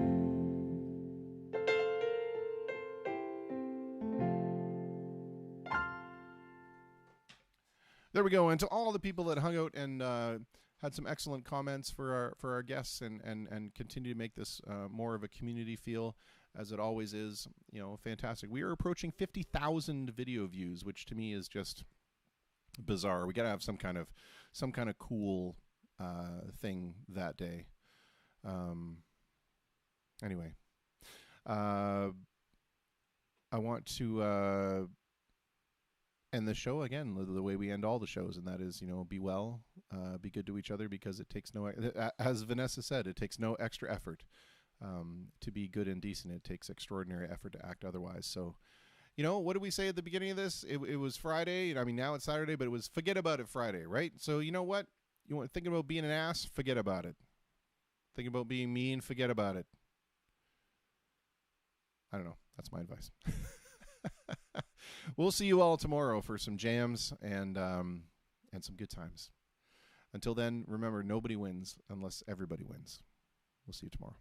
There we go. And to all the people that hung out and had some excellent comments for our guests and continue to make this more of a community feel, as it always is, fantastic. We are approaching 50,000 video views, which to me is just bizarre. We got to have some kind of cool thing that day. Anyway, I want to end the show again the way we end all the shows, and that is, be well, be good to each other, because it takes as Vanessa said, it takes no extra effort to be good and decent. It takes extraordinary effort to act otherwise. So, you know, what did we say at the beginning of this? It was Friday. I mean, now it's Saturday, but it was Forget About It Friday, right? So, you know what? You want thinking about being an ass? Forget about it. Thinking about being mean? Forget about it. I don't know. That's my advice. We'll see you all tomorrow for some jams and some good times. Until then, remember, nobody wins unless everybody wins. We'll see you tomorrow.